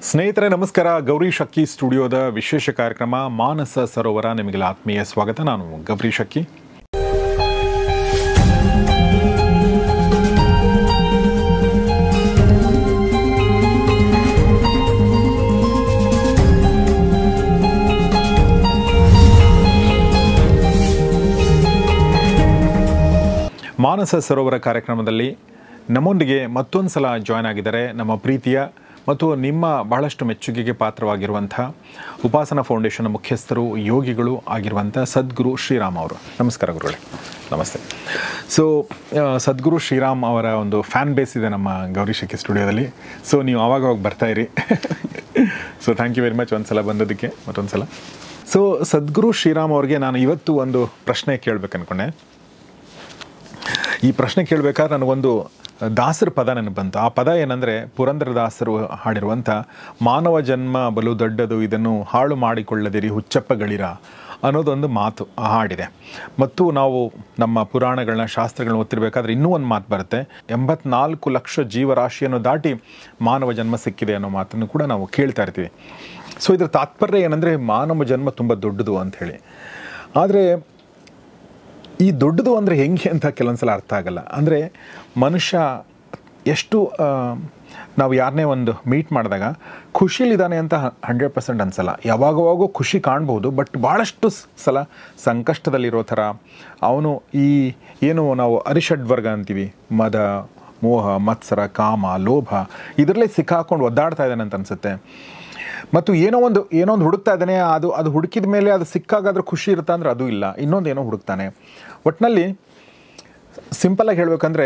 ಸ್ನೇಹಿತರೆ ನಮಸ್ಕಾರ. ಗೌರಿ ಶಕ್ಕಿ ಸ್ಟುಡಿಯೋದ ವಿಶೇಷ ಕಾರ್ಯಕ್ರಮ ಮಾನಸ ಸರೋವರ ನಿಮಗೆಲ್ಲ ಆತ್ಮೀಯ ಸ್ವಾಗತ. ನಾನು ಗೌರಿ ಶಕ್ಕಿ. ಮಾನಸ ಸರೋವರ ಕಾರ್ಯಕ್ರಮದಲ್ಲಿ ನಮ್ಮೊಂದಿಗೆ ಮತ್ತೊಂದು ಸಲ ಜಾಯ್ನ್ ಆಗಿದ್ದಾರೆ ನಮ್ಮ ಪ್ರೀತಿಯ ಮತ್ತು ನಿಮ್ಮ ಬಹಳಷ್ಟು ಮೆಚ್ಚುಗೆಗೆ ಪಾತ್ರವಾಗಿರುವಂಥ ಉಪಾಸನಾ ಫೌಂಡೇಶನ್ ಮುಖ್ಯಸ್ಥರು, ಯೋಗಿಗಳು ಆಗಿರುವಂಥ ಸದ್ಗುರು ಶ್ರೀರಾಮ್ ಅವರು. ನಮಸ್ಕಾರ ಗುರುಗಳೇ. ನಮಸ್ತೆ. ಸೊ ಸದ್ಗುರು ಶ್ರೀರಾಮ್ ಅವರ ಒಂದು ಫ್ಯಾನ್ ಬೇಸ್ ಇದೆ ನಮ್ಮ ಗೌರಿ ಶಕ್ಕಿ ಸ್ಟುಡಿಯೋದಲ್ಲಿ. ಸೊ ನೀವು ಆವಾಗ ಬರ್ತಾಯಿರಿ. So thank you very much ಒಂದು ಸಲ ಬಂದೋದಕ್ಕೆ ಮತ್ತೊಂದು ಸಲ. ಸೊ ಸದ್ಗುರು ಶ್ರೀರಾಮ್ ಅವ್ರಿಗೆ ನಾನು ಇವತ್ತು ಒಂದು ಪ್ರಶ್ನೆ ಕೇಳಬೇಕು ಅಂದ್ಕೊಂಡೆ. ಈ ಪ್ರಶ್ನೆ ಕೇಳಬೇಕಾದ್ರೆ ನನಗೊಂದು ದಾಸರ ಪದ ನನಗೆ ಬಂತು. ಆ ಪದ ಏನಂದರೆ, ಪುರಂದರದಾಸರು ಹಾಡಿರುವಂಥ ಮಾನವ ಜನ್ಮ ಬಲು ದೊಡ್ಡದು, ಇದನ್ನು ಹಾಳು ಮಾಡಿಕೊಳ್ಳದಿರಿ ಹುಚ್ಚಪ್ಪಗಳಿರ ಅನ್ನೋದೊಂದು ಮಾತು ಹಾಡಿದೆ. ಮತ್ತು ನಾವು ನಮ್ಮ ಪುರಾಣಗಳನ್ನ ಶಾಸ್ತ್ರಗಳನ್ನ ಓದ್ತಿರ್ಬೇಕಾದ್ರೆ ಇನ್ನೂ ಒಂದು ಮಾತು ಬರುತ್ತೆ, 84 ಲಕ್ಷ ಜೀವರಾಶಿಯನ್ನು ದಾಟಿ ಮಾನವ ಜನ್ಮ ಸಿಕ್ಕಿದೆ ಅನ್ನೋ ಮಾತನ್ನು ಕೂಡ ನಾವು ಕೇಳ್ತಾ ಇರ್ತೀವಿ. ಸೊ ಇದರ ತಾತ್ಪರ್ಯ ಏನಂದರೆ, ಮಾನವ ಜನ್ಮ ತುಂಬ ದೊಡ್ಡದು ಅಂಥೇಳಿ. ಆದರೆ ಈ ದೊಡ್ಡದು ಅಂದರೆ ಹೆಂಗೆ ಅಂತ ಕೆಲವೊಂದು ಸಲ ಅರ್ಥ ಆಗಲ್ಲ. ಅಂದರೆ ಮನುಷ್ಯ ಎಷ್ಟು ನಾವು ಯಾರನ್ನೇ ಒಂದು ಮೀಟ್ ಮಾಡಿದಾಗ ಖುಷಿಲಿದ್ದಾನೆ ಅಂತ 100% ಅನಿಸಲ್ಲ. ಯಾವಾಗವಾಗೂ ಖುಷಿ ಕಾಣ್ಬೋದು, ಬಟ್ ಭಾಳಷ್ಟು ಸಲ ಸಂಕಷ್ಟದಲ್ಲಿರೋ ಥರ ಅವನು ಈ ಏನು ನಾವು ಅರಿಷಡ್ವರ್ಗ ಅಂತೀವಿ, ಮದ, ಮೋಹ, ಮತ್ಸರ, ಕಾಮ, ಲೋಭ, ಇದರಲ್ಲೇ ಸಿಕ್ಕಾಕೊಂಡು ಒದ್ದಾಡ್ತಾ ಇದ್ದಾನೆ ಅಂತ ಅನಿಸುತ್ತೆ. ಮತ್ತು ಏನೋ ಒಂದು ಹುಡುಕ್ತಾ ಇದ್ದಾನೆ. ಅದು ಹುಡುಕಿದ ಮೇಲೆ ಅದು ಸಿಕ್ಕಾಗಾದ್ರೂ ಖುಷಿ ಇರುತ್ತೆ ಅಂದರೆ ಅದು ಇಲ್ಲ, ಇನ್ನೊಂದೇನೋ ಹುಡುಕ್ತಾನೆ. ಒಟ್ಟಿನಲ್ಲಿ ಸಿಂಪಲಾಗಿ ಹೇಳಬೇಕಂದ್ರೆ,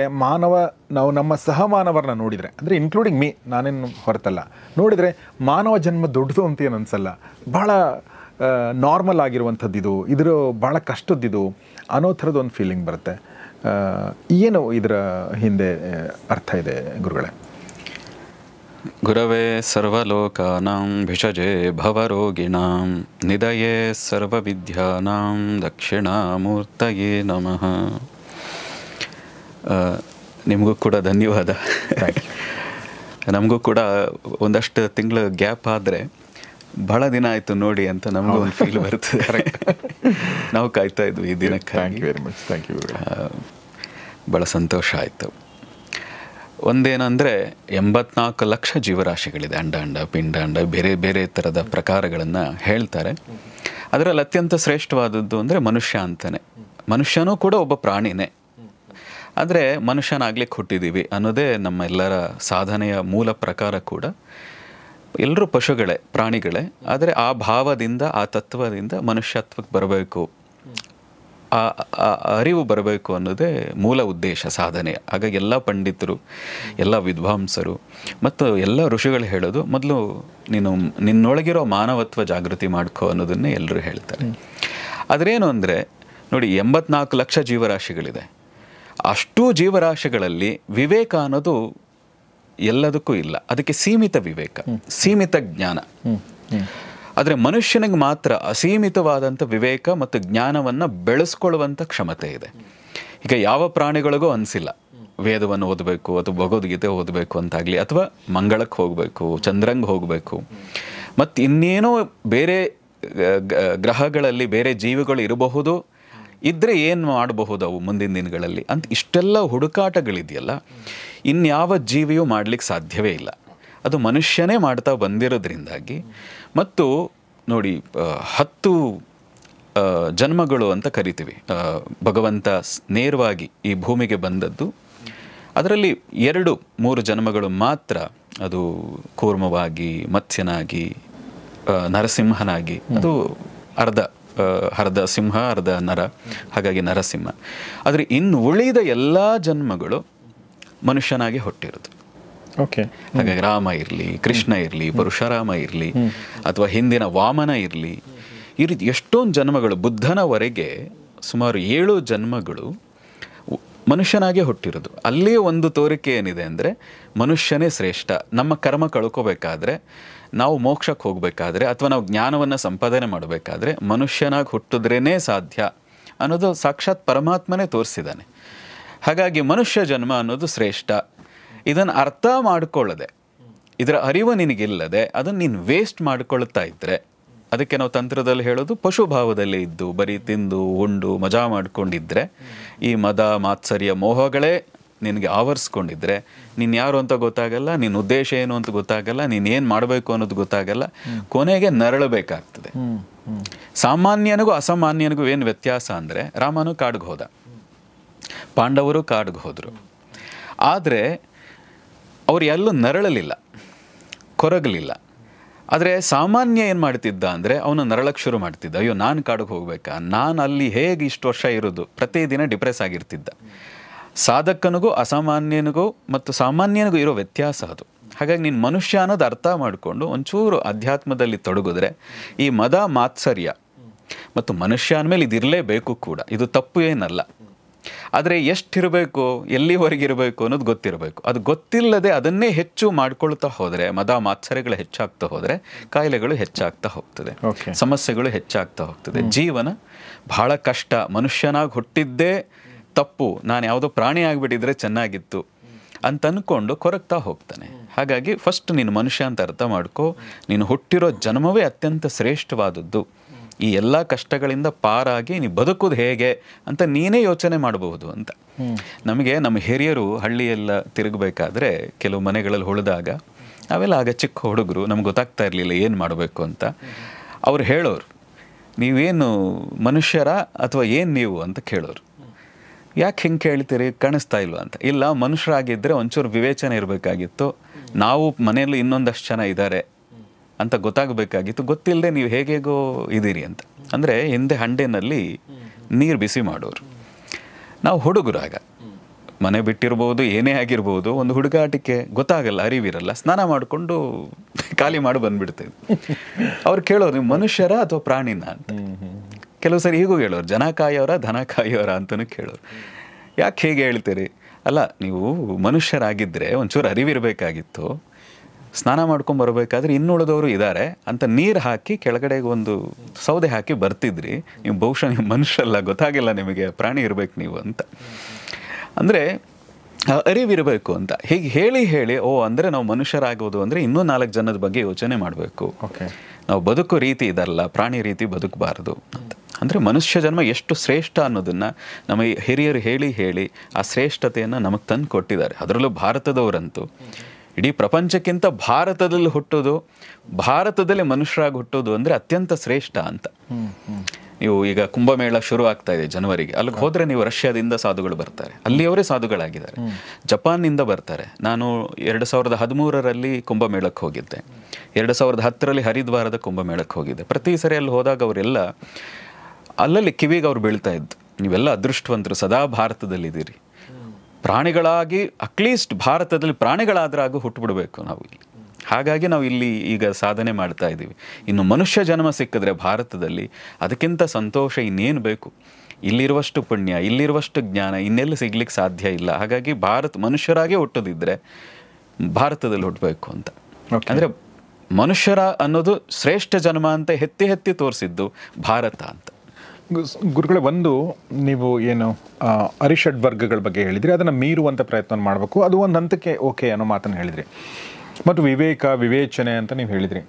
ನಾವು ನಮ್ಮ ಸಹಮಾನವರನ್ನ ನೋಡಿದರೆ, ಅಂದರೆ ಇನ್ಕ್ಲೂಡಿಂಗ್ ಮೀ, ನಾನೇನು ಹೊರತಲ್ಲ, ನೋಡಿದರೆ ಮಾನವ ಜನ್ಮ ದೊಡ್ಡದು ಅಂತ ಏನು ಅನಿಸಲ್ಲ. ಭಾಳ ನಾರ್ಮಲ್ ಆಗಿರುವಂಥದ್ದು ಇದರ ಭಾಳ ಕಷ್ಟದ್ದಿದು ಅನ್ನೋ ಥರದ್ದು ಒಂದು ಫೀಲಿಂಗ್ ಬರುತ್ತೆ. ಏನು ಇದರ ಹಿಂದೆ ಅರ್ಥ ಇದೆ ಗುರುಗಳೇ? ಗುರವೇ ಸರ್ವಲೋಕಾನಾಂ ಭಿಷಜೆ ಭವರೋಗಿಣಾಂ ನಿಧಯೇ ಸರ್ವವಿದ್ಯಾನಾಂ ದಕ್ಷಿಣಾಮೂರ್ತಯೇ ನಮಃ. ನಿಮಗೂ ಕೂಡ ಧನ್ಯವಾದ. ನಮಗೂ ಕೂಡ ಒಂದಷ್ಟು ತಿಂಗಳು ಗ್ಯಾಪ್ ಆದರೆ ಭಾಳ ದಿನ ಆಯಿತು ನೋಡಿ ಅಂತ ನಮಗೂ ಒಂದು ಫೀಲ್ ಬರ್ತದೆ. ನಾವು ಕಾಯ್ತಾ ಇದ್ವಿ ಈ ದಿನಕ್ಕಾಗಿ. Thank you. ಭಾಳ ಸಂತೋಷ ಆಯಿತು. ಒಂದೇನೆಂದರೆ, 84 ಲಕ್ಷ ಜೀವರಾಶಿಗಳಿದೆ. ಅಂಡ ಪಿಂಡಾಂಡ ಬೇರೆ ಬೇರೆ ಥರದ ಪ್ರಕಾರಗಳನ್ನು ಹೇಳ್ತಾರೆ. ಅದರಲ್ಲಿ ಅತ್ಯಂತ ಶ್ರೇಷ್ಠವಾದದ್ದು ಅಂದರೆ ಮನುಷ್ಯ ಅಂತಾನೆ. ಮನುಷ್ಯನೂ ಕೂಡ ಒಬ್ಬ ಪ್ರಾಣಿನೇ. ಆದರೆ ಮನುಷ್ಯನಾಗ್ಲಿಕ್ಕೆ ಹುಟ್ಟಿದ್ದೀವಿ ಅನ್ನೋದೇ ನಮ್ಮೆಲ್ಲರ ಸಾಧನೆಯ ಮೂಲ ಪ್ರಕಾರ ಕೂಡ. ಎಲ್ಲರೂ ಪಶುಗಳೇ, ಪ್ರಾಣಿಗಳೇ. ಆದರೆ ಆ ಭಾವದಿಂದ, ಆ ತತ್ವದಿಂದ ಮನುಷ್ಯತ್ವಕ್ಕೆ ಬರಬೇಕು, ಆ ಅರಿವು ಬರಬೇಕು ಅನ್ನೋದೇ ಮೂಲ ಉದ್ದೇಶ ಸಾಧನೆಯ. ಹಾಗಾಗಿ ಎಲ್ಲ ಪಂಡಿತರು, ಎಲ್ಲ ವಿದ್ವಾಂಸರು ಮತ್ತು ಎಲ್ಲ ಋಷಿಗಳು ಹೇಳೋದು, ಮೊದಲು ನಿನ್ನೊಳಗಿರೋ ಮಾನವತ್ವ ಜಾಗೃತಿ ಮಾಡ್ಕೋ ಅನ್ನೋದನ್ನೇ ಎಲ್ಲರೂ ಹೇಳ್ತಾರೆ. ಅದರೇನು ಅಂದರೆ ನೋಡಿ, 84 ಲಕ್ಷ ಜೀವರಾಶಿಗಳಿದೆ. ಅಷ್ಟೂ ಜೀವರಾಶಿಗಳಲ್ಲಿ ವಿವೇಕ ಅನ್ನೋದು ಎಲ್ಲದಕ್ಕೂ ಇಲ್ಲ. ಅದಕ್ಕೆ ಸೀಮಿತ ವಿವೇಕ, ಸೀಮಿತ ಜ್ಞಾನ. ಆದರೆ ಮನುಷ್ಯನಿಗೆ ಮಾತ್ರ ಅಸೀಮಿತವಾದಂಥ ವಿವೇಕ ಮತ್ತು ಜ್ಞಾನವನ್ನು ಬೆಳೆಸ್ಕೊಳ್ಳುವಂಥ ಕ್ಷಮತೆ ಇದೆ. ಈಗ ಯಾವ ಪ್ರಾಣಿಗಳಿಗೂ ಅನಿಸಿಲ್ಲ ವೇದವನ್ನು ಓದಬೇಕು ಅಥವಾ ಭಗವದ್ಗೀತೆ ಓದಬೇಕು ಅಂತಾಗಲಿ, ಅಥವಾ ಮಂಗಳಕ್ಕೆ ಹೋಗಬೇಕು, ಚಂದ್ರಂಗೆ ಹೋಗಬೇಕು, ಮತ್ತು ಇನ್ನೇನೋ ಬೇರೆ ಗ್ರಹಗಳಲ್ಲಿ ಬೇರೆ ಜೀವಿಗಳು ಇರಬಹುದು, ಇದ್ದರೆ ಏನು ಮಾಡಬಹುದು ಅವು ಮುಂದಿನ ದಿನಗಳಲ್ಲಿ ಅಂತ ಇಷ್ಟೆಲ್ಲ ಹುಡುಕಾಟಗಳಿದೆಯಲ್ಲ, ಇನ್ಯಾವ ಜೀವಿಯೂ ಮಾಡಲಿಕ್ಕೆ ಸಾಧ್ಯವೇ ಇಲ್ಲ. ಅದು ಮನುಷ್ಯನೇ ಮಾಡ್ತಾ ಬಂದಿರೋದ್ರಿಂದಾಗಿ. ಮತ್ತು ನೋಡಿ, 10 ಜನ್ಮಗಳು ಅಂತ ಕರಿತೀವಿ. ಭಗವಂತ ನೇರವಾಗಿ ಈ ಭೂಮಿಗೆ ಬಂದದ್ದು. ಅದರಲ್ಲಿ 2-3 ಜನ್ಮಗಳು ಮಾತ್ರ ಅದು ಕೂರ್ಮವಾಗಿ, ಮತ್ಸ್ಯನಾಗಿ, ನರಸಿಂಹನಾಗಿ. ಅದು ಅರ್ಧ ಸಿಂಹ, ಅರ್ಧ ನರ, ಹಾಗಾಗಿ ನರಸಿಂಹ. ಆದರೆ ಇನ್ನು ಉಳಿದ ಎಲ್ಲ ಜನ್ಮಗಳು ಮನುಷ್ಯನಾಗಿ ಹುಟ್ಟಿರೋದು. ಓಕೆ. ಹಾಗಾಗಿ ರಾಮ ಇರಲಿ, ಕೃಷ್ಣ ಇರಲಿ, ಪರಶುರಾಮ ಇರಲಿ, ಅಥವಾ ಹಿಂದಿನ ವಾಮನ ಇರಲಿ, ಈ ರೀತಿ ಎಷ್ಟೊಂದು ಜನ್ಮಗಳು, ಬುದ್ಧನವರೆಗೆ ಸುಮಾರು 7 ಜನ್ಮಗಳು ಮನುಷ್ಯನಾಗೆ ಹುಟ್ಟಿರೋದು. ಅಲ್ಲಿಯೇ ಒಂದು ತೋರಿಕೆ ಏನಿದೆ ಅಂದರೆ, ಮನುಷ್ಯನೇ ಶ್ರೇಷ್ಠ. ನಮ್ಮ ಕರ್ಮ ಕಳ್ಕೋಬೇಕಾದ್ರೆ, ನಾವು ಮೋಕ್ಷಕ್ಕೆ ಹೋಗಬೇಕಾದ್ರೆ, ಅಥವಾ ನಾವು ಜ್ಞಾನವನ್ನು ಸಂಪಾದನೆ ಮಾಡಬೇಕಾದ್ರೆ ಮನುಷ್ಯನಾಗಿ ಹುಟ್ಟಿದ್ರೇ ಸಾಧ್ಯ ಅನ್ನೋದು ಸಾಕ್ಷಾತ್ ಪರಮಾತ್ಮನೇ ತೋರಿಸಿದ್ದಾನೆ. ಹಾಗಾಗಿ ಮನುಷ್ಯ ಜನ್ಮ ಅನ್ನೋದು ಶ್ರೇಷ್ಠ. ಇದನ್ನು ಅರ್ಥ ಮಾಡಿಕೊಳ್ಳದೆ ಇದರ ಅರಿವು ನಿನಗಿಲ್ಲದೆ ಅದನ್ನು ನೀನು ವೇಸ್ಟ್ ಮಾಡ್ಕೊಳ್ತಾ ಇದ್ದರೆ, ಅದಕ್ಕೆ ನಾವು ತಂತ್ರದಲ್ಲಿ ಹೇಳೋದು ಪಶುಭಾವದಲ್ಲೇ ಇದ್ದು ಬರೀ ತಿಂದು ಉಂಡು ಮಜಾ ಮಾಡ್ಕೊಂಡಿದ್ರೆ, ಈ ಮದ ಮಾತ್ಸರ್ಯ ಮೋಹಗಳೇ ನಿನಗೆ ಆವರಿಸ್ಕೊಂಡಿದ್ರೆ ನೀನು ಯಾರು ಅಂತ ಗೊತ್ತಾಗಲ್ಲ, ನಿನ್ನ ಉದ್ದೇಶ ಏನು ಅಂತ ಗೊತ್ತಾಗಲ್ಲ, ನೀನು ಏನು ಮಾಡಬೇಕು ಅನ್ನೋದು ಗೊತ್ತಾಗಲ್ಲ, ಕೊನೆಗೆ ನರಳಬೇಕಾಗ್ತದೆ. ಸಾಮಾನ್ಯನಿಗೂ ಅಸಾಮಾನ್ಯನಿಗೂ ಏನು ವ್ಯತ್ಯಾಸ ಅಂದರೆ, ರಾಮನು ಕಾಡಿಗೆ ಹೋದ, ಪಾಂಡವರು ಕಾಡಿಗೆ ಹೋದರು, ಆದರೆ ಅವ್ರು ಎಲ್ಲೂ ನರಳಲಿಲ್ಲ, ಕೊರಗಲಿಲ್ಲ. ಆದರೆ ಸಾಮಾನ್ಯ ಏನು ಮಾಡ್ತಿದ್ದ ಅಂದರೆ ಅವನು ನರಳಕ್ಕೆ ಶುರು ಮಾಡ್ತಿದ್ದ. ಅಯ್ಯೋ ನಾನು ಕಾಡಿಗೆ ಹೋಗ್ಬೇಕಾ, ನಾನು ಅಲ್ಲಿ ಹೇಗೆ ಇಷ್ಟು ವರ್ಷ ಇರೋದು, ಪ್ರತಿದಿನ ಡಿಪ್ರೆಸ್ ಆಗಿರ್ತಿದ್ದ. ಸಾಧಕನಿಗೂ ಅಸಾಮಾನ್ಯನಿಗೂ ಮತ್ತು ಸಾಮಾನ್ಯನಿಗೂ ಇರೋ ವ್ಯತ್ಯಾಸ ಅದು. ಹಾಗಾಗಿ ನೀನು ಮನುಷ್ಯ ಅನ್ನೋದು ಅರ್ಥ ಮಾಡಿಕೊಂಡು ಒಂಚೂರು ಅಧ್ಯಾತ್ಮದಲ್ಲಿ ತೊಡಗಿದ್ರೆ ಈ ಮದ ಮಾತ್ಸರ್ಯ ಮತ್ತು ಮನುಷ್ಯ ಅಂದಮೇಲೆ ಇದಿರಲೇಬೇಕು ಕೂಡ, ಇದು ತಪ್ಪು ಏನಲ್ಲ. ಆದರೆ ಎಷ್ಟಿರಬೇಕು, ಎಲ್ಲಿವರೆಗಿರಬೇಕು ಅನ್ನೋದು ಗೊತ್ತಿರಬೇಕು. ಅದು ಗೊತ್ತಿಲ್ಲದೆ ಅದನ್ನೇ ಹೆಚ್ಚು ಮಾಡ್ಕೊಳ್ತಾ ಹೋದರೆ, ಮದ ಮಾತ್ಸರ್ಯಗಳು ಹೆಚ್ಚಾಗ್ತಾ ಹೋದರೆ ಕಾಯಿಲೆಗಳು ಹೆಚ್ಚಾಗ್ತಾ ಹೋಗ್ತದೆ, ಸಮಸ್ಯೆಗಳು ಹೆಚ್ಚಾಗ್ತಾ ಹೋಗ್ತದೆ. ಜೀವನ ಬಹಳ ಕಷ್ಟ. ಮನುಷ್ಯನಾಗಿ ಹುಟ್ಟಿದ್ದೇ ತಪ್ಪು, ನಾನು ಯಾವುದೋ ಪ್ರಾಣಿ ಆಗಿಬಿಟ್ಟಿದ್ರೆ ಚೆನ್ನಾಗಿತ್ತು ಅಂತ ಅಂದ್ಕೊಂಡು ಕೊರಗ್ತಾ ಹೋಗ್ತಾನೆ. ಹಾಗಾಗಿ ಫಸ್ಟ್ ನೀನು ಮನುಷ್ಯ ಅಂತ ಅರ್ಥ ಮಾಡ್ಕೋ, ನೀನು ಹುಟ್ಟಿರೋ ಜನ್ಮವೇ ಅತ್ಯಂತ ಶ್ರೇಷ್ಠವಾದದ್ದು. ಈ ಎಲ್ಲ ಕಷ್ಟಗಳಿಂದ ಪಾರಾಗಿ ನೀ ಬದುಕೋದು ಹೇಗೆ ಅಂತ ನೀನೇ ಯೋಚನೆ ಮಾಡಬಹುದು ಅಂತ. ನಮಗೆ ನಮ್ಮ ಹಿರಿಯರು ಹಳ್ಳಿಯೆಲ್ಲ ತಿರುಗಬೇಕಾದ್ರೆ ಕೆಲವು ಮನೆಗಳಲ್ಲಿ ಉಳಿದಾಗ ಅವೆಲ್ಲ ಆಗ ಚಿಕ್ಕ ಹುಡುಗರು, ನಮ್ಗೆ ಗೊತ್ತಾಗ್ತಾ ಇರಲಿಲ್ಲ ಏನು ಮಾಡಬೇಕು ಅಂತ. ಅವ್ರು ಹೇಳೋರು, ನೀವೇನು ಮನುಷ್ಯರ ಅಥವಾ ಏನು ನೀವು ಅಂತ ಕೇಳೋರು. ಯಾಕೆ ಹಿಂಗೆ ಕೇಳ್ತೀರಿ, ಕಾಣಿಸ್ತಾ ಇಲ್ವಾ ಅಂತ. ಇಲ್ಲ, ಮನುಷ್ಯರಾಗಿದ್ದರೆ ಒಂಚೂರು ವಿವೇಚನೆ ಇರಬೇಕಾಗಿತ್ತು, ನಾವು ಮನೆಯಲ್ಲಿ ಇನ್ನೊಂದಷ್ಟು ಜನ ಇದ್ದಾರೆ ಅಂತ ಗೊತ್ತಾಗಬೇಕಾಗಿತ್ತು, ಗೊತ್ತಿಲ್ಲದೆ ನೀವು ಹೇಗೇಗೋ ಇದ್ದೀರಿ ಅಂತ. ಅಂದರೆ ಹಿಂದೆ ಹಂಡೆನಲ್ಲಿ ನೀರು ಬಿಸಿ ಮಾಡೋರು. ನಾವು ಹುಡುಗರಾಗ ಮನೆ ಬಿಟ್ಟಿರ್ಬೋದು, ಏನೇ ಆಗಿರ್ಬೋದು, ಒಂದು ಹುಡುಗಾಟಿಕೆ ಗೊತ್ತಾಗಲ್ಲ, ಅರಿವಿರಲ್ಲ, ಸ್ನಾನ ಮಾಡಿಕೊಂಡು ಖಾಲಿ ಮಾಡಿ ಬಂದುಬಿಡ್ತೇವೆ. ಅವ್ರು ಕೇಳೋರು, ನೀವು ಮನುಷ್ಯರ ಅಥವಾ ಪ್ರಾಣಿನ ಅಂತ. ಕೆಲವು ಸರಿ ಹೀಗೂ ಹೇಳೋರು, ಜನ ಕಾಯೋರ ಧನ ಕಾಯೋರ ಅಂತಲೂ ಕೇಳೋರು. ಯಾಕೆ ಹೇಗೆ ಹೇಳ್ತೀರಿ? ಅಲ್ಲ, ನೀವು ಮನುಷ್ಯರಾಗಿದ್ದರೆ ಒಂಚೂರು ಅರಿವಿರಬೇಕಾಗಿತ್ತು, ಸ್ನಾನ ಮಾಡ್ಕೊಂಬರ್ಬೇಕಾದ್ರೆ ಇನ್ನುಳಿದವರು ಇದ್ದಾರೆ ಅಂತ ನೀರು ಹಾಕಿ ಕೆಳಗಡೆಗೆ ಒಂದು ಸೌದೆ ಹಾಕಿ ಬರ್ತಿದ್ರಿ, ನೀವು ಬಹುಶಃ ನೀವು ಮನುಷ್ಯರಲ್ಲ, ಗೊತ್ತಾಗಿಲ್ಲ ನಿಮಗೆ, ಪ್ರಾಣಿ ಇರಬೇಕು ನೀವು ಅಂತ. ಅಂದರೆ ಅರಿವಿರಬೇಕು ಅಂತ. ಹೀಗೆ ಹೇಳಿ ಹೇಳಿ ಅಂದರೆ ನಾವು ಮನುಷ್ಯರಾಗೋದು ಅಂದರೆ ಇನ್ನೂ 4 ಜನದ ಬಗ್ಗೆ ಯೋಚನೆ ಮಾಡಬೇಕು, ನಾವು ಬದುಕೋ ರೀತಿ ಇದಲ್ಲ, ಪ್ರಾಣಿ ರೀತಿ ಬದುಕಬಾರ್ದು ಅಂತ. ಅಂದರೆ ಮನುಷ್ಯ ಜನ್ಮ ಎಷ್ಟು ಶ್ರೇಷ್ಠ ಅನ್ನೋದನ್ನು ನಮ್ಮ ಹಿರಿಯರು ಹೇಳಿ ಹೇಳಿ ಆ ಶ್ರೇಷ್ಠತೆಯನ್ನು ನಮಗೆ ತಂದು ಕೊಟ್ಟಿದ್ದಾರೆ. ಅದರಲ್ಲೂ ಭಾರತದವರಂತೂ ಇಡೀ ಪ್ರಪಂಚಕ್ಕಿಂತ ಭಾರತದಲ್ಲಿ ಹುಟ್ಟೋದು, ಭಾರತದಲ್ಲಿ ಮನುಷ್ಯರಾಗಿ ಹುಟ್ಟೋದು ಅಂದರೆ ಅತ್ಯಂತ ಶ್ರೇಷ್ಠ ಅಂತ. ನೀವು ಈಗ ಕುಂಭಮೇಳ ಶುರು ಆಗ್ತಾ ಇದೆ ಜನವರಿಗೆ, ಅಲ್ಲಿಗೆ ಹೋದರೆ ನೀವು ರಷ್ಯಾದಿಂದ ಸಾಧುಗಳು ಬರ್ತಾರೆ, ಅಲ್ಲಿಯವರೇ ಸಾಧುಗಳಾಗಿದ್ದಾರೆ. ಜಪಾನ್ನಿಂದ ಬರ್ತಾರೆ. ನಾನು 2013ರಲ್ಲಿ ಕುಂಭಮೇಳಕ್ಕೆ ಹೋಗಿದ್ದೆ, 2010ರಲ್ಲಿ ಹರಿದ್ವಾರದ ಕುಂಭಮೇಳಕ್ಕೆ ಹೋಗಿದ್ದೆ. ಪ್ರತಿ ಸರಿ ಅಲ್ಲಿ ಹೋದಾಗ ಅವರೆಲ್ಲ ಅಲ್ಲಲ್ಲಿ ಕಿವಿಗೆ ಅವ್ರು ಬೀಳ್ತಾ ಇದ್ದು, ನೀವೆಲ್ಲ ಅದೃಷ್ಟವಂತರು, ಸದಾ ಭಾರತದಲ್ಲಿದ್ದೀರಿ, ಪ್ರಾಣಿಗಳಾಗಿ ಅಟ್ಲೀಸ್ಟ್ ಭಾರತದಲ್ಲಿ ಪ್ರಾಣಿಗಳಾದ್ರಾಗೂ ಹುಟ್ಟುಬಿಡಬೇಕು ನಾವು ಇಲ್ಲಿ. ಹಾಗಾಗಿ ನಾವು ಇಲ್ಲಿ ಈಗ ಸಾಧನೆ ಮಾಡ್ತಾ ಇದ್ದೀವಿ. ಇನ್ನು ಮನುಷ್ಯ ಜನ್ಮ ಸಿಕ್ಕಿದ್ರೆ ಭಾರತದಲ್ಲಿ ಅದಕ್ಕಿಂತ ಸಂತೋಷ ಇನ್ನೇನು ಬೇಕು? ಇಲ್ಲಿರುವಷ್ಟು ಪುಣ್ಯ, ಇಲ್ಲಿರುವಷ್ಟು ಜ್ಞಾನ ಇನ್ನೆಲ್ಲ ಸಿಗ್ಲಿಕ್ಕೆ ಸಾಧ್ಯ ಇಲ್ಲ. ಹಾಗಾಗಿ ಮನುಷ್ಯರಾಗೇ ಹುಟ್ಟೋದಿದ್ರೆ ಭಾರತದಲ್ಲಿ ಹುಟ್ಟಬೇಕು ಅಂತ. ಅಂದರೆ ಮನುಷ್ಯರ ಅನ್ನೋದು ಶ್ರೇಷ್ಠ ಜನ್ಮ ಅಂತ ಎತ್ತಿ ತೋರಿಸಿದ್ದು ಭಾರತ ಅಂತ. ಗುರುಗಳೇ, ಒಂದು ನೀವು ಏನು ಅರಿಷಡ್ ವರ್ಗಗಳ ಬಗ್ಗೆ ಹೇಳಿದ್ರಿ, ಅದನ್ನು ಮೀರುವಂಥ ಪ್ರಯತ್ನ ಮಾಡಬೇಕು, ಅದು ಒಂದು ಹಂತಕ್ಕೆ ಓಕೆ ಅನ್ನೋ ಮಾತನ್ನು ಹೇಳಿದ್ರಿ. ಮತ್ತು ವಿವೇಕ ವಿವೇಚನೆ ಅಂತ ನೀವು ಹೇಳಿದ್ರಿ.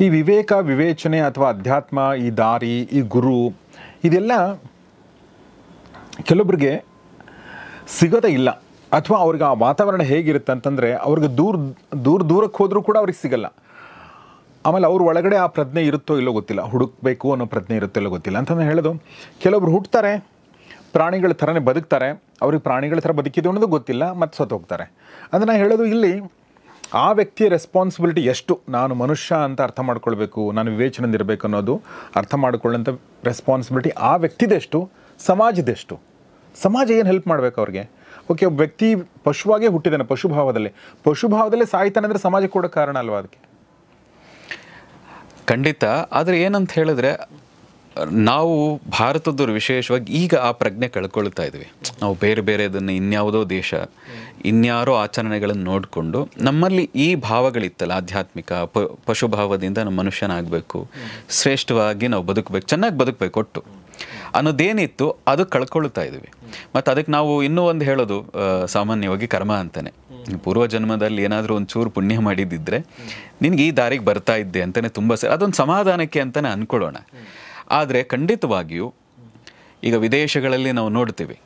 ಈ ವಿವೇಕ ವಿವೇಚನೆ ಅಥವಾ ಅಧ್ಯಾತ್ಮ, ಈ ದಾರಿ, ಈ ಗುರು, ಇದೆಲ್ಲ ಕೆಲವೊಬ್ಬರಿಗೆ ಸಿಗೋದೇ ಇಲ್ಲ. ಅಥವಾ ಅವ್ರಿಗೆ ಆ ವಾತಾವರಣ ಹೇಗಿರುತ್ತೆ ಅಂತಂದರೆ ಅವ್ರಿಗೆ ದೂರಕ್ಕೆ ಹೋದರೂ ಕೂಡ ಅವ್ರಿಗೆ ಸಿಗಲ್ಲ. ಆಮೇಲೆ ಅವ್ರ ಒಳಗಡೆ ಆ ಪ್ರಜ್ಞೆ ಇರುತ್ತೋ ಇಲ್ಲೋ ಗೊತ್ತಿಲ್ಲ, ಹುಡುಕಬೇಕು ಅನ್ನೋ ಪ್ರಜ್ಞೆ ಇರುತ್ತೋ ಇಲ್ಲೋ ಗೊತ್ತಿಲ್ಲ ಅಂತ ನಾನು ಹೇಳೋದು. ಕೆಲವೊಬ್ರು ಹುಟ್ಟುತ್ತಾರೆ, ಪ್ರಾಣಿಗಳ ಥರನೇ ಬದುಕ್ತಾರೆ, ಅವ್ರಿಗೆ ಪ್ರಾಣಿಗಳ ಥರ ಬದುಕಿದ್ದು ಅನ್ನೋದು ಗೊತ್ತಿಲ್ಲ, ಮತ್ತು ಸತ್ತೋಗ್ತಾರೆ. ಅಂದರೆ ನಾನು ಹೇಳೋದು, ಇಲ್ಲಿ ಆ ವ್ಯಕ್ತಿಯ ರೆಸ್ಪಾನ್ಸಿಬಿಲಿಟಿ ಎಷ್ಟು, ನಾನು ಮನುಷ್ಯ ಅಂತ ಅರ್ಥ ಮಾಡ್ಕೊಳ್ಬೇಕು, ನಾನು ವಿವೇಚನೆಯಿಂದ ಇರಬೇಕು ಅನ್ನೋದು ಅರ್ಥ ಮಾಡ್ಕೊಳ್ಳೋಂಥ ರೆಸ್ಪಾನ್ಸಿಬಿಲಿಟಿ ಆ ವ್ಯಕ್ತಿದೆಷ್ಟು, ಸಮಾಜದೆಷ್ಟು. ಸಮಾಜ ಏನು ಹೆಲ್ಪ್ ಮಾಡಬೇಕು ಅವ್ರಿಗೆ? ಓಕೆ, ಒಬ್ಬ ವ್ಯಕ್ತಿ ಪಶುವಾಗೇ ಹುಟ್ಟಿದ್ದಾನೆ, ಪಶುಭಾವದಲ್ಲೇ ಸಾಯ್ತಾನೆ ಅಂದರೆ ಸಮಾಜ ಕೂಡ ಕಾರಣ ಅಲ್ವಾ ಅದಕ್ಕೆ? ಖಂಡಿತ. ಆದರೆ ಏನಂತ ಹೇಳಿದ್ರೆ, ನಾವು ಭಾರತದವರು ವಿಶೇಷವಾಗಿ ಈಗ ಆ ಪ್ರಜ್ಞೆ ಕಳ್ಕೊಳ್ತಾ ಇದ್ವಿ. ನಾವು ಬೇರೆ ಬೇರೆದನ್ನು ಇನ್ಯಾವುದೋ ದೇಶ, ಇನ್ಯಾರೋ ಆಚರಣೆಗಳನ್ನು ನೋಡಿಕೊಂಡು ನಮ್ಮಲ್ಲಿ ಈ ಭಾವಗಳಿತ್ತಲ್ಲ, ಆಧ್ಯಾತ್ಮಿಕ ಪಶುಭಾವದಿಂದ ನಮ್ಮ ಮನುಷ್ಯನಾಗಬೇಕು, ಶ್ರೇಷ್ಠವಾಗಿ ನಾವು ಬದುಕಬೇಕು, ಚೆನ್ನಾಗಿ ಬದುಕಬೇಕು ಒಟ್ಟು ಅನ್ನೋದೇನಿತ್ತು ಅದು ಕಳ್ಕೊಳ್ತಾ ಇದ್ವಿ. ಮತ್ತು ಅದಕ್ಕೆ ನಾವು ಇನ್ನೂ ಒಂದು ಹೇಳೋದು ಸಾಮಾನ್ಯವಾಗಿ ಕರ್ಮ ಅಂತಾನೆ. ಪೂರ್ವ ಜನ್ಮದಲ್ಲಿ ಏನಾದರೂ ಒಂದು ಚೂರು ಪುಣ್ಯ ಮಾಡಿದ್ದಿದ್ರೆ ನಿನಗೆ ಈ ದಾರಿಗೆ ಬರ್ತಾ ಇದ್ದೆ ಅಂತಲೇ ತುಂಬ ಸರಿ ಅದೊಂದು ಸಮಾಧಾನಕ್ಕೆ ಅಂತಲೇ ಅಂದ್ಕೊಳ್ಳೋಣ. ಆದರೆ ಖಂಡಿತವಾಗಿಯೂ ಈಗ ವಿದೇಶಗಳಲ್ಲಿ ನಾವು ನೋಡ್ತೀವಿ,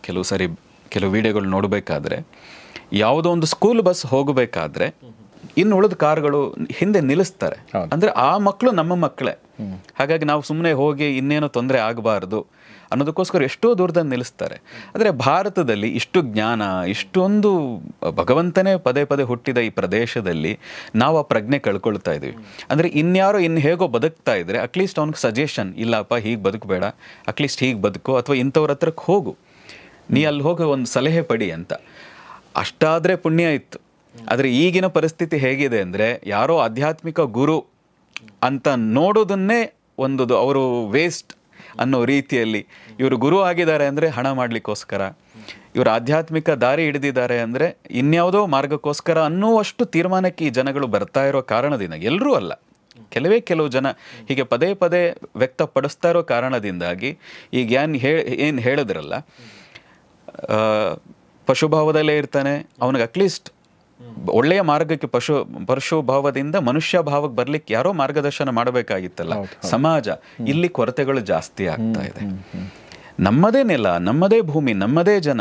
ಕೆಲವು ವಿಡಿಯೋಗಳು ನೋಡಬೇಕಾದ್ರೆ ಯಾವುದೋ ಒಂದು ಸ್ಕೂಲ್ ಬಸ್ ಹೋಗಬೇಕಾದ್ರೆ ಇನ್ನು ಉಳಿದ ಕಾರ್ಗಳು ಹಿಂದೆ ನಿಲ್ಲಿಸ್ತಾರೆ. ಅಂದರೆ ಆ ಮಕ್ಕಳು ನಮ್ಮ ಮಕ್ಕಳೇ, ಹಾಗಾಗಿ ನಾವು ಸುಮ್ಮನೆ ಹೋಗಿ ಇನ್ನೇನೋ ತೊಂದರೆ ಆಗಬಾರ್ದು ಅನ್ನೋದಕ್ಕೋಸ್ಕರ ಎಷ್ಟೋ ದೂರದಲ್ಲಿ ನಿಲ್ಲಿಸ್ತಾರೆ. ಆದರೆ ಭಾರತದಲ್ಲಿ ಇಷ್ಟು ಜ್ಞಾನ, ಇಷ್ಟೊಂದು ಭಗವಂತನೇ ಪದೇ ಪದೇ ಹುಟ್ಟಿದ ಈ ಪ್ರದೇಶದಲ್ಲಿ ನಾವು ಆ ಪ್ರಜ್ಞೆ ಕಳ್ಕೊಳ್ತಾ ಇದ್ದೀವಿ. ಅಂದರೆ ಇನ್ಯಾರೋ ಹೇಗೋ ಬದುಕ್ತಾ ಇದ್ರೆ ಅಟ್ಲೀಸ್ಟ್ ಅವ್ನಿಗೆ ಸಜೆಷನ್, ಇಲ್ಲಪ್ಪ ಹೀಗೆ ಬದುಕಬೇಡ, ಅಟ್ಲೀಸ್ಟ್ ಹೀಗೆ ಬದುಕು, ಅಥವಾ ಇಂಥವ್ರ ಹತ್ರಕ್ಕೆ ಹೋಗು, ನೀ ಅಲ್ಲಿ ಹೋಗಿ ಒಂದು ಸಲಹೆ ಪಡಿ ಅಂತ. ಅಷ್ಟಾದರೆ ಪುಣ್ಯ ಇತ್ತು. ಆದರೆ ಈಗಿನ ಪರಿಸ್ಥಿತಿ ಹೇಗಿದೆ ಅಂದರೆ ಯಾರೋ ಆಧ್ಯಾತ್ಮಿಕ ಗುರು ಅಂತ ನೋಡೋದನ್ನೇ ಒಂದು ಅವರು ವೇಸ್ಟ್ ಅನ್ನೋ ರೀತಿಯಲ್ಲಿ, ಇವರು ಗುರು ಆಗಿದ್ದಾರೆ ಅಂದರೆ ಹಣ ಮಾಡಲಿಕ್ಕೋಸ್ಕರ, ಇವರು ಆಧ್ಯಾತ್ಮಿಕ ದಾರಿ ಹಿಡಿದಿದ್ದಾರೆ ಅಂದರೆ ಇನ್ಯಾವುದೋ ಮಾರ್ಗಕ್ಕೋಸ್ಕರ ಅನ್ನುವಷ್ಟು ತೀರ್ಮಾನಕ್ಕೆ ಈ ಜನಗಳು ಬರ್ತಾ ಇರೋ ಕಾರಣದಿಂದ, ಎಲ್ಲರೂ ಅಲ್ಲ, ಕೆಲವು ಜನ ಹೀಗೆ ಪದೇ ಪದೇ ವ್ಯಕ್ತಪಡಿಸ್ತಾ ಇರೋ ಕಾರಣದಿಂದಾಗಿ ಈಗ ಏನು ಹೇಳಿದ್ರಲ್ಲ, ಪಶುಭಾವದಲ್ಲೇ ಇರ್ತಾನೆ, ಅವನಿಗೆ ಅಟ್ಲೀಸ್ಟ್ ಒಳ್ಳೆಯ ಮಾರ್ಗಕ್ಕೆ ಪಶು ಭಾವದಿಂದ ಮನುಷ್ಯ ಭಾವಕ್ಕೆ ಬರ್ಲಿಕ್ಕೆ ಯಾರೋ ಮಾರ್ಗದರ್ಶನ ಮಾಡಬೇಕಾಗಿತ್ತಲ್ಲ ಸಮಾಜ. ಇಲ್ಲಿ ಕೊರತೆಗಳು ಜಾಸ್ತಿ ಆಗ್ತಾ ಇದೆ. ನಮ್ಮದೇ ನೆಲ, ನಮ್ಮದೇ ಭೂಮಿ, ನಮ್ಮದೇ ಜನ,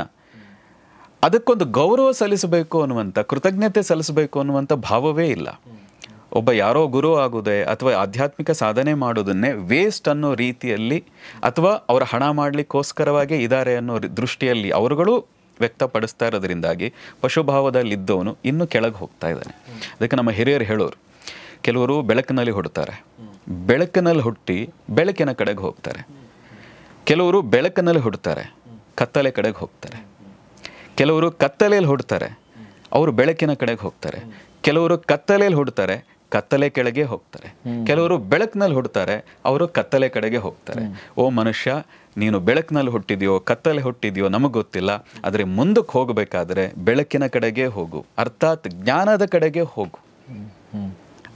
ಅದಕ್ಕೊಂದು ಗೌರವ ಸಲ್ಲಿಸಬೇಕು ಅನ್ನುವಂಥ, ಕೃತಜ್ಞತೆ ಸಲ್ಲಿಸಬೇಕು ಅನ್ನುವಂಥ ಭಾವವೇ ಇಲ್ಲ. ಒಬ್ಬ ಯಾರೋ ಗುರು ಆಗುವುದೇ ಅಥವಾ ಆಧ್ಯಾತ್ಮಿಕ ಸಾಧನೆ ಮಾಡೋದನ್ನೇ ವೇಸ್ಟ್ ಅನ್ನೋ ರೀತಿಯಲ್ಲಿ, ಅಥವಾ ಅವರ ಹಣ ಮಾಡಲಿಕ್ಕೋಸ್ಕರವಾಗೇ ಇದ್ದಾರೆ ಅನ್ನೋ ದೃಷ್ಟಿಯಲ್ಲಿ ಅವರುಗಳು ವ್ಯಕ್ತಪಡಿಸ್ತಾ ಇರೋದ್ರಿಂದಾಗಿ ಪಶುಭಾವದಲ್ಲಿದ್ದವನು ಇನ್ನೂ ಕೆಳಗೆ ಹೋಗ್ತಾ ಇದ್ದಾನೆ. ಅದಕ್ಕೆ ನಮ್ಮ ಹಿರಿಯರು ಹೇಳೋರು, ಕೆಲವರು ಬೆಳಕಿನಲ್ಲಿ ಹುಡ್ತಾರೆ, ಬೆಳಕಿನಲ್ಲಿ ಹುಟ್ಟಿ ಬೆಳಕಿನ ಕಡೆಗೆ ಹೋಗ್ತಾರೆ. ಕೆಲವರು ಬೆಳಕಿನಲ್ಲಿ ಹುಡ್ತಾರೆ, ಕತ್ತಲೆ ಕಡೆಗೆ ಹೋಗ್ತಾರೆ. ಕೆಲವರು ಕತ್ತಲೆಯಲ್ಲಿ ಹುಡ್ತಾರೆ, ಅವರು ಬೆಳಕಿನ ಕಡೆಗೆ ಹೋಗ್ತಾರೆ. ಕೆಲವರು ಕತ್ತಲೆಯಲ್ಲಿ ಹುಡ್ತಾರೆ, ಕತ್ತಲೆ ಕೆಳಗೆ ಹೋಗ್ತಾರೆ. ಕೆಲವರು ಬೆಳಕಿನಲ್ಲಿ ಹುಡ್ತಾರೆ, ಅವರು ಕತ್ತಲೆ ಕಡೆಗೆ ಹೋಗ್ತಾರೆ. ಓ ಮನುಷ್ಯ, ನೀನು ಬೆಳಕಿನಲ್ಲಿ ಹುಟ್ಟಿದೆಯೋ ಕತ್ತಲೆ ಹುಟ್ಟಿದೆಯೋ ನಮಗೆ ಗೊತ್ತಿಲ್ಲ, ಆದರೆ ಮುಂದಕ್ಕೆ ಹೋಗಬೇಕಾದ್ರೆ ಬೆಳಕಿನ ಕಡೆಗೆ ಹೋಗು, ಅರ್ಥಾತ್ ಜ್ಞಾನದ ಕಡೆಗೆ ಹೋಗು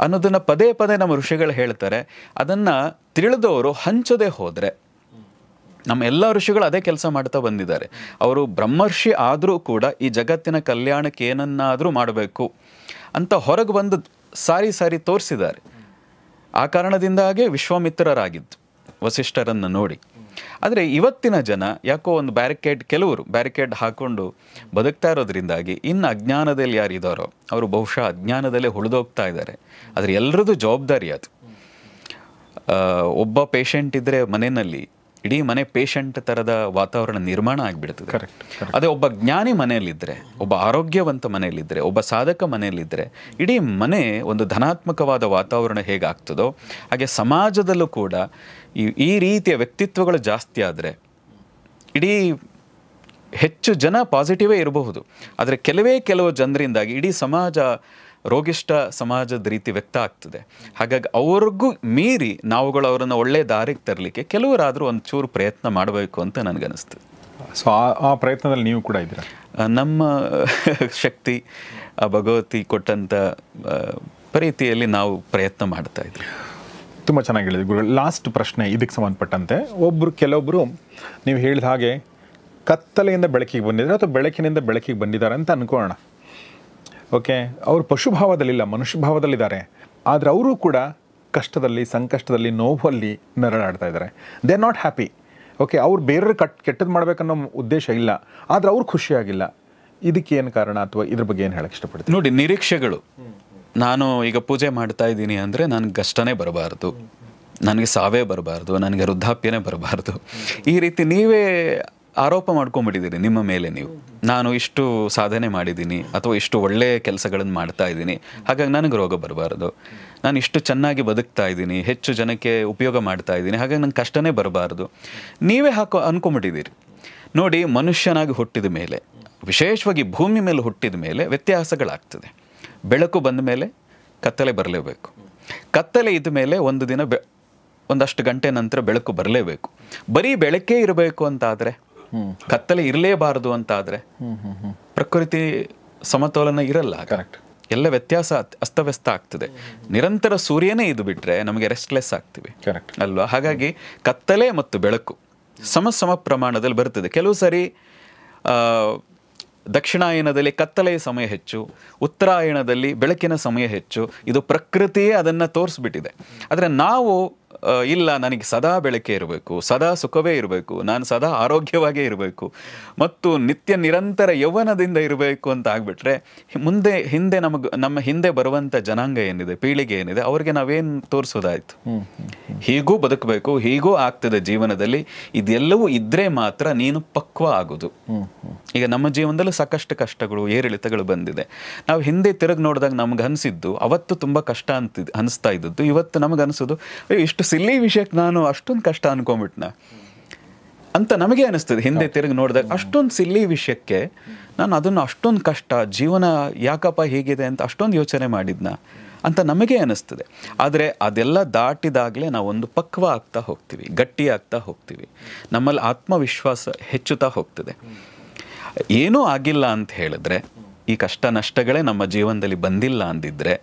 ಅನ್ನೋದನ್ನ ಪದೇ ಪದೇ ನಮ್ಮ ಋಷಿಗಳು ಹೇಳ್ತಾರೆ. ಅದನ್ನ ತಿಳಿದವರು ಹಂಚದೆ ಹೋದ್ರೆ, ನಮ್ಮ ಎಲ್ಲ ಋಷಿಗಳು ಅದೇ ಕೆಲಸ ಮಾಡ್ತಾ ಬಂದಿದ್ದಾರೆ. ಅವರು ಬ್ರಹ್ಮರ್ಷಿ ಆದರೂ ಕೂಡ ಈ ಜಗತ್ತಿನ ಕಲ್ಯಾಣಕ್ಕೆ ಏನನ್ನಾದರೂ ಮಾಡಬೇಕು ಅಂತ ಹೊರಗೆ ಬಂದು ಸಾರಿ ತೋರಿಸಿದ್ದಾರೆ. ಆ ಕಾರಣದಿಂದಾಗೆ ವಿಶ್ವಾಮಿತ್ರರಾಗಿದ್ದು ವಸಿಷ್ಠರನ್ನು ನೋಡಿ. ಆದರೆ ಇವತ್ತಿನ ಜನ ಯಾಕೋ ಒಂದು ಕೆಲವರು ಬ್ಯಾರಿಕೇಡ್ ಹಾಕೊಂಡು ಬದುಕ್ತಾ ಇರೋದ್ರಿಂದಾಗಿ ಇನ್ನು ಅಜ್ಞಾನದಲ್ಲಿ ಯಾರಿದ್ದಾರೋ ಅವರು ಬಹುಶಃ ಅಜ್ಞಾನದಲ್ಲೇ ಉಳಿದೋಗ್ತಾ ಇದ್ದಾರೆ. ಆದರೆ ಎಲ್ಲರದ್ದು ಜವಾಬ್ದಾರಿ ಅದು. ಒಬ್ಬ ಪೇಷಂಟ್ ಇದ್ದರೆ ಮನೆಯಲ್ಲಿ ಇಡೀ ಮನೆ ಪೇಷಂಟ್ ಥರದ ವಾತಾವರಣ ನಿರ್ಮಾಣ ಆಗಿಬಿಡ್ತದೆ. ಅದೇ ಒಬ್ಬ ಜ್ಞಾನಿ ಮನೆಯಲ್ಲಿದ್ದರೆ, ಒಬ್ಬ ಆರೋಗ್ಯವಂತ ಮನೆಯಲ್ಲಿದ್ದರೆ, ಒಬ್ಬ ಸಾಧಕ ಮನೆಯಲ್ಲಿದ್ದರೆ ಇಡೀ ಮನೆ ಒಂದು ಧನಾತ್ಮಕವಾದ ವಾತಾವರಣ ಹೇಗಾಗ್ತದೋ ಹಾಗೆ ಸಮಾಜದಲ್ಲೂ ಕೂಡ ಈ ರೀತಿಯ ವ್ಯಕ್ತಿತ್ವಗಳು ಜಾಸ್ತಿ ಆದರೆ ಇಡೀ ಹೆಚ್ಚು ಜನ ಪಾಸಿಟಿವೇ ಇರಬಹುದು. ಆದರೆ ಕೆಲವು ಜನರಿಂದಾಗಿ ಇಡೀ ಸಮಾಜ ರೋಗಿಷ್ಠ ಸಮಾಜದ ರೀತಿ ವ್ಯಕ್ತ ಆಗ್ತದೆ. ಹಾಗಾಗಿ ಅವ್ರಿಗೂ ಮೀರಿ ನಾವುಗಳು ಅವರನ್ನು ಒಳ್ಳೆ ದಾರಿಗೆ ತರಲಿಕ್ಕೆ ಕೆಲವರಾದರೂ ಒಂದು ಚೂರು ಪ್ರಯತ್ನ ಮಾಡಬೇಕು ಅಂತ ನನಗನ್ನಿಸ್ತದೆ. ಸೊ ಆ ಪ್ರಯತ್ನದಲ್ಲಿ ನೀವು ಕೂಡ ಇದ್ದೀರಾ? ನಮ್ಮ ಶಕ್ತಿ ಭಗವತಿ ಕೊಟ್ಟಂಥ ರೀತಿಯಲ್ಲಿ ನಾವು ಪ್ರಯತ್ನ ಮಾಡ್ತಾ ಇದ್ದೀವಿ. ತುಂಬ ಚೆನ್ನಾಗಿ ಹೇಳಿದ್ವಿ ಗುರುಗಳು. ಲಾಸ್ಟ್ ಪ್ರಶ್ನೆ ಇದಕ್ಕೆ ಸಂಬಂಧಪಟ್ಟಂತೆ, ಕೆಲವೊಬ್ಬರು ನೀವು ಹೇಳಿದ ಹಾಗೆ ಕತ್ತಲೆಯಿಂದ ಬೆಳಕಿಗೆ ಬಂದಿದ್ದಾರೆ ಅಥವಾ ಬೆಳಕಿನಿಂದ ಬೆಳಕಿಗೆ ಬಂದಿದ್ದಾರೆ ಅಂತ ಅನ್ಕೊಳ್ಳೋಣ. ಓಕೆ, ಅವರು ಪಶುಭಾವದಲ್ಲಿಲ್ಲ, ಮನುಷ್ಯ ಭಾವದಲ್ಲಿದ್ದಾರೆ. ಆದರೆ ಅವರು ಕೂಡ ಕಷ್ಟದಲ್ಲಿ, ಸಂಕಷ್ಟದಲ್ಲಿ, ನೋವಲ್ಲಿ ನರಳಾಡ್ತಾ ಇದ್ದಾರೆ. They are not happy. Okay, ಅವ್ರು ಬೇರೆಯವ್ರು ಕೆಟ್ಟದ್ದು ಮಾಡಬೇಕನ್ನೋ ಉದ್ದೇಶ ಇಲ್ಲ, ಆದರೆ ಅವ್ರು ಖುಷಿಯಾಗಿಲ್ಲ. ಇದಕ್ಕೆ ಏನು ಕಾರಣ ಅಥವಾ ಇದ್ರ ಬಗ್ಗೆ ಏನು ಹೇಳಕ್ಕೆ ಇಷ್ಟಪಡ್ತೀನಿ? ನೋಡಿ, ನಿರೀಕ್ಷೆಗಳು. ನಾನು ಈಗ ಪೂಜೆ ಮಾಡ್ತಾ ಇದ್ದೀನಿ ಅಂದರೆ ನನಗೆ ಕಷ್ಟನೇ ಬರಬಾರ್ದು, ನನಗೆ ಸಾವೇ ಬರಬಾರ್ದು, ನನಗೆ ವೃದ್ಧಾಪ್ಯನೇ ಬರಬಾರ್ದು, ಈ ರೀತಿ ನೀವೇ ಆರೋಪ ಮಾಡ್ಕೊಂಡ್ಬಿಟ್ಟಿದ್ದೀರಿ ನಿಮ್ಮ ಮೇಲೆ ನೀವು. ನಾನು ಇಷ್ಟು ಸಾಧನೆ ಮಾಡಿದ್ದೀನಿ ಅಥವಾ ಇಷ್ಟು ಒಳ್ಳೆಯ ಕೆಲಸಗಳನ್ನು ಮಾಡ್ತಾ ಇದ್ದೀನಿ, ಹಾಗಾಗಿ ನನಗೆ ರೋಗ ಬರಬಾರ್ದು. ನಾನು ಇಷ್ಟು ಚೆನ್ನಾಗಿ ಬದುಕ್ತಾ ಇದ್ದೀನಿ, ಹೆಚ್ಚು ಜನಕ್ಕೆ ಉಪಯೋಗ ಮಾಡ್ತಾ ಇದ್ದೀನಿ, ಹಾಗಾಗಿ ನನಗೆ ಕಷ್ಟನೇ ಬರಬಾರ್ದು, ನೀವೇ ಅಂದ್ಕೊಂಬಿಟ್ಟಿದ್ದೀರಿ. ನೋಡಿ, ಮನುಷ್ಯನಾಗಿ ಹುಟ್ಟಿದ ಮೇಲೆ, ವಿಶೇಷವಾಗಿ ಭೂಮಿ ಮೇಲೆ ಹುಟ್ಟಿದ ಮೇಲೆ ವ್ಯತ್ಯಾಸಗಳಾಗ್ತದೆ. ಬೆಳಕು ಬಂದ ಮೇಲೆ ಕತ್ತಲೆ ಬರಲೇಬೇಕು. ಕತ್ತಲೆ ಇದ್ದ ಮೇಲೆ ಒಂದು ದಿನ ಒಂದಷ್ಟು ಗಂಟೆ ನಂತರ ಬೆಳಕು ಬರಲೇಬೇಕು. ಬರೀ ಬೆಳಕೇ ಇರಬೇಕು ಅಂತಾದರೆ, ಕತ್ತಲೆ ಇರಲೇಬಾರದು ಅಂತಾದರೆ ಪ್ರಕೃತಿ ಸಮತೋಲನ ಇರಲ್ಲ. ಕರೆಕ್ಟ್. ಎಲ್ಲ ವ್ಯತ್ಯಾಸ ಅಸ್ತವ್ಯಸ್ತ ಆಗ್ತದೆ. ನಿರಂತರ ಸೂರ್ಯನೇ ಇದು ಬಿಟ್ಟರೆ ನಮಗೆ ರೆಸ್ಟ್ಲೆಸ್ ಆಗ್ತೀವಿ ಅಲ್ವಾ? ಹಾಗಾಗಿ ಕತ್ತಲೆ ಮತ್ತು ಬೆಳಕು ಸಮ ಪ್ರಮಾಣದಲ್ಲಿ ಬರ್ತದೆ. ಕೆಲವು ಸರಿ ದಕ್ಷಿಣಾಯನದಲ್ಲಿ ಕತ್ತಲೆಯ ಸಮಯ ಹೆಚ್ಚು, ಉತ್ತರಾಯಣದಲ್ಲಿ ಬೆಳಕಿನ ಸಮಯ ಹೆಚ್ಚು. ಇದು ಪ್ರಕೃತಿಯೇ ಅದನ್ನು ತೋರಿಸ್ಬಿಟ್ಟಿದೆ. ಆದರೆ ನಾವು ಇಲ್ಲ, ನನಗೆ ಸದಾ ಬೆಳಕೆ ಇರಬೇಕು, ಸದಾ ಸುಖವೇ ಇರಬೇಕು, ನಾನು ಸದಾ ಆರೋಗ್ಯವಾಗೇ ಇರಬೇಕು ಮತ್ತು ನಿತ್ಯ ನಿರಂತರ ಯೌವನದಿಂದ ಇರಬೇಕು ಅಂತ ಆಗಿಬಿಟ್ರೆ ಹಿಂದೆ ನಮ್ಮ ಹಿಂದೆ ಬರುವಂಥ ಜನಾಂಗ ಏನಿದೆ, ಪೀಳಿಗೆ ಏನಿದೆ, ಅವ್ರಿಗೆ ನಾವೇನು ತೋರಿಸೋದಾಯ್ತು? ಹೀಗೂ ಬದುಕಬೇಕು, ಹೀಗೂ ಆಗ್ತದೆ ಜೀವನದಲ್ಲಿ, ಇದೆಲ್ಲವೂ ಇದ್ದರೆ ಮಾತ್ರ ನೀನು ಪಕ್ವ ಆಗೋದು. ಈಗ ನಮ್ಮ ಜೀವನದಲ್ಲೂ ಸಾಕಷ್ಟು ಕಷ್ಟಗಳು, ಏರಿಳಿತಗಳು ಬಂದಿದೆ. ನಾವು ಹಿಂದೆ ತಿರುಗಿ ನೋಡಿದಾಗ ನಮ್ಗೆ ಅನಿಸಿದ್ದು ಅವತ್ತು ತುಂಬ ಕಷ್ಟ ಅನಿಸ್ತಾ ಇದ್ದದ್ದು ಇವತ್ತು ನಮಗೆ ಅನಿಸೋದು ಇಷ್ಟು ಸಿಲ್ಲಿ ವಿಷಯಕ್ಕೆ ನಾನು ಅಷ್ಟೊಂದು ಕಷ್ಟ ಅನ್ಕೊಂಬಿಟ್ನ ಅಂತ ನಮಗೆ ಅನಿಸ್ತದೆ. ಹಿಂದೆ ತಿರುಗಿ ನೋಡಿದಾಗ ಅಷ್ಟೊಂದು ಸಿಲ್ಲಿ ವಿಷಯಕ್ಕೆ ನಾನು ಅದನ್ನು ಅಷ್ಟೊಂದು ಕಷ್ಟ, ಜೀವನ ಯಾಕಪ್ಪ ಹೀಗಿದೆ ಅಂತ ಅಷ್ಟೊಂದು ಯೋಚನೆ ಮಾಡಿದ್ನ ಅಂತ ನಮಗೆ ಅನಿಸ್ತದೆ. ಆದರೆ ಅದೆಲ್ಲ ದಾಟಿದಾಗಲೇ ನಾವೊಂದು ಪಕ್ವ ಆಗ್ತಾ ಹೋಗ್ತೀವಿ, ಗಟ್ಟಿ ಆಗ್ತಾ ಹೋಗ್ತೀವಿ, ನಮ್ಮಲ್ಲಿ ಆತ್ಮವಿಶ್ವಾಸ ಹೆಚ್ಚುತ್ತಾ ಹೋಗ್ತದೆ. ಏನೂ ಆಗಿಲ್ಲ ಅಂತ ಹೇಳಿದ್ರೆ, ಈ ಕಷ್ಟ ನಷ್ಟಗಳೇ ನಮ್ಮ ಜೀವನದಲ್ಲಿ ಬಂದಿಲ್ಲ ಅಂದಿದ್ರೆ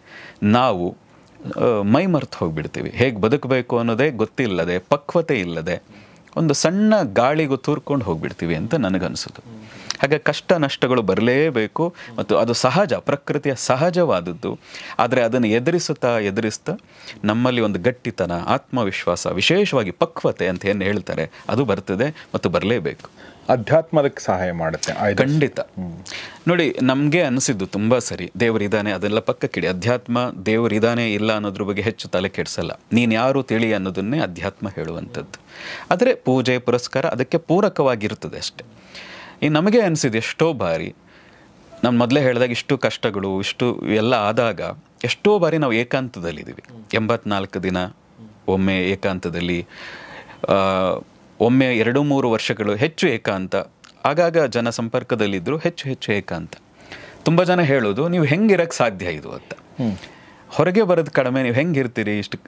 ನಾವು ಮೈ ಮರೆತು ಹೋಗಿಬಿಡ್ತೀವಿ. ಹೇಗೆ ಬದುಕಬೇಕು ಅನ್ನೋದೇ ಗೊತ್ತಿಲ್ಲದೆ, ಪಕ್ವತೆ ಇಲ್ಲದೆ ಒಂದು ಸಣ್ಣ ಗಾಳಿಗೂ ತೂರ್ಕೊಂಡು ಹೋಗ್ಬಿಡ್ತೀವಿ ಅಂತ ನನಗನ್ಸೋದು. ಹಾಗೆ ಕಷ್ಟ ನಷ್ಟಗಳು ಬರಲೇಬೇಕು ಮತ್ತು ಅದು ಸಹಜ, ಪ್ರಕೃತಿಯ ಸಹಜವಾದದ್ದು. ಆದರೆ ಅದನ್ನು ಎದುರಿಸ್ತಾ ನಮ್ಮಲ್ಲಿ ಒಂದು ಗಟ್ಟಿತನ, ಆತ್ಮವಿಶ್ವಾಸ, ವಿಶೇಷವಾಗಿ ಪಕ್ವತೆ ಅಂತ ಏನು ಹೇಳ್ತಾರೆ ಅದು ಬರ್ತದೆ ಮತ್ತು ಬರಲೇಬೇಕು. ಅಧ್ಯಾತ್ಮದಕ್ಕೆ ಸಹಾಯ ಮಾಡುತ್ತೆ ಖಂಡಿತ. ನೋಡಿ, ನಮಗೆ ಅನಿಸಿದ್ದು ತುಂಬ ಸರಿ, ದೇವರಿದ್ದಾನೆ ಅದೆಲ್ಲ ಪಕ್ಕಕ್ಕಿಡಿ, ಅಧ್ಯಾತ್ಮ ದೇವರಿದ್ದಾನೆ ಇಲ್ಲ ಅನ್ನೋದ್ರ ಬಗ್ಗೆ ಹೆಚ್ಚು ತಲೆ ಕೆಡಿಸಲ್ಲ. ನೀನು ಯಾರು ತಿಳಿ ಅನ್ನೋದನ್ನೇ ಅಧ್ಯಾತ್ಮ ಹೇಳುವಂಥದ್ದು. ಆದರೆ ಪೂಜೆ ಪುರಸ್ಕಾರ ಅದಕ್ಕೆ ಪೂರಕವಾಗಿರ್ತದೆ ಅಷ್ಟೆ. ಈ ನಮಗೆ ಅನಿಸಿದ್ದು ಎಷ್ಟೋ ಬಾರಿ, ನಾನು ಮೊದಲೇ ಹೇಳಿದಾಗ ಇಷ್ಟು ಕಷ್ಟಗಳು ಇಷ್ಟು ಎಲ್ಲ ಆದಾಗ ಎಷ್ಟೋ ಬಾರಿ ನಾವು ಏಕಾಂತದಲ್ಲಿದ್ದೀವಿ. 84 ದಿನ ಒಮ್ಮೆ ಏಕಾಂತದಲ್ಲಿ, ಒಮ್ಮೆ 2-3 ವರ್ಷಗಳು ಹೆಚ್ಚು ಏಕಾಂತ, ಆಗಾಗ ಜನ ಸಂಪರ್ಕದಲ್ಲಿದ್ದರು, ಹೆಚ್ಚು ಏಕಾಂತ. ತುಂಬ ಜನ ಹೇಳೋದು, ನೀವು ಹೆಂಗಿರಕ್ಕೆ ಸಾಧ್ಯ ಇದು ಅಂತ. ಹೊರಗೆ ಬರೋದು ಕಡಿಮೆ, ನೀವು ಹೆಂಗಿರ್ತೀರಿ, ಇಷ್ಟು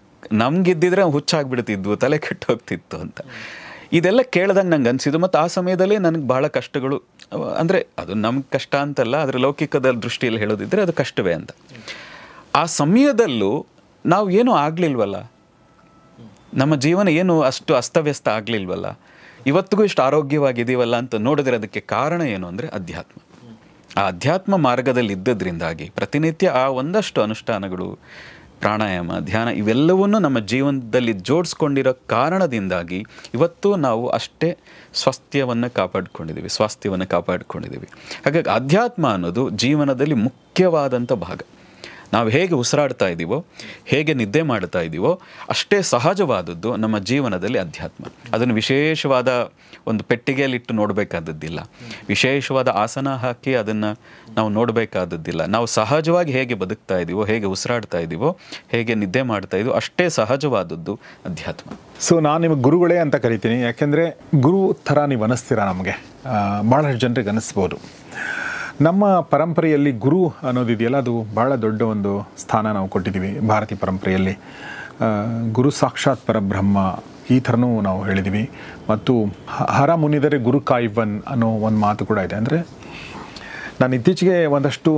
ನಮಗಿದ್ದಿದ್ರೆ ಹುಚ್ಚಾಗ್ಬಿಡ್ತಿದ್ವು, ತಲೆ ಕೆಟ್ಟು ಹೋಗ್ತಿತ್ತು ಅಂತ. ಇದೆಲ್ಲ ಕೇಳಿದಾಗ ನಂಗೆ ಅನಿಸಿದ್ದು. ಮತ್ತು ಆ ಸಮಯದಲ್ಲಿ ನನಗೆ ಬಹಳ ಕಷ್ಟಗಳು, ಅಂದರೆ ಅದು ನಮ್ಗೆ ಕಷ್ಟ ಅಂತಲ್ಲ, ಆದರೆ ಲೌಕಿಕದ ದೃಷ್ಟಿಯಲ್ಲಿ ಹೇಳೋದಿದ್ರೆ ಅದು ಕಷ್ಟವೇ ಅಂತ. ಆ ಸಮಯದಲ್ಲೂ ನಾವು ಏನೂ ಆಗಲಿಲ್ವಲ್ಲ, ನಮ್ಮ ಜೀವನ ಏನು ಅಷ್ಟು ಅಸ್ತವ್ಯಸ್ತ ಆಗಲಿಲ್ವಲ್ಲ, ಇವತ್ತಿಗೂ ಇಷ್ಟು ಆರೋಗ್ಯವಾಗಿದ್ದೀವಲ್ಲ ಅಂತ ನೋಡಿದ್ರೆ ಅದಕ್ಕೆ ಕಾರಣ ಏನು ಅಂದರೆ ಅಧ್ಯಾತ್ಮ. ಆ ಅಧ್ಯಾತ್ಮ ಮಾರ್ಗದಲ್ಲಿ ಇದ್ದದ್ರಿಂದಾಗಿ ಪ್ರತಿನಿತ್ಯ ಆ ಒಂದಷ್ಟು ಅನುಷ್ಠಾನಗಳು, ಪ್ರಾಣಾಯಾಮ, ಧ್ಯಾನ ಇವೆಲ್ಲವನ್ನೂ ನಮ್ಮ ಜೀವನದಲ್ಲಿ ಜೋಡಿಸ್ಕೊಂಡಿರೋ ಕಾರಣದಿಂದಾಗಿ ಇವತ್ತು ನಾವು ಅಷ್ಟೇ ಸ್ವಾಸ್ಥ್ಯವನ್ನು ಕಾಪಾಡಿಕೊಂಡಿದ್ದೀವಿ. ಹಾಗಾಗಿ ಅಧ್ಯಾತ್ಮ ಅನ್ನೋದು ಜೀವನದಲ್ಲಿ ಮುಖ್ಯವಾದಂಥ ಭಾಗ. ನಾವು ಹೇಗೆ ಉಸಿರಾಡ್ತಾ ಇದ್ದೀವೋ, ಹೇಗೆ ನಿದ್ದೆ ಮಾಡ್ತಾ ಇದ್ದೀವೋ ಅಷ್ಟೇ ಸಹಜವಾದದ್ದು ನಮ್ಮ ಜೀವನದಲ್ಲಿ ಅಧ್ಯಾತ್ಮ. ಅದನ್ನು ವಿಶೇಷವಾದ ಒಂದು ಪೆಟ್ಟಿಗೆಯಲ್ಲಿಟ್ಟು ನೋಡಬೇಕಾದದ್ದಿಲ್ಲ, ವಿಶೇಷವಾದ ಆಸನ ಹಾಕಿ ಅದನ್ನು ನಾವು ನೋಡಬೇಕಾದದ್ದಿಲ್ಲ. ನಾವು ಸಹಜವಾಗಿ ಹೇಗೆ ಬದುಕ್ತಾ ಇದ್ದೀವೋ, ಹೇಗೆ ಉಸಿರಾಡ್ತಾ ಇದ್ದೀವೋ, ಹೇಗೆ ನಿದ್ದೆ ಮಾಡ್ತಾ ಇದ್ದೀವೋ ಅಷ್ಟೇ ಸಹಜವಾದದ್ದು ಅಧ್ಯಾತ್ಮ. ಸೊ ನಾನು ನಿಮಗೆ ಗುರುಗಳೇ ಅಂತ ಕರಿತೀನಿ, ಯಾಕೆಂದರೆ ಗುರು ಥರ ನೀವು ಅನ್ನಿಸ್ತೀರಾ ನಮಗೆ, ಭಾಳಷ್ಟು ಜನರಿಗೆ ಅನ್ನಿಸ್ಬೋದು. ನಮ್ಮ ಪರಂಪರೆಯಲ್ಲಿ ಗುರು ಅನ್ನೋದಿದೆಯಲ್ಲ, ಅದು ಭಾಳ ದೊಡ್ಡ ಒಂದು ಸ್ಥಾನ ನಾವು ಕೊಟ್ಟಿದ್ದೀವಿ ಭಾರತೀಯ ಪರಂಪರೆಯಲ್ಲಿ. ಗುರು ಸಾಕ್ಷಾತ್ ಪರಬ್ರಹ್ಮ ಈ ಥರನೂ ನಾವು ಹೇಳಿದ್ದೀವಿ. ಮತ್ತು ಹರ ಮುನಿದರೆ ಗುರು ಕಾಯ್ವನ್ ಅನ್ನೋ ಒಂದು ಮಾತು ಕೂಡ ಇದೆ. ಅಂದರೆ ನಾನು ಇತ್ತೀಚೆಗೆ ಒಂದಷ್ಟು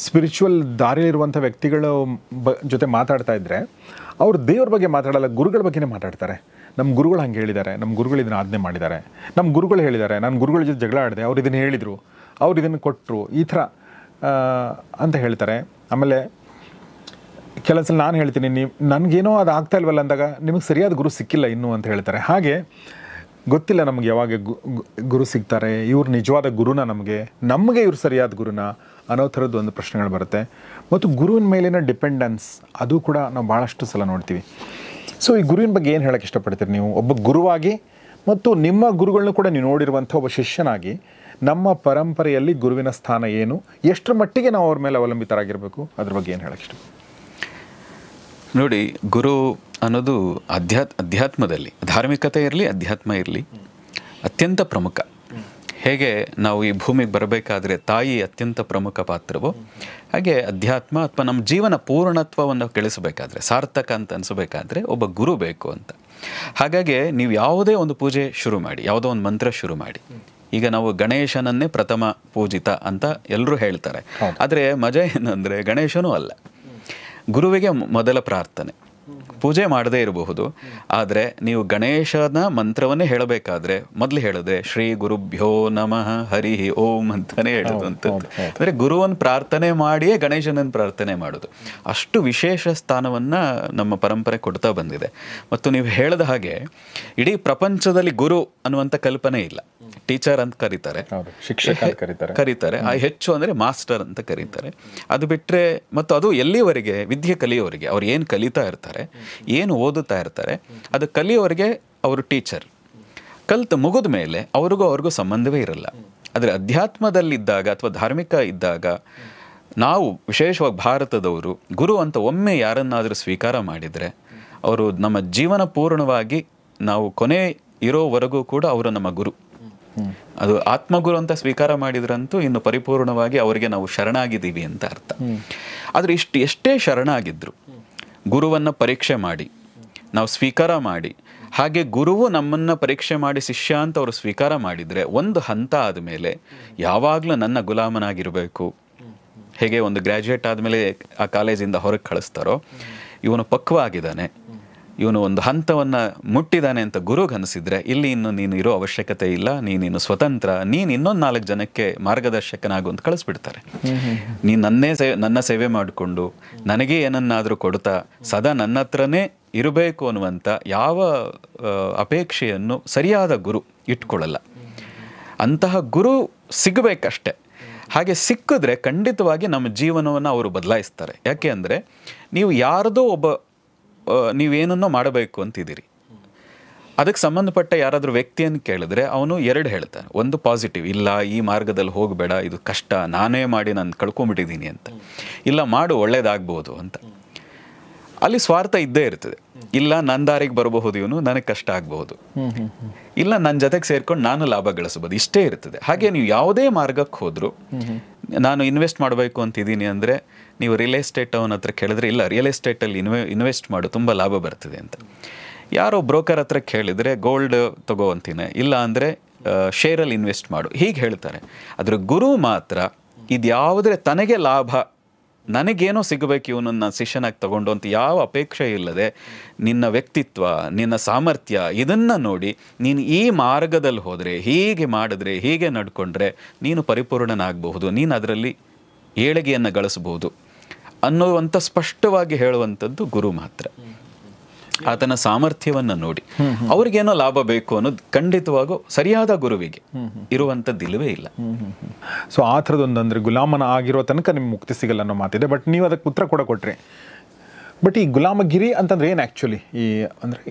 ಸ್ಪಿರಿಚುವಲ್ ದಾರಿಯಲ್ಲಿರುವಂಥ ವ್ಯಕ್ತಿಗಳ ಜೊತೆ ಮಾತಾಡ್ತಾ ಇದ್ದರೆ ಅವರು ದೇವ್ರ ಬಗ್ಗೆ ಮಾತಾಡಲ್ಲ, ಗುರುಗಳ ಬಗ್ಗೆನೇ ಮಾತಾಡ್ತಾರೆ. ನಮ್ಮ ಗುರುಗಳು ಹಂಗೆ ಹೇಳಿದ್ದಾರೆ, ನಮ್ಮ ಗುರುಗಳು ಇದನ್ನು ಆಜ್ಞೆ ಮಾಡಿದ್ದಾರೆ, ನಮ್ಮ ಗುರುಗಳು ಹೇಳಿದ್ದಾರೆ, ನಾನು ಗುರುಗಳ ಜೊತೆ ಜಗಳ ಆಡಿದೆ, ಅವ್ರು ಇದನ್ನು ಹೇಳಿದರು, ಅವ್ರು ಇದನ್ನು ಕೊಟ್ಟರು, ಈ ಥರ ಅಂತ ಹೇಳ್ತಾರೆ. ಆಮೇಲೆ ಕೆಲವು ಸಲ ನಾನು ಹೇಳ್ತೀನಿ, ನನಗೇನೋ ಅದು ಆಗ್ತಾ ಇಲ್ವಲ್ಲ ಅಂದಾಗ ನಿಮಗೆ ಸರಿಯಾದ ಗುರು ಸಿಕ್ಕಿಲ್ಲ ಇನ್ನೂ ಅಂತ ಹೇಳ್ತಾರೆ. ಹಾಗೆ ಗೊತ್ತಿಲ್ಲ ನಮಗೆ ಯಾವಾಗ ಗುರು ಸಿಗ್ತಾರೆ, ಇವ್ರು ನಿಜವಾದ ಗುರುನ ನಮಗೆ ಇವ್ರು ಸರಿಯಾದ ಗುರುನ ಅನ್ನೋ ಥರದ್ದು ಒಂದು ಪ್ರಶ್ನೆಗಳು ಬರುತ್ತೆ. ಮತ್ತು ಗುರುವಿನ ಮೇಲಿನ ಡಿಪೆಂಡೆನ್ಸ್ ಅದು ಕೂಡ ನಾವು ಭಾಳಷ್ಟು ಸಲ ನೋಡ್ತೀವಿ. ಸೊ ಈ ಗುರುವಿನ ಬಗ್ಗೆ ಏನು ಹೇಳೋಕ್ಕೆ ಇಷ್ಟಪಡ್ತೀರಿ ನೀವು, ಒಬ್ಬ ಗುರುವಾಗಿ ಮತ್ತು ನಿಮ್ಮ ಗುರುಗಳನ್ನೂ ಕೂಡ ನೀವು ನೋಡಿರುವಂಥ ಒಬ್ಬ ಶಿಷ್ಯನಾಗಿ? ನಮ್ಮ ಪರಂಪರೆಯಲ್ಲಿ ಗುರುವಿನ ಸ್ಥಾನ ಏನು, ಎಷ್ಟರ ಮಟ್ಟಿಗೆ ನಾವು ಅವ್ರ ಮೇಲೆ ಅವಲಂಬಿತರಾಗಿರಬೇಕು, ಅದ್ರ ಬಗ್ಗೆ ಏನು ಹೇಳೋಕ್ಕೆ ಇಷ್ಟ? ನೋಡಿ, ಗುರು ಅನ್ನೋದು ಅಧ್ಯಾತ್ಮದಲ್ಲಿ, ಧಾರ್ಮಿಕತೆ ಇರಲಿ ಅಧ್ಯಾತ್ಮ ಇರಲಿ, ಅತ್ಯಂತ ಪ್ರಮುಖ. ಹೇಗೆ ನಾವು ಈ ಭೂಮಿಗೆ ಬರಬೇಕಾದ್ರೆ ತಾಯಿ ಅತ್ಯಂತ ಪ್ರಮುಖ ಪಾತ್ರವೋ, ಹಾಗೆ ಅಧ್ಯಾತ್ಮ ಅಥವಾ ನಮ್ಮ ಜೀವನ ಪೂರ್ಣತ್ವವನ್ನು ಗಳಿಸಬೇಕಾದ್ರೆ, ಸಾರ್ಥಕ ಅಂತ ಅನಿಸಬೇಕಾದ್ರೆ ಒಬ್ಬ ಗುರು ಬೇಕು ಅಂತ. ಹಾಗಾಗಿ ನೀವು ಯಾವುದೇ ಒಂದು ಪೂಜೆ ಶುರು ಮಾಡಿ, ಯಾವುದೋ ಒಂದು ಮಂತ್ರ ಶುರು ಮಾಡಿ. ಈಗ ನಾವು ಗಣೇಶನನ್ನೇ ಪ್ರಥಮ ಪೂಜಿತ ಅಂತ ಎಲ್ಲರೂ ಹೇಳ್ತಾರೆ. ಆದರೆ ಮಜಾ ಏನಂದರೆ ಗಣೇಶನೂ ಅಲ್ಲ, ಗುರುವಿಗೆ ಮೊದಲ ಪ್ರಾರ್ಥನೆ. ಪೂಜೆ ಮಾಡದೇ ಇರಬಹುದು. ಆದರೆ ನೀವು ಗಣೇಶನ ಮಂತ್ರವನ್ನೇ ಹೇಳಬೇಕಾದ್ರೆ ಮೊದಲು ಹೇಳಿದ್ರೆ ಶ್ರೀ ಗುರುಭ್ಯೋ ನಮಃ ಹರಿ ಓಂ ಅಂತಾನೆ ಹೇಳೋದು ಅಂತದ್ದು. ಅಂದರೆ ಗುರುವನ್ನು ಪ್ರಾರ್ಥನೆ ಮಾಡಿಯೇ ಗಣೇಶನನ್ನು ಪ್ರಾರ್ಥನೆ ಮಾಡೋದು. ಅಷ್ಟು ವಿಶೇಷ ಸ್ಥಾನವನ್ನು ನಮ್ಮ ಪರಂಪರೆ ಕೊಡ್ತಾ ಬಂದಿದೆ. ಮತ್ತು ನೀವು ಹೇಳಿದ ಹಾಗೆ ಇಡೀ ಪ್ರಪಂಚದಲ್ಲಿ ಗುರು ಅನ್ನುವಂಥ ಕಲ್ಪನೆ ಇಲ್ಲ. ಟೀಚರ್ ಅಂತ ಕರೀತಾರೆ, ಶಿಕ್ಷಕ ಕರೀತಾರೆ, ಹೆಚ್ಚು ಅಂದರೆ ಮಾಸ್ಟರ್ ಅಂತ ಕರೀತಾರೆ. ಅದು ಬಿಟ್ಟರೆ ಮತ್ತು ಅದು ಎಲ್ಲಿವರೆಗೆ ವಿದ್ಯೆ ಕಲಿಯೋವರೆಗೆ ಅವ್ರು ಏನು ಕಲಿತಾ ಇರ್ತಾರೆ, ಏನು ಓದುತ್ತಾ ಇರ್ತಾರೆ, ಅದು ಕಲಿಯೋವರೆಗೆ ಅವರು ಟೀಚರ್. ಕಲ್ತು ಮುಗಿದ ಮೇಲೆ ಅವ್ರಿಗೂ ಸಂಬಂಧವೇ ಇರಲ್ಲ. ಆದರೆ ಅಧ್ಯಾತ್ಮದಲ್ಲಿದ್ದಾಗ ಅಥವಾ ಧಾರ್ಮಿಕ ಇದ್ದಾಗ ನಾವು ವಿಶೇಷವಾಗಿ ಭಾರತದವರು ಗುರು ಅಂತ ಒಮ್ಮೆ ಯಾರನ್ನಾದರೂ ಸ್ವೀಕಾರ ಮಾಡಿದರೆ ಅವರು ನಮ್ಮ ಜೀವನ ಪೂರ್ಣವಾಗಿ ನಾವು ಕೊನೆ ಇರೋವರೆಗೂ ಕೂಡ ಅವರು ನಮ್ಮ ಗುರು. ಅದು ಆತ್ಮಗುರು ಅಂತ ಸ್ವೀಕಾರ ಮಾಡಿದ್ರಂತೂ ಇನ್ನು ಪರಿಪೂರ್ಣವಾಗಿ ಅವರಿಗೆ ನಾವು ಶರಣಾಗಿದ್ದೀವಿ ಅಂತ ಅರ್ಥ. ಆದರೆ ಎಷ್ಟೇ ಶರಣಾಗಿದ್ರು ಗುರುವನ್ನು ಪರೀಕ್ಷೆ ಮಾಡಿ ನಾವು ಸ್ವೀಕಾರ ಮಾಡಿ, ಹಾಗೆ ಗುರುವು ನಮ್ಮನ್ನು ಪರೀಕ್ಷೆ ಮಾಡಿ ಶಿಷ್ಯ ಅಂತ ಅವರು ಸ್ವೀಕಾರ ಮಾಡಿದರೆ ಒಂದು ಹಂತ ಆದಮೇಲೆ ಯಾವಾಗಲೂ ನನ್ನ ಗುಲಾಮನಾಗಿರಬೇಕು. ಹೇಗೆ ಒಂದು ಗ್ರ್ಯಾಜುಯೇಟ್ ಆದಮೇಲೆ ಆ ಕಾಲೇಜಿಂದ ಹೊರಗೆ ಕಳಿಸ್ತಾರೋ, ಇವನು ಪಕ್ವಾಗಿದ್ದಾನೆ, ಇವನು ಒಂದು ಹಂತವನ್ನು ಮುಟ್ಟಿದ್ದಾನೆ ಅಂತ ಗುರುಗೆ ಅನಿಸಿದ್ರೆ ಇಲ್ಲಿ ಇನ್ನು ನೀನು ಇರೋ ಅವಶ್ಯಕತೆ ಇಲ್ಲ, ನೀನು ಸ್ವತಂತ್ರ, ನೀನು ಇನ್ನೊಂದು 4 ಜನಕ್ಕೆ ಮಾರ್ಗದರ್ಶಕನಾಗು ಅಂತ ಕಳಿಸ್ಬಿಡ್ತಾರೆ. ನೀನು ನನ್ನ ಸೇವೆ ಮಾಡಿಕೊಂಡು ನನಗೆ ಏನನ್ನಾದರೂ ಕೊಡ್ತಾ ಸದಾ ನನ್ನ ಹತ್ರನೇ ಇರಬೇಕು ಅನ್ನುವಂಥ ಯಾವ ಅಪೇಕ್ಷೆಯನ್ನು ಸರಿಯಾದ ಗುರು ಇಟ್ಕೊಳ್ಳಲ್ಲ. ಅಂತಹ ಗುರು ಸಿಗಬೇಕಷ್ಟೆ. ಹಾಗೆ ಸಿಕ್ಕಿದ್ರೆ ಖಂಡಿತವಾಗಿ ನಮ್ಮ ಜೀವನವನ್ನು ಅವರು ಬದಲಾಯಿಸ್ತಾರೆ. ಯಾಕೆ ಅಂದರೆ ನೀವು ಯಾರದೋ ನೀವೇನನ್ನೋ ಮಾಡಬೇಕು ಅಂತಿದ್ದೀರಿ, ಅದಕ್ಕೆ ಸಂಬಂಧಪಟ್ಟ ಯಾರಾದರೂ ವ್ಯಕ್ತಿಯನ್ನು ಕೇಳಿದ್ರೆ ಅವನು 2 ಹೇಳ್ತಾನೆ. ಒಂದು ಪಾಸಿಟಿವ್, ಇಲ್ಲ ಈ ಮಾರ್ಗದಲ್ಲಿ ಹೋಗಬೇಡ, ಇದು ಕಷ್ಟ, ನಾನೇ ಮಾಡಿ ನಾನು ಕಳ್ಕೊಂಬಿಟ್ಟಿದ್ದೀನಿ ಅಂತ. ಇಲ್ಲ ಮಾಡು, ಒಳ್ಳೇದಾಗ್ಬೋದು ಅಂತ. ಅಲ್ಲಿ ಸ್ವಾರ್ಥ ಇದ್ದೇ ಇರ್ತದೆ. ಇಲ್ಲ ನನ್ನ ದಾರಿಗೆ ಬರಬಹುದು ಇವನು, ನನಗೆ ಕಷ್ಟ ಆಗಬಹುದು, ಇಲ್ಲ ನನ್ನ ಜೊತೆಗೆ ಸೇರ್ಕೊಂಡು ನಾನು ಲಾಭ ಗಳಿಸಬಹುದು, ಇಷ್ಟೇ ಇರ್ತದೆ. ಹಾಗೆ ನೀವು ಯಾವುದೇ ಮಾರ್ಗಕ್ಕೆ ಹೋದ್ರು, ನಾನು ಇನ್ವೆಸ್ಟ್ ಮಾಡಬೇಕು ಅಂತಿದ್ದೀನಿ ಅಂದರೆ ನೀವು ರಿಯಲ್ ಎಸ್ಟೇಟ್ ಅವನ ಹತ್ರ ಕೇಳಿದ್ರೆ ಇಲ್ಲ ರಿಯಲ್ ಎಸ್ಟೇಟಲ್ಲಿ ಇನ್ವೆಸ್ಟ್ ಮಾಡು, ತುಂಬ ಲಾಭ ಬರ್ತದೆ ಅಂತ. ಯಾರೋ ಬ್ರೋಕರ್ ಹತ್ರ ಕೇಳಿದರೆ ಗೋಲ್ಡ್ ತಗೋ ಅಂತೀನಿ, ಇಲ್ಲ ಅಂದರೆ ಶೇರಲ್ಲಿ ಇನ್ವೆಸ್ಟ್ ಮಾಡು, ಹೀಗೆ ಹೇಳ್ತಾರೆ. ಆದರೆ ಗುರು ಮಾತ್ರ ಇದ್ಯಾವುದ್ರೆ ತನಗೆ ಲಾಭ, ನನಗೇನೋ ಸಿಗಬೇಕು ಇವನನ್ನು ಶಿಷ್ಯನಾಗಿ ತಗೊಂಡು ಅಂತ ಯಾವ ಅಪೇಕ್ಷೆ ಇಲ್ಲದೆ ನಿನ್ನ ವ್ಯಕ್ತಿತ್ವ, ನಿನ್ನ ಸಾಮರ್ಥ್ಯ ಇದನ್ನು ನೋಡಿ ನೀನು ಈ ಮಾರ್ಗದಲ್ಲಿ ಹೋದರೆ, ಹೀಗೆ ಮಾಡಿದ್ರೆ, ಹೀಗೆ ನಡ್ಕೊಂಡ್ರೆ ನೀನು ಪರಿಪೂರ್ಣನಾಗಬಹುದು, ನೀನು ಅದರಲ್ಲಿ ಏಳಿಗೆಯನ್ನು ಗಳಿಸಬಹುದು ಅನ್ನುವಂಥ ಸ್ಪಷ್ಟವಾಗಿ ಹೇಳುವಂಥದ್ದು ಗುರು ಮಾತ್ರ. ಆತನ ಸಾಮರ್ಥ್ಯವನ್ನು ನೋಡಿ ಅವ್ರಿಗೇನೋ ಲಾಭ ಬೇಕು ಅನ್ನೋದು ಖಂಡಿತವಾಗೂ ಸರಿಯಾದ ಗುರುವಿಗೆ ಇರುವಂಥದ್ದಿಲ್ಲವೇ ಇಲ್ಲ. ಸೊ ಆ ಥರದೊಂದು ಅಂದರೆ ಗುಲಾಮನ ಆಗಿರೋ ತನಕ ನಿಮ್ಗೆ ಮುಕ್ತಿ ಸಿಗಲ್ಲ ಅನ್ನೋ ಮಾತಿದೆ. ಬಟ್ ನೀವು ಅದಕ್ಕೆ ಉತ್ತರ ಕೊಟ್ರಿ. ಬಟ್ ಈ ಗುಲಾಮಗಿರಿ ಅಂತಂದ್ರೆ ಏನು ಆ್ಯಕ್ಚುಲಿ? ಈ ಅಂದರೆ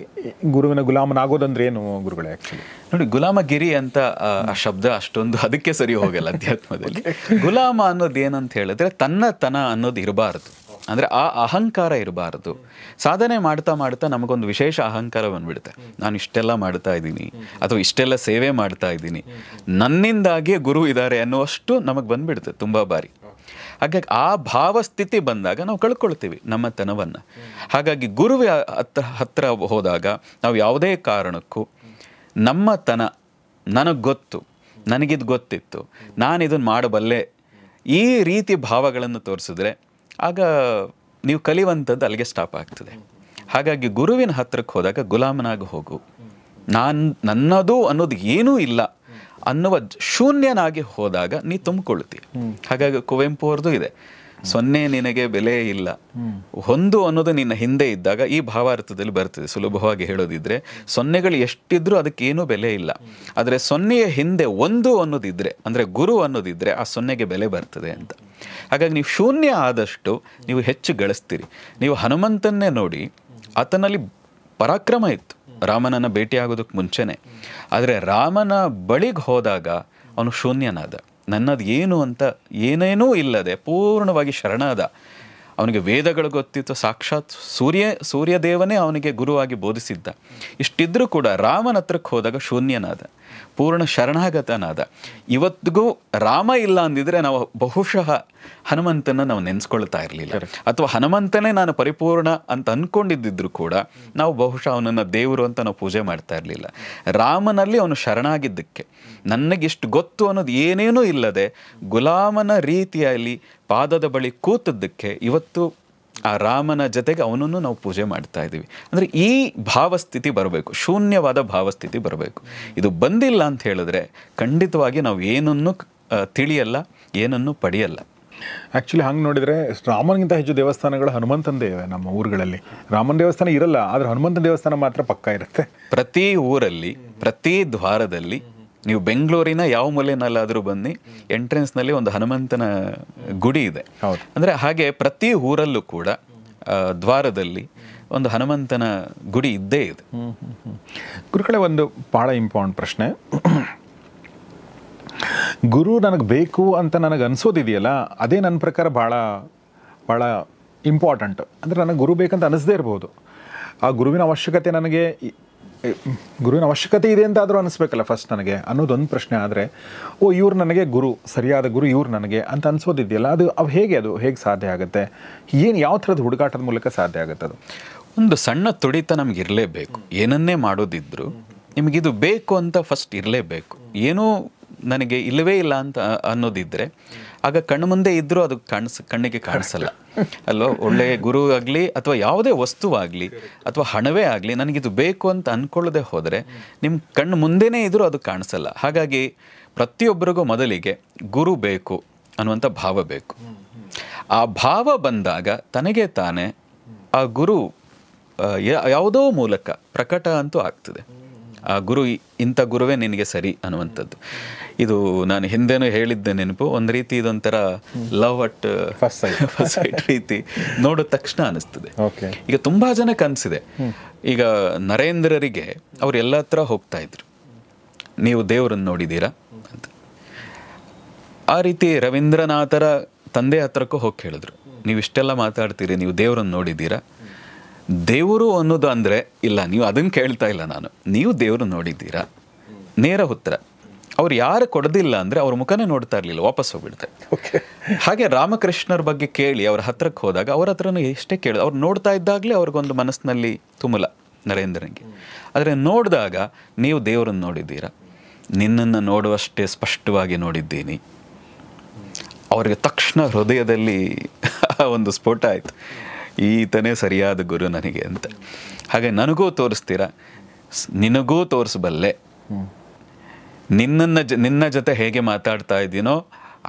ಗುರುವಿನ ಗುಲಾಮನಾಗೋದಂದ್ರೆ ಏನು ಗುರುಗಳೇ ಆ್ಯಕ್ಚುಲಿ? ನೋಡಿ, ಗುಲಾಮಗಿರಿ ಅಂತ ಆ ಶಬ್ದ ಅಷ್ಟೊಂದು ಅದಕ್ಕೆ ಸರಿ ಹೋಗಲ್ಲ ಅಧ್ಯಾತ್ಮದಲ್ಲಿ. ಗುಲಾಮ ಅನ್ನೋದು ಏನಂತ ಹೇಳಿದ್ರೆ ತನ್ನ ಅನ್ನೋದು ಇರಬಾರ್ದು, ಅಂದರೆ ಆ ಅಹಂಕಾರ ಇರಬಾರ್ದು. ಸಾಧನೆ ಮಾಡ್ತಾ ಮಾಡ್ತಾ ನಮಗೊಂದು ವಿಶೇಷ ಅಹಂಕಾರ ಬಂದ್ಬಿಡುತ್ತೆ. ನಾನು ಇಷ್ಟೆಲ್ಲ ಮಾಡ್ತಾ ಇದ್ದೀನಿ ಅಥವಾ ಇಷ್ಟೆಲ್ಲ ಸೇವೆ ಮಾಡ್ತಾ ಇದ್ದೀನಿ, ನನ್ನಿಂದಾಗಿಯೇ ಗುರು ಇದ್ದಾರೆ ಅನ್ನುವಷ್ಟು ನಮಗೆ ಬಂದ್ಬಿಡುತ್ತೆ ತುಂಬ ಬಾರಿ. ಹಾಗಾಗಿ ಆ ಭಾವಸ್ಥಿತಿ ಬಂದಾಗ ನಾವು ಕಳ್ಕೊಳ್ತೀವಿ ನಮ್ಮ ತನವನ್ನು. ಹಾಗಾಗಿ ಗುರುವಿನ ಹತ್ರ ಹೋದಾಗ ನಾವು ಯಾವುದೇ ಕಾರಣಕ್ಕೂ ನಮ್ಮ ತನ, ನನಗೆ ಗೊತ್ತು, ನನಗಿದು ಗೊತ್ತಿತ್ತು, ನಾನು ಇದನ್ನು ಮಾಡಬಲ್ಲೆ, ಈ ರೀತಿ ಭಾವಗಳನ್ನು ತೋರಿಸಿದ್ರೆ ಆಗ ನೀವು ಕಲಿಯುವಂಥದ್ದು ಅಲ್ಲಿಗೆ ಸ್ಟಾಪ್ ಆಗ್ತದೆ. ಹಾಗಾಗಿ ಗುರುವಿನ ಹತ್ರಕ್ಕೆ ಹೋದಾಗ ಗುಲಾಮನಾಗಿ ಹೋಗು, ನನ್ನದು ಅನ್ನೋದು ಏನೂ ಇಲ್ಲ ಅನ್ನುವ ಶೂನ್ಯನಾಗಿ ಹೋದಾಗ ನೀ ತುಂಬಿಕೊಳ್ತೀವಿ. ಹಾಗಾಗಿ ಕುವೆಂಪು ಅವ್ರದ್ದು ಇದೆ, ಸೊನ್ನೆ ನಿನಗೆ ಬೆಲೆ ಇಲ್ಲ, ಒಂದು ಅನ್ನೋದು ನಿನ್ನ ಹಿಂದೆ ಇದ್ದಾಗ ಈ ಭಾವಾರ್ಥದಲ್ಲಿ ಬರ್ತದೆ. ಸುಲಭವಾಗಿ ಹೇಳೋದಿದ್ರೆ ಸೊನ್ನೆಗಳು ಎಷ್ಟಿದ್ರೂ ಅದಕ್ಕೇನೂ ಬೆಲೆ ಇಲ್ಲ. ಆದರೆ ಸೊನ್ನೆಯ ಹಿಂದೆ ಒಂದು ಅನ್ನೋದಿದ್ರೆ, ಅಂದರೆ ಗುರು ಅನ್ನೋದಿದ್ರೆ ಆ ಸೊನ್ನೆಗೆ ಬೆಲೆ ಬರ್ತದೆ ಅಂತ. ಹಾಗಾಗಿ ನೀವು ಶೂನ್ಯ ಆದಷ್ಟು ನೀವು ಹೆಚ್ಚು ಗಳಿಸ್ತೀರಿ. ನೀವು ಹನುಮಂತನ್ನೇ ನೋಡಿ, ಆತನಲ್ಲಿ ಪರಾಕ್ರಮ ಇತ್ತು ರಾಮನನ್ನು ಭೇಟಿಯಾಗೋದಕ್ಕೆ ಮುಂಚೆನೆ. ಆದರೆ ರಾಮನ ಬಳಿಗೆ ಹೋದಾಗ ಅವನು ಶೂನ್ಯನಾದ, ನನ್ನದು ಏನು ಅಂತ ಏನೇನೂ ಇಲ್ಲದೆ ಪೂರ್ಣವಾಗಿ ಶರಣಾದ. ಅವನಿಗೆ ವೇದಗಳು ಗೊತ್ತಿತ್ತು, ಸಾಕ್ಷಾತ್ ಸೂರ್ಯದೇವನೇ ಅವನಿಗೆ ಗುರುವಾಗಿ ಬೋಧಿಸಿದ್ದ. ಇಷ್ಟಿದ್ರೂ ಕೂಡ ರಾಮನ ಹತ್ರಕ್ಕೆ ಹೋದಾಗ ಶೂನ್ಯನಾದ, ಪೂರ್ಣ ಶರಣಾಗತನಾದ. ಇವತ್ತಿಗೂ ರಾಮ ಇಲ್ಲ ಅಂದಿದ್ರೆ ನಾವು ಬಹುಶಃ ಹನುಮಂತನ ನಾವು ನೆನೆಸ್ಕೊಳ್ತಾ ಇರಲಿಲ್ಲ, ಅಥವಾ ಹನುಮಂತನೇ ನಾನು ಪರಿಪೂರ್ಣ ಅಂತ ಅಂದ್ಕೊಂಡಿದ್ದಿದ್ರು ಕೂಡ ನಾವು ಬಹುಶಃ ಅವನನ್ನು ದೇವರು ಅಂತ ನಾವು ಪೂಜೆ ಮಾಡ್ತಾ ಇರಲಿಲ್ಲ. ರಾಮನಲ್ಲಿ ಅವನು ಶರಣಾಗಿದ್ದಕ್ಕೆ, ನನಗಿಷ್ಟು ಗೊತ್ತು ಅನ್ನೋದು ಏನೇನೂ ಇಲ್ಲದೆ ಗುಲಾಮನ ರೀತಿಯಲ್ಲಿ ಪಾದದ ಬಳಿ ಕೂತದ್ದಕ್ಕೆ ಇವತ್ತು ಆ ರಾಮನ ಜೊತೆಗೆ ಅವನನ್ನು ನಾವು ಪೂಜೆ ಮಾಡ್ತಾ ಇದ್ದೀವಿ. ಅಂದರೆ ಈ ಭಾವಸ್ಥಿತಿ ಬರಬೇಕು, ಶೂನ್ಯವಾದ ಭಾವಸ್ಥಿತಿ ಬರಬೇಕು. ಇದು ಬಂದಿಲ್ಲ ಅಂತ ಹೇಳಿದ್ರೆ ಖಂಡಿತವಾಗಿ ನಾವು ಏನನ್ನು ತಿಳಿಯಲ್ಲ, ಏನನ್ನು ಪಡೆಯಲ್ಲ. ಆ್ಯಕ್ಚುಲಿ ಹಂಗೆ ನೋಡಿದರೆ ರಾಮನಿಗಿಂತ ಹೆಚ್ಚು ದೇವಸ್ಥಾನಗಳು ಹನುಮಂತಂದೇ ಇವೆ ನಮ್ಮ ಊರುಗಳಲ್ಲಿ. ರಾಮನ ದೇವಸ್ಥಾನ ಇರಲ್ಲ, ಆದರೆ ಹನುಮಂತನ ದೇವಸ್ಥಾನ ಮಾತ್ರ ಪಕ್ಕಾ ಇರುತ್ತೆ. ಪ್ರತಿ ಊರಲ್ಲಿ, ಪ್ರತಿ ದ್ವಾರದಲ್ಲಿ, ನೀವು ಬೆಂಗಳೂರಿನ ಯಾವ ಮೂಲೆಯಲ್ಲಾದರೂ ಬನ್ನಿ, ಎಂಟ್ರೆನ್ಸ್ನಲ್ಲಿ ಒಂದು ಹನುಮಂತನ ಗುಡಿ ಇದೆ. ಅಂದರೆ ಹಾಗೆ ಪ್ರತಿ ಊರಲ್ಲೂ ಕೂಡ ದ್ವಾರದಲ್ಲಿ ಒಂದು ಹನುಮಂತನ ಗುಡಿ ಇದ್ದೇ ಇದೆ. ಗುರುಗಳೇ, ಒಂದು ಭಾಳ ಇಂಪಾರ್ಟೆಂಟ್ ಪ್ರಶ್ನೆ. ಗುರು ನನಗೆ ಬೇಕು ಅಂತ ನನಗೆ ಅನಿಸೋದಿದೆಯಲ್ಲ, ಅದೇ ನನ್ನ ಪ್ರಕಾರ ಭಾಳ ಭಾಳ ಇಂಪಾರ್ಟೆಂಟ್. ಅಂದರೆ ನನಗೆ ಗುರು ಬೇಕಂತ ಅನ್ನಿಸದೇ ಇರ್ಬೋದು, ಆ ಗುರುವಿನ ಅವಶ್ಯಕತೆ ಇದೆ ಅಂತ ಆದರೂ ಅನಿಸ್ಬೇಕಲ್ಲ ಫಸ್ಟ್ ನನಗೆ ಅನ್ನೋದೊಂದು ಪ್ರಶ್ನೆ. ಆದರೆ ಇವ್ರು ನನಗೆ ಗುರು, ಸರಿಯಾದ ಗುರು ಇವ್ರು ನನಗೆ ಅಂತ ಅನಿಸೋದಿದೆಯಲ್ಲ, ಅದು ಹೇಗೆ ಸಾಧ್ಯ ಆಗುತ್ತೆ? ಯಾವ ಥರದ ಹುಡುಗಾಟದ ಮೂಲಕ ಸಾಧ್ಯ ಆಗುತ್ತೆ? ಅದು ಒಂದು ಸಣ್ಣ ತುಡಿತ ನಮ್ಗೆ ಇರಲೇಬೇಕು. ಏನನ್ನೇ ಮಾಡೋದಿದ್ರು ನಿಮಗಿದು ಬೇಕು ಅಂತ ಫಸ್ಟ್ ಇರಲೇಬೇಕು. ಏನೂ ನನಗೆ ಇಲ್ಲವೇ ಇಲ್ಲ ಅಂತ ಅನ್ನೋದಿದ್ದರೆ ಆಗ ಕಣ್ಣು ಮುಂದೆ ಇದ್ದರೂ ಅದು ಕಣ್ಣಿಗೆ ಕಾಣಿಸಲ್ಲ ಅಲ್ವ. ಒಳ್ಳೆಯ ಗುರು ಆಗಲಿ ಅಥವಾ ಯಾವುದೇ ವಸ್ತುವಾಗಲಿ ಅಥವಾ ಹಣವೇ ಆಗಲಿ, ನನಗಿದು ಬೇಕು ಅಂತ ಅಂದ್ಕೊಳ್ಳದೆ ಹೋದರೆ ನಿಮ್ಮ ಕಣ್ಣು ಮುಂದೆನೇ ಇದ್ದರೂ ಅದು ಕಾಣಿಸಲ್ಲ. ಹಾಗಾಗಿ ಪ್ರತಿಯೊಬ್ಬರಿಗೂ ಮೊದಲಿಗೆ ಗುರು ಬೇಕು ಅನ್ನುವಂಥ ಭಾವ ಬೇಕು. ಆ ಭಾವ ಬಂದಾಗ ತನಗೆ ತಾನೇ ಆ ಗುರು ಯಾವುದೋ ಮೂಲಕ ಪ್ರಕಟ ಅಂತೂ ಆಗ್ತದೆ. ಆ ಗುರು ಇಂಥ ಗುರುವೇ ನಿನಗೆ ಸರಿ ಅನ್ನುವಂಥದ್ದು. ಇದು ನಾನು ಹಿಂದೆನೂ ಹೇಳಿದ್ದೆ ನೆನಪು. ಒಂದು ರೀತಿ ಇದೊಂಥರ ಲವ್ ಅಟ್ ಫಸ್ಟ್ ಸೈಟ್ ರೀತಿ ನೋಡಿದ ತಕ್ಷಣ ಅನಿಸ್ತದೆ. ಈಗ ತುಂಬ ಜನಕ್ಕೆ ಅನಿಸಿದೆ. ಈಗ ನರೇಂದ್ರರಿಗೆ ಅವ್ರು ಎಲ್ಲ ಹತ್ರ ಹೋಗ್ತಾ ಇದ್ರು, ನೀವು ದೇವರನ್ನು ನೋಡಿದ್ದೀರಾ ಅಂತ. ಆ ರೀತಿ ರವೀಂದ್ರನಾಥರ ತಂದೆ ಹತ್ರಕ್ಕೂ ಹೋಗಿ ಕೇಳಿದ್ರು, ನೀವು ಇಷ್ಟೆಲ್ಲ ಮಾತಾಡ್ತೀರಿ, ನೀವು ದೇವರನ್ನು ನೋಡಿದ್ದೀರಾ? ದೇವರು ಅನ್ನೋದು ಅಂದರೆ ಇಲ್ಲ, ನೀವು ಅದನ್ನು ಕೇಳ್ತಾ ಇಲ್ಲ ನಾನು, ನೀವು ದೇವರು ನೋಡಿದ್ದೀರಾ? ನೇರ ಉತ್ತರ. ಅವ್ರು ಯಾರು ಕೊಡೋದಿಲ್ಲ ಅಂದರೆ ಅವ್ರ ಮುಖನೇ ನೋಡ್ತಾ ಇರಲಿಲ್ಲ, ವಾಪಸ್ ಹೋಗ್ಬಿಡ್ತಾರೆ. ಹಾಗೆ ರಾಮಕೃಷ್ಣರ ಬಗ್ಗೆ ಕೇಳಿ ಅವ್ರ ಹತ್ರಕ್ಕೆ ಹೋದಾಗ ಅವ್ರ ಹತ್ರನೂ ಎಷ್ಟೇ ಕೇಳಿದ್ರು, ಅವ್ರು ನೋಡ್ತಾ ಇದ್ದಾಗಲೇ ಅವ್ರಿಗೊಂದು ಮನಸ್ಸಿನಲ್ಲಿ ತುಮುಲ ನರೇಂದ್ರನಿಗೆ. ಆದರೆ ನೋಡಿದಾಗ ನೀವು ದೇವರನ್ನು ನೋಡಿದ್ದೀರಾ? ನಿನ್ನನ್ನು ನೋಡುವಷ್ಟೇ ಸ್ಪಷ್ಟವಾಗಿ ನೋಡಿದ್ದೀನಿ. ಅವರಿಗೆ ತಕ್ಷಣ ಹೃದಯದಲ್ಲಿ ಒಂದು ಸ್ಫೋಟ ಆಯಿತು, ಈತನೇ ಸರಿಯಾದ ಗುರು ನನಗೆ ಅಂತ. ಹಾಗೆ ನನಗೂ ತೋರಿಸ್ತೀರಾ? ನಿನಗೂ ತೋರಿಸಬಲ್ಲೆ. ನಿನ್ನ ಜೊತೆ ಹೇಗೆ ಮಾತಾಡ್ತಾ ಇದ್ದೀನೋ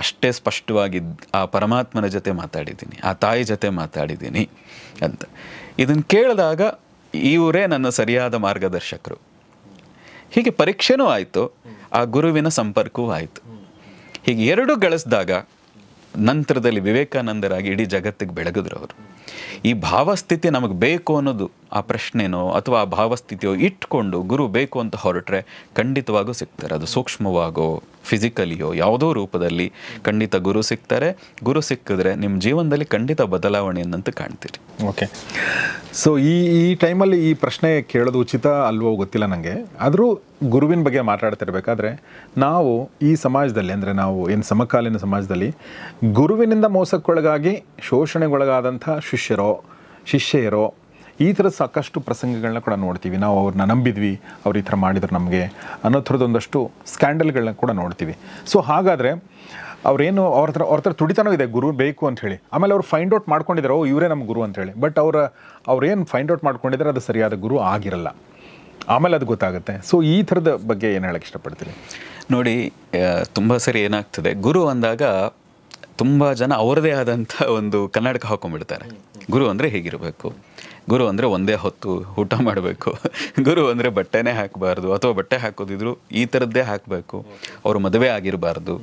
ಅಷ್ಟೇ ಸ್ಪಷ್ಟವಾಗಿ ಆ ಪರಮಾತ್ಮನ ಜೊತೆ ಮಾತಾಡಿದ್ದೀನಿ, ಆ ತಾಯಿ ಜೊತೆ ಮಾತಾಡಿದ್ದೀನಿ ಅಂತ. ಇದನ್ನು ಕೇಳಿದಾಗ ಇವರೇ ನನ್ನ ಸರಿಯಾದ ಮಾರ್ಗದರ್ಶಕರು. ಹೀಗೆ ಪರೀಕ್ಷೆನೂ ಆಯಿತು, ಆ ಗುರುವಿನ ಸಂಪರ್ಕವೂ ಆಯಿತು. ಹೀಗೆ ಎರಡೂ ಗಳಿಸಿದಾಗ ನಂತರದಲ್ಲಿ ವಿವೇಕಾನಂದರಾಗಿ ಇಡೀ ಜಗತ್ತಿಗೆ ಬೆಳಗಿದ್ರು ಅವರು. ಈ ಭಾವಸ್ಥಿತಿ ನಮಗೆ ಬೇಕು ಅನ್ನೋದು ಆ ಪ್ರಶ್ನೆನೋ ಅಥವಾ ಆ ಭಾವಸ್ಥಿತಿಯೋ ಇಟ್ಕೊಂಡು ಗುರು ಬೇಕು ಅಂತ ಹೊರಟ್ರೆ ಖಂಡಿತವಾಗೂ ಸಿಗ್ತಾರೆ. ಅದು ಸೂಕ್ಷ್ಮವಾಗೋ ಫಿಸಿಕಲಿಯೋ ಯಾವುದೋ ರೂಪದಲ್ಲಿ ಖಂಡಿತ ಗುರು ಸಿಗ್ತಾರೆ. ಗುರು ಸಿಕ್ಕಿದ್ರೆ ನಿಮ್ಮ ಜೀವನದಲ್ಲಿ ಖಂಡಿತ ಬದಲಾವಣೆಯನ್ನಂತೂ ಕಾಣ್ತೀರಿ. ಓಕೆ. ಸೊ ಈ ಟೈಮಲ್ಲಿ ಈ ಪ್ರಶ್ನೆ ಕೇಳೋದು ಉಚಿತ ಅಲ್ವೋ ಗೊತ್ತಿಲ್ಲ ನನಗೆ. ಆದರೂ ಗುರುವಿನ ಬಗ್ಗೆ ಮಾತಾಡ್ತಿರ್ಬೇಕಾದ್ರೆ ನಾವು ಈ ಸಮಾಜದಲ್ಲಿ, ಅಂದರೆ ನಾವು ಏನು ಸಮಕಾಲೀನ ಸಮಾಜದಲ್ಲಿ ಗುರುವಿನಿಂದ ಮೋಸಕ್ಕೊಳಗಾಗಿ ಶೋಷಣೆಗೊಳಗಾದಂಥ ಶಿಷ್ಯೆಯರೋ ಈ ಥರದ ಸಾಕಷ್ಟು ಪ್ರಸಂಗಗಳನ್ನ ಕೂಡ ನೋಡ್ತೀವಿ. ನಾವು ಅವ್ರನ್ನ ನಂಬಿದ್ವಿ, ಅವ್ರು ಈ ಥರ ಮಾಡಿದ್ರು ನಮಗೆ ಅನ್ನೋ ಥರದೊಂದಷ್ಟು ಸ್ಕ್ಯಾಂಡಲ್ಗಳನ್ನ ಕೂಡ ನೋಡ್ತೀವಿ. ಸೊ ಹಾಗಾದರೆ ಅವ್ರೇನು ಅವ್ರ ಹತ್ರ ತುಡಿತಾನೂ ಇದೆ ಗುರು ಬೇಕು ಅಂತ ಹೇಳಿ. ಆಮೇಲೆ ಅವ್ರು ಫೈಂಡ್ ಔಟ್ ಮಾಡ್ಕೊಂಡಿದ್ದಾರೆ, ಇವರೇ ನಮ್ಮ ಗುರು ಅಂತ ಹೇಳಿ. ಬಟ್ ಅವ್ರೇನು ಫೈಂಡ್ ಔಟ್ ಮಾಡ್ಕೊಂಡಿದ್ದಾರೆ ಅದು ಸರಿಯಾದ ಗುರು ಆಗಿರಲ್ಲ, ಆಮೇಲೆ ಅದು ಗೊತ್ತಾಗುತ್ತೆ. ಸೊ ಈ ಥರದ ಬಗ್ಗೆ ಏನು ಹೇಳಕ್ಕೆ ಇಷ್ಟಪಡ್ತೀನಿ? ನೋಡಿ, ತುಂಬ ಸರಿ ಏನಾಗ್ತದೆ, ಗುರು ಅಂದಾಗ ತುಂಬ ಜನ ಅವರದೇ ಆದಂಥ ಒಂದು ಕನ್ನಡಕ ಹಾಕೊಂಡ್ಬಿಡ್ತಾರೆ. ಗುರು ಅಂದರೆ ಹೇಗಿರಬೇಕು, ಗುರು ಅಂದರೆ ಒಂದೇ ಹೊತ್ತು ಊಟ ಮಾಡಬೇಕು, ಗುರು ಅಂದರೆ ಬಟ್ಟೆನೇ ಹಾಕಬಾರ್ದು, ಅಥವಾ ಬಟ್ಟೆ ಹಾಕೋದಿದ್ರು ಈ ಥರದ್ದೇ ಹಾಕಬೇಕು, ಅವರು ಮದುವೆ ಆಗಿರಬಾರ್ದು,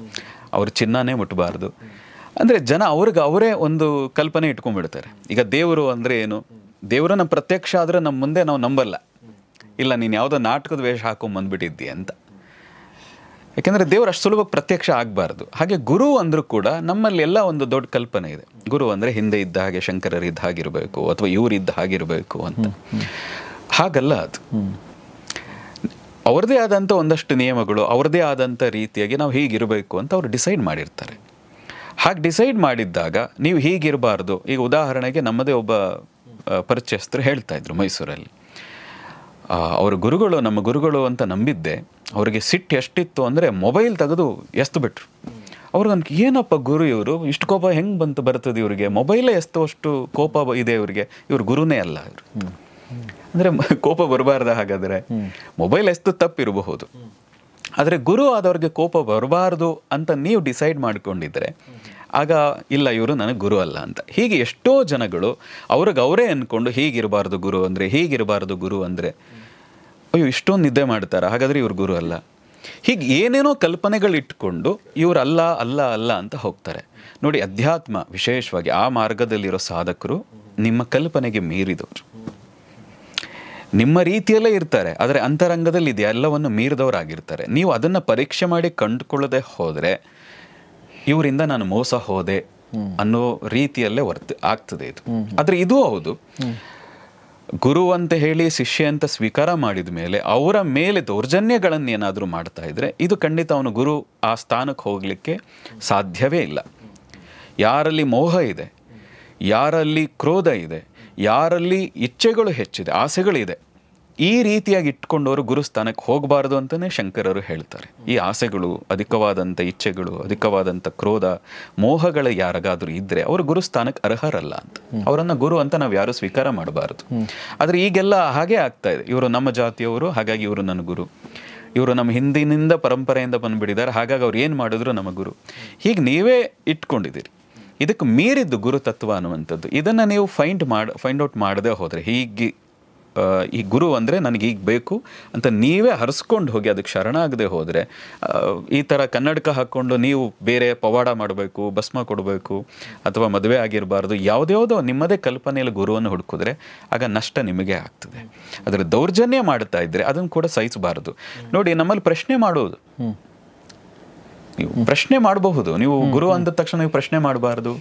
ಅವ್ರ ಚಿನ್ನನೇ ಮುಟ್ಟಬಾರ್ದು. ಅಂದರೆ ಜನ ಅವರೇ ಒಂದು ಕಲ್ಪನೆ ಇಟ್ಕೊಂಡ್ಬಿಡ್ತಾರೆ. ಈಗ ದೇವರು ಅಂದರೆ ಏನು, ದೇವರು ನಮ್ಮ ಪ್ರತ್ಯಕ್ಷ ಆದರೆ ನಮ್ಮ ಮುಂದೆ ನಾವು ನಂಬಲ್ಲ, ಇಲ್ಲ ನೀನು ಯಾವುದೋ ನಾಟಕದ ವೇಷ ಹಾಕೊಂಡ್ಬಂದ್ಬಿಟ್ಟಿದ್ದಿ ಅಂತ. ಯಾಕೆಂದರೆ ದೇವರು ಅಷ್ಟು ಸುಲಭವಾಗಿ ಪ್ರತ್ಯಕ್ಷ ಆಗಬಾರ್ದು. ಹಾಗೆ ಗುರು ಅಂದರೂ ಕೂಡ ನಮ್ಮಲ್ಲಿ ಎಲ್ಲ ಒಂದು ದೊಡ್ಡ ಕಲ್ಪನೆ ಇದೆ. ಗುರು ಅಂದರೆ ಹಿಂದೆ ಇದ್ದ ಹಾಗೆ ಶಂಕರರಿದ್ದ ಹಾಗಿರಬೇಕು ಅಥವಾ ಇವರಿದ್ದ ಹಾಗಿರಬೇಕು ಅಂತ. ಹಾಗಲ್ಲ, ಅದು ಅವ್ರದ್ದೇ ಆದಂಥ ಒಂದಷ್ಟು ನಿಯಮಗಳು, ಅವ್ರದ್ದೇ ಆದಂಥ ರೀತಿಯಾಗಿ ನಾವು ಹೀಗಿರಬೇಕು ಅಂತ ಅವ್ರು ಡಿಸೈಡ್ ಮಾಡಿರ್ತಾರೆ. ಹಾಗೆ ಡಿಸೈಡ್ ಮಾಡಿದ್ದಾಗ ನೀವು ಹೀಗಿರಬಾರ್ದು. ಈಗ ಉದಾಹರಣೆಗೆ ನಮ್ಮದೇ ಒಬ್ಬ ಪರಿಚಯಸ್ಥರು ಹೇಳ್ತಾ ಇದ್ರು ಮೈಸೂರಲ್ಲಿ, ಅವ್ರ ಗುರುಗಳು ನಮ್ಮ ಗುರುಗಳು ಅಂತ ನಂಬಿದ್ದೆ. ಅವರಿಗೆ ಸಿಟ್ಟು ಎಷ್ಟಿತ್ತು ಅಂದರೆ ಮೊಬೈಲ್ ತೆಗೆದು ಎಸ್ದು ಬಿಟ್ರು. ಅವ್ರಿಗನ್ಕ ಏನಪ್ಪ ಗುರು ಇವರು, ಇಷ್ಟು ಕೋಪ ಹೆಂಗೆ ಬರ್ತದೆ ಇವರಿಗೆ, ಮೊಬೈಲೇ ಅಷ್ಟು ಕೋಪ ಇದೆ ಇವರಿಗೆ, ಇವ್ರು ಗುರುನೇ ಅಲ್ಲ ಇವರು. ಅಂದರೆ ಕೋಪ ಬರಬಾರ್ದ ಹಾಗಾದರೆ? ಮೊಬೈಲ್ ಎಷ್ಟು ತಪ್ಪಿರಬಹುದು, ಆದರೆ ಗುರು ಆದವ್ರಿಗೆ ಕೋಪ ಬರಬಾರ್ದು ಅಂತ ನೀವು ಡಿಸೈಡ್ ಮಾಡ್ಕೊಂಡಿದ್ರೆ ಆಗ ಇಲ್ಲ, ಇವರು ನನಗೆ ಗುರು ಅಲ್ಲ ಅಂತ. ಹೀಗೆ ಎಷ್ಟೋ ಜನಗಳು ಅವ್ರಿಗೆ ಅವರೇ ಅಂದ್ಕೊಂಡು ಹೀಗಿರಬಾರ್ದು ಗುರು ಅಂದರೆ, ಹೀಗಿರಬಾರ್ದು ಗುರು ಅಂದರೆ, ಅಯ್ಯೋ ಇಷ್ಟೊಂದು ನಿದ್ದೆ ಮಾಡ್ತಾರೆ, ಹಾಗಾದರೆ ಇವ್ರು ಗುರು ಅಲ್ಲ. ಹೀಗೆ ಏನೇನೋ ಕಲ್ಪನೆಗಳಿಟ್ಕೊಂಡು ಇವ್ರು ಅಲ್ಲ ಅಲ್ಲ ಅಲ್ಲ ಅಂತ ಹೋಗ್ತಾರೆ. ನೋಡಿ, ಅಧ್ಯಾತ್ಮ ವಿಶೇಷವಾಗಿ ಆ ಮಾರ್ಗದಲ್ಲಿರೋ ಸಾಧಕರು ನಿಮ್ಮ ಕಲ್ಪನೆಗೆ ಮೀರಿದವರು, ನಿಮ್ಮ ರೀತಿಯಲ್ಲೇ ಇರ್ತಾರೆ, ಆದರೆ ಅಂತರಂಗದಲ್ಲಿ ಇದು ಎಲ್ಲವನ್ನು ಮೀರಿದವರಾಗಿರ್ತಾರೆ. ನೀವು ಅದನ್ನು ಪರೀಕ್ಷೆ ಮಾಡಿ ಕಂಡುಕೊಳ್ಳದೆ ಹೋದರೆ ಇವರಿಂದ ನಾನು ಮೋಸ ಹೋದೆ ಅನ್ನೋ ರೀತಿಯಲ್ಲೇ ಆಗ್ತದೆ ಇದು. ಆದರೆ ಇದು ಹೌದು, ಗುರು ಅಂತ ಹೇಳಿ ಶಿಷ್ಯ ಅಂತ ಸ್ವೀಕಾರ ಮಾಡಿದ ಮೇಲೆ ಅವರ ಮೇಲೆ ದೌರ್ಜನ್ಯಗಳನ್ನು ಏನಾದರೂ ಮಾಡ್ತಾ ಇದ್ರೆ ಇದು ಖಂಡಿತ ಅವನು ಗುರು ಆ ಸ್ಥಾನಕ್ಕೆ ಹೋಗಲಿಕ್ಕೆ ಸಾಧ್ಯವೇ ಇಲ್ಲ. ಯಾರಲ್ಲಿ ಮೋಹ ಇದೆ, ಯಾರಲ್ಲಿ ಕ್ರೋಧ ಇದೆ, ಯಾರಲ್ಲಿ ಇಚ್ಛೆಗಳು ಹೆಚ್ಚಿದೆ, ಆಸೆಗಳಿದೆ, ಈ ರೀತಿಯಾಗಿ ಇಟ್ಕೊಂಡವರು ಗುರುಸ್ಥಾನಕ್ಕೆ ಹೋಗಬಾರ್ದು ಅಂತಲೇ ಶಂಕರರು ಹೇಳ್ತಾರೆ. ಈ ಆಸೆಗಳು, ಅಧಿಕವಾದಂಥ ಇಚ್ಛೆಗಳು, ಅಧಿಕವಾದಂಥ ಕ್ರೋಧ, ಮೋಹಗಳು ಯಾರಿಗಾದರೂ ಇದ್ದರೆ ಅವರು ಗುರುಸ್ಥಾನಕ್ಕೆ ಅರ್ಹರಲ್ಲ ಅಂತ. ಅವರನ್ನು ಗುರು ಅಂತ ನಾವು ಯಾರು ಸ್ವೀಕಾರ ಮಾಡಬಾರ್ದು. ಆದರೆ ಈಗೆಲ್ಲ ಹಾಗೆ ಆಗ್ತಾ ಇದೆ. ಇವರು ನಮ್ಮ ಜಾತಿಯವರು, ಹಾಗಾಗಿ ಇವರು ನನ್ನ ಗುರು, ಇವರು ನಮ್ಮ ಹಿಂದಿನಿಂದ ಪರಂಪರೆಯಿಂದ ಬಂದುಬಿಟ್ಟಿದ್ದಾರೆ, ಹಾಗಾಗಿ ಅವ್ರು ಏನು ಮಾಡಿದ್ರು ನಮ್ಮ ಗುರು. ಹೀಗೆ ನೀವೇ ಇಟ್ಕೊಂಡಿದ್ದೀರಿ. ಇದಕ್ಕೆ ಮೀರಿದ್ದು ಗುರು ತತ್ವ ಅನ್ನುವಂಥದ್ದು. ಇದನ್ನು ನೀವು ಫೈಂಡ್ ಔಟ್ ಮಾಡದೆ ಹೋದರೆ, ಹೀಗೆ ಈ ಗುರು ಅಂದರೆ ನನಗೆ ಈಗ ಬೇಕು ಅಂತ ನೀವೇ ಹರಿಸ್ಕೊಂಡು ಹೋಗಿ ಅದಕ್ಕೆ ಶರಣಾಗದೆ ಹೋದರೆ, ಈ ಥರ ಕನ್ನಡಕ ಹಾಕ್ಕೊಂಡು ನೀವು ಬೇರೆ ಪವಾಡ ಮಾಡಬೇಕು, ಭಸ್ಮ ಕೊಡಬೇಕು, ಅಥವಾ ಮದುವೆ ಆಗಿರಬಾರ್ದು, ಯಾವುದ್ಯಾವುದೋ ನಿಮ್ಮದೇ ಕಲ್ಪನೆಯಲ್ಲಿ ಗುರುವನ್ನು ಹುಡುಕಿದ್ರೆ ಆಗ ನಷ್ಟ ನಿಮಗೆ ಆಗ್ತದೆ. ಅದರ ದೌರ್ಜನ್ಯ ಮಾಡ್ತಾ ಇದ್ದರೆ ಅದನ್ನು ಕೂಡ ಸಹಿಸಬಾರ್ದು. ನೋಡಿ, ನಮ್ಮಲ್ಲಿ ಪ್ರಶ್ನೆ ಮಾಡೋದು, ನೀವು ಪ್ರಶ್ನೆ ಮಾಡಬಹುದು. ನೀವು ಗುರು ಅಂದ ತಕ್ಷಣ ನೀವು ಪ್ರಶ್ನೆ ಮಾಡಬಾರ್ದು.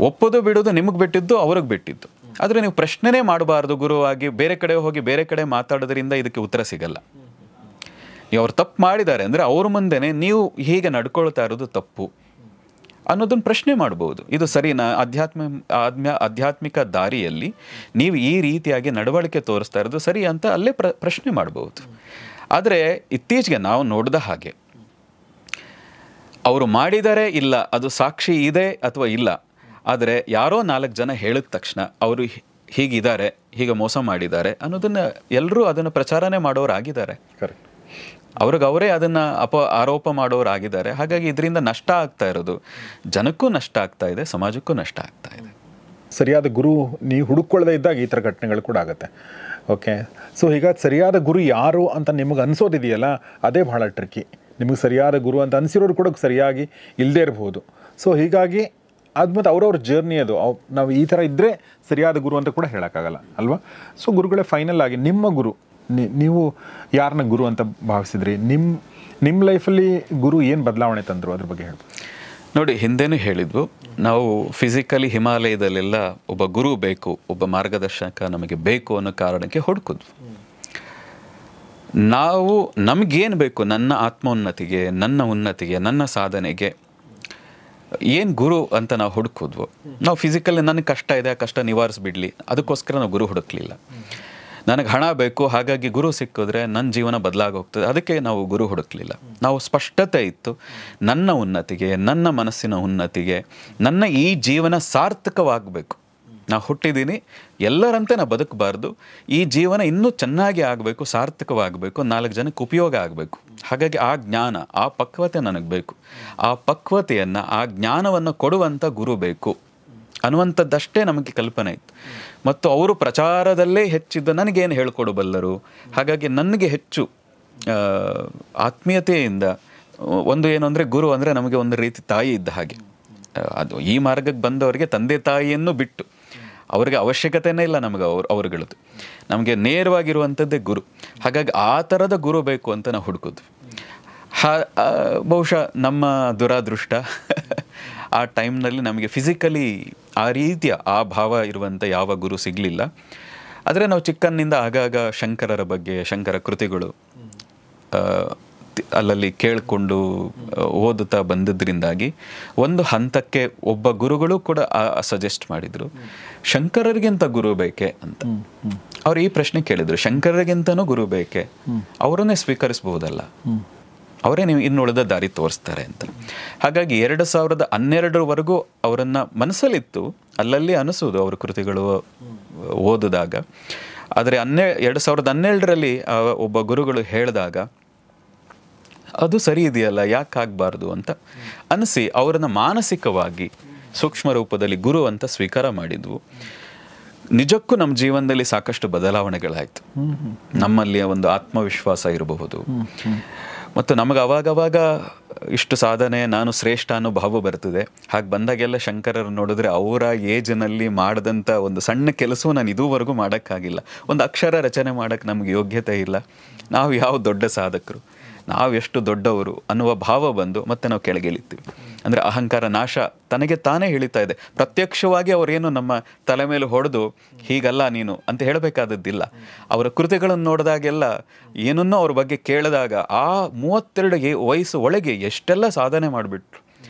ಒಪ್ಪೋದು ಬಿಡೋದು ನಿಮಗೆ ಬಿಟ್ಟಿದ್ದು, ಅವ್ರಿಗೆ ಬಿಟ್ಟಿದ್ದು. ಆದರೆ ನೀವು ಪ್ರಶ್ನೆನೇ ಮಾಡಬಾರ್ದು. ಗುರುವಾಗಿ ಬೇರೆ ಕಡೆ ಹೋಗಿ ಬೇರೆ ಕಡೆ ಮಾತಾಡೋದ್ರಿಂದ ಇದಕ್ಕೆ ಉತ್ತರ ಸಿಗಲ್ಲ. ನೀವು ಅವ್ರು ತಪ್ಪು ಮಾಡಿದ್ದಾರೆ ಅಂದರೆ ಅವ್ರ ಮುಂದೆನೇ ನೀವು ಹೀಗೆ ನಡ್ಕೊಳ್ತಾ ಇರೋದು ತಪ್ಪು ಅನ್ನೋದನ್ನು ಪ್ರಶ್ನೆ ಮಾಡ್ಬೋದು. ಇದು ಸರಿನಾ? ಆಧ್ಯಾತ್ಮಿಕ ದಾರಿಯಲ್ಲಿ ನೀವು ಈ ರೀತಿಯಾಗಿ ನಡವಳಿಕೆ ತೋರಿಸ್ತಾ ಇರೋದು ಸರಿ ಅಂತ ಅಲ್ಲೇ ಪ್ರಶ್ನೆ ಮಾಡ್ಬೋದು. ಆದರೆ ಇತ್ತೀಚೆಗೆ ನಾವು ನೋಡಿದ ಹಾಗೆ ಅವರು ಮಾಡಿದರೆ ಇಲ್ಲ, ಅದು ಸಾಕ್ಷಿ ಇದೆ ಅಥವಾ ಇಲ್ಲ, ಆದರೆ ಯಾರೋ 4 ಜನ ಹೇಳಿದ ತಕ್ಷಣ ಅವರು ಹೀಗಿದ್ದಾರೆ, ಹೀಗೆ ಮೋಸ ಮಾಡಿದ್ದಾರೆ ಅನ್ನೋದನ್ನು ಎಲ್ಲರೂ ಅದನ್ನು ಪ್ರಚಾರನೇ ಮಾಡೋರಾಗಿದ್ದಾರೆ. ಅವ್ರಿಗೆ ಅವರೇ ಅದನ್ನು ಆರೋಪ ಮಾಡೋರಾಗಿದ್ದಾರೆ. ಹಾಗಾಗಿ ಇದರಿಂದ ನಷ್ಟ ಆಗ್ತಾ ಇರೋದು ಜನಕ್ಕೂ ನಷ್ಟ ಆಗ್ತಾ ಇದೆ, ಸಮಾಜಕ್ಕೂ ನಷ್ಟ ಆಗ್ತಾ ಇದೆ. ಸರಿಯಾದ ಗುರು ನೀವು ಹುಡುಕೊಳ್ಳದೆ ಇದ್ದಾಗ ಈ ಥರ ಘಟನೆಗಳು ಕೂಡ ಆಗುತ್ತೆ. ಓಕೆ, ಸೊ ಹೀಗಾಗಿ ಸರಿಯಾದ ಗುರು ಯಾರು ಅಂತ ನಿಮಗೆ ಅನಿಸೋದಿದೆಯಲ್ಲ, ಅದೇ ಬಹಳ ಟ್ರಿಕ್ಕಿ. ನಿಮಗೆ ಸರಿಯಾದ ಗುರು ಅಂತ ಅನಿಸಿರೋರು ಕೂಡ ಸರಿಯಾಗಿ ಇಲ್ಲದೇ ಇರ್ಬೋದು. ಸೊ ಹೀಗಾಗಿ ಅದು ಮತ್ತು ಅವ್ರವ್ರ ಜರ್ನಿ ಅದು. ನಾವು ಈ ಥರ ಇದ್ದರೆ ಸರಿಯಾದ ಗುರು ಅಂತ ಕೂಡ ಹೇಳೋಕ್ಕಾಗಲ್ಲ ಅಲ್ವಾ? ಸೊ ಗುರುಗಳೇ, ಫೈನಲ್ ಆಗಿ ನಿಮ್ಮ ಗುರು, ನೀವು ಯಾರನ್ನ ಗುರು ಅಂತ ಭಾವಿಸಿದ್ರಿ? ನಿಮ್ಮ ಲೈಫಲ್ಲಿ ಗುರು ಏನು ಬದಲಾವಣೆ ತಂದರು, ಅದ್ರ ಬಗ್ಗೆ ಹೇಳ್ಬೋದು. ನೋಡಿ, ಹಿಂದೆನೂ ಹೇಳಿದ್ವು, ನಾವು ಫಿಸಿಕಲಿ ಹಿಮಾಲಯದಲ್ಲೆಲ್ಲ ಒಬ್ಬ ಗುರು ಬೇಕು, ಒಬ್ಬ ಮಾರ್ಗದರ್ಶಕ ನಮಗೆ ಬೇಕು ಅನ್ನೋ ಕಾರಣಕ್ಕೆ ಹುಡುಕಿದ್ವು. ನಾವು ನಮಗೇನು ಬೇಕು, ನನ್ನ ಆತ್ಮೋನ್ನತಿಗೆ, ನನ್ನ ಉನ್ನತಿಗೆ, ನನ್ನ ಸಾಧನೆಗೆ ಏನು ಗುರು ಅಂತ ನಾವು ಹುಡುಕಿದ್ವು. ನಾವು ಫಿಸಿಕಲಿ ನನಗೆ ಕಷ್ಟ ಇದೆ, ಆ ಕಷ್ಟ ನಿವಾರಿಸ್ಬಿಡ್ಲಿ ಅದಕ್ಕೋಸ್ಕರ ನಾವು ಗುರು ಹುಡುಕ್ಲಿಲ್ಲ. ನನಗೆ ಹಣ ಬೇಕು, ಹಾಗಾಗಿ ಗುರು ಸಿಕ್ಕಿದ್ರೆ ನನ್ನ ಜೀವನ ಬದಲಾಗೋಗ್ತದೆ, ಅದಕ್ಕೆ ನಾವು ಗುರು ಹುಡುಕ್ಲಿಲ್ಲ. ನಾವು ಸ್ಪಷ್ಟತೆ ಇತ್ತು, ನನ್ನ ಉನ್ನತಿಗೆ, ನನ್ನ ಮನಸ್ಸಿನ ಉನ್ನತಿಗೆ, ನನ್ನ ಈ ಜೀವನ ಸಾರ್ಥಕವಾಗಬೇಕು. ನಾವು ಹುಟ್ಟಿದ್ದೀನಿ, ಎಲ್ಲರಂತೆ ನಾವು ಬದುಕಬಾರ್ದು, ಈ ಜೀವನ ಇನ್ನೂ ಚೆನ್ನಾಗಿ ಆಗಬೇಕು, ಸಾರ್ಥಕವಾಗಬೇಕು, 4 ಜನಕ್ಕೆ ಉಪಯೋಗ ಆಗಬೇಕು. ಹಾಗಾಗಿ ಆ ಜ್ಞಾನ, ಆ ಪಕ್ವತೆ ನನಗೆ ಬೇಕು. ಆ ಪಕ್ವತೆಯನ್ನು, ಆ ಜ್ಞಾನವನ್ನು ಕೊಡುವಂಥ ಗುರು ಬೇಕು ಅನ್ನುವಂಥದ್ದಷ್ಟೇ ನಮಗೆ ಕಲ್ಪನೆ ಇತ್ತು. ಮತ್ತು ಅವರು ಪ್ರಚಾರದಲ್ಲೇ ಹೆಚ್ಚಿದ್ದು ನನಗೇನು ಹೇಳ್ಕೊಡಬಲ್ಲರು. ಹಾಗಾಗಿ ನನಗೆ ಹೆಚ್ಚು ಆತ್ಮೀಯತೆಯಿಂದ ಒಂದು ಏನು ಅಂದರೆ, ಗುರು ಅಂದರೆ ನಮಗೆ ಒಂದು ರೀತಿ ತಾಯಿ ಇದ್ದ ಹಾಗೆ. ಅದು ಈ ಮಾರ್ಗಕ್ಕೆ ಬಂದವರಿಗೆ ತಂದೆ ತಾಯಿಯನ್ನು ಬಿಟ್ಟು ಅವ್ರಿಗೆ ಅವಶ್ಯಕತೆಯೇ ಇಲ್ಲ ನಮಗೆ ಅವ್ರುಗಳದ್ದು. ನಮಗೆ ನೇರವಾಗಿರುವಂಥದ್ದೇ ಗುರು. ಹಾಗಾಗಿ ಆ ಥರದ ಗುರು ಬೇಕು ಅಂತ ನಾವು ಹುಡುಕಿದ್ವಿ. ಬಹುಶಃ ನಮ್ಮ ದುರಾದೃಷ್ಟ ಆ ಟೈಮ್ನಲ್ಲಿ ನಮಗೆ ಫಿಸಿಕಲಿ ಆ ರೀತಿಯ ಆ ಭಾವ ಇರುವಂಥ ಯಾವ ಗುರು ಸಿಗಲಿಲ್ಲ. ಆದರೆ ನಾವು ಚಿಕ್ಕನ್ನಿಂದ ಆಗಾಗ ಶಂಕರರ ಬಗ್ಗೆ, ಶಂಕರ ಕೃತಿಗಳು ಅಲ್ಲಲ್ಲಿ ಕೇಳಿಕೊಂಡು ಓದುತ್ತಾ ಬಂದದ್ರಿಂದಾಗಿ ಒಂದು ಹಂತಕ್ಕೆ ಒಬ್ಬ ಗುರುಗಳು ಕೂಡ ಸಜೆಸ್ಟ್ ಮಾಡಿದರು, ಶಂಕರರಿಗಿಂತ ಗುರು ಬೇಕೆ ಅಂತ. ಅವ್ರು ಈ ಪ್ರಶ್ನೆ ಕೇಳಿದರು, ಶಂಕರರಿಗಿಂತನೂ ಗುರು ಬೇಕೆ, ಅವರನ್ನೇ ಸ್ವೀಕರಿಸಬಹುದಲ್ಲ ಅವರೇ ನೀವು ಇನ್ನುಳಿದ ದಾರಿ ತೋರಿಸ್ತಾರೆ ಅಂತ. ಹಾಗಾಗಿ 2012ವರೆಗೂ ಅವರನ್ನು ಮನಸ್ಸಲ್ಲಿತ್ತು, ಅಲ್ಲಲ್ಲಿ ಅನಿಸೋದು ಅವ್ರ ಕೃತಿಗಳು ಓದಿದಾಗ. ಆದರೆ 2012ರಲ್ಲಿ ಒಬ್ಬ ಗುರುಗಳು ಹೇಳಿದಾಗ ಅದು ಸರಿ ಇದೆಯಲ್ಲ, ಯಾಕೆ ಆಗಬಾರ್ದು ಅಂತ ಅನಿಸಿ ಅವರನ್ನು ಮಾನಸಿಕವಾಗಿ ಸೂಕ್ಷ್ಮ ರೂಪದಲ್ಲಿ ಗುರು ಅಂತ ಸ್ವೀಕಾರ ಮಾಡಿದ್ವು. ನಿಜಕ್ಕೂ ನಮ್ಮ ಜೀವನದಲ್ಲಿ ಸಾಕಷ್ಟು ಬದಲಾವಣೆಗಳಾಯಿತು. ನಮ್ಮಲ್ಲಿ ಒಂದು ಆತ್ಮವಿಶ್ವಾಸ ಇರಬಹುದು, ಮತ್ತು ನಮಗೆ ಅವಾಗವಾಗ ಇಷ್ಟು ಸಾಧನೆ, ನಾನು ಶ್ರೇಷ್ಠ ಅನ್ನೋ ಭಾವ ಬರ್ತದೆ. ಹಾಗೆ ಬಂದಾಗೆಲ್ಲ ಶಂಕರರು ನೋಡಿದ್ರೆ ಅವರ ಏಜ್ನಲ್ಲಿ ಮಾಡಿದಂಥ ಒಂದು ಸಣ್ಣ ಕೆಲಸವೂ ನಾನು ಇದುವರೆಗೂ ಮಾಡೋಕ್ಕಾಗಿಲ್ಲ. ಒಂದು ಅಕ್ಷರ ರಚನೆ ಮಾಡೋಕ್ಕೆ ನಮಗೆ ಯೋಗ್ಯತೆ ಇಲ್ಲ, ನಾವು ಯಾವ ದೊಡ್ಡ ಸಾಧಕರು, ನಾವು ಎಷ್ಟು ದೊಡ್ಡವರು ಅನ್ನುವ ಭಾವ ಬಂದು ಮತ್ತೆ ನಾವು ಕೆಳಗಿಳಿತೀವಿ. ಅಂದರೆ ಅಹಂಕಾರ ನಾಶ ತನಗೆ ತಾನೇ ಹೇಳಿತಾ ಇದೆ. ಪ್ರತ್ಯಕ್ಷವಾಗಿ ಅವರೇನು ನಮ್ಮ ತಲೆ ಮೇಲೆ ಹೊಡೆದು ಹೀಗಲ್ಲ ನೀನು ಅಂತ ಹೇಳಬೇಕಾದದ್ದಿಲ್ಲ. ಅವರ ಕೃತಿಗಳನ್ನು ನೋಡಿದಾಗೆಲ್ಲ ಏನನ್ನೋ ಅವ್ರ ಬಗ್ಗೆ ಕೇಳಿದಾಗ ಆ 32 ವಯಸ್ಸು ಒಳಗೆ ಎಷ್ಟೆಲ್ಲ ಸಾಧನೆ ಮಾಡಿಬಿಟ್ರು.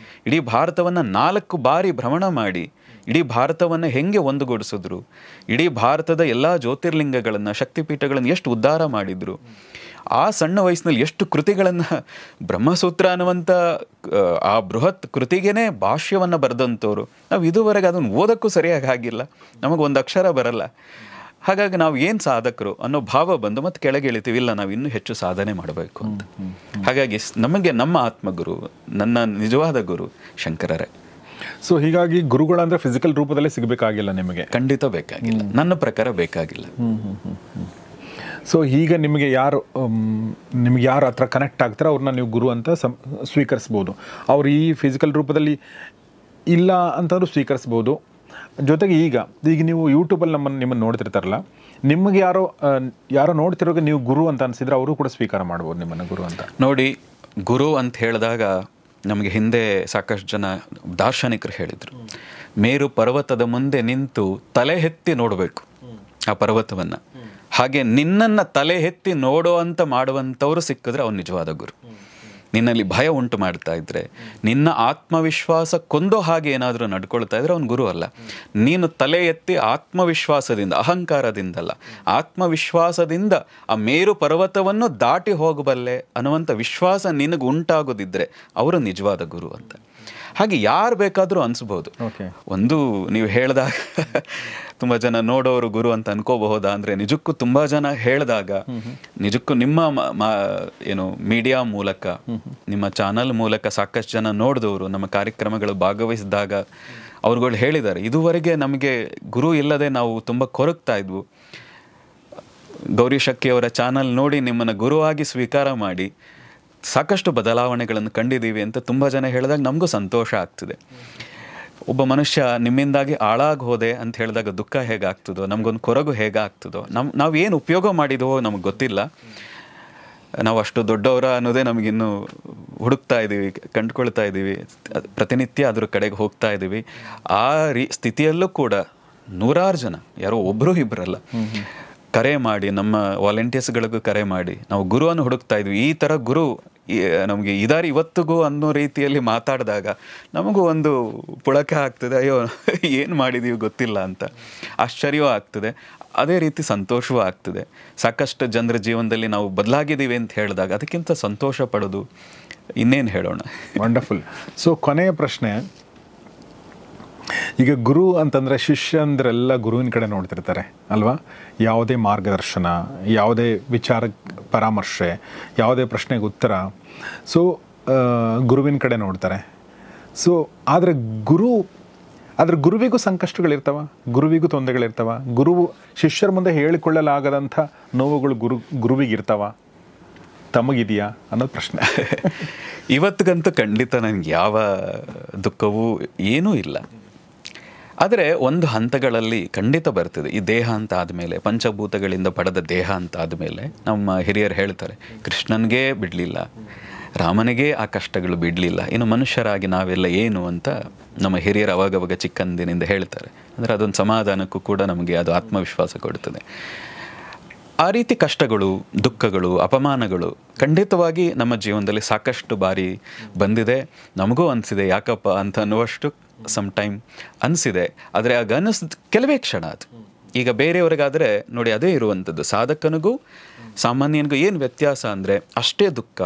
ಇಡೀ ಭಾರತವನ್ನು 4 ಬಾರಿ ಭ್ರಮಣ ಮಾಡಿ ಇಡೀ ಭಾರತವನ್ನು ಹೆಂಗೆ ಒಂದುಗೂಡಿಸಿದ್ರು, ಇಡೀ ಭಾರತದ ಎಲ್ಲ ಜ್ಯೋತಿರ್ಲಿಂಗಗಳನ್ನು, ಶಕ್ತಿಪೀಠಗಳನ್ನು ಎಷ್ಟು ಉದ್ಧಾರ ಮಾಡಿದರು. ಆ ಸಣ್ಣ ವಯಸ್ಸಿನಲ್ಲಿ ಎಷ್ಟು ಕೃತಿಗಳನ್ನು, ಬ್ರಹ್ಮಸೂತ್ರ ಅನ್ನುವಂಥ ಆ ಬೃಹತ್ ಕೃತಿಗೇನೆ ಭಾಷ್ಯವನ್ನು ಬರೆದಂಥವ್ರು. ನಾವು ಇದುವರೆಗೆ ಅದನ್ನು ಓದೋಕ್ಕೂ ಸರಿಯಾಗಿ ಆಗಿಲ್ಲ, ನಮಗೊಂದು ಅಕ್ಷರ ಬರಲ್ಲ. ಹಾಗಾಗಿ ನಾವು ಏನು ಸಾಧಕರು ಅನ್ನೋ ಭಾವ ಬಂದು ಮತ್ತೆ ಕೆಳಗೆ ಇಳಿತೀವಿ, ಇಲ್ಲ ನಾವು ಇನ್ನೂ ಹೆಚ್ಚು ಸಾಧನೆ ಮಾಡಬೇಕು ಅಂತ. ಹಾಗಾಗಿ ನಮಗೆ ನಮ್ಮ ಆತ್ಮಗುರು, ನನ್ನ ನಿಜವಾದ ಗುರು ಶಂಕರರೇ. ಸೊ ಹೀಗಾಗಿ ಗುರುಗಳಂದ್ರೆ ಫಿಸಿಕಲ್ ರೂಪದಲ್ಲೇ ಸಿಗಬೇಕಾಗಿಲ್ಲ ನಿಮಗೆ? ಖಂಡಿತ ಬೇಕಾಗಿಲ್ಲ, ನನ್ನ ಪ್ರಕಾರ ಬೇಕಾಗಿಲ್ಲ. ಸೊ ಈಗ ನಿಮಗೆ ಯಾರು ಹತ್ರ ಕನೆಕ್ಟ್ ಆಗ್ತಾರೆ ಅವ್ರನ್ನ ನೀವು ಗುರು ಅಂತ ಸ್ವೀಕರಿಸ್ಬೋದು. ಅವ್ರು ಈ ಫಿಸಿಕಲ್ ರೂಪದಲ್ಲಿ ಇಲ್ಲ ಅಂತಂದ್ರೂ ಸ್ವೀಕರಿಸ್ಬೋದು. ಜೊತೆಗೆ ಈಗ ನೀವು ಯೂಟ್ಯೂಬಲ್ಲಿ ನಿಮ್ಮನ್ನು ನೋಡ್ತಿರ್ತಾರಲ್ಲ, ನಿಮಗೆ ಯಾರೋ ನೋಡ್ತಿರೋಗೆ ನೀವು ಗುರು ಅಂತ ಅನಿಸಿದ್ರೆ ಅವರು ಕೂಡ ಸ್ವೀಕಾರ ಮಾಡ್ಬೋದು ನಿಮ್ಮನ್ನು ಗುರು ಅಂತ. ನೋಡಿ, ಗುರು ಅಂತ ಹೇಳಿದಾಗ ನಮಗೆ ಹಿಂದೆ ಸಾಕಷ್ಟು ಜನ ದಾರ್ಶನಿಕರು ಹೇಳಿದರು, ಮೇರು ಪರ್ವತದ ಮುಂದೆ ನಿಂತು ತಲೆ ಎತ್ತಿ ನೋಡಬೇಕು ಆ ಪರ್ವತವನ್ನು. ಹಾಗೆ ನಿನ್ನನ್ನು ತಲೆ ಎತ್ತಿ ನೋಡೋ ಅಂತ ಮಾಡುವಂಥವ್ರು ಸಿಕ್ಕಿದ್ರೆ ಅವ್ನು ನಿಜವಾದ ಗುರು. ನಿನ್ನಲ್ಲಿ ಭಯ ಉಂಟು ಮಾಡ್ತಾ ಇದ್ರೆ, ನಿನ್ನ ಆತ್ಮವಿಶ್ವಾಸ ಕೊಂದೋ ಹಾಗೆ ಏನಾದರೂ ನಡ್ಕೊಳ್ತಾ ಇದ್ರೆ ಅವ್ನು ಗುರು ಅಲ್ಲ. ನೀನು ತಲೆ ಎತ್ತಿ ಆತ್ಮವಿಶ್ವಾಸದಿಂದ, ಅಹಂಕಾರದಿಂದಲ್ಲ, ಆತ್ಮವಿಶ್ವಾಸದಿಂದ ಆ ಮೇರು ಪರ್ವತವನ್ನು ದಾಟಿ ಹೋಗಬಲ್ಲೆ ಅನ್ನುವಂಥ ವಿಶ್ವಾಸ ನಿನಗೆ ಉಂಟಾಗೋದಿದ್ರೆ ಅವರು ನಿಜವಾದ ಗುರು ಅಂತ. ಹಾಗೆ ಯಾರು ಬೇಕಾದರೂ ಅನಿಸ್ಬೋದು. ಒಂದು ನೀವು ಹೇಳಿದಾಗ ತುಂಬ ಜನ ನೋಡೋರು ಗುರು ಅಂತ ಅನ್ಕೋಬಹುದಾ ಅಂದರೆ, ನಿಜಕ್ಕೂ ತುಂಬ ಜನ ಹೇಳಿದಾಗ, ನಿಜಕ್ಕೂ ನಿಮ್ಮ ಏನು ಮೀಡಿಯಾ ಮೂಲಕ, ನಿಮ್ಮ ಚಾನಲ್ ಮೂಲಕ ಸಾಕಷ್ಟು ಜನ ನೋಡಿದವರು, ನಮ್ಮ ಕಾರ್ಯಕ್ರಮಗಳು ಭಾಗವಹಿಸಿದಾಗ ಅವ್ರುಗಳು ಹೇಳಿದ್ದಾರೆ, ಇದುವರೆಗೆ ನಮಗೆ ಗುರು ಇಲ್ಲದೆ ನಾವು ತುಂಬ ಕೊರಗ್ತಾ ಇದ್ವು. ಗೌರಿ ಶಕ್ಕಿಯವರ ಚಾನಲ್ ನೋಡಿ ನಿಮ್ಮನ್ನು ಗುರುವಾಗಿ ಸ್ವೀಕಾರ ಮಾಡಿ ಸಾಕಷ್ಟು ಬದಲಾವಣೆಗಳನ್ನು ಕಂಡಿದ್ದೀವಿ ಅಂತ ತುಂಬ ಜನ ಹೇಳಿದಾಗ ನಮಗೂ ಸಂತೋಷ ಆಗ್ತದೆ. ಒಬ್ಬ ಮನುಷ್ಯ ನಿಮ್ಮಿಂದಾಗಿ ಹಾಳಾಗಿ ಹೋದೆ ಅಂತ ಹೇಳಿದಾಗ ದುಃಖ ಹೇಗಾಗ್ತದೋ, ನಮಗೊಂದು ಕೊರಗು ಹೇಗಾಗ್ತದೋ, ನಾವು ಏನು ಉಪಯೋಗ ಮಾಡಿದವೋ ನಮಗೆ ಗೊತ್ತಿಲ್ಲ. ನಾವು ಅಷ್ಟು ದೊಡ್ಡವರ ಅನ್ನೋದೇ ನಮಗಿನ್ನೂ ಹುಡುಕ್ತಾ ಇದ್ದೀವಿ, ಕಂಡುಕೊಳ್ತಾ ಇದ್ದೀವಿ, ಪ್ರತಿನಿತ್ಯ ಅದ್ರ ಕಡೆಗೆ ಹೋಗ್ತಾ ಇದ್ದೀವಿ. ಆ ಸ್ಥಿತಿಯಲ್ಲೂ ಕೂಡ ನೂರಾರು ಜನ, ಯಾರೋ ಒಬ್ಬರು ಇಬ್ಬರಲ್ಲ, ಕರೆ ಮಾಡಿ, ನಮ್ಮ ವಾಲಂಟಿಯರ್ಸ್ಗಳಿಗೂ ಕರೆ ಮಾಡಿ ನಾವು ಗುರುವನ್ನು ಹುಡುಕ್ತಾ ಇದ್ವಿ, ಈ ಥರ ಗುರು ನಮಗೆ ಇದಾರೆ ಇವತ್ತಿಗೂ ಅನ್ನೋ ರೀತಿಯಲ್ಲಿ ಮಾತಾಡಿದಾಗ ನಮಗೂ ಒಂದು ಪುಳಕ ಆಗ್ತದೆ, ಅಯ್ಯೋ ಏನು ಮಾಡಿದೀವಿ ಗೊತ್ತಿಲ್ಲ ಅಂತ ಆಶ್ಚರ್ಯವೂ ಆಗ್ತದೆ, ಅದೇ ರೀತಿ ಸಂತೋಷವೂ ಆಗ್ತದೆ. ಸಾಕಷ್ಟು ಜನರ ಜೀವನದಲ್ಲಿ ನಾವು ಬದಲಾಗಿದ್ದೀವಿ ಅಂತ ಹೇಳಿದಾಗ ಅದಕ್ಕಿಂತ ಸಂತೋಷ ಪಡೋದು ಇನ್ನೇನು ಹೇಳೋಣ. ವಂಡರ್ಫುಲ್. ಸೊ ಕೊನೆಯ ಪ್ರಶ್ನೆ, ಈಗ ಗುರು ಅಂತಂದರೆ ಶಿಷ್ಯಂದ್ರೆಲ್ಲ ಗುರುವಿನ ಕಡೆ ನೋಡ್ತಿರ್ತಾರೆ ಅಲ್ವಾ? ಯಾವುದೇ ಮಾರ್ಗದರ್ಶನ, ಯಾವುದೇ ವಿಚಾರ ಪರಾಮರ್ಶೆ, ಯಾವುದೇ ಪ್ರಶ್ನೆಗೆ ಉತ್ತರ, ಸೊ ಗುರುವಿನ ಕಡೆ ನೋಡ್ತಾರೆ. ಸೊ ಆದರೆ ಗುರುವಿಗೂ ಸಂಕಷ್ಟಗಳಿರ್ತಾವ, ಗುರುವಿಗೂ ತೊಂದರೆಗಳಿರ್ತಾವ, ಶಿಷ್ಯರ ಮುಂದೆ ಹೇಳಿಕೊಳ್ಳಲಾಗದಂಥ ನೋವುಗಳು ಗುರುವಿಗಿರ್ತಾವ, ತಮಗಿದೆಯಾ ಅನ್ನೋದು ಪ್ರಶ್ನೆ. ಇವತ್ತಿಗಂತೂ ಖಂಡಿತ ನನಗೆ ಯಾವ ದುಃಖವೂ ಏನೂ ಇಲ್ಲ. ಆದರೆ ಒಂದು ಹಂತಗಳಲ್ಲಿ ಖಂಡಿತ ಬರ್ತದೆ. ಈ ದೇಹ ಅಂತ ಆದಮೇಲೆ, ಪಂಚಭೂತಗಳಿಂದ ಪಡೆದ ದೇಹ ಅಂತ ಆದಮೇಲೆ ನಮ್ಮ ಹಿರಿಯರು ಹೇಳ್ತಾರೆ, ಕೃಷ್ಣನಿಗೇ ಬಿಡಲಿಲ್ಲ, ರಾಮನಿಗೇ ಆ ಕಷ್ಟಗಳು ಬಿಡಲಿಲ್ಲ, ಇನ್ನು ಮನುಷ್ಯರಾಗಿ ನಾವೆಲ್ಲ ಏನು ಅಂತ ನಮ್ಮ ಹಿರಿಯರು ಅವಾಗವಾಗ ಚಿಕ್ಕಂದಿನಿಂದ ಹೇಳ್ತಾರೆ. ಅಂದರೆ ಅದೊಂದು ಸಮಾಧಾನಕ್ಕೂ ಕೂಡ ನಮಗೆ ಅದು ಆತ್ಮವಿಶ್ವಾಸ ಕೊಡುತ್ತದೆ. ಆ ರೀತಿ ಕಷ್ಟಗಳು, ದುಃಖಗಳು, ಅಪಮಾನಗಳು ಖಂಡಿತವಾಗಿ ನಮ್ಮ ಜೀವನದಲ್ಲಿ ಸಾಕಷ್ಟು ಬಾರಿ ಬಂದಿದೆ. ನಮಗೂ ಅನಿಸಿದೆ ಯಾಕಪ್ಪ ಅಂತ ಅನ್ನುವಷ್ಟು ಸಮ್ಟೈಮ್ ಅನಿಸಿದೆ. ಆದರೆ ಆಗ ಕೆಲವೇ ಕ್ಷಣ ಅದು. ಈಗ ಬೇರೆಯವ್ರಿಗಾದರೆ ನೋಡಿ ಅದೇ ಇರುವಂಥದ್ದು, ಸಾಧಕನಿಗೂ ಸಾಮಾನ್ಯನಿಗೂ ಏನು ವ್ಯತ್ಯಾಸ ಅಂದರೆ ಅಷ್ಟೇ ದುಃಖ,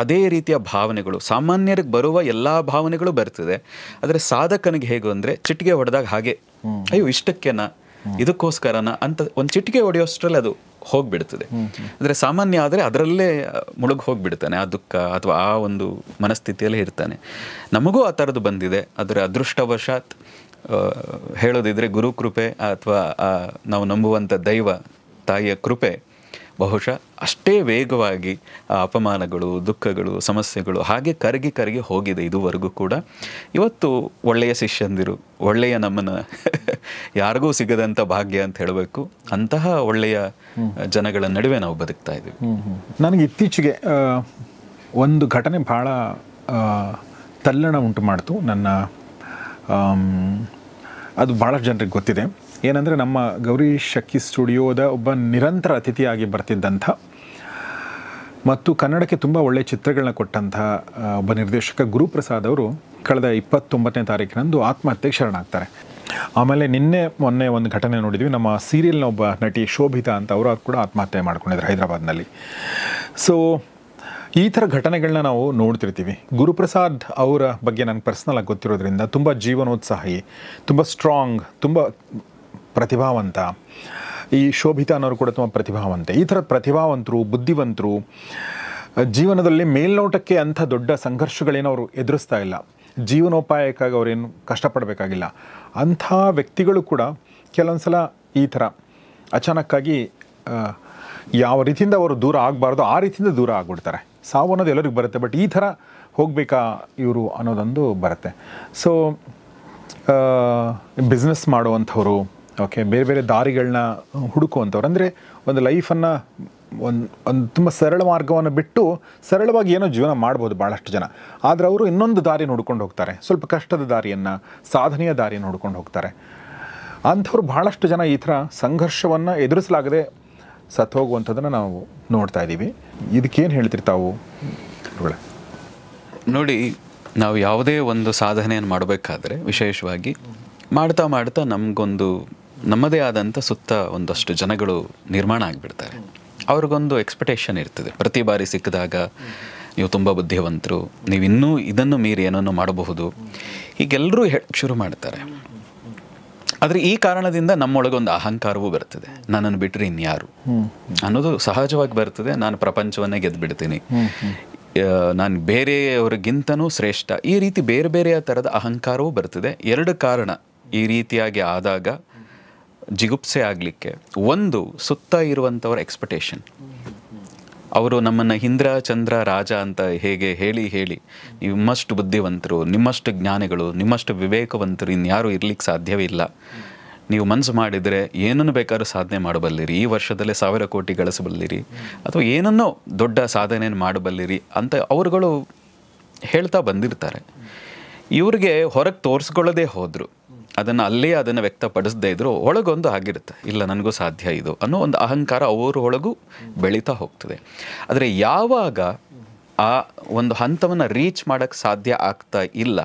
ಅದೇ ರೀತಿಯ ಭಾವನೆಗಳು, ಸಾಮಾನ್ಯರಿಗೆ ಬರುವ ಎಲ್ಲ ಭಾವನೆಗಳು ಬರ್ತದೆ. ಆದರೆ ಸಾಧಕನಿಗೆ ಹೇಗೆ ಅಂದರೆ ಚಿಟಿಕೆ ಹೊಡೆದಾಗ ಹಾಗೆ, ಅಯ್ಯೋ ಇಷ್ಟಕ್ಕೆನಾ, ಇದಕ್ಕೋಸ್ಕರನ ಅಂತ ಒಂದು ಚಿಟಿಕೆ ಹೊಡೆಯೋಷ್ಟರಲ್ಲಿ ಅದು ಹೋಗ್ಬಿಡ್ತದೆ. ಅಂದರೆ ಸಾಮಾನ್ಯ ಆದರೆ ಅದರಲ್ಲೇ ಮುಳುಗಿ ಹೋಗ್ಬಿಡ್ತಾನೆ ಆ ದುಃಖ ಅಥವಾ ಆ ಒಂದು ಮನಸ್ಥಿತಿಯಲ್ಲೇ ಇರ್ತಾನೆ. ನಮಗೂ ಆ ಥರದ್ದು ಬಂದಿದೆ. ಅದರ ಅದೃಷ್ಟವಶಾತ್ ಹೇಳೋದಿದ್ರೆ ಗುರುಕೃಪೆ ಅಥವಾ ನಾವು ನಂಬುವಂಥ ದೈವ ತಾಯಿಯ ಕೃಪೆ ಬಹುಶಃ ಅಷ್ಟೇ ವೇಗವಾಗಿ ಆ ಅಪಮಾನಗಳು, ದುಃಖಗಳು, ಸಮಸ್ಯೆಗಳು ಹಾಗೆ ಕರಗಿ ಹೋಗಿದೆ ಇದುವರೆಗೂ ಕೂಡ. ಇವತ್ತು ಒಳ್ಳೆಯ ಶಿಷ್ಯಂದಿರು, ಒಳ್ಳೆಯ ನಮ್ಮನ್ನು ಯಾರಿಗೂ ಸಿಗದಂಥ ಭಾಗ್ಯ ಅಂತ ಹೇಳಬೇಕು, ಅಂತಹ ಒಳ್ಳೆಯ ಜನಗಳ ನಡುವೆ ನಾವು ಬದುಕ್ತಾ ಇದ್ದೀವಿ. ನನಗೆ ಇತ್ತೀಚೆಗೆ ಒಂದು ಘಟನೆ ಭಾಳ ತಲ್ಲಣ ಉಂಟು ಮಾಡ್ತು ನನ್ನ. ಅದು ಭಾಳಷ್ಟು ಜನರಿಗೆ ಗೊತ್ತಿದೆ. ಏನಂದರೆ ನಮ್ಮ ಗೌರಿ ಶಕ್ಕಿ ಸ್ಟುಡಿಯೋದ ಒಬ್ಬ ನಿರಂತರ ಅತಿಥಿಯಾಗಿ ಬರ್ತಿದ್ದಂಥ ಮತ್ತು ಕನ್ನಡಕ್ಕೆ ತುಂಬ ಒಳ್ಳೆಯ ಚಿತ್ರಗಳನ್ನ ಕೊಟ್ಟಂಥ ಒಬ್ಬ ನಿರ್ದೇಶಕ ಗುರುಪ್ರಸಾದ್ ಅವರು ಕಳೆದ 29ನೇ ತಾರೀಕಿನಂದು ಆತ್ಮಹತ್ಯೆಗೆ ಶರಣಾಗ್ತಾರೆ. ಆಮೇಲೆ ಮೊನ್ನೆ ಒಂದು ಘಟನೆ ನೋಡಿದ್ವಿ. ನಮ್ಮ ಸೀರಿಯಲ್ನ ಒಬ್ಬ ನಟಿ ಶೋಭಿತಾ ಅಂತ ಅವರು ಕೂಡ ಆತ್ಮಹತ್ಯೆ ಮಾಡ್ಕೊಂಡಿದ್ರು ಹೈದರಾಬಾದ್ನಲ್ಲಿ. ಸೊ ಈ ಥರ ಘಟನೆಗಳನ್ನ ನಾವು ನೋಡ್ತಿರ್ತೀವಿ. ಗುರುಪ್ರಸಾದ್ ಅವರ ಬಗ್ಗೆ ನನಗೆ ಪರ್ಸ್ನಲಾಗಿ ಗೊತ್ತಿರೋದ್ರಿಂದ ತುಂಬ ಜೀವನೋತ್ಸಾಹಿ, ತುಂಬ ಸ್ಟ್ರಾಂಗ್, ತುಂಬ ಪ್ರತಿಭಾವಂತ. ಈ ಶೋಭಿತಾ ಅನ್ನೋರು ಕೂಡ ತುಂಬ ಪ್ರತಿಭಾವಂತೆ. ಈ ಥರದ ಪ್ರತಿಭಾವಂತರು, ಬುದ್ಧಿವಂತರು, ಜೀವನದಲ್ಲಿ ಮೇಲ್ನೋಟಕ್ಕೆ ಅಂಥ ದೊಡ್ಡ ಸಂಘರ್ಷಗಳೇನೋ ಅವರು ಎದುರಿಸ್ತಾ ಇಲ್ಲ, ಜೀವನೋಪಾಯಕ್ಕಾಗಿ ಅವರೇನು ಕಷ್ಟಪಡಬೇಕಾಗಿಲ್ಲ. ಅಂಥ ವ್ಯಕ್ತಿಗಳು ಕೂಡ ಕೆಲವೊಂದು ಸಲ ಈ ಥರ ಅಚಾನಕ್ಕಾಗಿ ಯಾವ ರೀತಿಯಿಂದ ಅವರು ದೂರ ಆಗಬಾರ್ದು ಆ ರೀತಿಯಿಂದ ದೂರ ಆಗ್ಬಿಡ್ತಾರೆ. ಸಾವು ಅನ್ನೋದು ಎಲ್ಲರಿಗೂ ಬರುತ್ತೆ, ಬಟ್ ಈ ಥರ ಹೋಗಬೇಕಾ ಇವರು ಅನ್ನೋದೊಂದು ಬರುತ್ತೆ. ಸೊ ಬಿಸ್ನೆಸ್ ಮಾಡುವಂಥವ್ರು, ಓಕೆ, ಬೇರೆ ಬೇರೆ ದಾರಿಗಳನ್ನ ಹುಡುಕುವಂಥವ್ರು, ಅಂದರೆ ಒಂದು ಲೈಫನ್ನು ಒಂದು ತುಂಬ ಸರಳ ಮಾರ್ಗವನ್ನು ಬಿಟ್ಟು ಸರಳವಾಗಿ ಏನೋ ಜೀವನ ಮಾಡ್ಬೋದು ಭಾಳಷ್ಟು ಜನ. ಆದರೆ ಅವರು ಇನ್ನೊಂದು ದಾರಿ ನೋಡ್ಕೊಂಡು ಹೋಗ್ತಾರೆ, ಸ್ವಲ್ಪ ಕಷ್ಟದ ದಾರಿಯನ್ನು, ಸಾಧನೆಯ ದಾರಿಯನ್ನು ನೋಡ್ಕೊಂಡು ಹೋಗ್ತಾರೆ. ಅಂಥವ್ರು ಭಾಳಷ್ಟು ಜನ ಈ ಥರ ಸಂಘರ್ಷವನ್ನು ಎದುರಿಸಲಾಗದೆ ಸತ್ತು ಹೋಗುವಂಥದ್ದನ್ನು ನಾವು ನೋಡ್ತಾ ಇದ್ದೀವಿ. ಇದಕ್ಕೇನು ಹೇಳ್ತೀರಿ ತಾವು? ನೋಡಿ, ನಾವು ಯಾವುದೇ ಒಂದು ಸಾಧನೆಯನ್ನು ಮಾಡಬೇಕಾದ್ರೆ ವಿಶೇಷವಾಗಿ ಮಾಡ್ತಾ ನಮಗೊಂದು ನಮ್ಮದೇ ಆದಂಥ ಸುತ್ತ ಒಂದಷ್ಟು ಜನಗಳು ನಿರ್ಮಾಣ ಆಗಿಬಿಡ್ತಾರೆ. ಅವ್ರಿಗೊಂದು ಎಕ್ಸ್ಪೆಕ್ಟೇಷನ್ ಇರ್ತದೆ. ಪ್ರತಿ ಬಾರಿ ಸಿಕ್ಕಿದಾಗ ನೀವು ತುಂಬ ಬುದ್ಧಿವಂತರು, ನೀವು ಇನ್ನೂ ಇದನ್ನು ಮೀರಿ ಏನನ್ನು ಮಾಡಬಹುದು, ಹೀಗೆಲ್ಲರೂ ಶುರು ಮಾಡ್ತಾರೆ. ಆದರೆ ಈ ಕಾರಣದಿಂದ ನಮ್ಮೊಳಗೊಂದು ಅಹಂಕಾರವೂ ಬರ್ತದೆ. ನನ್ನನ್ನು ಬಿಟ್ಟರೆ ಇನ್ಯಾರು ಅನ್ನೋದು ಸಹಜವಾಗಿ ಬರ್ತದೆ. ನಾನು ಪ್ರಪಂಚವನ್ನೇ ಗೆದ್ದುಬಿಡ್ತೀನಿ, ನಾನು ಬೇರೆಯವರಿಗಿಂತನೂ ಶ್ರೇಷ್ಠ, ಈ ರೀತಿ ಬೇರೆ ಬೇರೆಯ ಥರದ ಅಹಂಕಾರವೂ ಬರ್ತದೆ. ಎರಡು ಕಾರಣ ಈ ರೀತಿಯಾಗಿ ಆದಾಗ ಜಿಗುಪ್ಸೆ ಆಗಲಿಕ್ಕೆ. ಒಂದು, ಸುತ್ತ ಇರುವಂಥವ್ರ ಎಕ್ಸ್ಪೆಕ್ಟೇಷನ್. ಅವರು ನಮ್ಮನ್ನು ಇಂದ್ರ, ಚಂದ್ರ, ರಾಜ ಅಂತ ಹೇಗೆ ಹೇಳಿ ನಿಮ್ಮಷ್ಟು ಬುದ್ಧಿವಂತರು, ನಿಮ್ಮಷ್ಟು ಜ್ಞಾನಿಗಳು, ನಿಮ್ಮಷ್ಟು ವಿವೇಕವಂತರು ಇನ್ಯಾರೂ ಇರ್ಲಿಕ್ಕೆ ಸಾಧ್ಯವೇ ಇಲ್ಲ, ನೀವು ಮನಸ್ಸು ಮಾಡಿದರೆ ಏನನ್ನು ಬೇಕಾದ್ರೂ ಸಾಧನೆ ಮಾಡಬಲ್ಲಿರಿ, ಈ ವರ್ಷದಲ್ಲೇ 1000 ಕೋಟಿ ಗಳಿಸಬಲ್ಲಿರಿ, ಅಥವಾ ಏನನ್ನೋ ದೊಡ್ಡ ಸಾಧನೆಯನ್ನು ಮಾಡಬಲ್ಲಿರಿ ಅಂತ ಅವರುಗಳು ಹೇಳ್ತಾ ಬಂದಿರ್ತಾರೆ. ಇವ್ರಿಗೆ ಹೊರಗೆ ತೋರಿಸ್ಕೊಳ್ಳೋದೇ ಹೋದರು, ಅದನ್ನು ವ್ಯಕ್ತಪಡಿಸದೇ ಇದ್ರು ಒಳಗೊಂದು ಆಗಿರುತ್ತೆ, ಇಲ್ಲ ನನಗೂ ಸಾಧ್ಯ ಇದು ಅನ್ನೋ ಒಂದು ಅಹಂಕಾರ ಅವರ ಒಳಗೂ ಬೆಳೀತಾ ಹೋಗ್ತದೆ. ಆದರೆ ಯಾವಾಗ ಆ ಒಂದು ಹಂತವನ್ನು ರೀಚ್ ಮಾಡೋಕ್ಕೆ ಸಾಧ್ಯ ಆಗ್ತಾ ಇಲ್ಲ,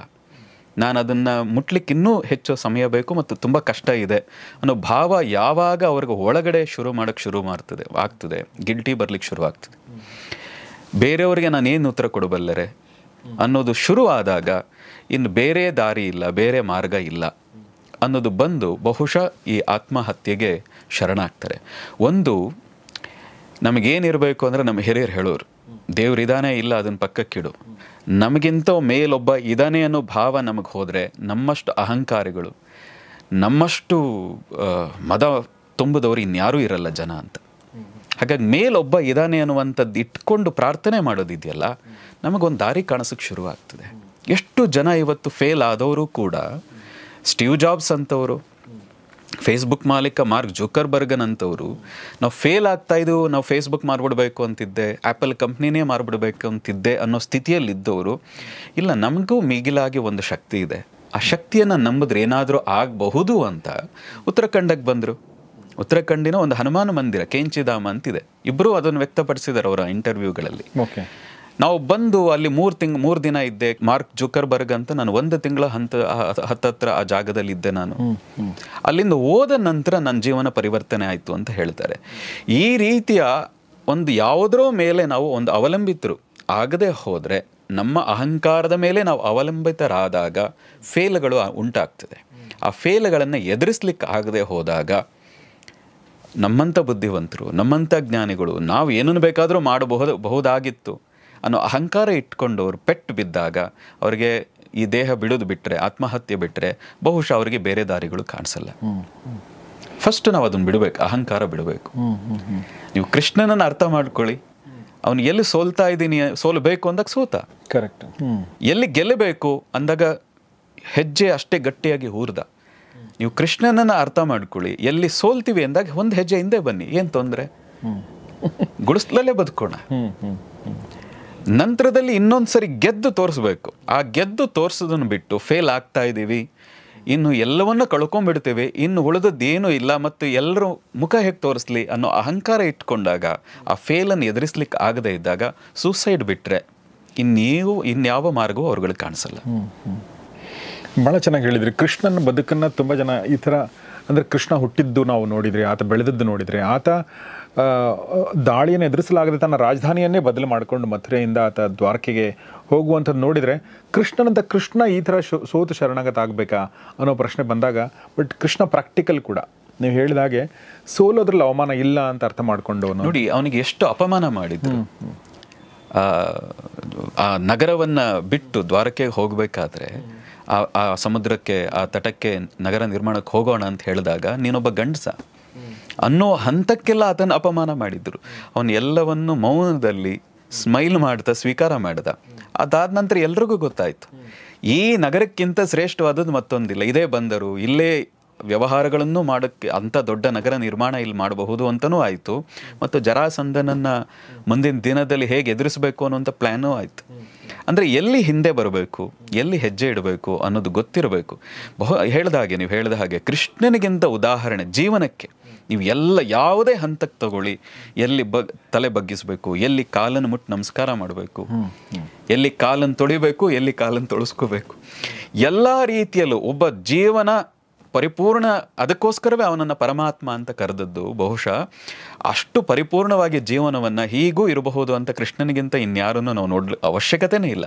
ನಾನು ಅದನ್ನು ಮುಟ್ಲಿಕ್ಕೆ ಇನ್ನೂ ಹೆಚ್ಚು ಸಮಯ ಬೇಕು ಮತ್ತು ತುಂಬ ಕಷ್ಟ ಇದೆ ಅನ್ನೋ ಭಾವ ಯಾವಾಗ ಅವ್ರಿಗೆ ಒಳಗಡೆ ಶುರು ಆಗ್ತದೆ, ಗಿಲ್ಟಿ ಬರ್ಲಿಕ್ಕೆ ಶುರು ಆಗ್ತದೆ, ಬೇರೆಯವರಿಗೆ ನಾನೇನು ಉತ್ತರ ಕೊಡಬಲ್ಲರೆ ಅನ್ನೋದು ಶುರು ಆದಾಗ ಇನ್ನು ಬೇರೆ ದಾರಿ ಇಲ್ಲ, ಬೇರೆ ಮಾರ್ಗ ಇಲ್ಲ ಅನ್ನೋದು ಬಂದು ಬಹುಶಃ ಈ ಆತ್ಮಹತ್ಯೆಗೆ ಶರಣಾಗ್ತಾರೆ. ಒಂದು, ನಮಗೇನಿರಬೇಕು ಅಂದರೆ ನಮ್ಮ ಹಿರಿಯರು ಹೇಳೋರು, ದೇವ್ರಿದಾನೆ ಇಲ್ಲ ಅದನ್ನು ಪಕ್ಕಕ್ಕಿಡು, ನಮಗಿಂತ ಮೇಲೊಬ್ಬ ಇದಾನೆ ಅನ್ನೋ ಭಾವ ನಮಗೆ ಹೋದರೆ ನಮ್ಮಷ್ಟು ಅಹಂಕಾರಿಗಳು, ನಮ್ಮಷ್ಟು ಮದ ತುಂಬಿದವರು ಇನ್ಯಾರೂ ಇರಲ್ಲ ಜನ ಅಂತ. ಹಾಗಾಗಿ ಮೇಲೊಬ್ಬ ಇದಾನೆ ಅನ್ನುವಂಥದ್ದು ಇಟ್ಕೊಂಡು ಪ್ರಾರ್ಥನೆ ಮಾಡೋದಿದೆಯಲ್ಲ, ನಮಗೊಂದು ದಾರಿ ಕಾಣಿಸೋಕ್ಕೆ ಶುರುವಾಗ್ತದೆ. ಎಷ್ಟು ಜನ ಇವತ್ತು ಫೇಲ್ ಆದವರು ಕೂಡ, ಸ್ಟೀವ್ ಜಾಬ್ಸ್ ಅಂತವರು, ಫೇಸ್ಬುಕ್ ಮಾಲೀಕ ಮಾರ್ಕ್ ಜುಕರ್ಬರ್ಗನ್ ಅಂತವರು, ನಾವು ಫೇಲ್ ಆಗ್ತಾಯಿದ್ದೆವು, ನಾವು ಫೇಸ್ಬುಕ್ ಮಾರ್ಬಿಡ್ಬೇಕು ಅಂತಿದ್ದೆ, ಆ್ಯಪಲ್ ಕಂಪ್ನಿನೇ ಮಾರ್ಬಿಡ್ಬೇಕು ಅಂತಿದ್ದೆ ಅನ್ನೋ ಸ್ಥಿತಿಯಲ್ಲಿದ್ದವರು, ಇಲ್ಲ ನಮಗೂ ಮಿಗಿಲಾಗಿ ಒಂದು ಶಕ್ತಿ ಇದೆ, ಆ ಶಕ್ತಿಯನ್ನು ನಂಬಿದ್ರೆ ಏನಾದರೂ ಆಗಬಹುದು ಅಂತ ಉತ್ತರಾಖಂಡಕ್ಕೆ ಬಂದರು. ಉತ್ತರಾಖಂಡಿನ ಒಂದು ಹನುಮಾನ ಮಂದಿರ ಕೇಂಚಿಧಾಮ ಅಂತಿದೆ, ಇಬ್ಬರು ಅದನ್ನು ವ್ಯಕ್ತಪಡಿಸಿದ್ದಾರೆ ಅವರ ಇಂಟರ್ವ್ಯೂಗಳಲ್ಲಿ. ನಾವು ಬಂದು ಅಲ್ಲಿ 3 ದಿನ ಇದ್ದೆ. ಮಾರ್ಕ್ ಜುಕರ್ಬರ್ಗ್ ಅಂತ ನಾನು 1 ತಿಂಗಳ ಹತ್ತತ್ರ ಆ ಜಾಗದಲ್ಲಿ ಇದ್ದೆ. ನಾನು ಅಲ್ಲಿಂದ ಹೋದ ನಂತರ ನನ್ನ ಜೀವನ ಪರಿವರ್ತನೆ ಆಯಿತು ಅಂತ ಹೇಳ್ತಾರೆ. ಈ ರೀತಿಯ ಒಂದು ಯಾವುದರ ಮೇಲೆ ನಾವು ಒಂದು ಅವಲಂಬಿತರು ಆಗದೆ ಹೋದರೆ, ನಮ್ಮ ಅಹಂಕಾರದ ಮೇಲೆ ನಾವು ಅವಲಂಬಿತರಾದಾಗ ಫೇಲ್ಗಳು ಉಂಟಾಗ್ತದೆ. ಆ ಫೇಲ್ಗಳನ್ನು ಎದುರಿಸ್ಲಿಕ್ಕೆ ಆಗದೆ ಹೋದಾಗ ನಮ್ಮಂಥ ಬುದ್ಧಿವಂತರು, ನಮ್ಮಂಥ ಜ್ಞಾನಿಗಳು ನಾವು ಏನನ್ನು ಬೇಕಾದರೂ ಬಹುದಾಗಿತ್ತು ಅನ್ನೋ ಅಹಂಕಾರ ಇಟ್ಕೊಂಡವರು ಪೆಟ್ಟು ಬಿದ್ದಾಗ ಅವರಿಗೆ ಈ ದೇಹ ಬಿಡೋದು ಬಿಟ್ಟರೆ, ಆತ್ಮಹತ್ಯೆ ಬಿಟ್ಟರೆ ಬಹುಶಃ ಅವರಿಗೆ ಬೇರೆ ದಾರಿಗಳು ಕಾಣಿಸಲ್ಲ. ಫಸ್ಟ್ ನಾವು ಅದನ್ನು ಬಿಡಬೇಕು, ಅಹಂಕಾರ ಬಿಡಬೇಕು. ನೀವು ಕೃಷ್ಣನನ್ನು ಅರ್ಥ ಮಾಡ್ಕೊಳ್ಳಿ. ಅವನು ಎಲ್ಲಿ ಸೋಲ್ತಾ ಇದ್ದೀನಿ, ಸೋಲಬೇಕು ಅಂದಾಗ ಸೋತ, ಕರೆಕ್ಟ್. ಎಲ್ಲಿ ಗೆಲ್ಲಬೇಕು ಅಂದಾಗ ಹೆಜ್ಜೆ ಅಷ್ಟೇ ಗಟ್ಟಿಯಾಗಿ ಹೂರ್ದ. ನೀವು ಕೃಷ್ಣನನ್ನು ಅರ್ಥ ಮಾಡ್ಕೊಳ್ಳಿ. ಎಲ್ಲಿ ಸೋಲ್ತೀವಿ ಅಂದಾಗ ಒಂದು ಹೆಜ್ಜೆ ಹಿಂದೆ ಬನ್ನಿ, ಏನು ತೊಂದರೆ, ಗುಡಿಸ್ಲಲ್ಲೇ ಬದುಕೋಣ. ನಂತರದಲ್ಲಿ ಇನ್ನೊಂದು ಸರಿ ಗೆದ್ದು ತೋರಿಸ್ಬೇಕು. ಆ ಗೆದ್ದು ತೋರಿಸೋದನ್ನು ಬಿಟ್ಟು ಫೇಲ್ ಆಗ್ತಾ ಇದ್ದೀವಿ, ಇನ್ನು ಎಲ್ಲವನ್ನ ಕಳ್ಕೊಂಡ್ಬಿಡ್ತೇವೆ, ಇನ್ನು ಉಳಿದದ್ದೇನೂ ಇಲ್ಲ, ಮತ್ತು ಎಲ್ಲರೂ ಮುಖ ಹೇಗೆ ತೋರಿಸ್ಲಿ ಅನ್ನೋ ಅಹಂಕಾರ ಇಟ್ಕೊಂಡಾಗ, ಆ ಫೇಲನ್ನು ಎದುರಿಸ್ಲಿಕ್ಕೆ ಆಗದೇ ಇದ್ದಾಗ ಸೂಸೈಡ್ ಬಿಟ್ಟರೆ ಇನ್ಯಾವ ಮಾರ್ಗವೂ ಅವ್ರುಗಳಿಗೆ ಕಾಣಿಸಲ್ಲ. ಭಾಳ ಚೆನ್ನಾಗಿ ಹೇಳಿದ್ರಿ. ಕೃಷ್ಣನ ಬದುಕನ್ನು ತುಂಬ ಜನ ಈ ಥರ, ಅಂದರೆ ಕೃಷ್ಣ ಹುಟ್ಟಿದ್ದು ನಾವು ನೋಡಿದರೆ, ಆತ ಬೆಳೆದದ್ದು ನೋಡಿದರೆ, ಆತ ದಾಳಿಯನ್ನು ಎದುರಿಸಲಾಗದೆ ತನ್ನ ರಾಜಧಾನಿಯನ್ನೇ ಬದಲು ಮಾಡಿಕೊಂಡು ಮಥುರೆಯಿಂದ ಆತ ದ್ವಾರಕೆಗೆ ಹೋಗುವಂಥದ್ದು ನೋಡಿದರೆ, ಕೃಷ್ಣನಂತ ಕೃಷ್ಣ ಈ ಥರ ಸೋತು ಶರಣಾಗತ ಆಗಬೇಕಾ ಅನ್ನೋ ಪ್ರಶ್ನೆ ಬಂದಾಗ, ಬಟ್ ಕೃಷ್ಣ ಪ್ರಾಕ್ಟಿಕಲ್ ಕೂಡ. ನೀವು ಹೇಳಿದ ಹಾಗೆ ಸೋಲೋದ್ರಲ್ಲಿ ಅವಮಾನ ಇಲ್ಲ ಅಂತ ಅರ್ಥ ಮಾಡಿಕೊಂಡು ನೋಡಿ, ಅವನಿಗೆ ಎಷ್ಟು ಅಪಮಾನ ಮಾಡಿದ್ರು. ಆ ನಗರವನ್ನು ಬಿಟ್ಟು ದ್ವಾರಕೆಗೆ ಹೋಗಬೇಕಾದ್ರೆ ಆ ಸಮುದ್ರಕ್ಕೆ, ಆ ತಟಕ್ಕೆ ನಗರ ನಿರ್ಮಾಣಕ್ಕೆ ಹೋಗೋಣ ಅಂತ ಹೇಳಿದಾಗ ನೀನೊಬ್ಬ ಗಂಡಸ ಅನ್ನೋ ಹಂತಕ್ಕೆಲ್ಲ ಅದನ್ನು ಅಪಮಾನ ಮಾಡಿದ್ರು. ಅವನು ಎಲ್ಲವನ್ನು ಮೌನದಲ್ಲಿ ಸ್ಮೈಲ್ ಮಾಡ್ತಾ ಸ್ವೀಕಾರ ಮಾಡ್ದ. ಅದಾದ ನಂತರ ಎಲ್ರಿಗೂ ಗೊತ್ತಾಯಿತು, ಈ ನಗರಕ್ಕಿಂತ ಶ್ರೇಷ್ಠವಾದದ್ದು ಮತ್ತೊಂದಿಲ್ಲ, ಇದೇ ಬಂದರು, ಇಲ್ಲೇ ವ್ಯವಹಾರಗಳನ್ನು ಮಾಡೋಕ್ಕೆ ಅಂಥ ದೊಡ್ಡ ನಗರ ನಿರ್ಮಾಣ ಇಲ್ಲಿ ಮಾಡಬಹುದು ಅಂತಲೂ ಆಯಿತು. ಮತ್ತು ಜರಾಸಂಧನನ್ನು ಮುಂದಿನ ದಿನದಲ್ಲಿ ಹೇಗೆ ಎದುರಿಸಬೇಕು ಅನ್ನೋಂಥ ಪ್ಲ್ಯಾನೂ ಆಯಿತು. ಅಂದರೆ ಎಲ್ಲಿ ಹಿಂದೆ ಬರಬೇಕು, ಎಲ್ಲಿ ಹೆಜ್ಜೆ ಇಡಬೇಕು ಅನ್ನೋದು ಗೊತ್ತಿರಬೇಕು. ನೀವು ಹೇಳಿದ ಹಾಗೆ ಕೃಷ್ಣನಿಗಿಂತ ಉದಾಹರಣೆ ಜೀವನಕ್ಕೆ ನೀವು ಯಾವುದೇ ಹಂತಕ್ಕೆ ತಗೊಳ್ಳಿ, ಎಲ್ಲಿ ತಲೆ ಬಗ್ಗಿಸಬೇಕು, ಎಲ್ಲಿ ಕಾಲನ್ನು ಮುಟ್ಟು ನಮಸ್ಕಾರ ಮಾಡಬೇಕು, ಎಲ್ಲಿ ಕಾಲನ್ನು ತೊಳಿಬೇಕು, ಎಲ್ಲಿ ಕಾಲನ್ನು ತೊಳಸ್ಕೋಬೇಕು, ಎಲ್ಲ ರೀತಿಯಲ್ಲೂ ಒಬ್ಬ ಜೀವನ ಪರಿಪೂರ್ಣ. ಅದಕ್ಕೋಸ್ಕರವೇ ಅವನನ್ನು ಪರಮಾತ್ಮ ಅಂತ ಕರೆದದ್ದು. ಬಹುಶಃ ಅಷ್ಟು ಪರಿಪೂರ್ಣವಾಗಿ ಜೀವನವನ್ನು ಹೀಗೂ ಇರಬಹುದು ಅಂತ ಕೃಷ್ಣನಿಗಿಂತ ಇನ್ಯಾರನ್ನು ನಾವು ನೋಡ್ಲಿ ಅವಶ್ಯಕತೆನೇ ಇಲ್ಲ.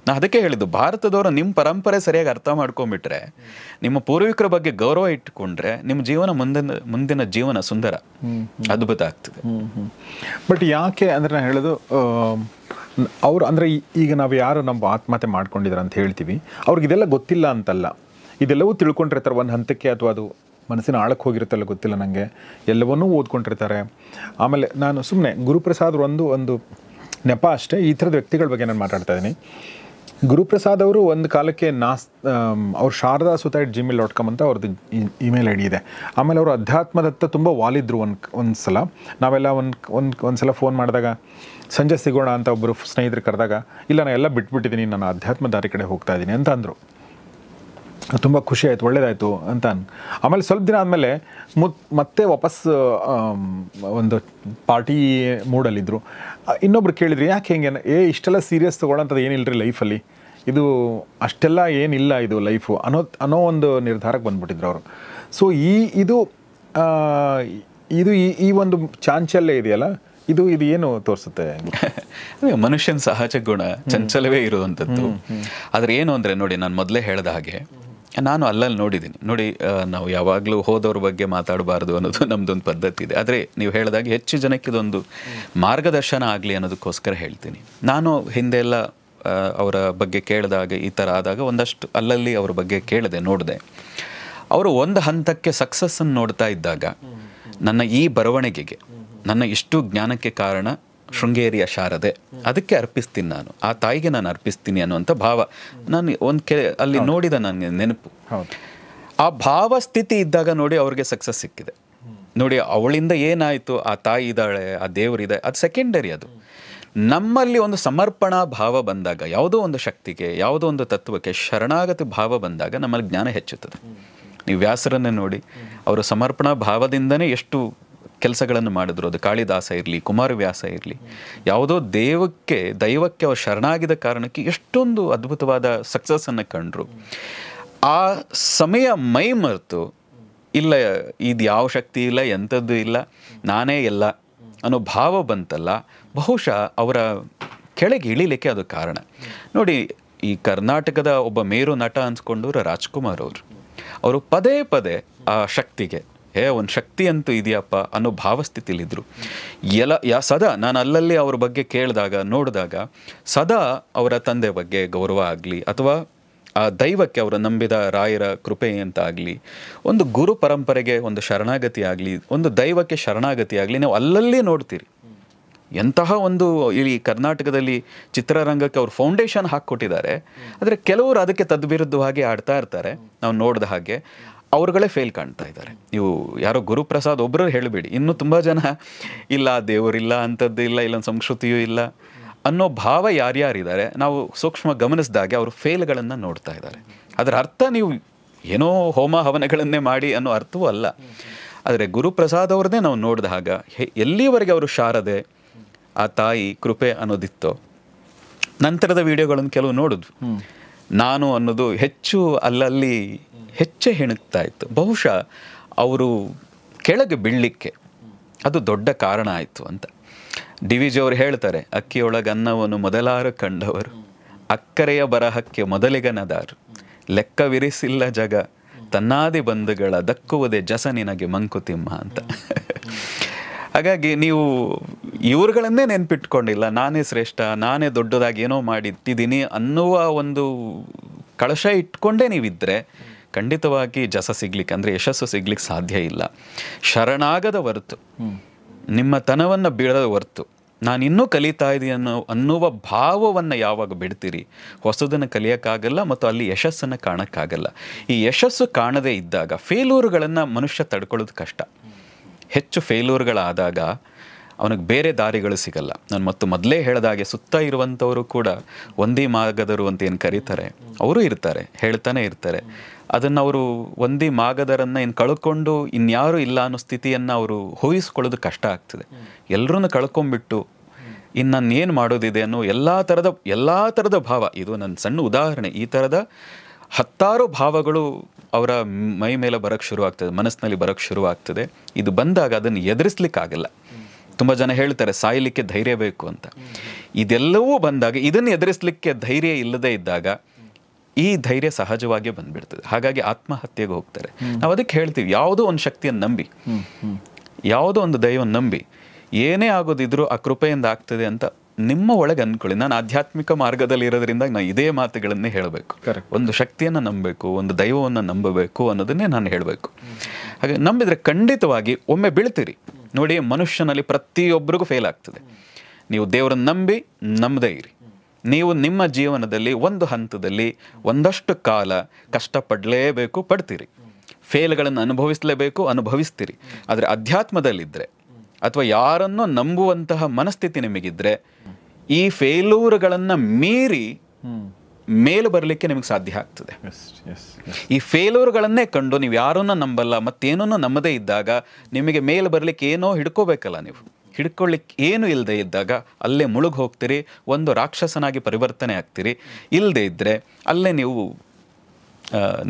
ನಾ ಅದಕ್ಕೆ ಹೇಳಿದ್ದು, ಭಾರತದವರು ನಿಮ್ಮ ಪರಂಪರೆ ಸರಿಯಾಗಿ ಅರ್ಥ ಮಾಡ್ಕೊಂಡ್ಬಿಟ್ರೆ, ನಿಮ್ಮ ಪೂರ್ವಿಕರ ಬಗ್ಗೆ ಗೌರವ ಇಟ್ಟುಕೊಂಡ್ರೆ ನಿಮ್ಮ ಜೀವನ ಮುಂದಿನ ಜೀವನ ಸುಂದರ, ಅದ್ಭುತ ಆಗ್ತದೆ. ಬಟ್ ಯಾಕೆ ಅಂದರೆ ನಾನು ಹೇಳೋದು, ಅವರು ಅಂದರೆ ಈಗ ನಾವು ಯಾರು ನಮ್ಮ ಆತ್ಮಹತ್ಯೆ ಮಾಡ್ಕೊಂಡಿದ್ದಾರೆ ಅಂತ ಹೇಳ್ತೀವಿ, ಅವ್ರಿಗೆ ಇದೆಲ್ಲ ಗೊತ್ತಿಲ್ಲ ಅಂತಲ್ಲ, ಇದೆಲ್ಲವೂ ತಿಳ್ಕೊಂಡಿರ್ತಾರೆ ಒಂದು ಹಂತಕ್ಕೆ, ಅಥವಾ ಅದು ಮನಸ್ಸಿನ ಆಳಕ್ಕೆ ಹೋಗಿರುತ್ತಲ್ಲ ಗೊತ್ತಿಲ್ಲ ನನಗೆ, ಎಲ್ಲವನ್ನೂ ಓದ್ಕೊಂಡಿರ್ತಾರೆ. ಆಮೇಲೆ ನಾನು ಸುಮ್ಮನೆ ಗುರುಪ್ರಸಾದ್ ಒಂದು ನೆಪ ಅಷ್ಟೇ. ಈ ಥರದ ವ್ಯಕ್ತಿಗಳ ಬಗ್ಗೆ ನಾನು ಮಾತಾಡ್ತಾ ಇದ್ದೀನಿ. ಗುರುಪ್ರಸಾದ್ ಅವರು ಒಂದು ಕಾಲಕ್ಕೆ ಅವ್ರು ಶಾರದಾ @gmail.com ಅಂತ ಅವ್ರದ್ದು ಇಮೇಲ್ ಐ ಡಿ ಇದೆ. ಆಮೇಲೆ ಅವರು ಅಧ್ಯಾತ್ಮದತ್ತ ತುಂಬ ವಾಲಿದ್ರು. ಒಂದು ಸಲ ನಾವೆಲ್ಲ ಒಂದು ಸಲ ಫೋನ್ ಮಾಡಿದಾಗ, ಸಂಜೆ ಸಿಗೋಣ ಅಂತ ಒಬ್ಬರು ಸ್ನೇಹಿತರು ಕರೆದಾಗ, ಇಲ್ಲ ನಾನು ಎಲ್ಲ ಬಿಟ್ಬಿಟ್ಟಿದ್ದೀನಿ, ನಾನು ಅಧ್ಯಾತ್ಮ ದಾರಿ ಕಡೆ ಹೋಗ್ತಾ ಇದ್ದೀನಿ ಅಂತ ಅಂದರು. ತುಂಬ ಖುಷಿ ಆಯಿತು, ಒಳ್ಳೇದಾಯಿತು ಅಂತ. ಆಮೇಲೆ ಸ್ವಲ್ಪ ದಿನ ಆದಮೇಲೆ ಮತ್ತೆ ವಾಪಸ್ ಒಂದು ಪಾರ್ಟಿ ಮೂಡಲ್ಲಿದ್ದರು. ಇನ್ನೊಬ್ರು ಕೇಳಿದ್ರು, ಯಾಕೆ ಹೆಂಗೆ, ಇಷ್ಟೆಲ್ಲ ಸೀರಿಯಸ್ ತೊಗೊಳ್ಳೋಂಥದ್ದು ಏನಿಲ್ಲರಿ ಲೈಫಲ್ಲಿ, ಇದು ಅಷ್ಟೆಲ್ಲ ಏನಿಲ್ಲ ಇದು ಲೈಫು ಅನ್ನೋ ಒಂದು ನಿರ್ಧಾರಕ್ಕೆ ಬಂದುಬಿಟ್ಟಿದ್ರು ಅವರು. ಸೊ ಇದು ಈ ಒಂದು ಚಾಂಚಲ್ಯ ಇದೆಯಲ್ಲ, ಇದು ಏನು ತೋರಿಸುತ್ತೆ? ಮನುಷ್ಯನ ಸಹಜ ಗುಣ ಚಂಚಲವೇ ಇರುವಂಥದ್ದು. ಆದರೆ ಏನು ಅಂದರೆ ನೋಡಿ, ನಾನು ಮೊದಲೇ ಹೇಳಿದ ಹಾಗೆ ನಾನು ಅಲ್ಲಲ್ಲಿ ನೋಡಿದ್ದೀನಿ. ನೋಡಿ, ನಾವು ಯಾವಾಗಲೂ ಹೋದವ್ರ ಬಗ್ಗೆ ಮಾತಾಡಬಾರ್ದು ಅನ್ನೋದು ನಮ್ಮದೊಂದು ಪದ್ಧತಿ ಇದೆ. ಆದರೆ ನೀವು ಹೇಳಿದಾಗ ಹೆಚ್ಚು ಜನಕ್ಕೆ ಇದೊಂದು ಮಾರ್ಗದರ್ಶನ ಆಗಲಿ ಅನ್ನೋದಕ್ಕೋಸ್ಕರ ಹೇಳ್ತೀನಿ. ನಾನು ಹಿಂದೆ ಎಲ್ಲ ಅವರ ಬಗ್ಗೆ ಕೇಳಿದಾಗ, ಈ ಥರ ಆದಾಗ ಒಂದಷ್ಟು ಅಲ್ಲಲ್ಲಿ ಅವ್ರ ಬಗ್ಗೆ ಕೇಳಿದೆ, ನೋಡಿದೆ. ಅವರು ಒಂದು ಹಂತಕ್ಕೆ ಸಕ್ಸಸ್ಸನ್ನು ನೋಡ್ತಾ ಇದ್ದಾಗ, ನನ್ನ ಈ ಬರವಣಿಗೆಗೆ, ನನ್ನ ಇಷ್ಟು ಜ್ಞಾನಕ್ಕೆ ಕಾರಣ ಶೃಂಗೇರಿಯ ಶಾರದೆ, ಅದಕ್ಕೆ ಅರ್ಪಿಸ್ತೀನಿ, ನಾನು ಆ ತಾಯಿಗೆ ನಾನು ಅರ್ಪಿಸ್ತೀನಿ ಅನ್ನುವಂಥ ಭಾವ ನಾನು ಅಲ್ಲಿ ನೋಡಿದ ನನಗೆ ನೆನಪು. ಆ ಭಾವ ಸ್ಥಿತಿ ಇದ್ದಾಗ ನೋಡಿ ಅವ್ರಿಗೆ ಸಕ್ಸಸ್ ಸಿಕ್ಕಿದೆ. ನೋಡಿ, ಅವಳಿಂದ ಏನಾಯಿತು, ಆ ತಾಯಿ ಇದ್ದಾಳೆ, ಆ ದೇವರಿದೆ, ಅದು ಸೆಕೆಂಡರಿ. ಅದು ನಮ್ಮಲ್ಲಿ ಒಂದು ಸಮರ್ಪಣಾ ಭಾವ ಬಂದಾಗ, ಯಾವುದೋ ಒಂದು ಶಕ್ತಿಗೆ, ಯಾವುದೋ ಒಂದು ತತ್ವಕ್ಕೆ ಶರಣಾಗತಿ ಭಾವ ಬಂದಾಗ ನಮ್ಮಲ್ಲಿ ಜ್ಞಾನ ಹೆಚ್ಚುತ್ತದೆ. ನೀವು ವ್ಯಾಸರನ್ನೇ ನೋಡಿ, ಅವರು ಸಮರ್ಪಣಾ ಭಾವದಿಂದನೇ ಎಷ್ಟು ಕೆಲಸಗಳನ್ನು ಮಾಡಿದ್ರು. ಅದು ಕಾಳಿದಾಸ ಇರಲಿ, ಕುಮಾರವ್ಯಾಸ ಇರಲಿ, ಯಾವುದೋ ದೈವಕ್ಕೆ ಅವರು ಶರಣಾಗಿದ್ದ ಕಾರಣಕ್ಕೆ ಎಷ್ಟೊಂದು ಅದ್ಭುತವಾದ ಸಕ್ಸಸ್ಸನ್ನು ಕಂಡರು. ಆ ಸಮಯ ಮೈ ಮರೆತು, ಇಲ್ಲ ಇದು ಯಾವ ಶಕ್ತಿ ಇಲ್ಲ, ಎಂಥದ್ದು ಇಲ್ಲ, ನಾನೇ ಎಲ್ಲ, ಅನ್ನೋ ಭಾವ ಬಂತಲ್ಲ, ಬಹುಶಃ ಅವರ ಕೆಳಗೆ ಇಳಿಲಿಕ್ಕೆ ಅದು ಕಾರಣ. ನೋಡಿ, ಈ ಕರ್ನಾಟಕದ ಒಬ್ಬ ಮೇರು ನಟ ಅನ್ಸ್ಕೊಂಡವ್ರು ರಾಜ್ಕುಮಾರ್ ಅವರು ಪದೇ ಪದೇ ಆ ಶಕ್ತಿಗೆ ಒಂದು ಶಕ್ತಿ ಅಂತೂ ಇದೆಯಪ್ಪ ಅನ್ನೋ ಭಾವಸ್ಥಿತಿಲಿದ್ರು. ಸದಾ ನಾನು ಅಲ್ಲಲ್ಲಿ ಅವ್ರ ಬಗ್ಗೆ ಕೇಳಿದಾಗ ನೋಡಿದಾಗ ಸದಾ ಅವರ ತಂದೆ ಬಗ್ಗೆ ಗೌರವ ಆಗಲಿ, ಅಥವಾ ಆ ದೈವಕ್ಕೆ ಅವರು ನಂಬಿದ ರಾಯರ ಕೃಪೆ ಅಂತ ಆಗಲಿ, ಒಂದು ಗುರು ಪರಂಪರೆಗೆ ಒಂದು ಶರಣಾಗತಿ ಆಗಲಿ, ಒಂದು ದೈವಕ್ಕೆ ಶರಣಾಗತಿ ಆಗಲಿ, ನೀವು ಅಲ್ಲಲ್ಲಿ ನೋಡ್ತೀರಿ. ಎಂತಹ ಒಂದು ಈ ಕರ್ನಾಟಕದಲ್ಲಿ ಚಿತ್ರರಂಗಕ್ಕೆ ಅವ್ರು ಫೌಂಡೇಶನ್ ಹಾಕಿಕೊಟ್ಟಿದ್ದಾರೆ. ಆದರೆ ಕೆಲವರು ಅದಕ್ಕೆ ತದ್ವಿರುದ್ಧವಾಗಿ ಆಡ್ತಾ ಇರ್ತಾರೆ. ನಾವು ನೋಡಿದ ಹಾಗೆ ಅವ್ರುಗಳೇ ಫೇಲ್ ಕಾಣ್ತಾ ಇದ್ದಾರೆ. ನೀವು ಯಾರೋ ಗುರುಪ್ರಸಾದ್ ಒಬ್ಬರು ಹೇಳಬೇಡಿ, ಇನ್ನೂ ತುಂಬ ಜನ ಇಲ್ಲ ದೇವರಿಲ್ಲ, ಅಂಥದ್ದು ಇಲ್ಲ, ಇಲ್ಲೊಂದು ಸಂಸ್ಕೃತಿಯೂ ಇಲ್ಲ ಅನ್ನೋ ಭಾವ ಯಾರ್ಯಾರಿದ್ದಾರೆ ನಾವು ಸೂಕ್ಷ್ಮ ಗಮನಿಸಿದಾಗೆ ಅವರು ಫೇಲ್ಗಳನ್ನು ನೋಡ್ತಾ ಇದ್ದಾರೆ. ಅದರ ಅರ್ಥ ನೀವು ಏನೋ ಹೋಮ ಹವನಗಳನ್ನೇ ಮಾಡಿ ಅನ್ನೋ ಅರ್ಥವೂ ಅಲ್ಲ. ಆದರೆ ಗುರುಪ್ರಸಾದ್ ಅವ್ರನ್ನೇ ನಾವು ನೋಡಿದ ಹಾಗ ಎಲ್ಲಿವರೆಗೆ ಅವರು ಶಾರದೆ, ಆ ತಾಯಿ ಕೃಪೆ ಅನ್ನೋದಿತ್ತೋ, ನಂತರದ ವಿಡಿಯೋಗಳನ್ನು ಕೆಲವು ನೋಡಿದ್ವು. ನಾನು ಅನ್ನೋದು ಹೆಚ್ಚು ಅಲ್ಲಲ್ಲಿ ಹೆಚ್ಚೇ ಹೆಣಗ್ತಾ ಇತ್ತು. ಬಹುಶಃ ಅವರು ಕೆಳಗೆ ಬೀಳಲಿಕ್ಕೆ ಅದು ದೊಡ್ಡ ಕಾರಣ ಆಯಿತು ಅಂತ. ಡಿ.ವಿ.ಜಿ. ಅವರು ಹೇಳ್ತಾರೆ, ಅಕ್ಕಿಯೊಳಗೆ ಅನ್ನವನ್ನು ಮೊದಲಾರು ಕಂಡವರು, ಅಕ್ಕರೆಯ ಬರಹಕ್ಕೆ ಮೊದಲಿಗನದಾರು, ಲೆಕ್ಕವಿರಿಸಿಲ್ಲ ಜಗ ತನ್ನಾದಿ ಬಂಧುಗಳ ದಕ್ಕುವುದೇ ಜಸ ನಿನಗೆ ಮಂಕುತಿಮ್ಮ ಅಂತ. ಹಾಗಾಗಿ ನೀವು ಇವ್ರುಗಳನ್ನೇ ನೆನ್ಪಿಟ್ಕೊಂಡಿಲ್ಲ, ನಾನೇ ಶ್ರೇಷ್ಠ, ನಾನೇ ದೊಡ್ಡದಾಗಿ ಏನೋ ಮಾಡಿಟ್ಟಿದ್ದೀನಿ ಅನ್ನುವ ಒಂದು ಕಳಶ ಇಟ್ಕೊಂಡೇ ನೀವಿದ್ದರೆ ಖಂಡಿತವಾಗಿ ಜಸ ಸಿಗ್ಲಿಕ್ಕೆ, ಅಂದರೆ ಯಶಸ್ಸು ಸಿಗ್ಲಿಕ್ಕೆ ಸಾಧ್ಯ ಇಲ್ಲ. ಶರಣಾಗದ ಹೊರತು, ನಿಮ್ಮ ತನವನ್ನು ಬಿಡದ ಹೊರತು, ನಾನು ಇನ್ನೂ ಕಲಿತಾ ಇದ್ದೀನಿ ಅನ್ನುವ ಭಾವವನ್ನು ಯಾವಾಗ ಬಿಡ್ತೀರಿ, ಹೊಸದನ್ನು ಕಲಿಯೋಕ್ಕಾಗಲ್ಲ ಮತ್ತು ಅಲ್ಲಿ ಯಶಸ್ಸನ್ನು ಕಾಣೋಕ್ಕಾಗಲ್ಲ. ಈ ಯಶಸ್ಸು ಕಾಣದೇ ಇದ್ದಾಗ ಫೇಲ್ಯೂರ್ಗಳನ್ನು ಮನುಷ್ಯ ತಡ್ಕೊಳ್ಳೋದು ಕಷ್ಟ. ಹೆಚ್ಚು ಫೇಲ್ಯೂರ್ಗಳಾದಾಗ ಅವನಿಗೆ ಬೇರೆ ದಾರಿಗಳು ಸಿಗಲ್ಲ. ನಾನು ಮೊದಲೇ ಹೇಳಿದಾಗೆ ಸುತ್ತ ಇರುವಂಥವರು ಕೂಡ ಒಂದಿ ಮಾಗದರು ಅಂತ ಏನು ಕರೀತಾರೆ, ಅವರು ಇರ್ತಾರೆ, ಹೇಳ್ತಾನೆ ಇರ್ತಾರೆ. ಅದನ್ನು ಅವರು ಒಂದಿ ಮಾಗದರನ್ನು ಏನು ಕಳ್ಕೊಂಡು ಇನ್ಯಾರೂ ಇಲ್ಲ ಅನ್ನೋ ಸ್ಥಿತಿಯನ್ನು ಅವರು ಊಹಿಸ್ಕೊಳ್ಳೋದು ಕಷ್ಟ ಆಗ್ತದೆ. ಎಲ್ಲರೂ ಕಳ್ಕೊಂಡ್ಬಿಟ್ಟು ಇನ್ನು ನಾನು ಏನು ಮಾಡೋದಿದೆ ಅನ್ನೋ ಎಲ್ಲ ಥರದ ಭಾವ. ಇದು ನನ್ನ ಸಣ್ಣ ಉದಾಹರಣೆ. ಈ ಥರದ ಹತ್ತಾರು ಭಾವಗಳು ಅವರ ಮೈ ಮೇಲೆ ಬರೋಕ್ಕೆ ಶುರು ಆಗ್ತದೆ, ಮನಸ್ಸಿನಲ್ಲಿ ಬರೋಕ್ಕೆ ಶುರು ಆಗ್ತದೆ. ಇದು ಬಂದಾಗ ಅದನ್ನು ಎದುರಿಸ್ಲಿಕ್ಕಾಗಲ್ಲ. ತುಂಬ ಜನ ಹೇಳ್ತಾರೆ ಸಾಯಲಿಕ್ಕೆ ಧೈರ್ಯ ಬೇಕು ಅಂತ. ಇದೆಲ್ಲವೂ ಬಂದಾಗ ಇದನ್ನು ಎದುರಿಸಲಿಕ್ಕೆ ಧೈರ್ಯ ಇಲ್ಲದೇ ಇದ್ದಾಗ ಈ ಧೈರ್ಯ ಸಹಜವಾಗಿ ಬಂದ್ಬಿಡ್ತದೆ. ಹಾಗಾಗಿ ಆತ್ಮಹತ್ಯೆಗೆ ಹೋಗ್ತಾರೆ. ನಾವು ಅದಕ್ಕೆ ಹೇಳ್ತೀವಿ, ಯಾವುದೋ ಒಂದು ಶಕ್ತಿಯನ್ನು ನಂಬಿ, ಯಾವುದೋ ಒಂದು ದೈವವನ್ನು ನಂಬಿ, ಏನೇ ಆಗೋದಿದ್ರು ಆ ಕೃಪೆಯಿಂದ ಆಗ್ತದೆ ಅಂತ ನಿಮ್ಮ ಒಳಗೆ ಅಂದ್ಕೊಳ್ಳಿ. ನಾನು ಆಧ್ಯಾತ್ಮಿಕ ಮಾರ್ಗದಲ್ಲಿ ಇರೋದ್ರಿಂದ ನಾನು ಇದೇ ಮಾತುಗಳನ್ನೇ ಹೇಳಬೇಕು. ಒಂದು ಶಕ್ತಿಯನ್ನು ನಂಬಬೇಕು, ಒಂದು ದೈವವನ್ನು ನಂಬಬೇಕು ಅನ್ನೋದನ್ನೇ ನಾನು ಹೇಳಬೇಕು. ಹಾಗೆ ನಂಬಿದರೆ ಖಂಡಿತವಾಗಿ ಒಮ್ಮೆ ಬೀಳ್ತೀರಿ. ನೋಡಿ, ಮನುಷ್ಯನಲ್ಲಿ ಪ್ರತಿಯೊಬ್ಬರಿಗೂ ಫೇಲ್ ಆಗ್ತದೆ. ನೀವು ದೇವರನ್ನು ನಂಬದೇ ಇರಿ. ನೀವು ನಿಮ್ಮ ಜೀವನದಲ್ಲಿ ಒಂದು ಹಂತದಲ್ಲಿ ಒಂದಷ್ಟು ಕಾಲ ಕಷ್ಟಪಡಲೇಬೇಕು, ಪಡ್ತೀರಿ. ಫೇಲ್ಗಳನ್ನು ಅನುಭವಿಸ್ತೀರಿ. ಆದರೆ ಅಧ್ಯಾತ್ಮದಲ್ಲಿದ್ದರೆ ಅಥವಾ ಯಾರನ್ನೋ ನಂಬುವಂತಹ ಮನಸ್ಥಿತಿ ನಿಮಗಿದ್ರೆ ಈ ಫೇಲ್ಯೂರ್ಗಳನ್ನು ಮೀರಿ ಮೇಲೆ ಬರಲಿಕ್ಕೆ ನಿಮಗೆ ಸಾಧ್ಯ ಆಗ್ತದೆ. ಈ ಫೇಲ್ಯೂರ್ಗಳನ್ನೇ ಕಂಡು ನೀವು ಯಾರನ್ನೂ ನಂಬಲ್ಲ, ಮತ್ತೇನೂ ನಂಬದೇ ಇದ್ದಾಗ ನಿಮಗೆ ಮೇಲೆ ಬರಲಿಕ್ಕೆ ಏನೋ ಹಿಡ್ಕೋಬೇಕಲ್ಲ. ನೀವು ಹಿಡ್ಕೊಳ್ಳಿಕ್ಕೆ ಏನು ಇಲ್ಲದೆ ಇದ್ದಾಗ ಅಲ್ಲೇ ಮುಳುಗಿ ಹೋಗ್ತೀರಿ, ಒಂದು ರಾಕ್ಷಸನಾಗಿ ಪರಿವರ್ತನೆ ಆಗ್ತೀರಿ. ಇಲ್ಲದೆ ಇದ್ದರೆ ಅಲ್ಲೇ ನೀವು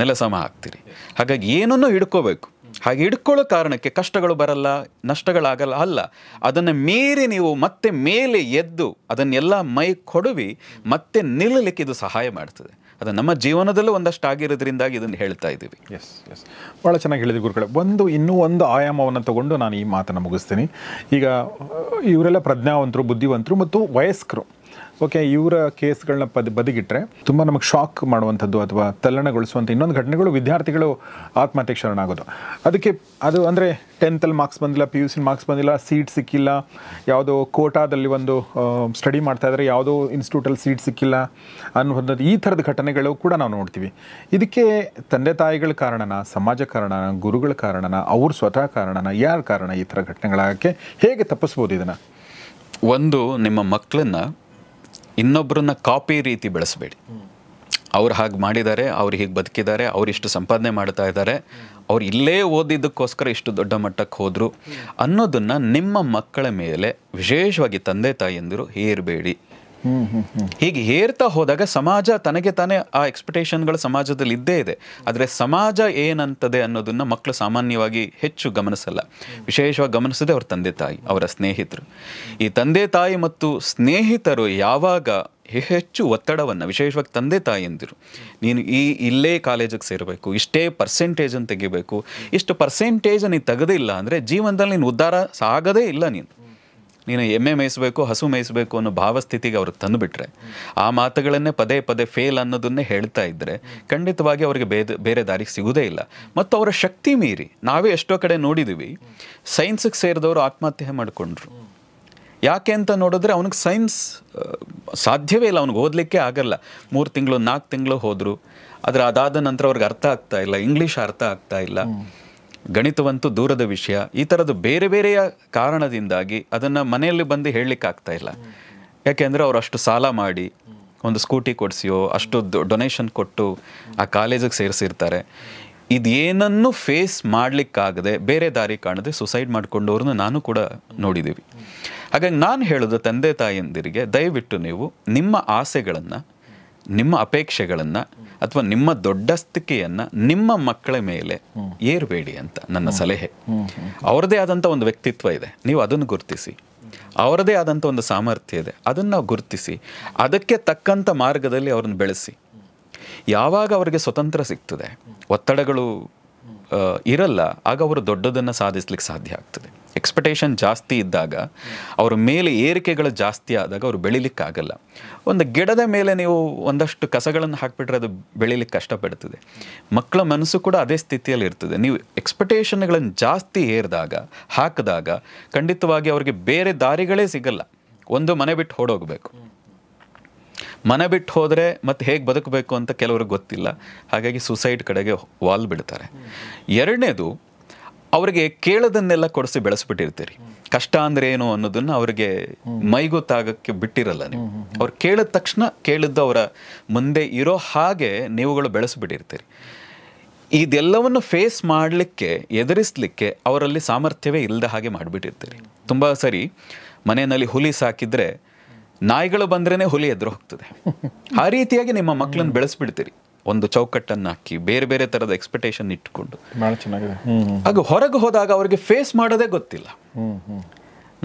ನೆಲಸಮ ಆಗ್ತೀರಿ. ಹಾಗಾಗಿ ಏನನ್ನೂ ಹಿಡ್ಕೋಬೇಕು. ಹಾಗೆ ಹಿಡ್ಕೊಳ್ಳೋ ಕಾರಣಕ್ಕೆ ಕಷ್ಟಗಳು ಬರಲ್ಲ, ನಷ್ಟಗಳಾಗಲ್ಲ, ಅಲ್ಲ, ಅದನ್ನು ಮೀರಿ ನೀವು ಮತ್ತೆ ಮೇಲೆ ಎದ್ದು ಅದನ್ನೆಲ್ಲ ಮೈ ಕೊಡುವಿ ಮತ್ತೆ ನಿಲ್ಲಲಿಕ್ಕೆ ಇದು ಸಹಾಯ ಮಾಡ್ತದೆ. ಅದು ನಮ್ಮ ಜೀವನದಲ್ಲೂ ಒಂದಷ್ಟು ಆಗಿರೋದ್ರಿಂದಾಗಿ ಇದನ್ನು ಹೇಳ್ತಾ ಇದ್ದೀವಿ. ಎಸ್ ಭಾಳ ಚೆನ್ನಾಗಿ ಹೇಳಿದ್ವಿ ಗುರುಗಳೇ. ಇನ್ನೂ ಒಂದು ಆಯಾಮವನ್ನು ತಗೊಂಡು ನಾನು ಈ ಮಾತನ್ನು ಮುಗಿಸ್ತೀನಿ. ಈಗ ಇವರೆಲ್ಲ ಪ್ರಜ್ಞಾವಂತರು, ಬುದ್ಧಿವಂತರು ಮತ್ತು ವಯಸ್ಕರು. ಓಕೆ, ಇವರ ಕೇಸ್ಗಳನ್ನ ಬದಿಗಿಟ್ರೆ ತುಂಬ ನಮಗೆ ಶಾಕ್ ಮಾಡುವಂಥದ್ದು ಅಥವಾ ತಲ್ಲಣಗೊಳಿಸುವಂಥ ಇನ್ನೊಂದು ಘಟನೆಗಳು ವಿದ್ಯಾರ್ಥಿಗಳು ಆತ್ಮಹತ್ಯೆಗೆ ಶರಣಾಗೋದು. ಅದಕ್ಕೆ ಅದು ಅಂದರೆ 10th ಮಾರ್ಕ್ಸ್ ಬಂದಿಲ್ಲ, PUC ಮಾರ್ಕ್ಸ್ ಬಂದಿಲ್ಲ, ಸೀಟ್ ಸಿಕ್ಕಿಲ್ಲ, ಯಾವುದೋ ಕೋಟಾದಲ್ಲಿ ಒಂದು ಸ್ಟಡಿ ಮಾಡ್ತಾಯಿದ್ರೆ ಯಾವುದೋ ಇನ್ಸ್ಟಿಟ್ಯೂಟಲ್ಲಿ ಸೀಟ್ ಸಿಕ್ಕಿಲ್ಲ ಅನ್ನುವಂಥದ್ದು, ಈ ಥರದ ಘಟನೆಗಳು ಕೂಡ ನಾವು ನೋಡ್ತೀವಿ. ಇದಕ್ಕೆ ತಂದೆ ತಾಯಿಗಳ ಕಾರಣನ, ಸಮಾಜ ಕಾರಣನ, ಗುರುಗಳ ಕಾರಣನ, ಅವ್ರ ಸ್ವತಃ ಕಾರಣನ, ಯಾರ ಕಾರಣ ಈ ಥರ ಘಟನೆಗಳಾಗಕ್ಕೆ? ಹೇಗೆ ತಪ್ಪಿಸ್ಬೋದು ಇದನ್ನು? ಒಂದು, ನಿಮ್ಮ ಮಕ್ಕಳನ್ನ ಇನ್ನೊಬ್ಬರನ್ನ ಕಾಪಿ ರೀತಿ ಬೆಳೆಸಬೇಡಿ. ಅವ್ರು ಹಾಗೆ ಮಾಡಿದ್ದಾರೆ, ಅವ್ರು ಹೀಗೆ ಬದುಕಿದ್ದಾರೆ, ಅವ್ರು ಇಷ್ಟು ಸಂಪಾದನೆ ಮಾಡ್ತಾ ಇದ್ದಾರೆ, ಅವ್ರು ಇಲ್ಲೇ ಓದಿದ್ದಕ್ಕೋಸ್ಕರ ಇಷ್ಟು ದೊಡ್ಡ ಮಟ್ಟಕ್ಕೆ ಹೋದರು ಅನ್ನೋದನ್ನು ನಿಮ್ಮ ಮಕ್ಕಳ ಮೇಲೆ ವಿಶೇಷವಾಗಿ ತಂದೆ ತಾಯಿಯಂದಿರು ಹೇರಬೇಡಿ. ಹೀಗೆ ಏರ್ತಾ ಹೋದಾಗ ಸಮಾಜ ತನಗೆ ತಾನೇ ಆ ಎಕ್ಸ್ಪೆಕ್ಟೇಷನ್ಗಳು ಸಮಾಜದಲ್ಲಿ ಇದ್ದೇ ಇದೆ. ಆದರೆ ಸಮಾಜ ಏನಂತದೆ ಅನ್ನೋದನ್ನು ಮಕ್ಕಳು ಸಾಮಾನ್ಯವಾಗಿ ಹೆಚ್ಚು ಗಮನಿಸಲ್ಲ. ವಿಶೇಷವಾಗಿ ಗಮನಿಸದೆ ಅವ್ರ ತಂದೆ ತಾಯಿ, ಅವರ ಸ್ನೇಹಿತರು. ಈ ತಂದೆ ತಾಯಿ ಮತ್ತು ಸ್ನೇಹಿತರು ಯಾವಾಗ ಹೆಚ್ಚು ಒತ್ತಡವನ್ನು, ವಿಶೇಷವಾಗಿ ತಂದೆ ತಾಯಿಯಂದಿರು, ನೀನು ಇಲ್ಲೇ ಕಾಲೇಜಿಗೆ ಸೇರಬೇಕು, ಇಷ್ಟೇ ಪರ್ಸೆಂಟೇಜನ್ನು ತೆಗಿಬೇಕು, ಇಷ್ಟು ಪರ್ಸೆಂಟೇಜ್ ನೀನು ತೆಗೆದಿಲ್ಲ ಅಂದರೆ ಜೀವನದಲ್ಲಿ ನೀನು ಉದ್ಧಾರ ಸಾಗದೇ ಇಲ್ಲ. ನೀನು ಎಮ್ಮೆ ಮೇಯಿಸಬೇಕು, ಹಸು ಮೇಯಿಸಬೇಕು ಅನ್ನೋ ಭಾವಸ್ಥಿತಿಗೆ ಅವ್ರಿಗೆ ತಂದುಬಿಟ್ರೆ, ಆ ಮಾತುಗಳನ್ನೇ ಪದೇ ಪದೇ ಫೇಲ್ ಅನ್ನೋದನ್ನೇ ಹೇಳ್ತಾ ಇದ್ದರೆ ಖಂಡಿತವಾಗಿ ಅವರಿಗೆ ಬೇರೆ ದಾರಿ ಸಿಗೋದೇ ಇಲ್ಲ. ಮತ್ತು ಅವರ ಶಕ್ತಿ ಮೀರಿ ನಾವೇ ಎಷ್ಟೋ ಕಡೆ ನೋಡಿದ್ದೀವಿ, ಸೈನ್ಸಿಗೆ ಸೇರಿದವರು ಆತ್ಮಹತ್ಯೆ ಮಾಡಿಕೊಂಡ್ರು. ಯಾಕೆ ಅಂತ ನೋಡಿದ್ರೆ ಅವನಿಗೆ ಸೈನ್ಸ್ ಸಾಧ್ಯವೇ ಇಲ್ಲ, ಅವ್ನಿಗೆ ಓದಲಿಕ್ಕೆ ಆಗಲ್ಲ. 3 ತಿಂಗಳು 4 ತಿಂಗಳು ಹೋದರು, ಆದರೆ ಅದಾದ ನಂತರ ಅವ್ರಿಗೆ ಅರ್ಥ ಆಗ್ತಾ ಇಲ್ಲ, ಇಂಗ್ಲೀಷ್ ಅರ್ಥ ಆಗ್ತಾ ಇಲ್ಲ, ಗಣಿತವಂತೂ ದೂರದ ವಿಷಯ. ಈ ಥರದ್ದು ಬೇರೆ ಬೇರೆಯ ಕಾರಣದಿಂದಾಗಿ ಅದನ್ನು ಮನೆಯಲ್ಲಿ ಬಂದು ಹೇಳಲಿಕ್ಕೆ ಆಗ್ತಾ ಇಲ್ಲ. ಯಾಕೆಂದರೆ ಅವ್ರು ಅಷ್ಟು ಸಾಲ ಮಾಡಿ ಒಂದು ಸ್ಕೂಟಿ ಕೊಡಿಸಿಯೋ ಅಷ್ಟು ಡೊನೇಷನ್ ಕೊಟ್ಟು ಆ ಕಾಲೇಜಿಗೆ ಸೇರಿಸಿರ್ತಾರೆ. ಇದೇನನ್ನು ಫೇಸ್ ಮಾಡಲಿಕ್ಕಾಗದೆ ಬೇರೆ ದಾರಿ ಕಾಣದೆ ಸುಸೈಡ್ ಮಾಡ್ಕೊಂಡವ್ರನ್ನ ನಾನು ಕೂಡ ನೋಡಿದ್ದೀವಿ. ಹಾಗಾಗಿ ನಾನು ಹೇಳೋದು ತಂದೆ ತಾಯಿಯಂದಿರಿಗೆ, ದಯವಿಟ್ಟು ನೀವು ನಿಮ್ಮ ಆಸೆಗಳನ್ನು, ನಿಮ್ಮ ಅಪೇಕ್ಷೆಗಳನ್ನು ಅಥವಾ ನಿಮ್ಮ ದೊಡ್ಡಸ್ತಿಕೆಯನ್ನು ನಿಮ್ಮ ಮಕ್ಕಳ ಮೇಲೆ ಏರಬೇಡಿ ಅಂತ ನನ್ನ ಸಲಹೆ. ಅವ್ರದ್ದೇ ಆದಂಥ ಒಂದು ವ್ಯಕ್ತಿತ್ವ ಇದೆ, ನೀವು ಅದನ್ನು ಗುರುತಿಸಿ. ಅವರದೇ ಆದಂಥ ಒಂದು ಸಾಮರ್ಥ್ಯ ಇದೆ, ಅದನ್ನು ನಾವು ಗುರುತಿಸಿ ಅದಕ್ಕೆ ತಕ್ಕಂಥ ಮಾರ್ಗದಲ್ಲಿ ಅವ್ರನ್ನ ಬೆಳೆಸಿ. ಯಾವಾಗ ಅವರಿಗೆ ಸ್ವತಂತ್ರ ಸಿಗ್ತದೆ, ಒತ್ತಡಗಳು ಇರಲ್ಲ, ಆಗ ಅವರು ದೊಡ್ಡದನ್ನು ಸಾಧಿಸ್ಲಿಕ್ಕೆ ಸಾಧ್ಯ ಆಗ್ತದೆ. ಎಕ್ಸ್ಪೆಕ್ಟೇಷನ್ ಜಾಸ್ತಿ ಇದ್ದಾಗ, ಅವ್ರ ಮೇಲೆ ಏರಿಕೆಗಳು ಜಾಸ್ತಿ ಆದಾಗ ಅವರು ಬೆಳಿಲಿಕ್ಕಾಗಲ್ಲ. ಒಂದು ಗಿಡದ ಮೇಲೆ ನೀವು ಒಂದಷ್ಟು ಕಸಗಳನ್ನು ಹಾಕಿಬಿಟ್ರೆ ಅದು ಬೆಳಿಲಿಕ್ಕೆ ಕಷ್ಟಪಡ್ತದೆ. ಮಕ್ಕಳ ಮನಸ್ಸು ಕೂಡ ಅದೇ ಸ್ಥಿತಿಯಲ್ಲಿ ಇರ್ತದೆ. ನೀವು ಎಕ್ಸ್ಪೆಕ್ಟೇಷನ್ಗಳನ್ನು ಜಾಸ್ತಿ ಹಾಕಿದಾಗ ಖಂಡಿತವಾಗಿ ಅವ್ರಿಗೆ ಬೇರೆ ದಾರಿಗಳೇ ಸಿಗಲ್ಲ. ಒಂದು, ಮನೆ ಬಿಟ್ಟು ಹೊರಡೋಗ್ಬೇಕು. ಮನೆ ಬಿಟ್ಟು ಹೋದರೆ ಮತ್ತೆ ಹೇಗೆ ಬದುಕಬೇಕು ಅಂತ ಕೆಲವ್ರಿಗೆ ಗೊತ್ತಿಲ್ಲ, ಹಾಗಾಗಿ ಸುಸೈಡ್ ಕಡೆಗೆ ವಾಲ್ ಬಿಡ್ತಾರೆ. ಎರಡನೇದು, ಅವರಿಗೆ ಕೇಳೋದನ್ನೆಲ್ಲ ಕೊಡಿಸಿ ಬೆಳೆಸ್ಬಿಟ್ಟಿರ್ತೀರಿ. ಕಷ್ಟ ಅಂದರೆ ಏನು ಅನ್ನೋದನ್ನು ಅವ್ರಿಗೆ ಮೈಗೊತ್ತಾಗಕ್ಕೆ ಬಿಟ್ಟಿರಲ್ಲ ನೀವು. ಅವ್ರು ಕೇಳಿದ ತಕ್ಷಣ ಕೇಳಿದ್ದು ಅವರ ಮುಂದೆ ಇರೋ ಹಾಗೆ ನೀವುಗಳು ಬೆಳೆಸ್ಬಿಟ್ಟಿರ್ತೀರಿ. ಇದೆಲ್ಲವನ್ನು ಫೇಸ್ ಮಾಡಲಿಕ್ಕೆ, ಎದುರಿಸಲಿಕ್ಕೆ ಅವರಲ್ಲಿ ಸಾಮರ್ಥ್ಯವೇ ಇಲ್ಲದ ಹಾಗೆ ಮಾಡಿಬಿಟ್ಟಿರ್ತೀರಿ. ತುಂಬ ಸರಿ ಮನೆಯಲ್ಲಿ ಹುಲಿ ಸಾಕಿದ್ರೆ ನಾಯಿಗಳು ಬಂದ್ರೇ ಹುಲಿ ಎದುರು ಹೋಗ್ತದೆ. ಆ ರೀತಿಯಾಗಿ ನಿಮ್ಮ ಮಕ್ಕಳನ್ನು ಬೆಳೆಸ್ಬಿಡ್ತೀರಿ. ಒಂದು ಚೌಕಟ್ಟನ್ನು ಹಾಕಿ ಬೇರೆ ಬೇರೆ ಥರದ ಎಕ್ಸ್ಪೆಕ್ಟೇಷನ್ ಇಟ್ಕೊಂಡು. ಆಗ ಹೊರಗೆ ಹೋದಾಗ ಅವರಿಗೆ ಫೇಸ್ ಮಾಡೋದೇ ಗೊತ್ತಿಲ್ಲ.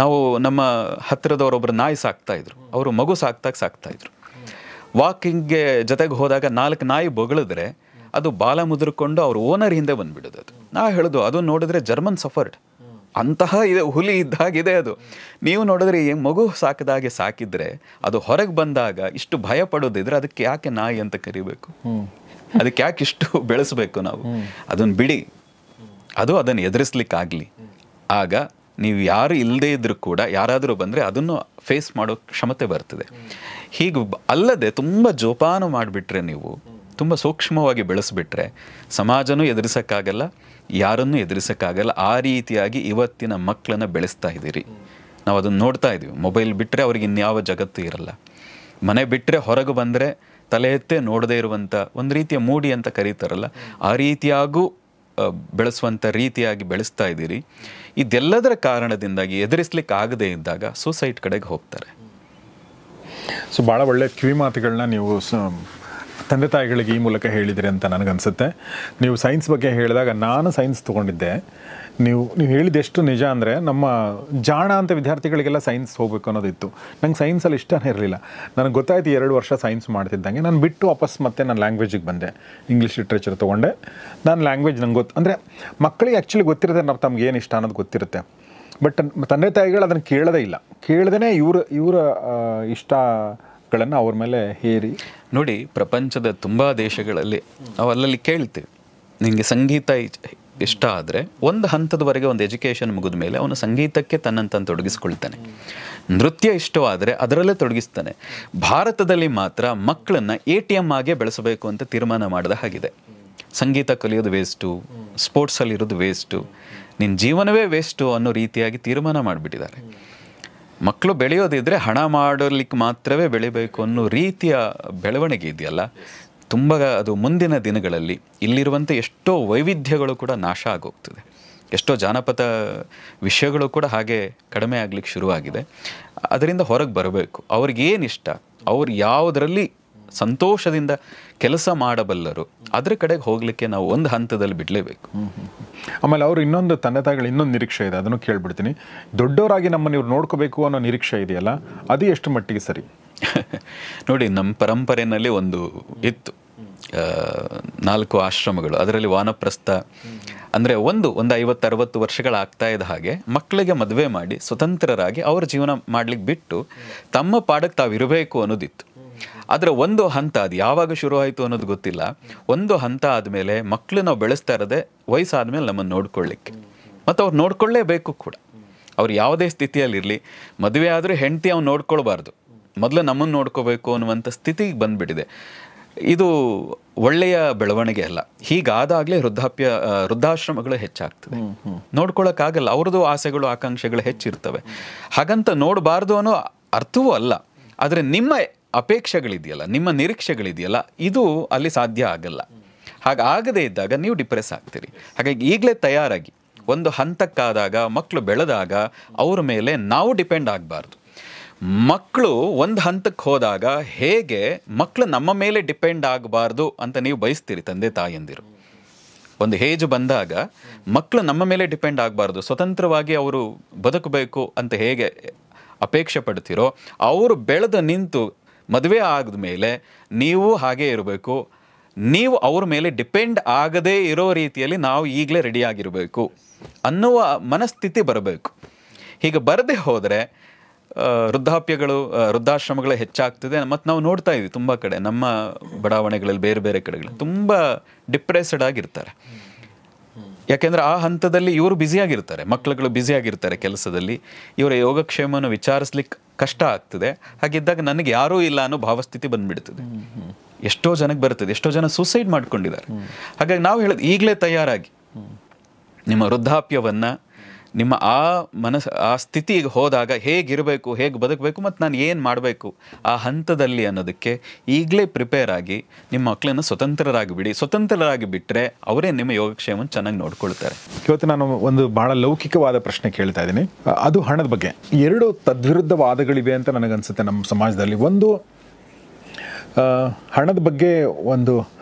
ನಾವು ನಮ್ಮ ಹತ್ತಿರದವರೊಬ್ಬರು ನಾಯಿ ಸಾಕ್ತಾ ಇದ್ರು, ಅವರು ಮಗು ಸಾಕ್ತಾ ಇದ್ರು. ವಾಕಿಂಗ್ಗೆ ಜೊತೆಗೆ ಹೋದಾಗ 4 ನಾಯಿ ಬೊಗಳಿದ್ರೆ ಅದು ಬಾಲ ಮುದುರ್ಕೊಂಡು ಅವ್ರ ಓನರ್ ಹಿಂದೆ ಬಂದ್ಬಿಡೋದು. ಅದು ನಾ ಹೇಳೋದು, ಅದು ನೋಡಿದ್ರೆ ಜರ್ಮನ್ ಸಫರ್ಡ್ ಅಂತಹ ಇದೆ, ಹುಲಿ ಇದ್ದಾಗಿದೆ ಅದು. ನೀವು ನೋಡಿದ್ರೆ ಈ ಮಗು ಸಾಕಿದಾಗೆ ಸಾಕಿದ್ರೆ ಅದು ಹೊರಗೆ ಬಂದಾಗ ಇಷ್ಟು ಭಯ ಪಡೋದಿದ್ರೆ ಅದಕ್ಕೆ ಯಾಕೆ ನಾಯಿ ಅಂತ ಕರಿಬೇಕು? ಅದಕ್ಕೆ ಯಾಕೆ ಇಷ್ಟು ಬೆಳೆಸಬೇಕು ನಾವು? ಅದನ್ನು ಬಿಡಿ, ಅದು ಅದನ್ನು ಎದುರಿಸ್ಲಿಕ್ಕಾಗಲಿ. ಆಗ ನೀವು ಯಾರು ಇಲ್ಲದೇ ಇದ್ರೂ ಕೂಡ ಯಾರಾದರೂ ಬಂದರೆ ಅದನ್ನು ಫೇಸ್ ಮಾಡೋ ಕ್ಷಮತೆ ಬರ್ತದೆ. ಹೀಗೆ ಅಲ್ಲದೆ ತುಂಬ ಜೋಪಾನ ಮಾಡಿಬಿಟ್ರೆ, ನೀವು ತುಂಬ ಸೂಕ್ಷ್ಮವಾಗಿ ಬೆಳೆಸ್ಬಿಟ್ರೆ ಸಮಾಜನೂ ಎದುರಿಸೋಕ್ಕಾಗಲ್ಲ, ಯಾರನ್ನೂ ಎದುರಿಸೋಕ್ಕಾಗಲ್ಲ. ಆ ರೀತಿಯಾಗಿ ಇವತ್ತಿನ ಮಕ್ಕಳನ್ನು ಬೆಳೆಸ್ತಾ ಇದ್ದೀರಿ. ನಾವು ಅದನ್ನು ನೋಡ್ತಾ ಇದ್ದೀವಿ. ಮೊಬೈಲ್ ಬಿಟ್ಟರೆ ಅವ್ರಿಗೆ ಇನ್ಯಾವ ಜಗತ್ತು ಇರಲ್ಲ. ಮನೆ ಬಿಟ್ಟರೆ ಹೊರಗೆ ಬಂದರೆ ತಲೆ ಎತ್ತೇ ನೋಡದೇ ಇರುವಂಥ ಒಂದು ರೀತಿಯ ಮೂಡಿ ಅಂತ ಕರೀತಾರಲ್ಲ, ಆ ರೀತಿಯಾಗೂ ಬೆಳೆಸುವಂಥ ರೀತಿಯಾಗಿ ಬೆಳೆಸ್ತಾ ಇದ್ದೀರಿ. ಇದೆಲ್ಲದರ ಕಾರಣದಿಂದಾಗಿ ಎದುರಿಸ್ಲಿಕ್ಕೆ ಆಗದೇ ಇದ್ದಾಗ ಸೂಸೈಡ್ ಕಡೆಗೆ ಹೋಗ್ತಾರೆ. ಸೊ ಭಾಳ ಒಳ್ಳೆ ಕಿವಿ ಮಾತುಗಳನ್ನ ನೀವು ತಂದೆ ತಾಯಿಗಳಿಗೆ ಈ ಮೂಲಕ ಹೇಳಿದಿರಿ ಅಂತ ನನಗನ್ಸುತ್ತೆ. ನೀವು ಸೈನ್ಸ್ ಬಗ್ಗೆ ಹೇಳಿದಾಗ ನಾನು ಸೈನ್ಸ್ ತೊಗೊಂಡಿದ್ದೆ. ನೀವು ಹೇಳಿದ್ದೆಷ್ಟು ನಿಜ ಅಂದರೆ, ನಮ್ಮ ಜಾಣ ಅಂತ ವಿದ್ಯಾರ್ಥಿಗಳಿಗೆಲ್ಲ ಸೈನ್ಸ್ ಹೋಗಬೇಕು ಅನ್ನೋದಿತ್ತು. ನಂಗೆ ಸೈನ್ಸಲ್ಲಿ ಇಷ್ಟನೇ ಇರಲಿಲ್ಲ. ನನಗೆ ಗೊತ್ತಾಯ್ತು 2 ವರ್ಷ ಸೈನ್ಸ್ ಮಾಡ್ತಿದ್ದಂಗೆ ನಾನು ಬಿಟ್ಟು ವಾಪಸ್ ಮತ್ತೆ ನಾನು ಲ್ಯಾಂಗ್ವೇಜಿಗೆ ಬಂದೆ. ಇಂಗ್ಲೀಷ್ ಲಿಟ್ರೇಚರ್ ತೊಗೊಂಡೆ. ನಾನು ಲ್ಯಾಂಗ್ವೇಜ್ ನಂಗೆ ಅಂದರೆ ಮಕ್ಕಳಿಗೆ ಆ್ಯಕ್ಚುಲಿ ಗೊತ್ತಿರುತ್ತೆ ನಾವು ತಮ್ಗೆ ಏನು ಇಷ್ಟ ಅನ್ನೋದು ಗೊತ್ತಿರುತ್ತೆ. ಬಟ್ ತಂದೆ ತಾಯಿಗಳು ಅದನ್ನು ಕೇಳೋದೇ ಇಲ್ಲ. ಕೇಳ್ದೇ ಇವರ ಇಷ್ಟಗಳನ್ನು ಅವ್ರ ಮೇಲೆ ಹೇರಿ. ನೋಡಿ, ಪ್ರಪಂಚದ ತುಂಬ ದೇಶಗಳಲ್ಲಿ ನಾವು ಅಲ್ಲಲ್ಲಿ ಕೇಳ್ತೀವಿ, ನಿಮಗೆ ಸಂಗೀತ ಇಷ್ಟ ಆದರೆ ಒಂದು ಹಂತದವರೆಗೆ ಒಂದು ಎಜುಕೇಷನ್ ಮುಗಿದ ಮೇಲೆ ಅವನು ಸಂಗೀತಕ್ಕೆ ತನ್ನಂತ ತೊಡಗಿಸ್ಕೊಳ್ತಾನೆ. ನೃತ್ಯ ಇಷ್ಟವಾದರೆ ಅದರಲ್ಲೇ ತೊಡಗಿಸ್ತಾನೆ. ಭಾರತದಲ್ಲಿ ಮಾತ್ರ ಮಕ್ಕಳನ್ನು ATM ಆಗೇ ಬೆಳೆಸಬೇಕು ಅಂತ ತೀರ್ಮಾನ ಮಾಡಿದ ಹಾಗಿದೆ. ಸಂಗೀತ ಕಲಿಯೋದು ವೇಸ್ಟು, ಸ್ಪೋರ್ಟ್ಸಲ್ಲಿರೋದು ವೇಸ್ಟು, ನಿನ್ನ ಜೀವನವೇ ವೇಸ್ಟು ಅನ್ನೋ ರೀತಿಯಾಗಿ ತೀರ್ಮಾನ ಮಾಡಿಬಿಟ್ಟಿದ್ದಾರೆ. ಮಕ್ಕಳು ಬೆಳೆಯೋದಿದ್ರೆ ಹಣ ಮಾಡಲಿಕ್ಕೆ ಮಾತ್ರವೇ ಬೆಳಿಬೇಕು ಅನ್ನೋ ರೀತಿಯ ಬೆಳವಣಿಗೆ ಇದೆಯಲ್ಲ, ತುಂಬ ಅದು ಮುಂದಿನ ದಿನಗಳಲ್ಲಿ ಇಲ್ಲಿರುವಂಥ ಎಷ್ಟೋ ವೈವಿಧ್ಯಗಳು ಕೂಡ ನಾಶ ಆಗೋಗ್ತದೆ. ಎಷ್ಟೋ ಜಾನಪದ ವಿಷಯಗಳು ಕೂಡ ಹಾಗೆ ಕಡಿಮೆ ಆಗ್ಲಿಕ್ಕೆ ಶುರುವಾಗಿದೆ. ಅದರಿಂದ ಹೊರಗೆ ಬರಬೇಕು. ಅವ್ರಿಗೇನು ಇಷ್ಟ, ಅವ್ರು ಯಾವುದರಲ್ಲಿ ಸಂತೋಷದಿಂದ ಕೆಲಸ ಮಾಡಬಲ್ಲರು ಅದರ ಕಡೆಗೆ ಹೋಗಲಿಕ್ಕೆ ನಾವು ಒಂದು ಹಂತದಲ್ಲಿ ಬಿಡಲೇಬೇಕು. ಆಮೇಲೆ ಅವರು ಇನ್ನೊಂದು ತಂದೆ ತಾಯಿಗಳು ಇನ್ನೊಂದು ನಿರೀಕ್ಷೆ ಇದೆ, ಅದನ್ನು ಕೇಳ್ಬಿಡ್ತೀನಿ. ದೊಡ್ಡವರಾಗಿ ನಮ್ಮನ್ನು ಇವ್ರು ನೋಡ್ಕೋಬೇಕು ಅನ್ನೋ ನಿರೀಕ್ಷೆ ಇದೆಯಲ್ಲ, ಅದು ಎಷ್ಟು ಮಟ್ಟಿಗೆ ಸರಿ? ನೋಡಿ, ನಮ್ಮ ಪರಂಪರೆಯಲ್ಲಿ ಒಂದು ಇತ್ತು, 4 ಆಶ್ರಮಗಳು. ಅದರಲ್ಲಿ ವಾನಪ್ರಸ್ಥ ಅಂದರೆ ಒಂದು 50-60 ವರ್ಷಗಳಾಗ್ತಾ ಇದ್ದ ಹಾಗೆ ಮಕ್ಕಳಿಗೆ ಮದುವೆ ಮಾಡಿ ಸ್ವತಂತ್ರರಾಗಿ ಅವ್ರ ಜೀವನ ಮಾಡ್ಲಿಕ್ಕೆ ಬಿಟ್ಟು ತಮ್ಮ ಪಾಡಕ್ಕೆ ತಾವಿರಬೇಕು ಅನ್ನೋದಿತ್ತು. ಆದರೆ ಒಂದು ಹಂತ, ಅದು ಯಾವಾಗ ಶುರು ಆಯಿತು ಅನ್ನೋದು ಗೊತ್ತಿಲ್ಲ, ಒಂದು ಹಂತ ಆದಮೇಲೆ ಮಕ್ಕಳು ನಾವು ಬೆಳೆಸ್ತಾ ಇರೋದೇ ವಯಸ್ಸಾದ್ಮೇಲೆ ನಮ್ಮನ್ನು ನೋಡ್ಕೊಳ್ಳಿಕ್ಕೆ, ಮತ್ತು ಅವ್ರು ನೋಡ್ಕೊಳ್ಳೇಬೇಕು ಕೂಡ. ಅವ್ರು ಯಾವುದೇ ಸ್ಥಿತಿಯಲ್ಲಿರಲಿ, ಮದುವೆ ಆದರೆ ಹೆಂಡತಿ ಅವ್ನು ನೋಡ್ಕೊಳ್ಬಾರ್ದು, ಮೊದಲು ನಮ್ಮನ್ನು ನೋಡ್ಕೋಬೇಕು ಅನ್ನುವಂಥ ಸ್ಥಿತಿಗೆ ಬಂದುಬಿಟ್ಟಿದೆ. ಇದು ಒಳ್ಳೆಯ ಬೆಳವಣಿಗೆ ಅಲ್ಲ. ಹೀಗಾದಾಗಲೇ ವೃದ್ಧಾಶ್ರಮಗಳು ಹೆಚ್ಚಾಗ್ತದೆ. ನೋಡ್ಕೊಳ್ಳೋಕ್ಕಾಗಲ್ಲ, ಅವ್ರದ್ದು ಆಸೆಗಳು ಆಕಾಂಕ್ಷೆಗಳು ಹೆಚ್ಚಿರ್ತವೆ. ಹಾಗಂತ ನೋಡಬಾರ್ದು ಅನ್ನೋ ಅರ್ಥವೂ ಅಲ್ಲ. ಆದರೆ ನಿಮ್ಮ ಅಪೇಕ್ಷೆಗಳಿದೆಯಲ್ಲ, ನಿಮ್ಮ ನಿರೀಕ್ಷೆಗಳಿದೆಯಲ್ಲ, ಇದು ಅಲ್ಲಿ ಸಾಧ್ಯ ಆಗಲ್ಲ. ಹಾಗಾಗದೇ ಇದ್ದಾಗ ನೀವು ಡಿಪ್ರೆಸ್ ಆಗ್ತೀರಿ. ಹಾಗಾಗಿ ಈಗಲೇ ತಯಾರಾಗಿ, ಒಂದು ಹಂತಕ್ಕಾದಾಗ, ಮಕ್ಕಳು ಬೆಳೆದಾಗ ಅವ್ರ ಮೇಲೆ ನಾವು ಡಿಪೆಂಡ್ ಆಗಬಾರ್ದು. ಮಕ್ಕಳು ಒಂದು ಹಂತಕ್ಕೆ ಹೋದಾಗ ಹೇಗೆ ಮಕ್ಕಳು ನಮ್ಮ ಮೇಲೆ ಡಿಪೆಂಡ್ ಆಗಬಾರ್ದು ಅಂತ ನೀವು ಬಯಸ್ತೀರಿ ತಂದೆ ತಾಯಂದಿರು. ಒಂದು ಏಜ್ ಬಂದಾಗ ಮಕ್ಕಳು ನಮ್ಮ ಮೇಲೆ ಡಿಪೆಂಡ್ ಆಗಬಾರ್ದು, ಸ್ವತಂತ್ರವಾಗಿ ಅವರು ಬದುಕಬೇಕು ಅಂತ ಹೇಗೆ ಅಪೇಕ್ಷೆ ಪಡ್ತೀರೋ, ಅವರು ಬೆಳೆದು ನಿಂತು ಮದುವೆ ಆದಮೇಲೆ ನೀವು ಹಾಗೇ ಇರಬೇಕು. ನೀವು ಅವ್ರ ಮೇಲೆ ಡಿಪೆಂಡ್ ಆಗದೇ ಇರೋ ರೀತಿಯಲ್ಲಿ ನಾವು ಈಗಲೇ ರೆಡಿಯಾಗಿರಬೇಕು ಅನ್ನುವ ಮನಸ್ಥಿತಿ ಬರಬೇಕು. ಹೀಗೆ ಬರದೇ ಹೋದರೆ ವೃದ್ಧಾಶ್ರಮಗಳು ಹೆಚ್ಚಾಗ್ತದೆ. ಮತ್ತು ನಾವು ನೋಡ್ತಾ ಇದ್ವಿ ತುಂಬ ಕಡೆ, ನಮ್ಮ ಬಡಾವಣೆಗಳಲ್ಲಿ, ಬೇರೆ ಬೇರೆ ಕಡೆಗಳಲ್ಲಿ ತುಂಬ ಡಿಪ್ರೆಸ್ಡ್ ಆಗಿರ್ತಾರೆ. ಯಾಕೆಂದರೆ ಆ ಹಂತದಲ್ಲಿ ಇವರು ಬ್ಯುಸಿಯಾಗಿರ್ತಾರೆ, ಮಕ್ಕಳುಗಳು ಬ್ಯುಸಿಯಾಗಿರ್ತಾರೆ ಕೆಲಸದಲ್ಲಿ, ಇವರ ಯೋಗಕ್ಷೇಮವನ್ನು ವಿಚಾರಿಸ್ಲಿಕ್ಕೆ ಕಷ್ಟ ಆಗ್ತದೆ. ಹಾಗಿದ್ದಾಗ ನನಗೆ ಯಾರೂ ಇಲ್ಲ ಅನ್ನೋ ಭಾವಸ್ಥಿತಿ ಬಂದ್ಬಿಡ್ತದೆ. ಎಷ್ಟೋ ಜನಕ್ಕೆ ಬರ್ತದೆ, ಎಷ್ಟೋ ಜನ ಸೂಸೈಡ್ ಮಾಡ್ಕೊಂಡಿದ್ದಾರೆ. ಹಾಗಾಗಿ ನಾವು ಹೇಳೋದು, ಈಗಲೇ ತಯಾರಾಗಿ ನಿಮ್ಮ ವೃದ್ಧಾಪ್ಯವನ್ನು, ನಿಮ್ಮ ಆ ಸ್ಥಿತಿಗೆ ಹೋದಾಗ ಹೇಗಿರಬೇಕು, ಹೇಗೆ ಬದುಕಬೇಕು, ಮತ್ತು ನಾನು ಏನು ಮಾಡಬೇಕು ಆ ಹಂತದಲ್ಲಿ ಅನ್ನೋದಕ್ಕೆ ಈಗಲೇ ಪ್ರಿಪೇರ್ ಆಗಿ ನಿಮ್ಮ ಮಕ್ಕಳನ್ನು ಸ್ವತಂತ್ರರಾಗಿ ಬಿಡಿ. ಸ್ವತಂತ್ರರಾಗಿ ಬಿಟ್ಟರೆ ಅವರೇ ನಿಮ್ಮ ಯೋಗಕ್ಷೇಮವನ್ನು ಚೆನ್ನಾಗಿ ನೋಡ್ಕೊಳ್ತಾರೆ. ಇವತ್ತು ನಾನು ಒಂದು ಭಾಳ ಲೌಕಿಕವಾದ ಪ್ರಶ್ನೆ ಕೇಳ್ತಾ ಇದ್ದೀನಿ, ಅದು ಹಣದ ಬಗ್ಗೆ. 2 ತದ್ವಿರುದ್ಧ ವಾದಗಳಿವೆ ಅಂತ ನನಗನ್ಸುತ್ತೆ ನಮ್ಮ ಸಮಾಜದಲ್ಲಿ. ಒಂದು, ಹಣದ ಬಗ್ಗೆ ಒಂದು,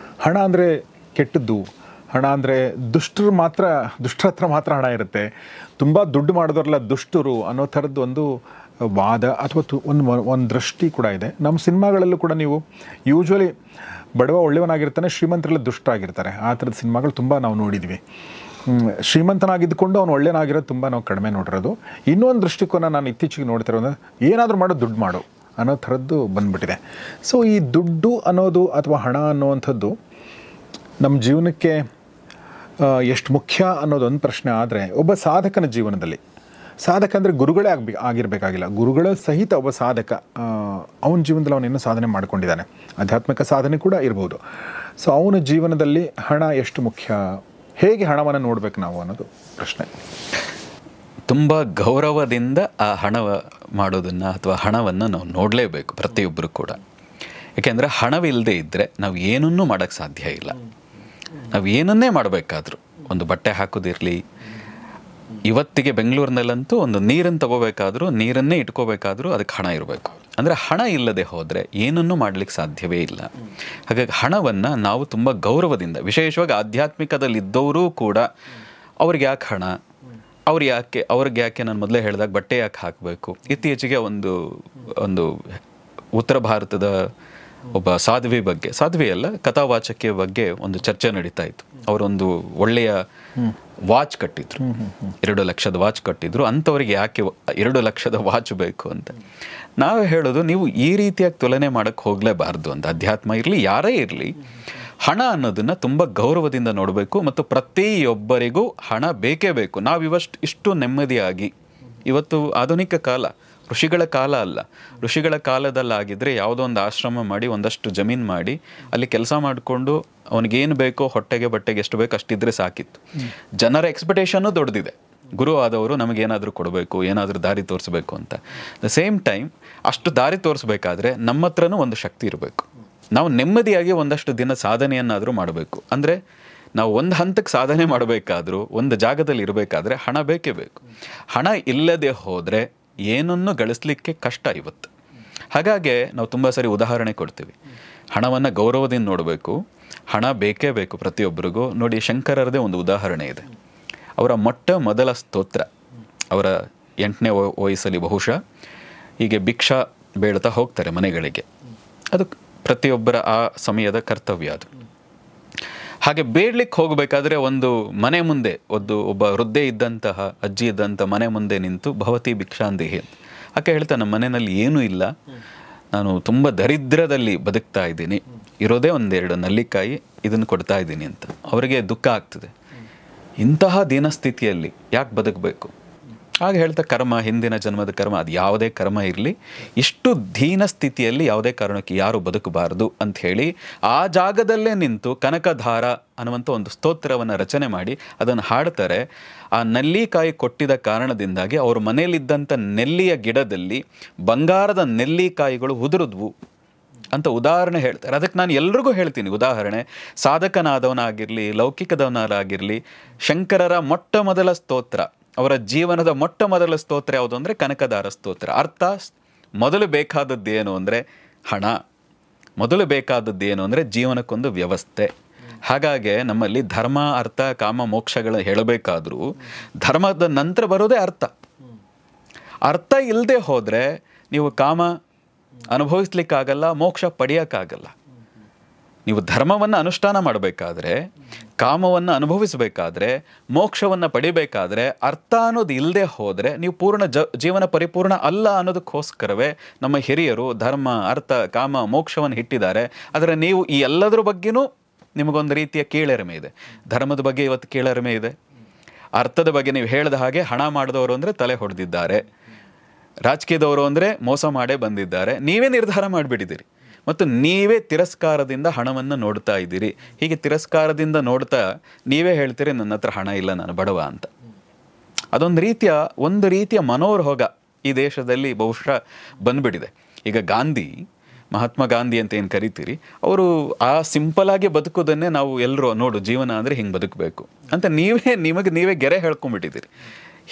ಹಣ ಅಂದರೆ ಕೆಟ್ಟದ್ದು, ಹಣ ಅಂದರೆ ದುಷ್ಟರ ಹತ್ರ ಮಾತ್ರ ಹಣ ಇರುತ್ತೆ, ತುಂಬ ದುಡ್ಡು ಮಾಡಿದವರೆಲ್ಲ ದುಷ್ಟರು ಅನ್ನೋ ಥರದ್ದು ಒಂದು ವಾದ ಅಥವಾ ಒಂದು ದೃಷ್ಟಿ ಕೂಡ ಇದೆ. ನಮ್ಮ ಸಿನಿಮಾಗಳಲ್ಲೂ ಕೂಡ ನೀವು ಯೂಶ್ವಲಿ ಬಡವ ಒಳ್ಳೆಯವನಾಗಿರ್ತಾನೆ, ಶ್ರೀಮಂತರೆಲ್ಲ ದುಷ್ಟರಾಗಿರ್ತಾರೆ. ಆ ಥರದ ಸಿನಿಮಾಗಳು ತುಂಬ ನಾವು ನೋಡಿದ್ವಿ. ಶ್ರೀಮಂತನಾಗಿದ್ದುಕೊಂಡು ಅವನು ಒಳ್ಳೆಯನಾಗಿರೋದು ತುಂಬ ನಾವು ಕಡಿಮೆ ನೋಡಿರೋದು. ಇನ್ನೊಂದು ದೃಷ್ಟಿಕೋನ ನಾನು ಇತ್ತೀಚೆಗೆ ನೋಡ್ತಿರೋದು, ಏನಾದರೂ ಮಾಡೋ ದುಡ್ಡು ಮಾಡು ಅನ್ನೋ ಥರದ್ದು ಬಂದುಬಿಟ್ಟಿದೆ. ಸೊ ಈ ದುಡ್ಡು ಅನ್ನೋದು ಅಥವಾ ಹಣ ಅನ್ನೋವಂಥದ್ದು ನಮ್ಮ ಜೀವನಕ್ಕೆ ಎಷ್ಟು ಮುಖ್ಯ ಅನ್ನೋದೊಂದು ಪ್ರಶ್ನೆ. ಆದರೆ ಒಬ್ಬ ಸಾಧಕನ ಜೀವನದಲ್ಲಿ, ಸಾಧಕ ಅಂದರೆ ಗುರುಗಳೇ ಆಗಿರಬೇಕಾಗಿಲ್ಲ, ಗುರುಗಳ ಸಹಿತ ಒಬ್ಬ ಸಾಧಕ ಅವನ ಜೀವನದಲ್ಲಿ ಅವನೇನು ಸಾಧನೆ ಮಾಡ್ಕೊಂಡಿದ್ದಾನೆ, ಆಧ್ಯಾತ್ಮಿಕ ಸಾಧನೆ ಕೂಡ ಇರ್ಬೋದು. ಸೊ ಅವನ ಜೀವನದಲ್ಲಿ ಹಣ ಎಷ್ಟು ಮುಖ್ಯ, ಹೇಗೆ ಹಣವನ್ನು ನೋಡಬೇಕು ನಾವು ಅನ್ನೋದು ಪ್ರಶ್ನೆ. ತುಂಬ ಗೌರವದಿಂದ ಆ ಹಣ ಮಾಡೋದನ್ನು ಅಥವಾ ಹಣವನ್ನು ನಾವು ನೋಡಲೇಬೇಕು ಪ್ರತಿಯೊಬ್ಬರು ಕೂಡ. ಯಾಕೆಂದರೆ ಹಣವಿಲ್ಲದೆ ಇದ್ದರೆ ನಾವು ಏನನ್ನೂ ಮಾಡೋಕ್ಕೆ ಸಾಧ್ಯ ಇಲ್ಲ. ನಾವು ಏನನ್ನೇ ಮಾಡಬೇಕಾದ್ರೂ, ಒಂದು ಬಟ್ಟೆ ಹಾಕೋದಿರಲಿ, ಇವತ್ತಿಗೆ ಬೆಂಗಳೂರಿನಲ್ಲಂತೂ ಒಂದು ನೀರನ್ನು ತಗೋಬೇಕಾದ್ರೂ, ನೀರನ್ನೇ ಇಟ್ಕೋಬೇಕಾದ್ರೂ ಅದಕ್ಕೆ ಹಣ ಇರಬೇಕು. ಅಂದರೆ ಹಣ ಇಲ್ಲದೆ ಹೋದರೆ ಏನನ್ನೂ ಮಾಡಲಿಕ್ಕೆ ಸಾಧ್ಯವೇ ಇಲ್ಲ. ಹಾಗಾಗಿ ಹಣವನ್ನು ನಾವು ತುಂಬ ಗೌರವದಿಂದ, ವಿಶೇಷವಾಗಿ ಆಧ್ಯಾತ್ಮಿಕದಲ್ಲಿದ್ದವರೂ ಕೂಡ ಅವ್ರಿಗೆ ಯಾಕೆ ಹಣ, ಅವ್ರಿಗೆ ಯಾಕೆ ನಾನು ಮೊದಲೇ ಹೇಳಿದಾಗ ಬಟ್ಟೆ ಯಾಕೆ ಹಾಕಬೇಕು. ಇತ್ತೀಚೆಗೆ ಒಂದು ಉತ್ತರ ಭಾರತದ ಒಬ್ಬ ಸಾಧ್ವಿ ಅಲ್ಲ, ಕಥಾವಾಚಕಿಯ ಬಗ್ಗೆ ಒಂದು ಚರ್ಚೆ ನಡೀತಾ ಇತ್ತು. ಅವರೊಂದು ಒಳ್ಳೆಯ ವಾಚ್ ಕಟ್ಟಿದ್ರು, 2 ಲಕ್ಷದ ವಾಚ್ ಕಟ್ಟಿದ್ರು. ಅಂಥವ್ರಿಗೆ ಯಾಕೆ 2 ಲಕ್ಷದ ವಾಚ್ ಬೇಕು ಅಂತ ನಾವು ಹೇಳೋದು, ನೀವು ಈ ರೀತಿಯಾಗಿ ತುಲನೆ ಮಾಡೋಕ್ಕೆ ಹೋಗಲೇಬಾರ್ದು ಅಂತ. ಅಧ್ಯಾತ್ಮ ಇರಲಿ, ಯಾರೇ ಇರಲಿ, ಹಣ ಅನ್ನೋದನ್ನು ತುಂಬ ಗೌರವದಿಂದ ನೋಡಬೇಕು. ಮತ್ತು ಪ್ರತಿಯೊಬ್ಬರಿಗೂ ಹಣ ಬೇಕೇ ಬೇಕು. ನಾವು ಇಷ್ಟು ನೆಮ್ಮದಿಯಾಗಿ, ಇವತ್ತು ಆಧುನಿಕ ಕಾಲ, ಋಷಿಗಳ ಕಾಲ ಅಲ್ಲ. ಋಷಿಗಳ ಕಾಲದಲ್ಲಾಗಿದ್ದರೆ ಯಾವುದೋ ಒಂದು ಆಶ್ರಮ ಮಾಡಿ, ಒಂದಷ್ಟು ಜಮೀನು ಮಾಡಿ, ಅಲ್ಲಿ ಕೆಲಸ ಮಾಡಿಕೊಂಡು ಅವನಿಗೇನು ಬೇಕೋ, ಹೊಟ್ಟೆಗೆ ಬಟ್ಟೆಗೆ ಎಷ್ಟು ಬೇಕೋ ಅಷ್ಟಿದ್ರೆ ಸಾಕಿತ್ತು. ಜನರ ಎಕ್ಸ್ಪೆಕ್ಟೇಷನ್ನು ದೊಡ್ಡದಿದೆ, ಗುರು ಆದವರು ನಮಗೇನಾದರೂ ಕೊಡಬೇಕು, ಏನಾದರೂ ದಾರಿ ತೋರಿಸ್ಬೇಕು ಅಂತ. ದ ಸೇಮ್ ಟೈಮ್ ಅಷ್ಟು ದಾರಿ ತೋರಿಸ್ಬೇಕಾದ್ರೆ ನಮ್ಮ ಹತ್ರನೂ ಒಂದು ಶಕ್ತಿ ಇರಬೇಕು. ನಾವು ನೆಮ್ಮದಿಯಾಗಿ ಒಂದಷ್ಟು ದಿನ ಸಾಧನೆಯನ್ನಾದರೂ ಮಾಡಬೇಕು. ಅಂದರೆ ನಾವು ಒಂದು ಹಂತಕ್ಕೆ ಸಾಧನೆ ಮಾಡಬೇಕಾದ್ರೂ, ಒಂದು ಜಾಗದಲ್ಲಿ ಇರಬೇಕಾದ್ರೆ ಹಣ ಬೇಕೇ ಬೇಕು. ಹಣ ಇಲ್ಲದೆ ಹೋದರೆ ಏನನ್ನು ಗಳಿಸ್ಲಿಕ್ಕೆ ಕಷ್ಟ ಇವತ್ತು. ಹಾಗಾಗಿ ನಾವು ತುಂಬ ಸರಿ ಉದಾಹರಣೆ ಕೊಡ್ತೀವಿ. ಹಣವನ್ನು ಗೌರವದಿಂದ ನೋಡಬೇಕು, ಹಣ ಬೇಕೇ ಬೇಕು ಪ್ರತಿಯೊಬ್ಬರಿಗೂ. ನೋಡಿ, ಶಂಕರರದೇ ಒಂದು ಉದಾಹರಣೆ ಇದೆ. ಅವರ ಮೊದಲ ಸ್ತೋತ್ರ, ಅವರ 8ನೇ ವಯಸ್ಸಲ್ಲಿ ಬಹುಶಃ ಹೀಗೆ ಭಿಕ್ಷಾ ಬೇಳ್ತಾ ಹೋಗ್ತಾರೆ ಮನೆಗಳಿಗೆ. ಅದು ಪ್ರತಿಯೊಬ್ಬರ ಆ ಸಮಯದ ಕರ್ತವ್ಯ ಅದು. ಹಾಗೆ ಬೇಡ್ಲಿಕ್ಕೆ ಹೋಗಬೇಕಾದ್ರೆ ಒಂದು ಮನೆ ಮುಂದೆ ಒಬ್ಬ ವೃದ್ಧೆ ಇದ್ದಂತಹ ಅಜ್ಜಿ ಇದ್ದಂಥ ಮನೆ ಮುಂದೆ ನಿಂತು ಭವತಿ ಭಿಕ್ಷಾಂದೇಹಿ ಅಂತ ಆಕೆ ಹೇಳ್ತಾ, ನಮ್ಮ ಮನೆಯಲ್ಲಿ ಏನೂ ಇಲ್ಲ, ನಾನು ತುಂಬ ದರಿದ್ರದಲ್ಲಿ ಬದುಕ್ತಾ ಇದ್ದೀನಿ, ಇರೋದೇ 1-2 ನಲ್ಲಿಕಾಯಿ, ಇದನ್ನು ಕೊಡ್ತಾ ಇದ್ದೀನಿ ಅಂತ. ಅವರಿಗೆ ದುಃಖ ಆಗ್ತದೆ. ಇಂತಹ ದೀನಸ್ಥಿತಿಯಲ್ಲಿ ಯಾಕೆ ಬದುಕಬೇಕು? ಹಾಗೆ ಹೇಳ್ತಾ, ಕರ್ಮ, ಹಿಂದಿನ ಜನ್ಮದ ಕರ್ಮ, ಅದು ಯಾವುದೇ ಕರ್ಮ ಇರಲಿ, ಇಷ್ಟು ದೀನ ಸ್ಥಿತಿಯಲ್ಲಿ ಯಾವುದೇ ಕಾರಣಕ್ಕೆ ಯಾರು ಬದುಕಬಾರದು ಅಂತ ಹೇಳಿ ಆ ಜಾಗದಲ್ಲೇ ನಿಂತು ಕನಕಧಾರ ಅನ್ನುವಂಥ ಒಂದು ಸ್ತೋತ್ರವನ್ನು ರಚನೆ ಮಾಡಿ ಅದನ್ನು ಹಾಡ್ತಾರೆ. ಆ ನೆಲ್ಲಿಕಾಯಿ ಕೊಟ್ಟಿದ್ದ ಕಾರಣದಿಂದಾಗಿ ಅವ್ರ ಮನೆಯಲ್ಲಿದ್ದಂಥ ನೆಲ್ಲಿಯ ಗಿಡದಲ್ಲಿ ಬಂಗಾರದ ನೆಲ್ಲಿಕಾಯಿಗಳು ಉದುರಿದ್ವು ಅಂತ ಉದಾಹರಣೆ ಹೇಳ್ತಾರೆ. ಅದಕ್ಕೆ ನಾನು ಎಲ್ರಿಗೂ ಹೇಳ್ತೀನಿ ಉದಾಹರಣೆ, ಸಾಧಕನಾದವನಾಗಿರಲಿ, ಲೌಕಿಕದವನಾಗಿರಲಿ, ಶಂಕರರ ಮೊದಲ ಸ್ತೋತ್ರ, ಅವರ ಜೀವನದ ಮೊದಲ ಸ್ತೋತ್ರ ಯಾವುದು ಅಂದರೆ ಕನಕಧಾರ ಸ್ತೋತ್ರ. ಅರ್ಥ, ಮೊದಲು ಬೇಕಾದದ್ದೇನು ಅಂದರೆ ಹಣ, ಮೊದಲು ಬೇಕಾದದ್ದೇನು ಅಂದರೆ ಜೀವನಕ್ಕೊಂದು ವ್ಯವಸ್ಥೆ. ಹಾಗಾಗಿ ನಮ್ಮಲ್ಲಿ ಧರ್ಮ, ಅರ್ಥ, ಕಾಮ, ಮೋಕ್ಷಗಳ ಹೇಳಬೇಕಾದ್ರೂ ಧರ್ಮದ ನಂತರ ಬರೋದೇ ಅರ್ಥ. ಅರ್ಥ ಇಲ್ಲದೆ ಹೋದರೆ ನೀವು ಕಾಮ ಅನುಭವಿಸ್ಲಿಕ್ಕಾಗಲ್ಲ, ಮೋಕ್ಷ ಪಡೆಯೋಕ್ಕಾಗಲ್ಲ. ನೀವು ಧರ್ಮವನ್ನು ಅನುಷ್ಠಾನ ಮಾಡಬೇಕಾದ್ರೆ, ಕಾಮವನ್ನು ಅನುಭವಿಸಬೇಕಾದ್ರೆ, ಮೋಕ್ಷವನ್ನು ಪಡಿಬೇಕಾದ್ರೆ ಅರ್ಥ ಅನ್ನೋದು ಇಲ್ಲದೆ ಹೋದರೆ ನೀವು ಪೂರ್ಣ ಜೀವನ ಪರಿಪೂರ್ಣ ಅಲ್ಲ ಅನ್ನೋದಕ್ಕೋಸ್ಕರವೇ ನಮ್ಮ ಹಿರಿಯರು ಧರ್ಮ, ಅರ್ಥ, ಕಾಮ, ಮೋಕ್ಷವನ್ನು ಇಟ್ಟಿದ್ದಾರೆ. ಆದರೆ ನೀವು ಈ ಎಲ್ಲದರ ಬಗ್ಗೆನೂ ನಿಮಗೊಂದು ರೀತಿಯ ಕೀಳರಿಮೆ ಇದೆ. ಧರ್ಮದ ಬಗ್ಗೆ ಇವತ್ತು ಕೀಳರಿಮೆ ಇದೆ. ಅರ್ಥದ ಬಗ್ಗೆ ನೀವು ಹೇಳಿದ ಹಾಗೆ ಹಣ ಮಾಡಿದವರು ಅಂದರೆ ತಲೆ ಹೊಡೆದಿದ್ದಾರೆ, ರಾಜಕೀಯದವರು ಅಂದರೆ ಮೋಸ ಮಾಡೇ ಬಂದಿದ್ದಾರೆ. ನೀವೇ ನಿರ್ಧಾರ ಮಾಡಿಬಿಟ್ಟಿದ್ದೀರಿ ಮತ್ತು ನೀವೇ ತಿರಸ್ಕಾರದಿಂದ ಹಣವನ್ನು ನೋಡ್ತಾ ಇದ್ದೀರಿ. ಹೀಗೆ ತಿರಸ್ಕಾರದಿಂದ ನೋಡ್ತಾ ನೀವೇ ಹೇಳ್ತೀರಿ, ನನ್ನ ಹತ್ರ ಹಣ ಇಲ್ಲ, ನಾನು ಬಡವ ಅಂತ. ಒಂದು ರೀತಿಯ ಮನೋರೋಗ ಈ ದೇಶದಲ್ಲಿ ಬಹುಶಃ ಬಂದ್ಬಿಟ್ಟಿದೆ. ಈಗ ಮಹಾತ್ಮ ಗಾಂಧಿ ಅಂತ ಏನು ಕರಿತೀರಿ, ಅವರು ಆ ಸಿಂಪಲಾಗಿ ಬದುಕೋದನ್ನೇ ನಾವು ಎಲ್ಲರೂ ನೋಡು, ಜೀವನ ಅಂದರೆ ಹಿಂಗೆ ಬದುಕಬೇಕು ಅಂತ ನೀವೇ ಗೆರೆ ಹೇಳ್ಕೊಂಡ್ಬಿಟ್ಟಿದ್ದೀರಿ.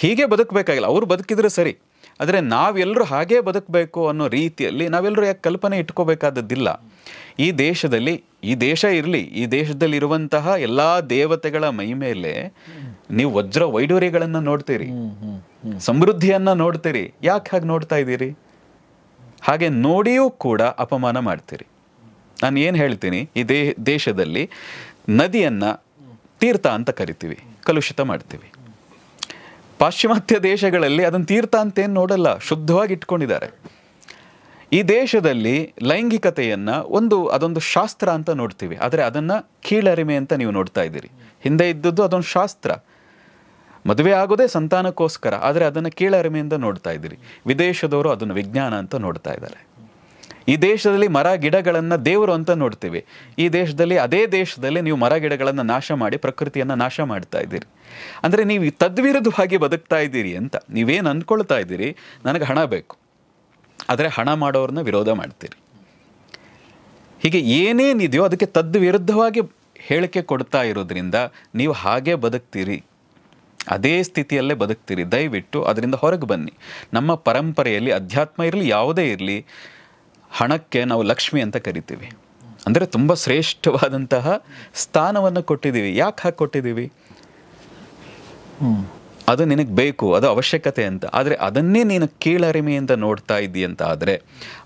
ಹೀಗೆ ಬದುಕಬೇಕಾಗಿಲ್ಲ, ಅವರು ಬದುಕಿದ್ರೆ ಸರಿ, ಆದರೆ ನಾವೆಲ್ಲರೂ ಹಾಗೇ ಬದುಕಬೇಕು ಅನ್ನೋ ರೀತಿಯಲ್ಲಿ ನಾವೆಲ್ಲರೂ ಯಾಕೆ ಕಲ್ಪನೆ ಇಟ್ಕೋಬೇಕಾದದ್ದಿಲ್ಲ. ಈ ದೇಶ ಇರಲಿ, ಈ ದೇಶದಲ್ಲಿ ಇರುವಂತಹ ಎಲ್ಲ ದೇವತೆಗಳ ಮೈ ಮೇಲೆ ನೀವು ವಜ್ರ ವೈಡೂರ್ಯಗಳನ್ನು ನೋಡ್ತೀರಿ, ಸಮೃದ್ಧಿಯನ್ನು ನೋಡ್ತೀರಿ. ಯಾಕೆ ಹಾಗೆ ನೋಡ್ತಾ ಇದ್ದೀರಿ? ಹಾಗೆ ನೋಡಿಯೂ ಕೂಡ ಅಪಮಾನ ಮಾಡ್ತೀರಿ. ನಾನು ಏನು ಹೇಳ್ತೀನಿ, ಈ ದೇಶದಲ್ಲಿ ನದಿಯನ್ನು ತೀರ್ಥ ಅಂತ ಕರಿತೀವಿ, ಕಲುಷಿತ ಮಾಡ್ತೀವಿ. ಪಾಶ್ಚಿಮಾತ್ಯ ದೇಶಗಳಲ್ಲಿ ಅದನ್ನು ತೀರ್ಥ ಅಂತೇನು ನೋಡಲ್ಲ, ಶುದ್ಧವಾಗಿ ಇಟ್ಕೊಂಡಿದ್ದಾರೆ. ಈ ದೇಶದಲ್ಲಿ ಲೈಂಗಿಕತೆಯನ್ನು ಅದೊಂದು ಶಾಸ್ತ್ರ ಅಂತ ನೋಡ್ತೀವಿ, ಆದರೆ ಅದನ್ನು ಕೀಳರಿಮೆ ಅಂತ ನೀವು ನೋಡ್ತಾ ಇದ್ದೀರಿ. ಹಿಂದೆ ಇದ್ದದ್ದು ಅದೊಂದು ಶಾಸ್ತ್ರ, ಮದುವೆ ಆಗೋದೇ ಸಂತಾನಕ್ಕೋಸ್ಕರ, ಆದರೆ ಅದನ್ನು ಕೀಳರಿಮೆಯಿಂದ ನೋಡ್ತಾ ಇದ್ದೀರಿ. ವಿದೇಶದವರು ಅದನ್ನು ವಿಜ್ಞಾನ ಅಂತ ನೋಡ್ತಾ ಇದ್ದಾರೆ. ಈ ದೇಶದಲ್ಲಿ ಮರ ಗಿಡಗಳನ್ನು ದೇವರು ಅಂತ ನೋಡ್ತೀವಿ. ಅದೇ ದೇಶದಲ್ಲಿ ನೀವು ಮರ ಗಿಡಗಳನ್ನು ನಾಶ ಮಾಡಿ ಪ್ರಕೃತಿಯನ್ನು ನಾಶ ಮಾಡ್ತಾ ಇದ್ದೀರಿ. ಅಂದರೆ ನೀವು ತದ್ವಿರುದ್ಧವಾಗಿ ಬದುಕ್ತಾ ಇದ್ದೀರಿ ಅಂತ ನೀವೇನು ಅಂದ್ಕೊಳ್ತಾ ಇದ್ದೀರಿ, ನನಗೆ ಹಣ ಬೇಕು, ಆದರೆ ಹಣ ಮಾಡೋರನ್ನ ವಿರೋಧ ಮಾಡ್ತೀರಿ. ಹೀಗೆ ಏನೇನಿದೆಯೋ ಅದಕ್ಕೆ ತದ್ವಿರುದ್ಧವಾಗಿ ಹೇಳಿಕೆ ಕೊಡ್ತಾ ಇರೋದ್ರಿಂದ ನೀವು ಹಾಗೆ ಬದುಕ್ತೀರಿ, ಅದೇ ಸ್ಥಿತಿಯಲ್ಲೇ ಬದುಕ್ತೀರಿ. ದಯವಿಟ್ಟು ಅದರಿಂದ ಹೊರಗೆ ಬನ್ನಿ. ನಮ್ಮ ಪರಂಪರೆಯಲ್ಲಿ ಅಧ್ಯಾತ್ಮ ಇರಲಿ, ಯಾವುದೇ ಇರಲಿ, ಹಣಕ್ಕೆ ನಾವು ಲಕ್ಷ್ಮಿ ಅಂತ ಕರಿತೀವಿ. ಅಂದರೆ ತುಂಬ ಶ್ರೇಷ್ಠವಾದಂತಹ ಸ್ಥಾನವನ್ನು ಕೊಟ್ಟಿದ್ದೀವಿ. ಯಾಕೆ ಹಾಗೆ ಕೊಟ್ಟಿದ್ದೀವಿ? ಅದು ನಿನಗೆ ಬೇಕು, ಅದು ಅವಶ್ಯಕತೆ ಅಂತ. ಆದರೆ ಅದನ್ನೇ ನೀನು ಕೀಳರಿಮೆಯಿಂದ ನೋಡ್ತಾ ಇದ್ದೀಯಂತ ಆದರೆ,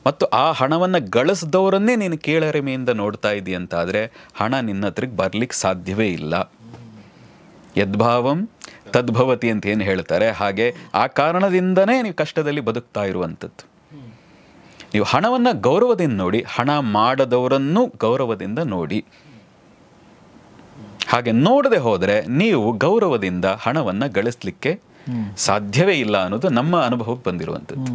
ಮತ್ತು ಆ ಹಣವನ್ನು ಗಳಿಸಿದವರನ್ನೇ ನೀನು ಕೀಳರಿಮೆಯಿಂದ ನೋಡ್ತಾ ಇದ್ದೀಯಂತ ಆದರೆ, ಹಣ ನಿನ್ನ ಹತ್ರಕ್ಕೆ ಬರಲಿಕ್ಕೆ ಸಾಧ್ಯವೇ ಇಲ್ಲ. ಯದ್ಭಾವಂ ತದ್ಭವತಿ ಅಂತ ಏನು ಹೇಳ್ತಾರೆ, ಹಾಗೆ ಆ ಕಾರಣದಿಂದನೇ ನೀವು ಕಷ್ಟದಲ್ಲಿ ಬದುಕ್ತಾ ಇರುವಂಥದ್ದು. ನೀವು ಹಣವನ್ನು ಗೌರವದಿಂದ ನೋಡಿ, ಹಣ ಮಾಡದವರನ್ನು ಗೌರವದಿಂದ ನೋಡಿ. ಹಾಗೆ ನೋಡದೆ ಹೋದರೆ ನೀವು ಗೌರವದಿಂದ ಹಣವನ್ನು ಗಳಿಸ್ಲಿಕ್ಕೆ ಸಾಧ್ಯವೇ ಇಲ್ಲ ಅನ್ನೋದು ನಮ್ಮ ಅನುಭವಕ್ಕೆ ಬಂದಿರುವಂಥದ್ದು,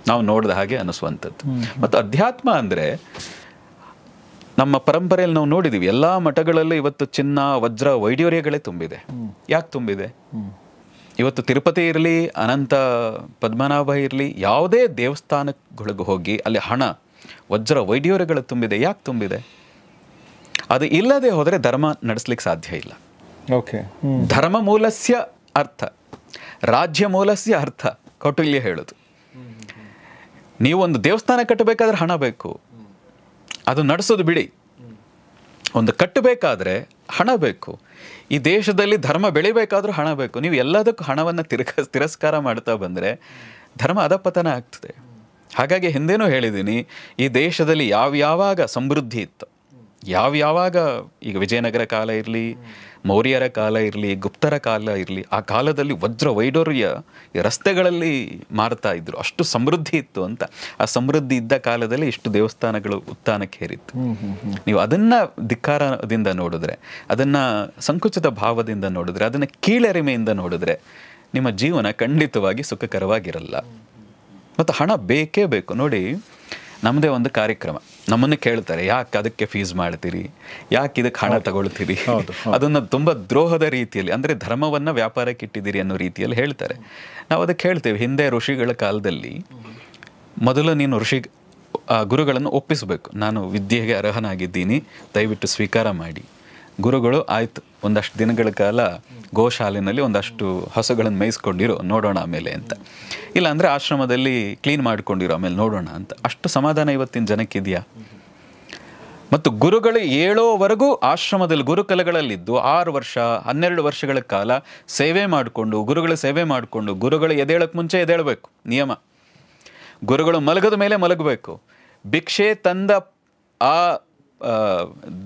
ನಾವು ನೋಡಿದ ಹಾಗೆ ಅನಿಸುವಂಥದ್ದು. ಮತ್ತು ಅಧ್ಯಾತ್ಮ ಅಂದರೆ ನಮ್ಮ ಪರಂಪರೆಯಲ್ಲಿ ನಾವು ನೋಡಿದ್ದೀವಿ, ಎಲ್ಲ ಮಠಗಳಲ್ಲೂ ಇವತ್ತು ಚಿನ್ನ, ವಜ್ರ, ವೈಡೂರ್ಯಗಳೇ ತುಂಬಿದೆ. ಯಾಕೆ ತುಂಬಿದೆ? ಇವತ್ತು ತಿರುಪತಿ ಇರಲಿ, ಅನಂತ ಪದ್ಮನಾಭ ಇರಲಿ, ಯಾವುದೇ ದೇವಸ್ಥಾನಗಳಿಗೆ ಹೋಗಿ ಅಲ್ಲಿ ಹಣ, ವಜ್ರ, ವೈಡೂರ್ಯಗಳು ತುಂಬಿದೆ. ಯಾಕೆ ತುಂಬಿದೆ? ಅದು ಇಲ್ಲದೆ ಹೋದರೆ ಧರ್ಮ ನಡೆಸ್ಲಿಕ್ಕೆ ಸಾಧ್ಯ ಇಲ್ಲ. ಓಕೆ. ಧರ್ಮ ಮೂಲಸ್ಯ ಅರ್ಥ, ರಾಜ್ಯ ಮೂಲಸ್ಯ ಅರ್ಥ ಕೌಟಿಲ್ಯ ಹೇಳೋದು. ನೀವೊಂದು ದೇವಸ್ಥಾನ ಕಟ್ಟಬೇಕಾದ್ರೆ ಹಣ ಬೇಕು, ಅದು ನಡೆಸೋದು ಬಿಡಿ. ಒಂದು ಕಟ್ಟಬೇಕಾದ್ರೆ ಹಣ ಬೇಕು. ಈ ದೇಶದಲ್ಲಿ ಧರ್ಮ ಬೆಳಿಬೇಕಾದ್ರೂ ಹಣ ಬೇಕು. ನೀವು ಎಲ್ಲದಕ್ಕೂ ಹಣವನ್ನು ತಿರಸ್ಕಾರ ಮಾಡ್ತಾ ಬಂದರೆ ಧರ್ಮ ಅಧಪತನ ಆಗ್ತದೆ. ಹಾಗಾಗಿ ಹಿಂದೇನೂ ಹೇಳಿದ್ದೀನಿ, ಈ ದೇಶದಲ್ಲಿ ಯಾವ್ಯಾವಾಗ ಸಮೃದ್ಧಿ ಇತ್ತು, ಯಾವ್ಯಾವಾಗ ಈಗ ವಿಜಯನಗರ ಕಾಲ ಇರಲಿ, ಮೌರ್ಯರ ಕಾಲ ಇರಲಿ, ಗುಪ್ತರ ಕಾಲ ಇರಲಿ, ಆ ಕಾಲದಲ್ಲಿ ವಜ್ರ ವೈಡೂರ್ಯ ರಸ್ತೆಗಳಲ್ಲಿ ಮಾರ್ತಾ ಇದ್ರು, ಅಷ್ಟು ಸಮೃದ್ಧಿ ಇತ್ತು ಅಂತ. ಆ ಸಮೃದ್ಧಿ ಇದ್ದ ಕಾಲದಲ್ಲಿ ಇಷ್ಟು ದೇವಸ್ಥಾನಗಳು ಉತ್ಥಾನಕ್ಕೆ ಹೇರಿತ್ತು. ನೀವು ಅದನ್ನು ಧಿಕ್ಕಾರದಿಂದ ನೋಡಿದ್ರೆ, ಅದನ್ನು ಸಂಕುಚಿತ ಭಾವದಿಂದ ನೋಡಿದ್ರೆ, ಅದನ್ನು ಕೀಳರಿಮೆಯಿಂದ ನೋಡಿದ್ರೆ ನಿಮ್ಮ ಜೀವನ ಖಂಡಿತವಾಗಿ ಸುಖಕರವಾಗಿರಲ್ಲ. ಮತ್ತು ಹಣ ಬೇಕೇ ಬೇಕು. ನೋಡಿ, ನಮ್ಮದೇ ಒಂದು ಕಾರ್ಯಕ್ರಮ, ನಮ್ಮನ್ನು ಕೇಳ್ತಾರೆ, ಯಾಕೆ ಅದಕ್ಕೆ ಫೀಸ್ ಮಾಡ್ತೀರಿ, ಯಾಕೆ ಇದಕ್ಕೆ ಹಣ ತಗೊಳ್ತೀರಿ, ಅದನ್ನು ತುಂಬ ದ್ರೋಹದ ರೀತಿಯಲ್ಲಿ, ಅಂದರೆ ಧರ್ಮವನ್ನು ವ್ಯಾಪಾರಕ್ಕೆ ಇಟ್ಟಿದ್ದೀರಿ ಅನ್ನೋ ರೀತಿಯಲ್ಲಿ ಹೇಳ್ತಾರೆ. ನಾವು ಅದಕ್ಕೆ ಹೇಳ್ತೇವೆ, ಹಿಂದೆ ಋಷಿಗಳ ಕಾಲದಲ್ಲಿ ಮೊದಲು ನೀನು ಗುರುಗಳನ್ನು ಒಪ್ಪಿಸಬೇಕು. ನಾನು ವಿದ್ಯೆಗೆ ಅರ್ಹನಾಗಿದ್ದೀನಿ, ದಯವಿಟ್ಟು ಸ್ವೀಕಾರ ಮಾಡಿ. ಗುರುಗಳು ಆಯಿತು, ಒಂದಷ್ಟು ದಿನಗಳ ಕಾಲ ಗೋಶಾಲೆಯಲ್ಲಿ ಒಂದಷ್ಟು ಹಸುಗಳನ್ನು ಮೇಯಿಸ್ಕೊಂಡಿರೋ, ನೋಡೋಣ ಆಮೇಲೆ ಅಂತ. ಇಲ್ಲ ಅಂದರೆ ಆಶ್ರಮದಲ್ಲಿ ಕ್ಲೀನ್ ಮಾಡ್ಕೊಂಡಿರೋ, ಆಮೇಲೆ ನೋಡೋಣ ಅಂತ. ಅಷ್ಟು ಸಮಾಧಾನ ಇವತ್ತಿನ ಜನಕ್ಕಿದೆಯಾ? ಮತ್ತು ಗುರುಗಳು ಹೇಳೋವರೆಗೂ ಆಶ್ರಮದಲ್ಲಿ ಗುರುಕುಲಗಳಲ್ಲಿದ್ದು 6 ವರ್ಷ 12 ವರ್ಷಗಳ ಕಾಲ ಸೇವೆ ಮಾಡಿಕೊಂಡು, ಗುರುಗಳ ಸೇವೆ ಮಾಡಿಕೊಂಡು, ಗುರುಗಳು ಎದ್ದೇಳಕ್ಕೆ ಮುಂಚೆ ಎದ್ದೇಳಬೇಕು ನಿಯಮ. ಗುರುಗಳು ಮಲಗದ ಮೇಲೆ ಮಲಗಬೇಕು. ಭಿಕ್ಷೆ ತಂದ ಆ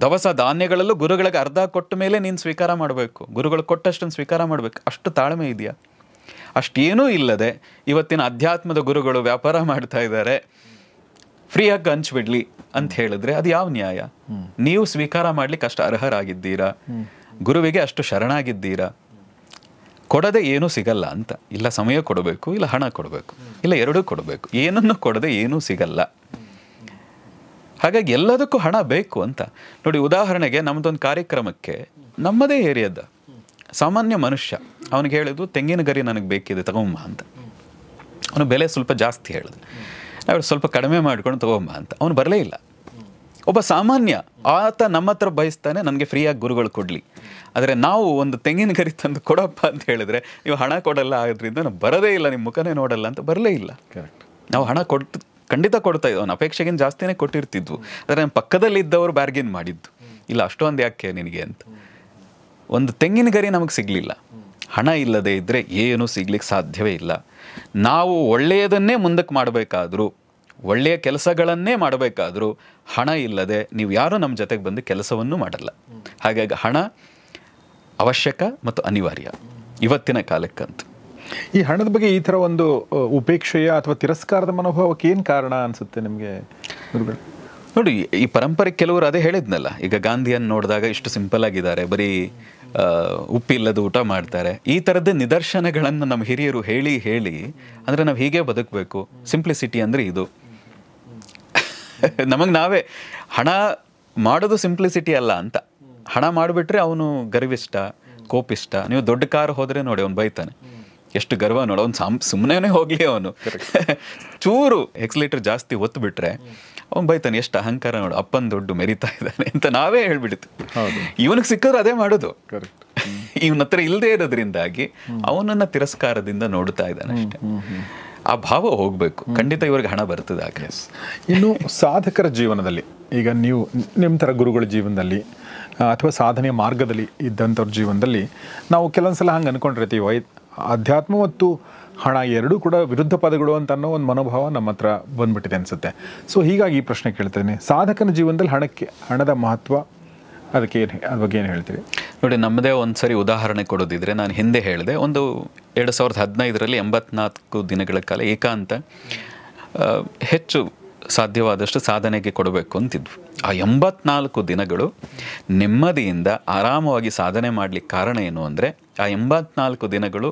ದವಸ ಧಾನ್ಯಗಳಲ್ಲೂ ಗುರುಗಳಿಗೆ ಅರ್ಧ ಕೊಟ್ಟ ಮೇಲೆ ನೀನು ಸ್ವೀಕಾರ ಮಾಡಬೇಕು. ಗುರುಗಳು ಕೊಟ್ಟಷ್ಟನ್ನು ಸ್ವೀಕಾರ ಮಾಡಬೇಕು. ಅಷ್ಟು ತಾಳ್ಮೆ ಇದೆಯಾ? ಅಷ್ಟೇನೂ ಇಲ್ಲದೆ ಇವತ್ತಿನ ಅಧ್ಯಾತ್ಮದ ಗುರುಗಳು ವ್ಯಾಪಾರ ಮಾಡ್ತಾ ಇದ್ದಾರೆ, ಫ್ರೀಯಾಗಿ ಹಂಚ್ಬಿಡ್ಲಿ ಅಂತ ಹೇಳಿದ್ರೆ ಅದು ಯಾವ ನ್ಯಾಯ? ನೀವು ಸ್ವೀಕಾರ ಮಾಡ್ಲಿಕ್ಕೆ ಅಷ್ಟು ಅರ್ಹರಾಗಿದ್ದೀರಾ? ಗುರುವಿಗೆ ಅಷ್ಟು ಶರಣಾಗಿದ್ದೀರಾ? ಕೊಡದೆ ಏನೂ ಸಿಗಲ್ಲ ಅಂತ. ಇಲ್ಲ ಸಮಯ ಕೊಡಬೇಕು, ಇಲ್ಲ ಹಣ ಕೊಡಬೇಕು, ಇಲ್ಲ ಎರಡೂ ಕೊಡಬೇಕು. ಏನನ್ನು ಕೊಡದೆ ಏನೂ ಸಿಗಲ್ಲ. ಹಾಗಾಗಿ ಎಲ್ಲದಕ್ಕೂ ಹಣ ಬೇಕು ಅಂತ. ನೋಡಿ, ಉದಾಹರಣೆಗೆ ನಮ್ಮದೊಂದು ಕಾರ್ಯಕ್ರಮಕ್ಕೆ ನಮ್ಮದೇ ಏರಿಯಾದ ಸಾಮಾನ್ಯ ಮನುಷ್ಯ ಅವನಿಗೆ ಹೇಳಿದ್ದು, ತೆಂಗಿನ ಗರಿ ನನಗೆ ಬೇಕಿದೆ ತಗೊಂಬ ಅಂತ. ಅವನು ಬೆಲೆ ಸ್ವಲ್ಪ ಜಾಸ್ತಿ ಹೇಳಿದೆ, ನಾವು ಸ್ವಲ್ಪ ಕಡಿಮೆ ಮಾಡ್ಕೊಂಡು ತಗೊಂಬ ಅಂತ. ಅವನು ಬರಲೇ ಇಲ್ಲ. ಒಬ್ಬ ಸಾಮಾನ್ಯ ಆತ ನಮ್ಮ ಹತ್ರ ಬಯಸ್ತಾನೆ ನನಗೆ ಫ್ರೀಯಾಗಿ ಗುರುಗಳು ಕೊಡಲಿ. ಆದರೆ ನಾವು ಒಂದು ತೆಂಗಿನ ಗರಿ ತಂದು ಕೊಡಪ್ಪ ಅಂತ ಹೇಳಿದ್ರೆ, ನೀವು ಹಣ ಕೊಡಲ್ಲ, ಆದ್ರಿಂದ ನಾವು ಬರೋದೇ ಇಲ್ಲ, ನಿಮ್ಮ ಮುಖನೇ ನೋಡಲ್ಲ ಅಂತ ಬರಲೇ ಇಲ್ಲ. ನಾವು ಹಣ ಖಂಡಿತ ಕೊಡ್ತಾ ಇದ್ವು, ಅವನ ಅಪೇಕ್ಷೆಗಿಂತ ಜಾಸ್ತಿನೇ ಕೊಟ್ಟಿರ್ತಿದ್ವು. ಆದರೆ ನಮ್ಮ ಪಕ್ಕದಲ್ಲಿದ್ದವರು ಬಾರ್ಗಿನ್ ಮಾಡಿದ್ದು, ಇಲ್ಲ ಅಷ್ಟೊಂದು ಯಾಕೆ ನಿನಗೆ ಅಂತ. ಒಂದು ತೆಂಗಿನ ಗರಿ ನಮಗೆ ಸಿಗಲಿಲ್ಲ. ಹಣ ಇಲ್ಲದೆ ಇದ್ದರೆ ಏನೂ ಸಿಗ್ಲಿಕ್ಕೆ ಸಾಧ್ಯವೇ ಇಲ್ಲ. ನಾವು ಒಳ್ಳೆಯದನ್ನೇ ಮುಂದಕ್ಕೆ ಮಾಡಬೇಕಾದ್ರೂ, ಒಳ್ಳೆಯ ಕೆಲಸಗಳನ್ನೇ ಮಾಡಬೇಕಾದ್ರೂ ಹಣ ಇಲ್ಲದೆ ನೀವು ಯಾರೂ ನಮ್ಮ ಜೊತೆಗೆ ಬಂದು ಕೆಲಸವನ್ನು ಮಾಡಲ್ಲ. ಹಾಗಾಗಿ ಹಣ ಅವಶ್ಯಕ ಮತ್ತು ಅನಿವಾರ್ಯ ಇವತ್ತಿನ ಕಾಲಕ್ಕಂತೂ. ಈ ಹಣದ ಬಗ್ಗೆ ಈ ಥರ ಒಂದು ಉಪೇಕ್ಷೆಯ ಅಥವಾ ತಿರಸ್ಕಾರದ ಮನೋಭಾವಕ್ಕೆ ಏನು ಕಾರಣ ಅನಿಸುತ್ತೆ ನಿಮಗೆ? ನೋಡಿ, ಈ ಪರಂಪರೆ ಕೆಲವರು ಅದೇ ಹೇಳಿದ್ನಲ್ಲ, ಈಗ ಗಾಂಧಿಯನ್ನು ನೋಡಿದಾಗ ಇಷ್ಟು ಸಿಂಪಲ್ ಆಗಿದ್ದಾರೆ, ಬರೀ ಉಪ್ಪಿಲ್ಲದ ಊಟ ಮಾಡ್ತಾರೆ. ಈ ಥರದ್ದು ನಿದರ್ಶನಗಳನ್ನು ನಮ್ಮ ಹಿರಿಯರು ಹೇಳಿ ಹೇಳಿ, ಅಂದರೆ ನಾವು ಹೀಗೆ ಬದುಕಬೇಕು, ಸಿಂಪ್ಲಿಸಿಟಿ ಅಂದರೆ ಇದು. ನಮಗೆ ನಾವೇ ಹಣ ಮಾಡೋದು ಸಿಂಪ್ಲಿಸಿಟಿ ಅಲ್ಲ ಅಂತ. ಹಣ ಮಾಡಿಬಿಟ್ರೆ ಅವನು ಗರ್ವಿಷ್ಟ, ಕೋಪಿಷ್ಟ. ನೀವು ದೊಡ್ಡ ಕಾರ್ ಹೋದರೆ ನೋಡಿ, ಅವನು ಬೈತಾನೆ, ಎಷ್ಟು ಗರ್ವ ನೋಡು. ಅವ್ನು ಸುಮ್ಮನೆ ಹೋಗಲಿ, ಅವನು ಚೂರು ಎಕ್ಸ್ಲೇಟರ್ ಜಾಸ್ತಿ ಒತ್ತು ಬಿಟ್ರೆ ಅವ್ನು ಬೈತಾನೆ, ಎಷ್ಟು ಅಹಂಕಾರ ನೋಡು, ಅಪ್ಪನ ದೊಡ್ಡ ಮೆರಿತಾ ಇದ್ದಾನೆ ಅಂತ ನಾವೇ ಹೇಳ್ಬಿಡ್ತು. ಇವನಿಗೆ ಸಿಕ್ಕಿದ್ರು ಅದೇ ಮಾಡೋದು. ಇವನ ಹತ್ರ ಇಲ್ಲದೆ ಇರೋದ್ರಿಂದಾಗಿ ಅವನನ್ನ ತಿರಸ್ಕಾರದಿಂದ ನೋಡ್ತಾ ಇದ್ದಾನೆ ಅಷ್ಟೇ. ಆ ಭಾವ ಹೋಗ್ಬೇಕು. ಖಂಡಿತ ಇವ್ರಿಗೆ ಹಣ ಬರ್ತದೆ ಆಗ. ಇನ್ನು ಸಾಧಕರ ಜೀವನದಲ್ಲಿ, ಈಗ ನೀವು ನಿಮ್ಮ ಥರ ಗುರುಗಳ ಜೀವನದಲ್ಲಿ ಅಥವಾ ಸಾಧನೆಯ ಮಾರ್ಗದಲ್ಲಿ ಇದ್ದಂಥವ್ರ ಜೀವನದಲ್ಲಿ ನಾವು ಕೆಲವೊಂದ್ಸಲ ಹಂಗೆ ಅನ್ಕೊಂಡಿರ್ತೀವಿ, ಅಧ್ಯಾತ್ಮ ಮತ್ತು ಹಣ ಎರಡೂ ಕೂಡ ವಿರುದ್ಧ ಪದಗಳು ಅಂತ ಅನ್ನೋ ಒಂದು ಮನೋಭಾವ ನಮ್ಮ ಹತ್ರ ಬಂದ್ಬಿಟ್ಟಿದೆ ಅನಿಸುತ್ತೆ. ಸೊ ಹೀಗಾಗಿ ಈ ಪ್ರಶ್ನೆ ಕೇಳ್ತೇನೆ, ಸಾಧಕನ ಜೀವನದಲ್ಲಿ ಹಣದ ಮಹತ್ವ, ಅದಕ್ಕೆ ಅದ್ರ ಬಗ್ಗೆ ಏನು ಹೇಳ್ತೀವಿ? ನೋಡಿ, ನಮ್ಮದೇ ಒಂದು ಸರಿ ಉದಾಹರಣೆ ಕೊಡೋದಿದ್ರೆ, ನಾನು ಹಿಂದೆ ಹೇಳಿದೆ, ಒಂದು 2015ರಲ್ಲಿ 84 ದಿನಗಳ ಕಾಲ ಏಕಾಂತ ಹೆಚ್ಚು ಸಾಧ್ಯವಾದಷ್ಟು ಸಾಧನೆಗೆ ಕೊಡಬೇಕು ಅಂತಿದ್ವು. ಆ 84 ದಿನಗಳು ನೆಮ್ಮದಿಯಿಂದ ಆರಾಮವಾಗಿ ಸಾಧನೆ ಮಾಡಲಿಕ್ಕೆ ಕಾರಣ ಏನು ಅಂದರೆ, ಆ 84 ದಿನಗಳು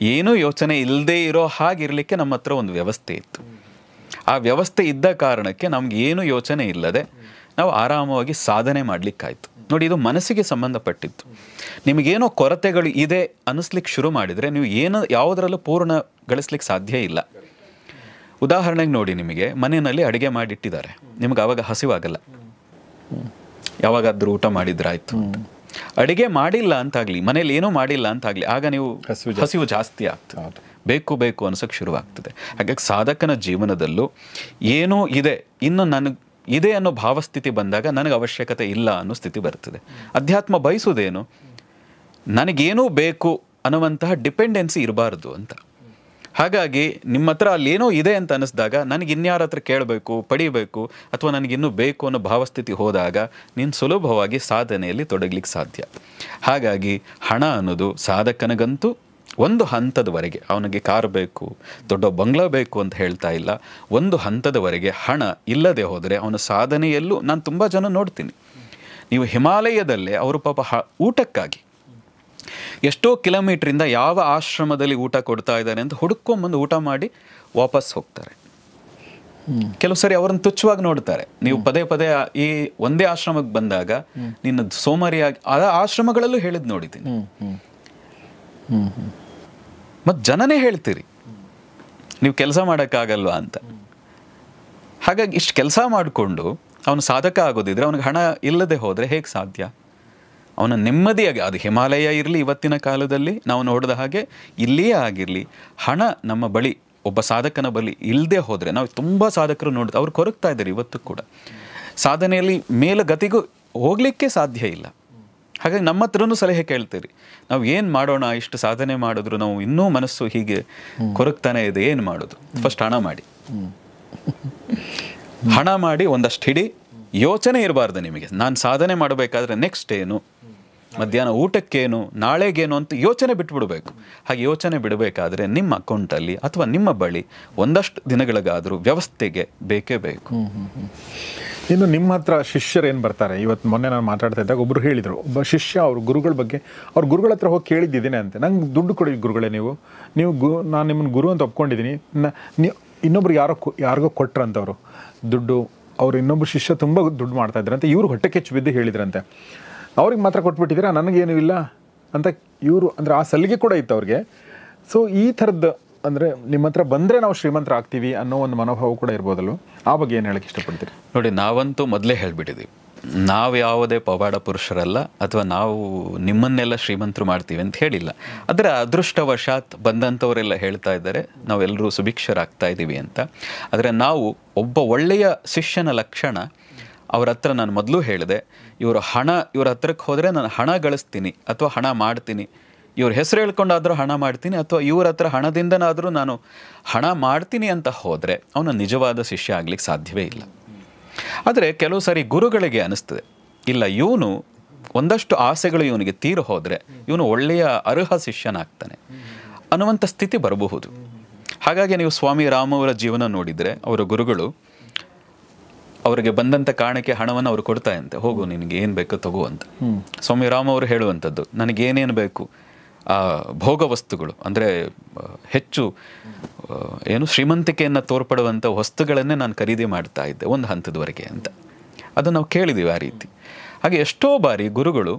ಏನೂ ಯೋಚನೆ ಇಲ್ಲದೆ ಇರೋ ಹಾಗಿರಲಿಕ್ಕೆ ನಮ್ಮ ಹತ್ರ ಒಂದು ವ್ಯವಸ್ಥೆ ಇತ್ತು. ಆ ವ್ಯವಸ್ಥೆ ಇದ್ದ ಕಾರಣಕ್ಕೆ ನಮ್ಗೆ ಏನು ಯೋಚನೆ ಇಲ್ಲದೆ ನಾವು ಆರಾಮವಾಗಿ ಸಾಧನೆ ಮಾಡಲಿಕ್ಕಾಯ್ತು. ನೋಡಿ, ಇದು ಮನಸ್ಸಿಗೆ ಸಂಬಂಧಪಟ್ಟಿತ್ತು. ನಿಮಗೇನೋ ಕೊರತೆಗಳು ಇದೆ ಅನ್ನಿಸ್ಲಿಕ್ಕೆ ಶುರು ಮಾಡಿದರೆ ನೀವು ಯಾವುದರಲ್ಲೂ ಪೂರ್ಣ ಗಳಿಸ್ಲಿಕ್ಕೆ ಸಾಧ್ಯ ಇಲ್ಲ. ಉದಾಹರಣೆಗೆ ನೋಡಿ, ನಿಮಗೆ ಮನೆಯಲ್ಲಿ ಅಡುಗೆ ಮಾಡಿಟ್ಟಿದ್ದಾರೆ, ನಿಮ್ಗೆ ಆವಾಗ ಹಸಿವಾಗಲ್ಲ, ಯಾವಾಗಾದ್ರೂ ಊಟ ಮಾಡಿದ್ರಾಯ್ತು. ಅಡಿಗೆ ಮಾಡಿಲ್ಲ ಅಂತಾಗಲಿ, ಮನೇಲಿ ಏನೂ ಮಾಡಿಲ್ಲ ಅಂತಾಗಲಿ, ಆಗ ನೀವು ಹಸಿವು ಜಾಸ್ತಿ ಆಗ್ತದೆ, ಬೇಕು ಬೇಕು ಅನ್ಸೋಕ್ಕೆ ಶುರುವಾಗ್ತದೆ. ಹಾಗಾಗಿ ಸಾಧಕನ ಜೀವನದಲ್ಲೂ ಏನೋ ಇದೆ, ಇನ್ನು ನನಗೆ ಇದೆ ಅನ್ನೋ ಭಾವಸ್ಥಿತಿ ಬಂದಾಗ ನನಗೆ ಅವಶ್ಯಕತೆ ಇಲ್ಲ ಅನ್ನೋ ಸ್ಥಿತಿ ಬರ್ತದೆ. ಅಧ್ಯಾತ್ಮ ಬಯಸೋದೇನು, ನನಗೇನೂ ಬೇಕು ಅನ್ನುವಂತಹ ಡಿಪೆಂಡೆನ್ಸಿ ಇರಬಾರ್ದು ಅಂತ. ಹಾಗಾಗಿ ನಿಮ್ಮ ಹತ್ರ ಅಲ್ಲೇನೋ ಇದೆ ಅಂತ ಅನ್ನಿಸ್ದಾಗ ನನಗೆ ಇನ್ಯಾರ ಹತ್ರ ಕೇಳಬೇಕು, ಪಡಿಬೇಕು, ಅಥವಾ ನನಗಿನ್ನೂ ಬೇಕು ಅನ್ನೋ ಭಾವಸ್ಥಿತಿ ಹೋದಾಗ ನೀನು ಸುಲಭವಾಗಿ ಸಾಧನೆಯಲ್ಲಿ ತೊಡಗಲಿಕ್ಕೆ ಸಾಧ್ಯ. ಹಾಗಾಗಿ ಹಣ ಅನ್ನೋದು ಸಾಧಕನಿಗಂತೂ ಒಂದು ಹಂತದವರೆಗೆ, ಅವನಿಗೆ ಕಾರ್ ಬೇಕು, ದೊಡ್ಡ ಬಂಗ್ಲಾ ಬೇಕು ಅಂತ ಹೇಳ್ತಾ ಇಲ್ಲ, ಒಂದು ಹಂತದವರೆಗೆ ಹಣ ಇಲ್ಲದೆ ಹೋದರೆ ಅವನ ಸಾಧನೆಯಲ್ಲೂ ನಾನು ತುಂಬ ಜನ ನೋಡ್ತೀನಿ. ನೀವು ಹಿಮಾಲಯದಲ್ಲೇ ಅವರು ಪಾಪ ಊಟಕ್ಕಾಗಿ ಎಷ್ಟೋ ಕಿಲೋಮೀಟ್ರಿಂದ ಯಾವ ಆಶ್ರಮದಲ್ಲಿ ಊಟ ಕೊಡ್ತಾ ಇದ್ದಾರೆ ಅಂತ ಹುಡುಕೊಂಬಂದು ಊಟ ಮಾಡಿ ವಾಪಸ್ ಹೋಗ್ತಾರೆ. ಕೆಲವು ಸರಿ ಅವರನ್ನು ತುಚ್ಛವಾಗಿ ನೋಡ್ತಾರೆ. ನೀವು ಪದೇ ಪದೇ ಈ ಒಂದೇ ಆಶ್ರಮಕ್ಕೆ ಬಂದಾಗ ನಿನ್ನ ಸೋಮಾರಿಯಾಗಿ ಆ ಆಶ್ರಮಗಳಲ್ಲೂ ಹೇಳಿದ್ ನೋಡಿದ್ದೀನಿ. ಮತ್ತು ಜನನೇ ಹೇಳ್ತೀರಿ ನೀವು ಕೆಲಸ ಮಾಡೋಕ್ಕಾಗಲ್ವಾ ಅಂತ. ಹಾಗಾಗಿ ಇಷ್ಟು ಕೆಲಸ ಮಾಡಿಕೊಂಡು ಅವನು ಸಾಧಕ ಆಗೋದಿದ್ರೆ ಅವನಿಗೆ ಹಣ ಇಲ್ಲದೆ ಹೋದರೆ ಹೇಗೆ ಸಾಧ್ಯ? ಅವನ ನೆಮ್ಮದಿಯಾಗಿ, ಅದು ಹಿಮಾಲಯ ಇರಲಿ, ಇವತ್ತಿನ ಕಾಲದಲ್ಲಿ ನಾವು ನೋಡಿದ ಹಾಗೆ ಇಲ್ಲಿಯೇ ಆಗಿರಲಿ, ಹಣ ನಮ್ಮ ಬಳಿ ಒಬ್ಬ ಸಾಧಕನ ಬಳಿ ಇಲ್ಲದೆ ಹೋದರೆ, ನಾವು ತುಂಬ ಸಾಧಕರು ನೋಡಿದ್ರೆ ಅವ್ರು ಕೊರಗ್ತಾ ಇದ್ದಾರೆ ಇವತ್ತು ಕೂಡ, ಸಾಧನೆಯಲ್ಲಿ ಮೇಲುಗತಿಗೂ ಹೋಗಲಿಕ್ಕೆ ಸಾಧ್ಯ ಇಲ್ಲ. ಹಾಗಾಗಿ ನಮ್ಮ ಹತ್ರನೂ ಸಲಹೆ ಕೇಳ್ತೀರಿ, ನಾವು ಏನು ಮಾಡೋಣ, ಇಷ್ಟು ಸಾಧನೆ ಮಾಡಿದ್ರು ನಾವು ಇನ್ನೂ ಮನಸ್ಸು ಹೀಗೆ ಕೊರಗ್ತಾನೆ ಇದೆ, ಏನು ಮಾಡೋದು? ಫಸ್ಟ್ ಹಣ ಮಾಡಿ, ಹಣ ಮಾಡಿ ಒಂದಷ್ಟು ಹಿಡಿ. ಯೋಚನೆ ಇರಬಾರ್ದು ನಿಮಗೆ, ನಾನು ಸಾಧನೆ ಮಾಡಬೇಕಾದ್ರೆ ನೆಕ್ಸ್ಟ್ ಏನು, ಮಧ್ಯಾಹ್ನ ಊಟಕ್ಕೇನು, ನಾಳೆಗೇನು ಅಂತ ಯೋಚನೆ ಬಿಟ್ಬಿಡ್ಬೇಕು. ಹಾಗೆ ಯೋಚನೆ ಬಿಡಬೇಕಾದ್ರೆ ನಿಮ್ಮ ಅಕೌಂಟಲ್ಲಿ ಅಥವಾ ನಿಮ್ಮ ಬಳಿ ಒಂದಷ್ಟು ದಿನಗಳಿಗಾದರೂ ವ್ಯವಸ್ಥೆಗೆ ಬೇಕೇ ಬೇಕು. ಇನ್ನು ನಿಮ್ಮ ಹತ್ರ ಶಿಷ್ಯರು ಏನು ಬರ್ತಾರೆ? ಇವತ್ತು ಮೊನ್ನೆ ನಾನು ಮಾತಾಡ್ತಾ ಇದ್ದಾಗ ಒಬ್ಬರು ಹೇಳಿದರು, ಒಬ್ಬ ಶಿಷ್ಯ ಅವ್ರ ಗುರುಗಳ ಬಗ್ಗೆ, ಅವ್ರ ಗುರುಗಳ ಹತ್ರ ಹೋಗಿ ಕೇಳಿದ್ದಿದ್ದೀನಿ ಅಂತ, ನಂಗೆ ದುಡ್ಡು ಕೊಡಿ ಗುರುಗಳೇ, ನೀವು ನಾನು ನಿಮ್ಮನ್ನು ಗುರು ಅಂತ ಒಪ್ಕೊಂಡಿದ್ದೀನಿ, ನೀವು ಇನ್ನೊಬ್ರು ಯಾರಿಗೋ ಕೊಟ್ರಂತವ್ರು ದುಡ್ಡು, ಅವ್ರು ಇನ್ನೊಬ್ಬರು ಶಿಷ್ಯ ತುಂಬ ದುಡ್ಡು ಮಾಡ್ತಾ ಇದ್ರಂತೆ, ಇವ್ರು ಹೊಟ್ಟೆ ಕೆಚ್ಚು ಬಿದ್ದು ಹೇಳಿದ್ರಂತೆ, ಅವ್ರಿಗೆ ಮಾತ್ರ ಕೊಟ್ಬಿಟ್ಟಿದ್ದೀರಾ, ನನಗೇನು ಇಲ್ಲ ಅಂತ ಇವರು, ಅಂದರೆ ಆ ಸಲಿಗೆ ಕೂಡ ಇತ್ತು ಅವ್ರಿಗೆ. ಸೊ ಈ ಥರದ್ದು ಅಂದರೆ ನಿಮ್ಮ ಹತ್ರ ಬಂದರೆ ನಾವು ಶ್ರೀಮಂತರ ಆಗ್ತೀವಿ ಅನ್ನೋ ಒಂದು ಮನೋಭಾವ ಕೂಡ ಇರ್ಬೋದಲ್ವ? ಆ ಬಗ್ಗೆ ಏನು ಹೇಳಕ್ಕೆ ಇಷ್ಟಪಡ್ತೀರಿ? ನೋಡಿ, ನಾವಂತೂ ಮೊದಲೇ ಹೇಳ್ಬಿಟ್ಟಿದ್ದೀವಿ, ನಾವು ಯಾವುದೇ ಪವಾಡ ಪುರುಷರಲ್ಲ, ಅಥವಾ ನಾವು ನಿಮ್ಮನ್ನೆಲ್ಲ ಶ್ರೀಮಂತರು ಮಾಡ್ತೀವಿ ಅಂತ ಹೇಳಿಲ್ಲ. ಆದರೆ ಅದೃಷ್ಟವಶಾತ್ ಬಂದಂಥವರೆಲ್ಲ ಹೇಳ್ತಾ ಇದ್ದಾರೆ ನಾವೆಲ್ಲರೂ ಸುಭಿಕ್ಷರಾಗ್ತಾ ಇದ್ದೀವಿ ಅಂತ. ಆದರೆ ನಾವು ಒಬ್ಬ ಒಳ್ಳೆಯ ಶಿಷ್ಯನ ಲಕ್ಷಣ, ಅವ್ರ ಹತ್ರ ನಾನು ಮೊದಲು ಹೇಳಿದೆ, ಇವ್ರ ಹತ್ರಕ್ಕೆ ಹೋದರೆ ನಾನು ಹಣ ಗಳಿಸ್ತೀನಿ ಅಥವಾ ಹಣ ಮಾಡ್ತೀನಿ, ಇವ್ರ ಹೆಸರು ಹೇಳ್ಕೊಂಡಾದರೂ ಹಣ ಮಾಡ್ತೀನಿ, ಅಥವಾ ಇವ್ರ ಹತ್ರ ಹಣದಿಂದನಾದರೂ ನಾನು ಹಣ ಮಾಡ್ತೀನಿ ಅಂತ ಹೋದರೆ ಅವನು ನಿಜವಾದ ಶಿಷ್ಯ ಆಗ್ಲಿಕ್ಕೆ ಸಾಧ್ಯವೇ ಇಲ್ಲ. ಆದರೆ ಕೆಲವು ಸಾರಿ ಗುರುಗಳಿಗೆ ಅನಿಸ್ತದೆ, ಇಲ್ಲ ಇವನು ಒಂದಷ್ಟು ಆಸೆಗಳು ಇವನಿಗೆ ತೀರು ಹೋದರೆ ಇವನು ಒಳ್ಳೆಯ ಅರ್ಹ ಶಿಷ್ಯನಾಗ್ತಾನೆ ಅನ್ನುವಂಥ ಸ್ಥಿತಿ ಬರಬಹುದು. ಹಾಗಾಗಿ ನೀವು ಸ್ವಾಮಿ ರಾಮವರ ಜೀವನ ನೋಡಿದರೆ, ಅವರ ಗುರುಗಳು ಅವರಿಗೆ ಬಂದಂಥ ಕಾರಣಕ್ಕೆ ಹಣವನ್ನು ಅವರು ಕೊಡ್ತಾಯಂತೆ, ಹೋಗು ನಿನಗೆ ಏನು ಬೇಕೋ ತಗೋ ಅಂತ. ಸ್ವಾಮಿ ರಾಮ ಅವರು ಹೇಳುವಂಥದ್ದು, ನನಗೇನೇನು ಬೇಕು ಭೋಗ ವಸ್ತುಗಳು, ಅಂದರೆ ಹೆಚ್ಚು ಏನು ಶ್ರೀಮಂತಿಕೆಯನ್ನು ತೋರ್ಪಡುವಂಥ ವಸ್ತುಗಳನ್ನೇ ನಾನು ಖರೀದಿ ಮಾಡ್ತಾ ಇದ್ದೆ ಒಂದು ಹಂತದವರೆಗೆ ಅಂತ. ಅದು ನಾವು ಕೇಳಿದ್ದೀವಿ ಆ ರೀತಿ. ಹಾಗೆ ಎಷ್ಟೋ ಬಾರಿ ಗುರುಗಳು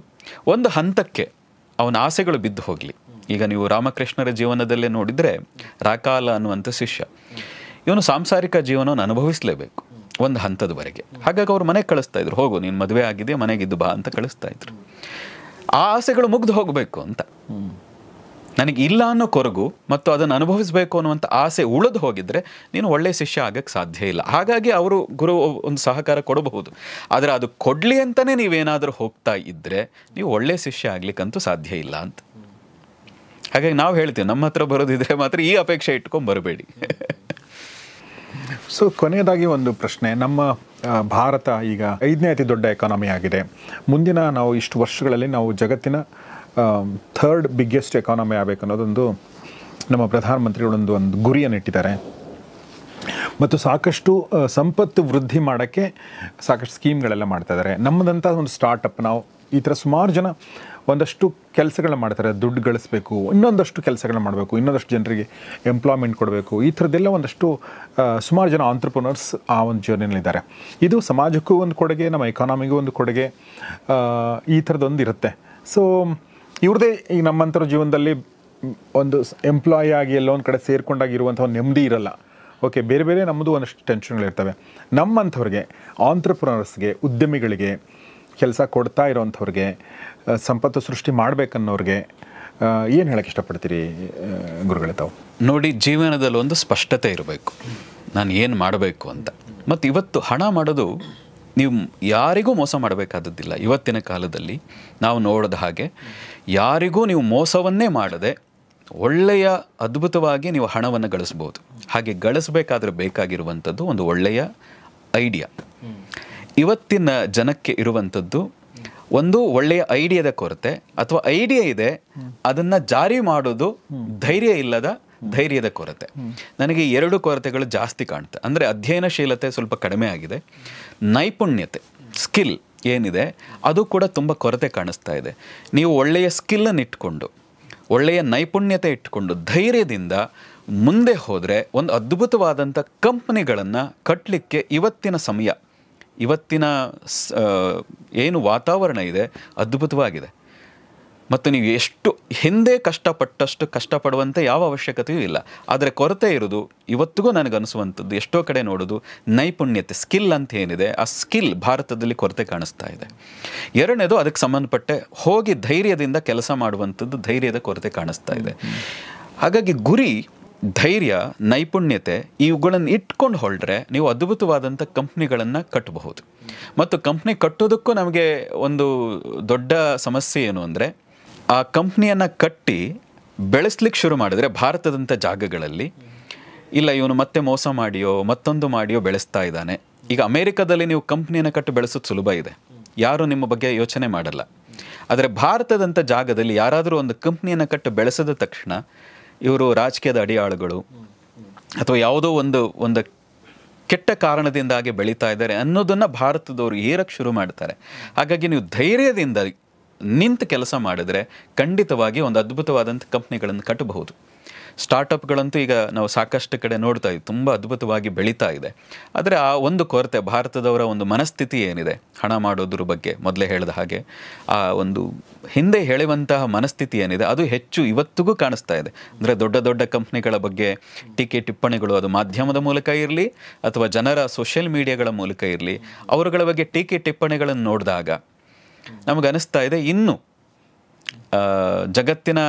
ಒಂದು ಹಂತಕ್ಕೆ ಅವನ ಆಸೆಗಳು ಬಿದ್ದು ಹೋಗಲಿ. ಈಗ ನೀವು ರಾಮಕೃಷ್ಣರ ಜೀವನದಲ್ಲೇ ನೋಡಿದರೆ, ರಾಕಾಲ ಅನ್ನುವಂಥ ಶಿಷ್ಯ, ಇವನು ಸಾಂಸಾರಿಕ ಜೀವನವನ್ನು ಅನುಭವಿಸಲೇಬೇಕು ಒಂದು ಹಂತದವರೆಗೆ. ಹಾಗಾಗಿ ಅವ್ರು ಮನೆಗೆ ಕಳಿಸ್ತಾ ಇದ್ರು, ಹೋಗು ನೀನು ಮದುವೆ ಆಗಿದೆ ಮನೆಗಿದ್ದು ಬಾ ಅಂತ ಕಳಿಸ್ತಾ ಇದ್ರು. ಆ ಆಸೆಗಳು ಮುಗ್ದು ಹೋಗಬೇಕು ಅಂತ, ನನಗೆ ಇಲ್ಲ ಅನ್ನೋ ಕೊರಗು ಮತ್ತು ಅದನ್ನು ಅನುಭವಿಸಬೇಕು ಅನ್ನುವಂಥ ಆಸೆ ಉಳಿದು ಹೋಗಿದ್ರೆ ನೀನು ಒಳ್ಳೆಯ ಶಿಷ್ಯ ಆಗಕ್ಕೆ ಸಾಧ್ಯ ಇಲ್ಲ. ಹಾಗಾಗಿ ಅವರು ಗುರು ಒಂದು ಸಹಕಾರ ಕೊಡಬಹುದು, ಆದರೆ ಅದು ಕೊಡಲಿ ಅಂತಲೇ ನೀವೇನಾದರೂ ಹೋಗ್ತಾ ಇದ್ದರೆ ನೀವು ಒಳ್ಳೆಯ ಶಿಷ್ಯ ಆಗ್ಲಿಕ್ಕಂತೂ ಸಾಧ್ಯ ಇಲ್ಲ ಅಂತ. ಹಾಗಾಗಿ ನಾವು ಹೇಳ್ತೀವಿ, ನಮ್ಮ ಹತ್ರ ಬರೋದಿದ್ರೆ ಮಾತ್ರ ಈ ಅಪೇಕ್ಷೆ ಇಟ್ಕೊಂಡು ಬರಬೇಡಿ. ಸೊ ಕೊನೆಯದಾಗಿ ಒಂದು ಪ್ರಶ್ನೆ, ನಮ್ಮ ಭಾರತ ಈಗ 5ನೇ ಅತಿ ದೊಡ್ಡ ಎಕಾನಮಿ ಆಗಿದೆ. ಮುಂದಿನ ನಾವು ಇಷ್ಟು ವರ್ಷಗಳಲ್ಲಿ ನಾವು ಜಗತ್ತಿನ 3rd ಬಿಗ್ಗೆಸ್ಟ್ ಎಕಾನಮಿ ಆಗಬೇಕು ಅನ್ನೋದೊಂದು ನಮ್ಮ ಪ್ರಧಾನಮಂತ್ರಿಗಳೊಂದು ಗುರಿಯನ್ನು ಇಟ್ಟಿದ್ದಾರೆ. ಮತ್ತು ಸಾಕಷ್ಟು ಸಂಪತ್ತು ವೃದ್ಧಿ ಮಾಡೋಕ್ಕೆ ಸಾಕಷ್ಟು ಸ್ಕೀಮ್ಗಳೆಲ್ಲ ಮಾಡ್ತಾ ಇದ್ದಾರೆ. ನಮ್ಮದಂಥ ಒಂದು ಸ್ಟಾರ್ಟಪ್, ನಾವು ಈ ಥರ ಸುಮಾರು ಜನ ಒಂದಷ್ಟು ಕೆಲಸಗಳನ್ನ ಮಾಡ್ತಾರೆ, ದುಡ್ಡು ಗಳಿಸ್ಬೇಕು, ಇನ್ನೊಂದಷ್ಟು ಕೆಲಸಗಳನ್ನ ಮಾಡಬೇಕು, ಇನ್ನೊಂದಷ್ಟು ಜನರಿಗೆ ಎಂಪ್ಲಾಯ್ಮೆಂಟ್ ಕೊಡಬೇಕು, ಈ ಥರದ್ದೆಲ್ಲ ಒಂದಷ್ಟು ಸುಮಾರು ಜನ ಆಂಟ್ರಪ್ರನರ್ಸ್ ಆ ಒಂದು ಜರ್ನಿಯಲ್ಲಿದ್ದಾರೆ. ಇದು ಸಮಾಜಕ್ಕೂ ಒಂದು ಕೊಡುಗೆ, ನಮ್ಮ ಎಕಾನಮಿಗೂ ಒಂದು ಕೊಡುಗೆ, ಈ ಥರದ್ದೊಂದು ಇರುತ್ತೆ. ಸೊ ಇವ್ರದ್ದೇ ಈಗ ನಮ್ಮಂಥರ ಜೀವನದಲ್ಲಿ ಒಂದು ಎಂಪ್ಲಾಯಿ ಆಗಿ ಎಲ್ಲೋ ಒಂದು ಕಡೆ ಸೇರ್ಕೊಂಡಾಗಿರುವಂಥ ಒಂದು ನೆಮ್ಮದಿ ಇರಲ್ಲ. ಓಕೆ, ಬೇರೆ ಬೇರೆ ನಮ್ಮದು ಒಂದಷ್ಟು ಟೆನ್ಷನ್ಗಳಿರ್ತವೆ. ನಮ್ಮಂಥವ್ರಿಗೆ, ಆಂಟ್ರಪ್ರನರ್ಸ್ಗೆ, ಉದ್ಯಮಿಗಳಿಗೆ ಕೆಲಸ ಕೊಡ್ತಾ ಇರೋವಂಥವ್ರಿಗೆ, ಸಂಪತ್ತು ಸೃಷ್ಟಿ ಮಾಡಬೇಕನ್ನೋರಿಗೆ ಏನು ಹೇಳಕ್ಕೆ ಇಷ್ಟಪಡ್ತೀರಿ ಗುರುಗಳೇ ತಾವು? ನೋಡಿ, ಜೀವನದಲ್ಲಿ ಒಂದು ಸ್ಪಷ್ಟತೆ ಇರಬೇಕು, ನಾನು ಏನು ಮಾಡಬೇಕು ಅಂತ. ಮತ್ತು ಇವತ್ತು ಹಣ ಮಾಡೋದು, ನೀವು ಯಾರಿಗೂ ಮೋಸ ಮಾಡಬೇಕಾದದ್ದಿಲ್ಲ. ಇವತ್ತಿನ ಕಾಲದಲ್ಲಿ ನಾವು ನೋಡಿದ ಹಾಗೆ ಯಾರಿಗೂ ನೀವು ಮೋಸವನ್ನೇ ಮಾಡದೆ ಒಳ್ಳೆಯ ಅದ್ಭುತವಾಗಿ ನೀವು ಹಣವನ್ನು ಗಳಿಸ್ಬೋದು. ಹಾಗೆ ಗಳಿಸಬೇಕಾದ್ರೆ ಬೇಕಾಗಿರುವಂಥದ್ದು ಒಂದು ಒಳ್ಳೆಯ ಐಡಿಯಾ. ಇವತ್ತಿನ ಜನಕ್ಕೆ ಇರುವಂಥದ್ದು ಒಂದು ಒಳ್ಳೆಯ ಐಡಿಯಾದ ಕೊರತೆ, ಅಥವಾ ಐಡಿಯಾ ಇದೆ ಅದನ್ನು ಜಾರಿ ಮಾಡೋದು ಧೈರ್ಯ ಇಲ್ಲದ ಧೈರ್ಯದ ಕೊರತೆ. ನನಗೆ 2 ಕೊರತೆಗಳು ಜಾಸ್ತಿ ಕಾಣುತ್ತೆ. ಅಂದರೆ ಅಧ್ಯಯನಶೀಲತೆ ಸ್ವಲ್ಪ ಕಡಿಮೆ ಆಗಿದೆ, ನೈಪುಣ್ಯತೆ ಸ್ಕಿಲ್ ಏನಿದೆ ಅದು ಕೂಡ ತುಂಬ ಕೊರತೆ ಕಾಣಿಸ್ತಾ ಇದೆ. ನೀವು ಒಳ್ಳೆಯ ಸ್ಕಿಲ್ಲನ್ನು ಇಟ್ಕೊಂಡು, ಒಳ್ಳೆಯ ನೈಪುಣ್ಯತೆ ಇಟ್ಕೊಂಡು ಧೈರ್ಯದಿಂದ ಮುಂದೆ ಹೋದರೆ ಒಂದು ಅದ್ಭುತವಾದಂಥ ಕಂಪ್ನಿಗಳನ್ನು ಕಟ್ಟಲಿಕ್ಕೆ ಇವತ್ತಿನ ಸಮಯ, ಇವತ್ತಿನ ಏನು ವಾತಾವರಣ ಇದೆ ಅದ್ಭುತವಾಗಿದೆ. ಮತ್ತು ನೀವು ಎಷ್ಟು ಹಿಂದೆ ಕಷ್ಟಪಟ್ಟಷ್ಟು ಕಷ್ಟಪಡುವಂಥ ಯಾವ ಅವಶ್ಯಕತೆಯೂ ಇಲ್ಲ. ಆದರೆ ಕೊರತೆ ಇರೋದು ಇವತ್ತಿಗೂ ನನಗನ್ನಿಸುವಂಥದ್ದು, ಎಷ್ಟೋ ಕಡೆ ನೋಡೋದು ನೈಪುಣ್ಯತೆ, ಸ್ಕಿಲ್ ಅಂತ ಏನಿದೆ ಆ ಸ್ಕಿಲ್ ಭಾರತದಲ್ಲಿ ಕೊರತೆ ಕಾಣಿಸ್ತಾ ಇದೆ. 2ನೇದು ಅದಕ್ಕೆ ಸಂಬಂಧಪಟ್ಟೆ ಹೋಗಿ ಧೈರ್ಯದಿಂದ ಕೆಲಸ ಮಾಡುವಂಥದ್ದು, ಧೈರ್ಯದ ಕೊರತೆ ಕಾಣಿಸ್ತಾ ಇದೆ. ಹಾಗಾಗಿ ಗುರಿ, ಧೈರ್ಯ, ನೈಪುಣ್ಯತೆ ಇವುಗಳನ್ನು ಇಟ್ಕೊಂಡು ಹೊರಟ್ರೆ ನೀವು ಅದ್ಭುತವಾದಂಥ ಕಂಪ್ನಿಗಳನ್ನು ಕಟ್ಟಬಹುದು. ಮತ್ತು ಕಂಪ್ನಿ ಕಟ್ಟೋದಕ್ಕೂ ನಮಗೆ ಒಂದು ದೊಡ್ಡ ಸಮಸ್ಯೆ ಏನು ಅಂದರೆ, ಆ ಕಂಪ್ನಿಯನ್ನು ಕಟ್ಟಿ ಬೆಳೆಸ್ಲಿಕ್ಕೆ ಶುರು ಮಾಡಿದ್ರೆ ಭಾರತದಂಥ ಜಾಗಗಳಲ್ಲಿ ಇಲ್ಲ, ಇವನು ಮತ್ತೆ ಮೋಸ ಮಾಡಿಯೋ ಮತ್ತೊಂದು ಮಾಡಿಯೋ ಬೆಳೆಸ್ತಾ ಇದ್ದಾನೆ. ಈಗ ಅಮೇರಿಕಾದಲ್ಲಿ ನೀವು ಕಂಪ್ನಿಯನ್ನು ಕಟ್ಟು ಬೆಳೆಸೋದು ಸುಲಭ ಇದೆ, ಯಾರೂ ನಿಮ್ಮ ಬಗ್ಗೆ ಯೋಚನೆ ಮಾಡಲ್ಲ. ಆದರೆ ಭಾರತದಂಥ ಜಾಗದಲ್ಲಿ ಯಾರಾದರೂ ಒಂದು ಕಂಪ್ನಿಯನ್ನು ಕಟ್ಟು ಬೆಳೆಸಿದ ತಕ್ಷಣ ಇವರು ರಾಜಕೀಯದ ಅಡಿಯಾಳುಗಳು ಅಥವಾ ಯಾವುದೋ ಒಂದು ಕೆಟ್ಟ ಕಾರಣದಿಂದಾಗಿ ಬೆಳೀತಾ ಇದ್ದಾರೆ ಅನ್ನೋದನ್ನು ಭಾರತದವರು ಏರಕ್ಕೆ ಶುರು ಮಾಡ್ತಾರೆ. ಹಾಗಾಗಿ ನೀವು ಧೈರ್ಯದಿಂದ ನಿಂತು ಕೆಲಸ ಮಾಡಿದ್ರೆ ಖಂಡಿತವಾಗಿ ಒಂದು ಅದ್ಭುತವಾದಂಥ ಕಂಪ್ನಿಗಳನ್ನು ಕಟ್ಟಬಹುದು. ಸ್ಟಾರ್ಟಪ್ಗಳಂತೂ ಈಗ ನಾವು ಸಾಕಷ್ಟು ಕಡೆ ನೋಡ್ತಾ ಇದ್ದೀವಿ, ತುಂಬ ಅದ್ಭುತವಾಗಿ ಬೆಳೀತಾ ಇದೆ. ಆದರೆ ಆ ಒಂದು ಕೊರತೆ, ಭಾರತದವರ ಒಂದು ಮನಸ್ಥಿತಿ ಏನಿದೆ ಹಣ ಮಾಡೋದ್ರ ಬಗ್ಗೆ ಮೊದಲೇ ಹೇಳಿದ ಹಾಗೆ, ಆ ಒಂದು ಹಿಂದೆ ಹೇಳುವಂತಹ ಮನಸ್ಥಿತಿ ಏನಿದೆ ಅದು ಹೆಚ್ಚು ಇವತ್ತಿಗೂ ಕಾಣಿಸ್ತಾ ಇದೆ. ಅಂದರೆ ದೊಡ್ಡ ದೊಡ್ಡ ಕಂಪ್ನಿಗಳ ಬಗ್ಗೆ ಟೀಕೆ ಟಿಪ್ಪಣಿಗಳು, ಅದು ಮಾಧ್ಯಮದ ಮೂಲಕ ಇರಲಿ ಅಥವಾ ಜನರ ಸೋಷಿಯಲ್ ಮೀಡಿಯಾಗಳ ಮೂಲಕ ಇರಲಿ, ಅವರುಗಳ ಬಗ್ಗೆ ಟೀಕೆ ಟಿಪ್ಪಣಿಗಳನ್ನು ನೋಡಿದಾಗ ನಮಗನಿಸ್ತಾ ಇದೆ ಇನ್ನು ಜಗತ್ತಿನ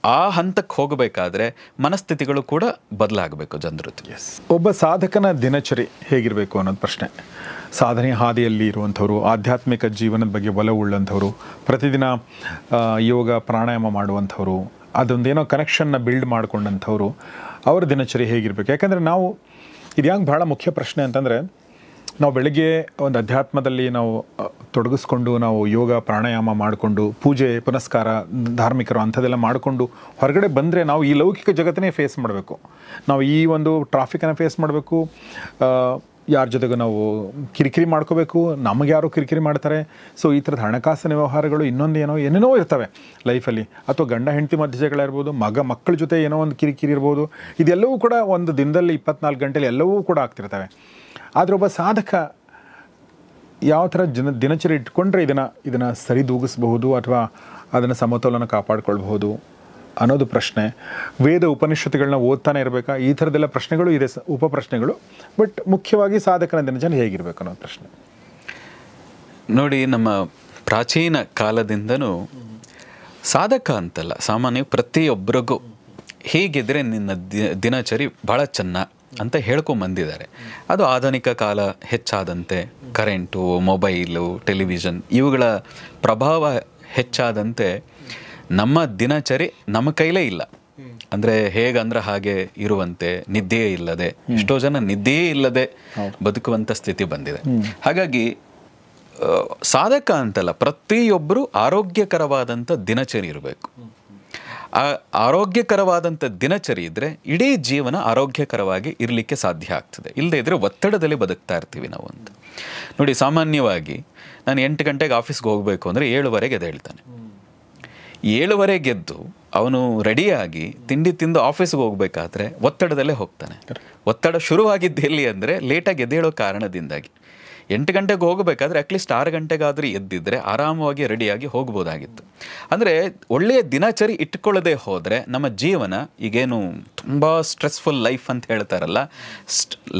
ಆ ಹಂತಕ್ಕೆ ಹೋಗಬೇಕಾದ್ರೆ ಮನಸ್ಥಿತಿಗಳು ಕೂಡ ಬದಲಾಗಬೇಕು ಜನರದ್ದು. ಒಬ್ಬ ಸಾಧಕನ ದಿನಚರಿ ಹೇಗಿರಬೇಕು ಅನ್ನೋದು ಪ್ರಶ್ನೆ. ಸಾಧನೆ ಹಾದಿಯಲ್ಲಿ ಇರುವಂಥವ್ರು, ಆಧ್ಯಾತ್ಮಿಕ ಜೀವನದ ಬಗ್ಗೆ ಒಲವುಳ್ಳಂಥವ್ರು, ಪ್ರತಿದಿನ ಯೋಗ ಪ್ರಾಣಾಯಾಮ ಮಾಡುವಂಥವ್ರು, ಅದೊಂದೇನೋ ಕನೆಕ್ಷನ್ನ ಬಿಲ್ಡ್ ಮಾಡ್ಕೊಂಡಂಥವ್ರು, ಅವರ ದಿನಚರಿ ಹೇಗಿರಬೇಕು? ಯಾಕಂದರೆ ನಾವು ಇದು ಹೆಂಗೆ ಭಾಳ ಮುಖ್ಯ ಪ್ರಶ್ನೆ ಅಂತಂದರೆ, ನಾವು ಬೆಳಗ್ಗೆ ಒಂದು ಅಧ್ಯಾತ್ಮದಲ್ಲಿ ನಾವು ತೊಡಗಿಸ್ಕೊಂಡು ನಾವು ಯೋಗ ಪ್ರಾಣಾಯಾಮ ಮಾಡಿಕೊಂಡು ಪೂಜೆ ಪುನಸ್ಕಾರ ಧಾರ್ಮಿಕರು ಅಂಥದ್ದೆಲ್ಲ ಮಾಡಿಕೊಂಡು ಹೊರಗಡೆ ಬಂದರೆ ನಾವು ಈ ಲೌಕಿಕ ಜಗತ್ತನ್ನೇ ಫೇಸ್ ಮಾಡಬೇಕು. ನಾವು ಈ ಒಂದು ಟ್ರಾಫಿಕನ್ನು ಫೇಸ್ ಮಾಡಬೇಕು, ಯಾರ ಜೊತೆಗೂ ನಾವು ಕಿರಿಕಿರಿ ಮಾಡ್ಕೋಬೇಕು, ನಮಗೆ ಯಾರು ಕಿರಿಕಿರಿ ಮಾಡ್ತಾರೆ. ಸೊ ಈ ಥರದ ಹಣಕಾಸಿನ ವ್ಯವಹಾರಗಳು ಇನ್ನೊಂದು ಏನೇನೋ ಇರ್ತವೆ ಲೈಫಲ್ಲಿ, ಅಥವಾ ಗಂಡ ಹೆಂಡತಿ ಮಧ್ಯೆ ಜಗಳ ಇರ್ಬೋದು, ಮಕ್ಕಳ ಜೊತೆ ಏನೋ ಒಂದು ಕಿರಿಕಿರಿ ಇರ್ಬೋದು. ಇದೆಲ್ಲವೂ ಕೂಡ ಒಂದು ದಿನದಲ್ಲಿ 24 ಗಂಟೆಲಿ ಎಲ್ಲವೂ ಕೂಡ ಆಗ್ತಿರ್ತವೆ. ಆದರೆ ಒಬ್ಬ ಸಾಧಕ ಯಾವ ಥರ ದಿನಚರಿ ಇಟ್ಕೊಂಡ್ರೆ ಇದನ್ನು ಸರಿದೂಗಿಸಬಹುದು ಅಥವಾ ಅದನ್ನು ಸಮತೋಲನ ಕಾಪಾಡ್ಕೊಳ್ಬಹುದು ಅನ್ನೋದು ಪ್ರಶ್ನೆ. ವೇದ ಉಪನಿಷತ್ತುಗಳನ್ನ ಓದ್ತಾನೆ ಇರಬೇಕಾ? ಈ ಥರದ್ದೆಲ್ಲ ಪ್ರಶ್ನೆಗಳು ಇದೆ, ಉಪಪ್ರಶ್ನೆಗಳು. ಬಟ್ ಮುಖ್ಯವಾಗಿ ಸಾಧಕನ ದಿನಚರಿ ಹೇಗಿರಬೇಕು ಅನ್ನೋದು ಪ್ರಶ್ನೆ. ನೋಡಿ, ನಮ್ಮ ಪ್ರಾಚೀನ ಕಾಲದಿಂದನೂ ಸಾಧಕ ಅಂತಲ್ಲ, ಸಾಮಾನ್ಯ ಪ್ರತಿಯೊಬ್ಬರಿಗೂ ಹೀಗಿದ್ರೆ ನಿನ್ನ ದಿನಚರಿ ಭಾಳ ಚೆನ್ನ ಅಂತ ಹೇಳ್ಕೊಂಬಂದಿದ್ದಾರೆ. ಅದು ಆಧುನಿಕ ಕಾಲ ಹೆಚ್ಚಾದಂತೆ ಕರೆಂಟು, ಮೊಬೈಲು, ಟೆಲಿವಿಷನ್ ಇವುಗಳ ಪ್ರಭಾವ ಹೆಚ್ಚಾದಂತೆ ನಮ್ಮ ದಿನಚರಿ ನಮ್ಮ ಕೈಲೇ ಇಲ್ಲ. ಅಂದರೆ ಹೇಗಂದ್ರೆ ಹಾಗೆ ಇರುವಂತೆ, ನಿದ್ದೆಯೇ ಇಲ್ಲದೆ, ಎಷ್ಟೋ ಜನ ನಿದ್ದೆಯೇ ಇಲ್ಲದೆ ಬದುಕುವಂಥ ಸ್ಥಿತಿ ಬಂದಿದೆ. ಹಾಗಾಗಿ ಸಾಧಕ ಅಂತಲ್ಲ, ಪ್ರತಿಯೊಬ್ಬರು ಆರೋಗ್ಯಕರವಾದಂಥ ದಿನಚರಿ ಇರಬೇಕು. ಆ ಆರೋಗ್ಯಕರವಾದಂಥ ದಿನಚರಿ ಇದ್ದರೆ ಇಡೀ ಜೀವನ ಆರೋಗ್ಯಕರವಾಗಿ ಇರಲಿಕ್ಕೆ ಸಾಧ್ಯ ಆಗ್ತದೆ. ಇಲ್ಲದೇ ಇದ್ದರೆ ಒತ್ತಡದಲ್ಲಿ ಬದುಕ್ತಾ ಇರ್ತೀವಿ ನಾವು ಅಂತ. ನೋಡಿ, ಸಾಮಾನ್ಯವಾಗಿ ನಾನು 8 ಗಂಟೆಗೆ ಆಫೀಸ್ಗೆ ಹೋಗಬೇಕು ಅಂದರೆ 7:15 ಎದ್ದೇಳ್ತಾನೆ. 7:15 ಎದ್ದು ಅವನು ರೆಡಿಯಾಗಿ ತಿಂಡಿ ತಿಂದು ಆಫೀಸ್ಗೆ ಹೋಗ್ಬೇಕಾದ್ರೆ ಒತ್ತಡದಲ್ಲೇ ಹೋಗ್ತಾನೆ. ಒತ್ತಡ ಶುರುವಾಗಿದ್ದು ಎಲ್ಲಿ ಅಂದರೆ ಲೇಟಾಗಿ ಎದ್ದೇಳೋ ಕಾರಣದಿಂದಾಗಿ. 8 ಗಂಟೆಗೆ ಹೋಗಬೇಕಾದ್ರೆ ಅಟ್ಲೀಸ್ಟ್ 6 ಗಂಟೆಗಾದರೂ ಎದ್ದಿದ್ರೆ ಆರಾಮವಾಗಿ ರೆಡಿಯಾಗಿ ಹೋಗ್ಬೋದಾಗಿತ್ತು. ಅಂದರೆ ಒಳ್ಳೆಯ ದಿನಚರಿ ಇಟ್ಕೊಳ್ಳದೆ ಹೋದರೆ ನಮ್ಮ ಜೀವನ, ಈಗೇನು ತುಂಬ ಸ್ಟ್ರೆಸ್ಫುಲ್ ಲೈಫ್ ಅಂತ ಹೇಳ್ತಾರಲ್ಲ,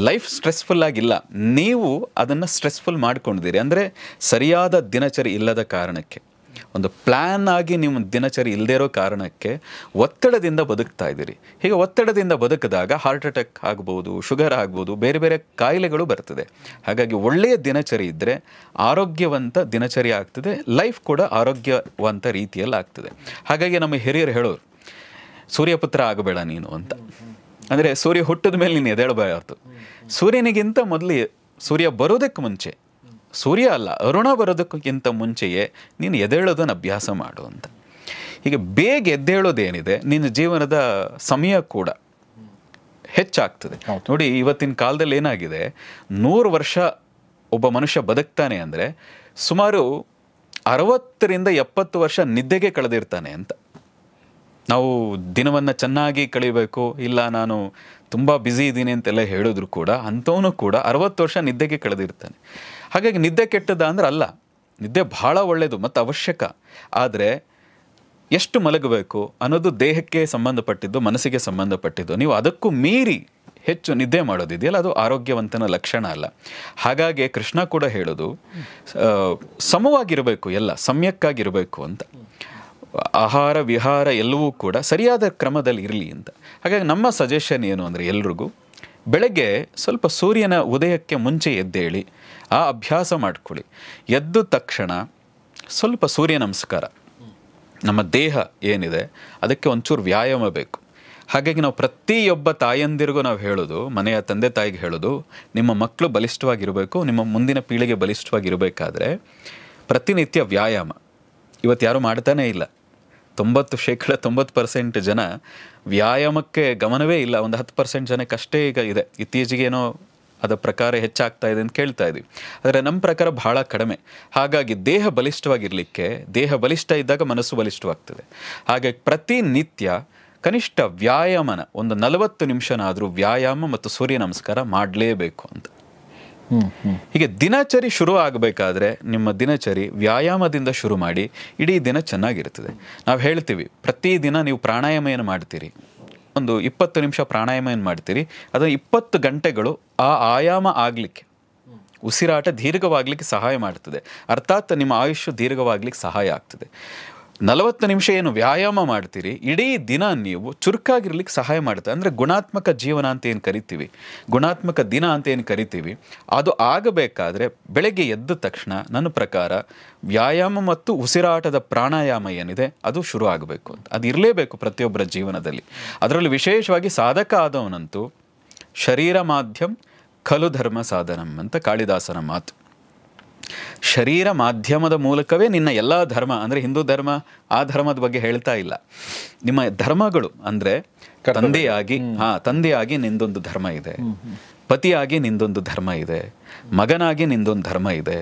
ಲೈಫ್ ಸ್ಟ್ರೆಸ್ಫುಲ್ ಆಗಿಲ್ಲ, ನೀವು ಅದನ್ನು ಸ್ಟ್ರೆಸ್ಫುಲ್ ಮಾಡ್ಕೊಂಡಿದ್ದೀರಿ. ಅಂದರೆ ಸರಿಯಾದ ದಿನಚರಿ ಇಲ್ಲದ ಕಾರಣಕ್ಕೆ, ಒಂದು ಪ್ಲ್ಯಾನ್ ಆಗಿ ನಿಮ್ಮ ದಿನಚರಿ ಇಲ್ಲದೇ ಇರೋ ಕಾರಣಕ್ಕೆ ಒತ್ತಡದಿಂದ ಬದುಕ್ತಾ ಇದ್ದೀರಿ. ಹೀಗೆ ಒತ್ತಡದಿಂದ ಬದುಕಿದಾಗ ಹಾರ್ಟ್ ಅಟ್ಯಾಕ್ ಆಗ್ಬೋದು, ಶುಗರ್ ಆಗ್ಬೋದು, ಬೇರೆ ಬೇರೆ ಕಾಯಿಲೆಗಳು ಬರ್ತದೆ. ಹಾಗಾಗಿ ಒಳ್ಳೆಯ ದಿನಚರಿ ಇದ್ದರೆ ಆರೋಗ್ಯವಂತ ದಿನಚರಿ ಆಗ್ತದೆ, ಲೈಫ್ ಕೂಡ ಆರೋಗ್ಯವಂತ ರೀತಿಯಲ್ಲಿ ಆಗ್ತದೆ. ಹಾಗಾಗಿ ನಮ್ಮ ಹಿರಿಯರು ಹೇಳೋರು, ಸೂರ್ಯಪುತ್ರ ಆಗಬೇಡ ನೀನು ಅಂತ. ಅಂದರೆ ಸೂರ್ಯ ಹುಟ್ಟಿದ ಮೇಲೆ ನೀನು ಎದ್ದೇಳಬಾರದು, ಸೂರ್ಯನಿಗಿಂತ ಮೊದಲು ಸೂರ್ಯ ಬರೋದಕ್ಕೆ ಮುಂಚೆ, ಸೂರ್ಯ ಅಲ್ಲ ಅರುಣ ಬರೋದಕ್ಕಿಂತ ಮುಂಚೆಯೇ ನೀನು ಎದ್ದೇಳೋದನ್ನು ಅಭ್ಯಾಸ ಮಾಡು ಅಂತ. ಹೀಗೆ ಬೇಗ ಎದ್ದೇಳೋದೇನಿದೆ ನಿನ್ನ ಜೀವನದ ಸಮಯ ಕೂಡ ಹೆಚ್ಚಾಗ್ತದೆ. ನೋಡಿ, ಇವತ್ತಿನ ಕಾಲದಲ್ಲಿ ಏನಾಗಿದೆ, 100 ವರ್ಷ ಒಬ್ಬ ಮನುಷ್ಯ ಬದುಕ್ತಾನೆ ಅಂದರೆ ಸುಮಾರು 60ರಿಂದ 70 ವರ್ಷ ನಿದ್ದೆಗೆ ಕಳೆದಿರ್ತಾನೆ ಅಂತ. ನಾವು ದಿನವನ್ನು ಚೆನ್ನಾಗಿ ಕಳಿಬೇಕು, ಇಲ್ಲ ನಾನು ತುಂಬ ಬ್ಯುಸಿ ಇದ್ದೀನಿ ಅಂತೆಲ್ಲ ಹೇಳಿದ್ರು ಕೂಡ ಅಂಥವನು ಕೂಡ 60 ವರ್ಷ ನಿದ್ದೆಗೆ ಕಳೆದಿರ್ತಾನೆ. ಹಾಗಾಗಿ ನಿದ್ದೆ ಕೆಟ್ಟದ ಅಂದ್ರೆ ಅಲ್ಲ, ನಿದ್ದೆ ಭಾಳ ಒಳ್ಳೆಯದು ಮತ್ತು ಅವಶ್ಯಕ. ಆದರೆ ಎಷ್ಟು ಮಲಗಬೇಕು ಅನ್ನೋದು ದೇಹಕ್ಕೆ ಸಂಬಂಧಪಟ್ಟಿದ್ದು, ಮನಸ್ಸಿಗೆ ಸಂಬಂಧಪಟ್ಟಿದ್ದು. ನೀವು ಅದಕ್ಕೂ ಮೀರಿ ಹೆಚ್ಚು ನಿದ್ದೆ ಮಾಡೋದಿದೆಯಲ್ಲ, ಅದು ಆರೋಗ್ಯವಂತನ ಲಕ್ಷಣ ಅಲ್ಲ. ಹಾಗಾಗಿ ಕೃಷ್ಣ ಕೂಡ ಹೇಳೋದು ಸಮವಾಗಿರಬೇಕು, ಎಲ್ಲ ಸಮ್ಯಕ್ಕಾಗಿರಬೇಕು ಅಂತ. ಆಹಾರ ವಿಹಾರ ಎಲ್ಲವೂ ಕೂಡ ಸರಿಯಾದ ಕ್ರಮದಲ್ಲಿ ಇರಲಿ ಅಂತ. ಹಾಗಾಗಿ ನಮ್ಮ ಸಜೆಷನ್ ಏನು ಅಂದರೆ, ಎಲ್ರಿಗೂ ಬೆಳಗ್ಗೆ ಸ್ವಲ್ಪ ಸೂರ್ಯನ ಉದಯಕ್ಕೆ ಮುಂಚೆ ಎದ್ದೇಳಿ ಆ ಅಭ್ಯಾಸ ಮಾಡ್ಕೊಳ್ಳಿ. ಎದ್ದ ತಕ್ಷಣ ಸ್ವಲ್ಪ ಸೂರ್ಯ ನಮಸ್ಕಾರ. ನಮ್ಮ ದೇಹ ಏನಿದೆ ಅದಕ್ಕೆ ಒಂಚೂರು ವ್ಯಾಯಾಮ ಬೇಕು. ಹಾಗಾಗಿ ನಾವು ಪ್ರತಿಯೊಬ್ಬ ತಾಯಂದಿರಿಗೂ ನಾವು ಹೇಳೋದು, ಮನೆಯ ತಂದೆ ತಾಯಿಗೆ ಹೇಳೋದು, ನಿಮ್ಮ ಮಕ್ಕಳು ಬಲಿಷ್ಠವಾಗಿರಬೇಕು, ನಿಮ್ಮ ಮುಂದಿನ ಪೀಳಿಗೆ ಬಲಿಷ್ಠವಾಗಿರಬೇಕಾದ್ರೆ ಪ್ರತಿನಿತ್ಯ ವ್ಯಾಯಾಮ. ಇವತ್ತು ಯಾರೂ ಮಾಡ್ತಾನೇ ಇಲ್ಲ. 90% ಜನ ವ್ಯಾಯಾಮಕ್ಕೆ ಗಮನವೇ ಇಲ್ಲ. ಒಂದು 10% ಜನಕ್ಕಷ್ಟೇ ಈಗ ಇದೆ. ಇತ್ತೀಚೆಗೇನೋ ಅದರ ಪ್ರಕಾರ ಹೆಚ್ಚಾಗ್ತಾ ಇದೆ ಅಂತ ಕೇಳ್ತಾ ಇದ್ವಿ. ಆದರೆ ನಮ್ಮ ಪ್ರಕಾರ ಬಹಳ ಕಡಿಮೆ. ಹಾಗಾಗಿ ದೇಹ ಬಲಿಷ್ಠವಾಗಿರಲಿಕ್ಕೆ, ದೇಹ ಬಲಿಷ್ಠ ಇದ್ದಾಗ ಮನಸ್ಸು ಬಲಿಷ್ಠವಾಗ್ತದೆ. ಹಾಗಾಗಿ ಪ್ರತಿನಿತ್ಯ ಕನಿಷ್ಠ ವ್ಯಾಯಾಮನ ಒಂದು 40 ನಿಮಿಷನಾದರೂ ವ್ಯಾಯಾಮ ಮತ್ತು ಸೂರ್ಯ ನಮಸ್ಕಾರ ಮಾಡಲೇಬೇಕು ಅಂತ. ಹೀಗೆ ದಿನಚರಿ ಶುರು ಆಗಬೇಕಾದ್ರೆ ನಿಮ್ಮ ದಿನಚರಿ ವ್ಯಾಯಾಮದಿಂದ ಶುರು ಮಾಡಿ ಇಡೀ ದಿನ ಚೆನ್ನಾಗಿರ್ತದೆ. ನಾವು ಹೇಳ್ತೀವಿ, ಪ್ರತಿದಿನ ನೀವು ಪ್ರಾಣಾಯಾಮ ಏನು ಮಾಡ್ತೀರಿ, ಒಂದು 20 ನಿಮಿಷ ಪ್ರಾಣಾಯಾಮ ಏನು ಮಾಡ್ತೀರಿ, ಅದು 20 ಗಂಟೆಗಳು ಆ ಆಯಾಮ ಆಗಲಿಕ್ಕೆ, ಉಸಿರಾಟ ದೀರ್ಘವಾಗಲಿಕ್ಕೆ ಸಹಾಯ ಮಾಡ್ತದೆ. ಅರ್ಥಾತ್ ನಿಮ್ಮ ಆಯುಷ್ಯ ದೀರ್ಘವಾಗಲಿಕ್ಕೆ ಸಹಾಯ ಆಗ್ತದೆ. 40 ನಿಮಿಷ ಏನು ವ್ಯಾಯಾಮ ಮಾಡ್ತೀರಿ, ಇಡೀ ದಿನ ನೀವು ಚುರುಕಾಗಿರ್ಲಿಕ್ಕೆ ಸಹಾಯ ಮಾಡುತ್ತೆ. ಅಂದರೆ ಗುಣಾತ್ಮಕ ಜೀವನ ಅಂತ ಏನು ಕರಿತೀವಿ, ಗುಣಾತ್ಮಕ ದಿನ ಅಂತ ಏನು ಕರಿತೀವಿ, ಅದು ಆಗಬೇಕಾದ್ರೆ ಬೆಳಗ್ಗೆ ಎದ್ದ ತಕ್ಷಣ ನನ್ನ ಪ್ರಕಾರ ವ್ಯಾಯಾಮ ಮತ್ತು ಉಸಿರಾಟದ ಪ್ರಾಣಾಯಾಮ ಏನಿದೆ ಅದು ಶುರು ಆಗಬೇಕು ಅಂತ. ಅದು ಇರಲೇಬೇಕು ಪ್ರತಿಯೊಬ್ಬರ ಜೀವನದಲ್ಲಿ. ಅದರಲ್ಲಿ ವಿಶೇಷವಾಗಿ ಸಾಧಕ ಆದವನಂತೂ ಶರೀರ ಮಾಧ್ಯಮ ಖಲು ಧರ್ಮ ಸಾಧನಂ ಅಂತ ಕಾಳಿದಾಸನ ಮಾತು. ಶರೀರ ಮಾಧ್ಯಮದ ಮೂಲಕವೇ ನಿನ್ನ ಎಲ್ಲ ಧರ್ಮ, ಅಂದರೆ ಹಿಂದೂ ಧರ್ಮ ಆ ಧರ್ಮದ ಬಗ್ಗೆ ಹೇಳ್ತಾ ಇಲ್ಲ, ನಿಮ್ಮ ಧರ್ಮಗಳು ಅಂದರೆ ತಂದೆಯಾಗಿ ನಿಂದೊಂದು ಧರ್ಮ ಇದೆ, ಪತಿಯಾಗಿ ನಿಂದೊಂದು ಧರ್ಮ ಇದೆ, ಮಗನಾಗಿ ನಿಂದೊಂದು ಧರ್ಮ ಇದೆ,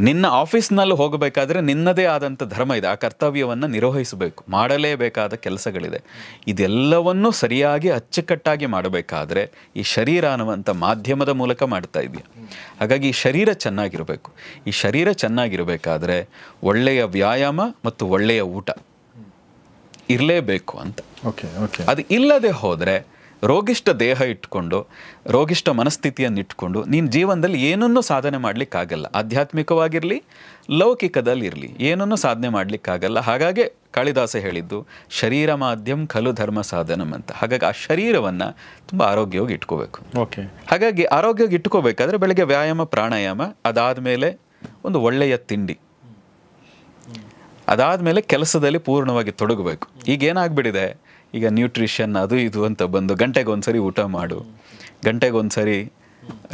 ನಿನ್ನ ಆಫೀಸ್ನಲ್ಲಿ ಹೋಗಬೇಕಾದ್ರೆ ನಿನ್ನದೇ ಆದಂಥ ಧರ್ಮ ಇದೆ. ಆ ಕರ್ತವ್ಯವನ್ನು ನಿರ್ವಹಿಸಬೇಕು, ಮಾಡಲೇಬೇಕಾದ ಕೆಲಸಗಳಿದೆ. ಇದೆಲ್ಲವನ್ನೂ ಸರಿಯಾಗಿ ಅಚ್ಚುಕಟ್ಟಾಗಿ ಮಾಡಬೇಕಾದ್ರೆ ಈ ಶರೀರ ಅನ್ನುವಂಥ ಮಾಧ್ಯಮದ ಮೂಲಕ ಮಾಡ್ತಾ ಇದೆಯಾ. ಹಾಗಾಗಿ ಈ ಶರೀರ ಚೆನ್ನಾಗಿರಬೇಕು. ಈ ಶರೀರ ಚೆನ್ನಾಗಿರಬೇಕಾದ್ರೆ ಒಳ್ಳೆಯ ವ್ಯಾಯಾಮ ಮತ್ತು ಒಳ್ಳೆಯ ಊಟ ಇರಲೇಬೇಕು ಅಂತ. ಅದು ಇಲ್ಲದೆ ಹೋದರೆ ರೋಗಿಷ್ಠ ದೇಹ ಇಟ್ಕೊಂಡು, ರೋಗಿಷ್ಠ ಮನಸ್ಥಿತಿಯನ್ನು ಇಟ್ಕೊಂಡು ನೀನು ಜೀವನದಲ್ಲಿ ಏನನ್ನೂ ಸಾಧನೆ ಮಾಡಲಿಕ್ಕಾಗಲ್ಲ. ಆಧ್ಯಾತ್ಮಿಕವಾಗಿರಲಿ, ಲೌಕಿಕದಲ್ಲಿರಲಿ, ಏನನ್ನೂ ಸಾಧನೆ ಮಾಡಲಿಕ್ಕಾಗಲ್ಲ. ಹಾಗಾಗಿ ಕಾಳಿದಾಸ ಹೇಳಿದ್ದು ಶರೀರ ಮಾಧ್ಯಮ ಖಲು ಧರ್ಮ ಸಾಧನಂ ಅಂತ. ಹಾಗಾಗಿ ಆ ಶರೀರವನ್ನು ತುಂಬ ಆರೋಗ್ಯವಾಗಿ ಇಟ್ಕೋಬೇಕು. ಹಾಗಾಗಿ ಆರೋಗ್ಯವಾಗಿ ಇಟ್ಕೋಬೇಕಾದ್ರೆ ಬೆಳಗ್ಗೆ ವ್ಯಾಯಾಮ, ಪ್ರಾಣಾಯಾಮ, ಅದಾದಮೇಲೆ ಒಂದು ಒಳ್ಳೆಯ ತಿಂಡಿ, ಅದಾದಮೇಲೆ ಕೆಲಸದಲ್ಲಿ ಪೂರ್ಣವಾಗಿ ತೊಡಗಬೇಕು. ಈಗೇನಾಗ್ಬಿಟ್ಟಿದೆ, ಈಗ ನ್ಯೂಟ್ರಿಷನ್ ಅದು ಇದು ಅಂತ ಬಂದು ಗಂಟೆಗೊಂದ್ಸರಿ ಊಟ ಮಾಡು, ಗಂಟೆಗೊಂದ್ಸರಿ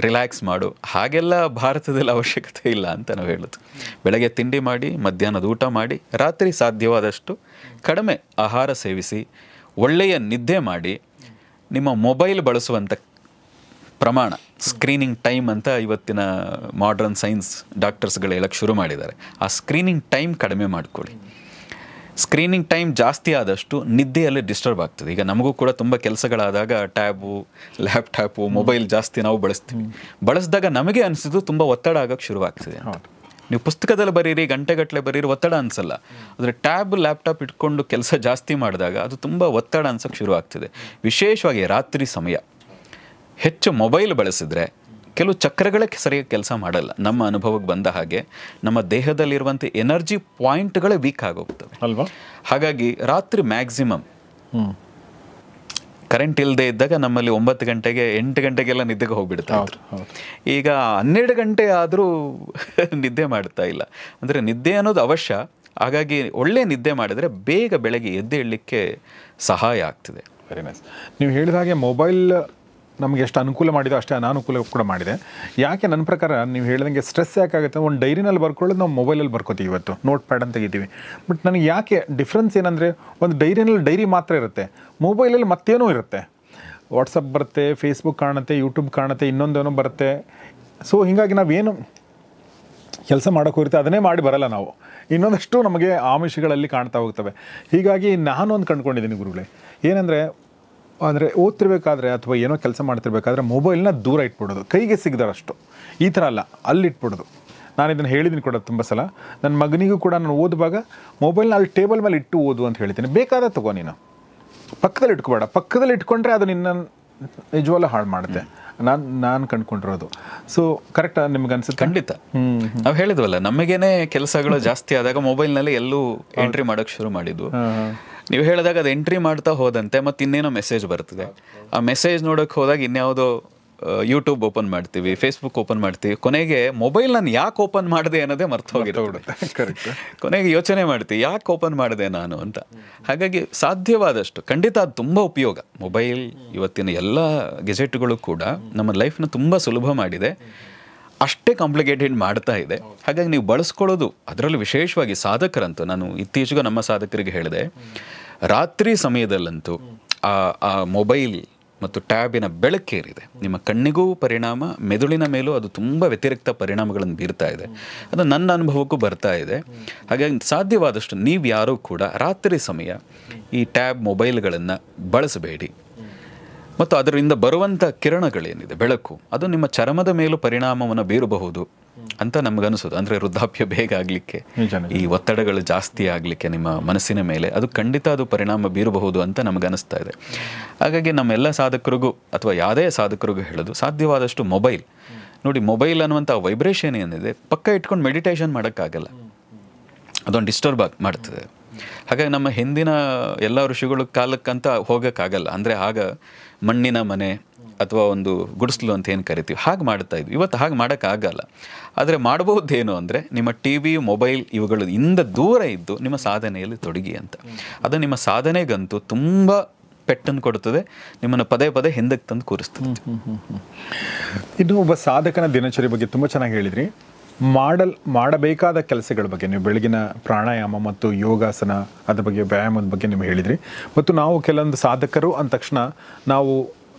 ರಿಲ್ಯಾಕ್ಸ್ ಮಾಡು, ಹಾಗೆಲ್ಲ ಭಾರತದಲ್ಲಿ ಅವಶ್ಯಕತೆ ಇಲ್ಲ ಅಂತ ನಾವು ಹೇಳೋದು. ಬೆಳಗ್ಗೆ ತಿಂಡಿ ಮಾಡಿ, ಮಧ್ಯಾಹ್ನದ ಊಟ ಮಾಡಿ, ರಾತ್ರಿ ಸಾಧ್ಯವಾದಷ್ಟು ಕಡಿಮೆ ಆಹಾರ ಸೇವಿಸಿ, ಒಳ್ಳೆಯ ನಿದ್ದೆ ಮಾಡಿ, ನಿಮ್ಮ ಮೊಬೈಲ್ ಬಳಸುವಂಥ ಪ್ರಮಾಣ, ಸ್ಕ್ರೀನಿಂಗ್ ಟೈಮ್ ಅಂತ ಇವತ್ತಿನ ಮಾಡರ್ನ್ ಸೈನ್ಸ್ ಡಾಕ್ಟರ್ಸ್ಗಳು ಹೇಳಕ್ಕೆ ಶುರು ಮಾಡಿದ್ದಾರೆ. ಆ ಸ್ಕ್ರೀನಿಂಗ್ ಟೈಮ್ ಕಡಿಮೆ ಮಾಡ್ಕೊಳ್ಳಿ. ಸ್ಕ್ರೀನಿಂಗ್ ಟೈಮ್ ಜಾಸ್ತಿ ಆದಷ್ಟು ನಿದ್ದೆಯಲ್ಲಿ ಡಿಸ್ಟರ್ಬ್ ಆಗ್ತದೆ. ಈಗ ನಮಗೂ ಕೂಡ ತುಂಬ ಕೆಲಸಗಳಾದಾಗ ಟ್ಯಾಬು, ಲ್ಯಾಪ್ಟಾಪು, ಮೊಬೈಲ್ ಜಾಸ್ತಿ ನಾವು ಬಳಸ್ತೀವಿ. ಬಳಸಿದಾಗ ನಮಗೆ ಅನಿಸಿದ್ದು ತುಂಬ ಒತ್ತಡ ಆಗೋಕ್ಕೆ ಶುರುವಾಗ್ತದೆ ಅಂತ. ನೀವು ಪುಸ್ತಕದಲ್ಲಿ ಬರೀರಿ, ಗಂಟೆಗಟ್ಟಲೆ ಬರೀರಿ, ಒತ್ತಡ ಅನಿಸಲ್ಲ. ಆದರೆ ಟ್ಯಾಬ್, ಲ್ಯಾಪ್ಟಾಪ್ ಇಟ್ಕೊಂಡು ಕೆಲಸ ಜಾಸ್ತಿ ಮಾಡಿದಾಗ ಅದು ತುಂಬ ಒತ್ತಡ ಅನ್ಸೋಕ್ಕೆ ಶುರುವಾಗ್ತದೆ. ವಿಶೇಷವಾಗಿ ರಾತ್ರಿ ಸಮಯ ಹೆಚ್ಚು ಮೊಬೈಲ್ ಬಳಸಿದ್ರೆ ಕೆಲವು ಚಕ್ರಗಳೇ ಸರಿಯಾಗಿ ಕೆಲಸ ಮಾಡಲ್ಲ. ನಮ್ಮ ಅನುಭವಕ್ಕೆ ಬಂದ ಹಾಗೆ ನಮ್ಮ ದೇಹದಲ್ಲಿರುವಂಥ ಎನರ್ಜಿ ಪಾಯಿಂಟ್ಗಳೇ ವೀಕ್ ಆಗೋಗ್ತವೆ ಅಲ್ವಾ. ಹಾಗಾಗಿ ರಾತ್ರಿ ಮ್ಯಾಕ್ಸಿಮಮ್ ಕರೆಂಟ್ ಇಲ್ಲದೆ ಇದ್ದಾಗ ನಮ್ಮಲ್ಲಿ 9 ಗಂಟೆಗೆ 8 ಗಂಟೆಗೆಲ್ಲ ನಿದ್ದೆಗೆ ಹೋಗ್ಬಿಡ್ತಾ ಇದ್ರು. ಈಗ 12 ಗಂಟೆ ಆದರೂ ನಿದ್ದೆ ಮಾಡ್ತಾ ಇಲ್ಲ. ಅಂದರೆ ನಿದ್ದೆ ಅನ್ನೋದು ಅವಶ್ಯ. ಹಾಗಾಗಿ ಒಳ್ಳೆ ನಿದ್ದೆ ಮಾಡಿದರೆ ಬೇಗ ಬೆಳಗ್ಗೆ ಎದ್ದೇಳಲಿಕ್ಕೆ ಸಹಾಯ ಆಗ್ತದೆ. Very nice. ನೀವು ಹೇಳಿದ ಹಾಗೆ ಮೊಬೈಲ್ ನಮಗೆ ಎಷ್ಟು ಅನುಕೂಲ ಮಾಡಿದೆ ಅಷ್ಟೇ ಅನಾನುಕೂಲ ಕೂಡ ಮಾಡಿದೆ. ಯಾಕೆ ನನ್ನ ಪ್ರಕಾರ ನೀವು ಹೇಳ್ದಂಗೆ ಸ್ಟ್ರೆಸ್ ಯಾಕಾಗುತ್ತೆ, ಒಂದು ಡೈರಿನಲ್ಲಿ ಬರ್ಕೊಳ್ಳೋದು ನಾವು ಮೊಬೈಲಲ್ಲಿ ಬರ್ಕೋತೀವಿ, ಇವತ್ತು ನೋಟ್ ಪ್ಯಾಡ್ ಅಂತ ತೆಗಿತೀವಿ. ಬಟ್ ನನಗೆ ಯಾಕೆ ಡಿಫ್ರೆನ್ಸ್ ಏನಂದರೆ, ಒಂದು ಡೈರಿನಲ್ಲಿ ಡೈರಿ ಮಾತ್ರ ಇರುತ್ತೆ, ಮೊಬೈಲಲ್ಲಿ ಮತ್ತೇನೋ ಇರುತ್ತೆ. ವಾಟ್ಸಪ್ ಬರುತ್ತೆ, ಫೇಸ್ಬುಕ್ ಕಾಣುತ್ತೆ, ಯೂಟ್ಯೂಬ್ ಕಾಣುತ್ತೆ, ಇನ್ನೊಂದೇನೋ ಬರುತ್ತೆ. ಸೊ ಹೀಗಾಗಿ ನಾವೇನು ಕೆಲಸ ಮಾಡೋಕೆ ಹೋಗುತ್ತೆ ಅದನ್ನೇ ಮಾಡಿ ಬರಲ್ಲ ನಾವು. ಇನ್ನೊಂದಷ್ಟು ನಮಗೆ ಆಮಿಷಗಳಲ್ಲಿ ಕಾಣ್ತಾ ಹೋಗ್ತವೆ. ಹೀಗಾಗಿ ನಾನು ಒಂದು ಕಂಡುಕೊಂಡಿದ್ದೀನಿ ಗುರುಗಳೇ, ಏನಂದರೆ ಅಂದರೆ ಓದ್ತಿರ್ಬೇಕಾದ್ರೆ ಅಥವಾ ಏನೋ ಕೆಲಸ ಮಾಡ್ತಿರ್ಬೇಕಾದ್ರೆ ಮೊಬೈಲ್ನ ದೂರ ಇಟ್ಬಿಡೋದು, ಕೈಗೆ ಸಿಗದಷ್ಟು. ಈ ಥರ ಅಲ್ಲ, ಅಲ್ಲಿಟ್ಬಿಡೋದು. ನಾನು ಇದನ್ನು ಹೇಳಿದ್ದೀನಿ ಕೂಡ ತುಂಬ ಸಲ. ನನ್ನ ಮಗನಿಗೂ ಕೂಡ ನಾನು ಓದುವಾಗ ಮೊಬೈಲ್ನ ಅಲ್ಲಿ ಟೇಬಲ್ ಮೇಲೆ ಇಟ್ಟು ಓದು ಅಂತ ಹೇಳ್ತೀನಿ. ಬೇಕಾದ ತಗೋ, ನೀನು ಪಕ್ಕದಲ್ಲಿ ಇಟ್ಕೋಬೇಡ. ಪಕ್ಕದಲ್ಲಿ ಇಟ್ಕೊಂಡ್ರೆ ಅದು ನಿನ್ನ ನಿಜವಲ್ಲ ಹಾಳು ಮಾಡುತ್ತೆ. ನಾನು ಕಂಡುಕೊಂಡಿರೋದು. ಸೊ ಕರೆಕ್ಟಾ ನಿಮ್ಗೆ ಅನ್ಸುತ್ತೆ? ಖಂಡಿತ. ನಾವು ಹೇಳಿದ್ವಲ್ಲ, ನಮಗೇನೆ ಕೆಲಸಗಳು ಜಾಸ್ತಿ ಆದಾಗ ಮೊಬೈಲ್ನಲ್ಲಿ ಎಲ್ಲೂ ಎಂಟ್ರಿ ಮಾಡೋಕ್ಕೆ ಶುರು ಮಾಡಿದ್ವು. ನೀವು ಹೇಳಿದಾಗ ಅದು ಎಂಟ್ರಿ ಮಾಡ್ತಾ ಹೋದಂತೆ ಮತ್ತೆ ಇನ್ನೇನೋ ಮೆಸೇಜ್ ಬರ್ತದೆ. ಆ ಮೆಸೇಜ್ ನೋಡೋಕೆ ಹೋದಾಗ ಇನ್ಯಾವುದೋ ಯೂಟ್ಯೂಬ್ ಓಪನ್ ಮಾಡ್ತೀವಿ, ಫೇಸ್ಬುಕ್ ಓಪನ್ ಮಾಡ್ತೀವಿ. ಕೊನೆಗೆ ಮೊಬೈಲ್ ನಾನು ಯಾಕೆ ಓಪನ್ ಮಾಡಿದೆ ಅನ್ನೋದೇ ಮರ್ತು ಹೋಗಿರುತ್ತೆ. ಕೊನೆಗೆ ಯೋಚನೆ ಮಾಡ್ತೀವಿ, ಯಾಕೆ ಓಪನ್ ಮಾಡಿದೆ ನಾನು ಅಂತ. ಹಾಗಾಗಿ ಸಾಧ್ಯವಾದಷ್ಟು ಖಂಡಿತ ಅದು ತುಂಬ ಉಪಯೋಗ. ಮೊಬೈಲ್ ಇವತ್ತಿನ ಎಲ್ಲ ಗೆಜೆಟ್ಗಳು ಕೂಡ ನಮ್ಮ ಲೈಫ್ನ ತುಂಬ ಸುಲಭ ಮಾಡಿದೆ, ಅಷ್ಟೇ ಕಾಂಪ್ಲಿಕೇಟೆಡ್ ಮಾಡ್ತಾ ಇದೆ. ಹಾಗಾಗಿ ನೀವು ಬಳಸ್ಕೊಳ್ಳೋದು, ಅದರಲ್ಲೂ ವಿಶೇಷವಾಗಿ ಸಾಧಕರಂತೂ, ನಾನು ಇತ್ತೀಚೆಗೂ ನಮ್ಮ ಸಾಧಕರಿಗೆ ಹೇಳಿದೆ, ರಾತ್ರಿ ಸಮಯದಲ್ಲಂತೂ ಆ ಮೊಬೈಲ್ ಮತ್ತು ಟ್ಯಾಬಿನ ಬೆಳಕೇರಿದೆ, ನಿಮ್ಮ ಕಣ್ಣಿಗೂ ಪರಿಣಾಮ, ಮೆದುಳಿನ ಮೇಲೂ ಅದು ತುಂಬ ವ್ಯತಿರಿಕ್ತ ಪರಿಣಾಮಗಳನ್ನು ಬೀರ್ತಾ ಇದೆ. ಅದು ನನ್ನ ಅನುಭವಕ್ಕೂ ಬರ್ತಾ ಇದೆ. ಹಾಗಾಗಿ ಸಾಧ್ಯವಾದಷ್ಟು ನೀವು ಯಾರೂ ಕೂಡ ರಾತ್ರಿ ಸಮಯ ಈ ಟ್ಯಾಬ್, ಮೊಬೈಲ್ಗಳನ್ನು ಬಳಸಬೇಡಿ. ಮತ್ತು ಅದರಿಂದ ಬರುವಂಥ ಕಿರಣಗಳೇನಿದೆ, ಬೆಳಕು, ಅದು ನಿಮ್ಮ ಚರ್ಮದ ಮೇಲೂ ಪರಿಣಾಮವನ್ನು ಬೀರಬಹುದು ಅಂತ ನಮಗನಿಸೋದು. ಅಂದರೆ ವೃದ್ಧಾಪ್ಯ ಬೇಗ ಆಗಲಿಕ್ಕೆ, ಈ ಒತ್ತಡಗಳು ಜಾಸ್ತಿ ಆಗಲಿಕ್ಕೆ ನಿಮ್ಮ ಮನಸ್ಸಿನ ಮೇಲೆ ಅದು ಖಂಡಿತ ಅದು ಪರಿಣಾಮ ಬೀರಬಹುದು ಅಂತ ನಮಗನಿಸ್ತಾ ಇದೆ. ಹಾಗಾಗಿ ನಮ್ಮೆಲ್ಲ ಸಾಧಕರಿಗೂ ಅಥವಾ ಯಾವುದೇ ಸಾಧಕರಿಗೂ ಹೇಳೋದು, ಸಾಧ್ಯವಾದಷ್ಟು ಮೊಬೈಲ್ ನೋಡಿ, ಮೊಬೈಲ್ ಅನ್ನುವಂಥ ವೈಬ್ರೇಷನ್ ಏನಿದೆ ಪಕ್ಕ ಇಟ್ಕೊಂಡು ಮೆಡಿಟೇಷನ್ ಮಾಡೋಕ್ಕಾಗಲ್ಲ, ಅದೊಂದು ಡಿಸ್ಟರ್ಬ್ ಮಾಡ್ತದೆ. ಹಾಗಾಗಿ ನಮ್ಮ ಹಿಂದಿನ ಎಲ್ಲ ಋಷಿಗಳ ಕಾಲಕ್ಕಂತ ಹೋಗೋಕ್ಕಾಗಲ್ಲ. ಅಂದರೆ ಆಗ ಮಣ್ಣಿನ ಮನೆ ಅಥವಾ ಒಂದು ಗುಡಿಸ್ಲು ಅಂತ ಏನು ಕರಿತೀವಿ, ಹಾಗೆ ಮಾಡ್ತಾ ಇದ್ವಿ. ಇವತ್ತು ಹಾಗೆ ಮಾಡೋಕ್ಕಾಗಲ್ಲ. ಆದರೆ ಮಾಡಬಹುದೇನು ಅಂದರೆ, ನಿಮ್ಮ ಟಿ ವಿ, ಮೊಬೈಲ್ ಇವುಗಳಿಂದ ದೂರ ಇದ್ದು ನಿಮ್ಮ ಸಾಧನೆಯಲ್ಲಿ ತೊಡಗಿ ಅಂತ. ಅದು ನಿಮ್ಮ ಸಾಧನೆಗಂತೂ ತುಂಬ ಪೆಟ್ಟನ್ನು ಕೊಡುತ್ತದೆ, ನಿಮ್ಮನ್ನು ಪದೇ ಪದೇ ಹಿಂದಕ್ಕೆ ತಂದು ಕೂರಿಸ್ತದೆ. ಇನ್ನು ಒಬ್ಬ ಸಾಧಕನ ದಿನಚರಿ ಬಗ್ಗೆ ತುಂಬ ಚೆನ್ನಾಗಿ ಹೇಳಿದ್ರಿ. ಮಾಡಬೇಕಾದ ಕೆಲಸಗಳ ಬಗ್ಗೆ ನೀವು ಬೆಳಗಿನ ಪ್ರಾಣಾಯಾಮ ಮತ್ತು ಯೋಗಾಸನ ಅದ್ರ ಬಗ್ಗೆ, ವ್ಯಾಯಾಮದ ಬಗ್ಗೆ ನೀವು ಹೇಳಿದ್ರಿ. ಮತ್ತು ನಾವು ಕೆಲವೊಂದು ಸಾಧಕರು ಅಂದ ತಕ್ಷಣ ನಾವು